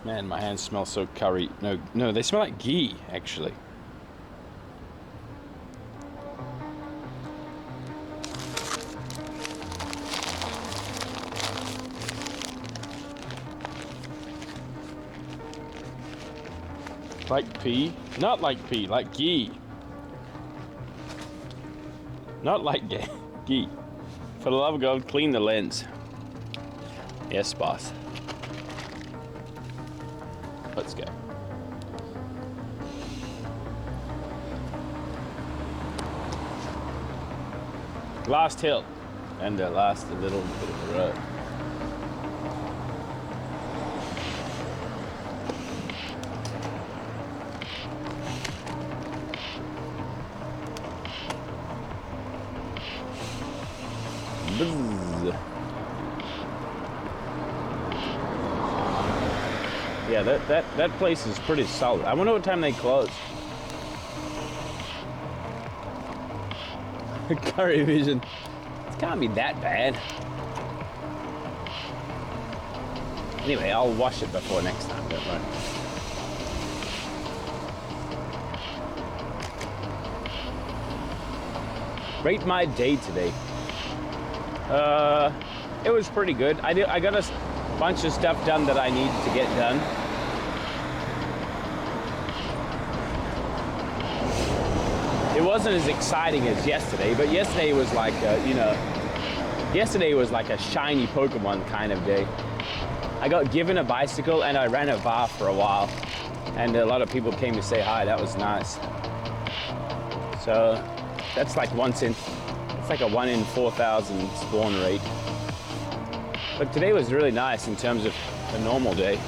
Man, my hands smell so curry. No, they smell like ghee, actually. Like pea? Not like pea, like ghee. Not like ghee. For the love of God, clean the lens. Yes, boss. Let's go. Last hill. And the last little bit of the road. Buzz. Yeah, that place is pretty solid. I wonder what time they close. Curry vision. It can't be that bad. Anyway, I'll wash it before next time, don't worry. Rate my day today. It was pretty good. I got a bunch of stuff done that I needed to get done. It wasn't as exciting as yesterday, but yesterday was like, yesterday was like a shiny Pokemon kind of day. I got given a bicycle and I ran a bar for a while, and a lot of people came to say hi. That was nice. So that's like it's like a 1 in 4,000 spawn rate. But today was really nice in terms of a normal day.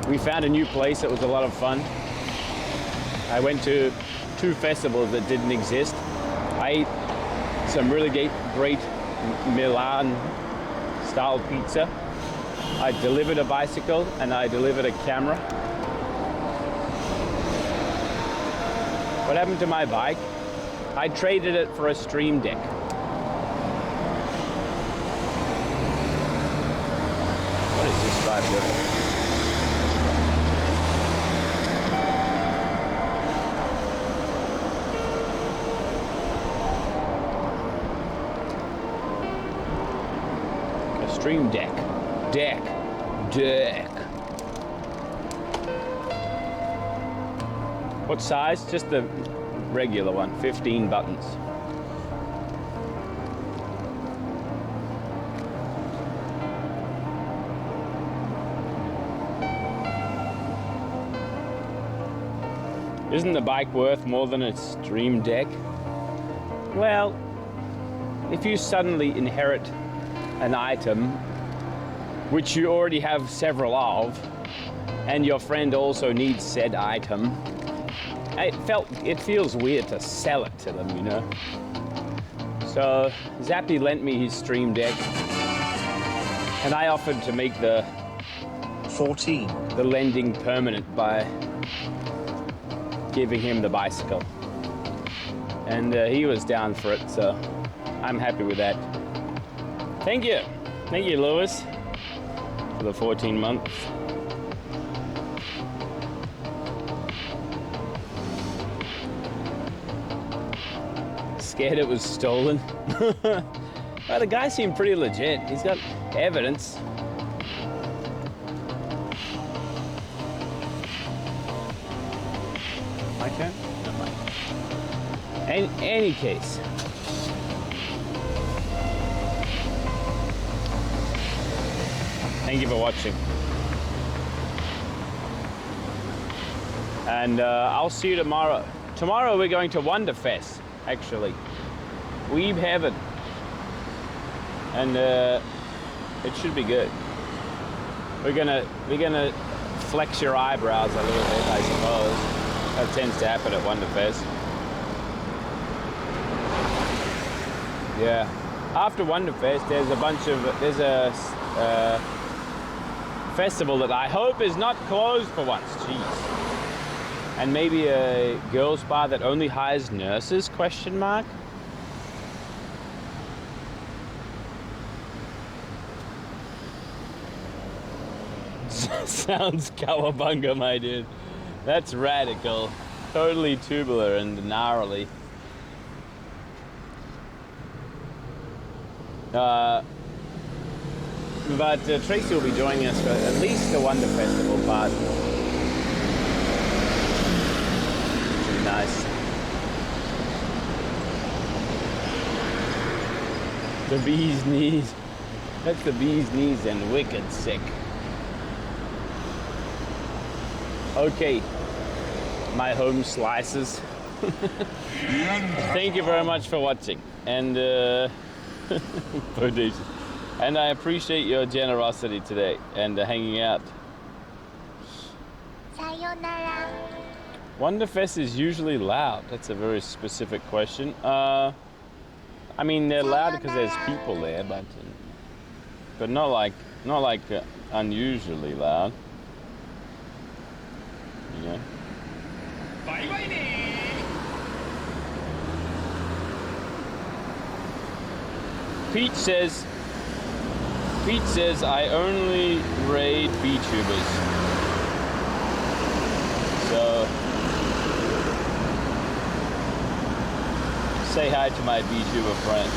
We found a new place that was a lot of fun. I went to 2 festivals that didn't exist. I ate some really great Milan style pizza. I delivered a bicycle and I delivered a camera. What happened to my bike? I traded it for a stream deck. What is this drive doing? A stream deck. Deck. What size? Just the regular one, 15 buttons. Isn't the bike worth more than a stream deck? Well, if you suddenly inherit an item which you already have several of, and your friend also needs said item, it feels weird to sell it to them, you know. So Zappy lent me his stream deck, and I offered to make the lending permanent by giving him the bicycle, and he was down for it, so I'm happy with that. Thank you, Lewis, for the 14 months. Scared it was stolen. Well, the guy seemed pretty legit. He's got evidence. My turn? No, mine. In any case. Thank you for watching. And I'll see you tomorrow. Tomorrow we're going to Wonderfest, actually. Weeb Heaven. And it should be good. We're gonna flex your eyebrows a little bit, I suppose. That tends to happen at Wonderfest. Yeah. After Wonderfest, there's a festival that I hope is not closed for once. Jeez. And maybe a girls' bar that only hires nurses? Question mark. Sounds cowabunga, my dude. That's radical. Totally tubular and gnarly. But Tracy will be joining us for at least the Wonder Festival part. Should be nice. The bee's knees. That's the bee's knees and wicked sick. Okay, my home slices. Thank you very much for watching, and and I appreciate your generosity today and hanging out. Sayonara. Wonderfest is usually loud. That's a very specific question. I mean, they're loud because there's people there, but not like unusually loud. Yeah. Bye bye. Pete says I only raid VTubers. So say hi to my VTuber friend.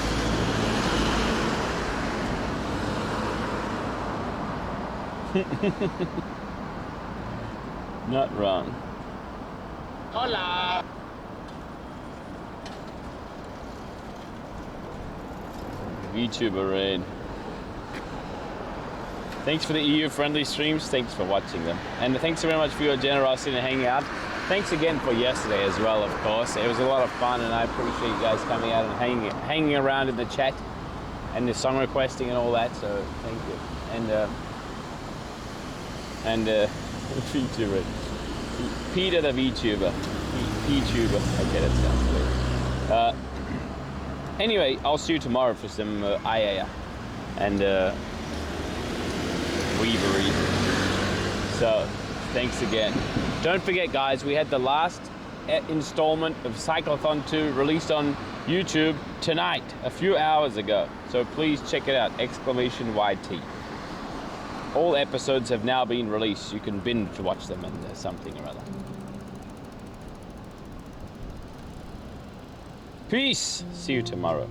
Not wrong. Hola. VTuber raid. Thanks for the EU-friendly streams. Thanks for watching them. And thanks very much for your generosity and hanging out. Thanks again for yesterday as well, of course. It was a lot of fun, and I appreciate you guys coming out and hanging around in the chat and the song requesting and all that. So thank you. And VTuber. Peter the VTuber. VTuber. Okay, that sounds good. Anyway, I'll see you tomorrow for some IAA and Weavery. So, thanks again. Don't forget, guys, we had the last installment of Cyclothon 2 released on YouTube tonight, a few hours ago. So please check it out, !YT. All episodes have now been released. You can binge watch them and something or other. Peace. See you tomorrow.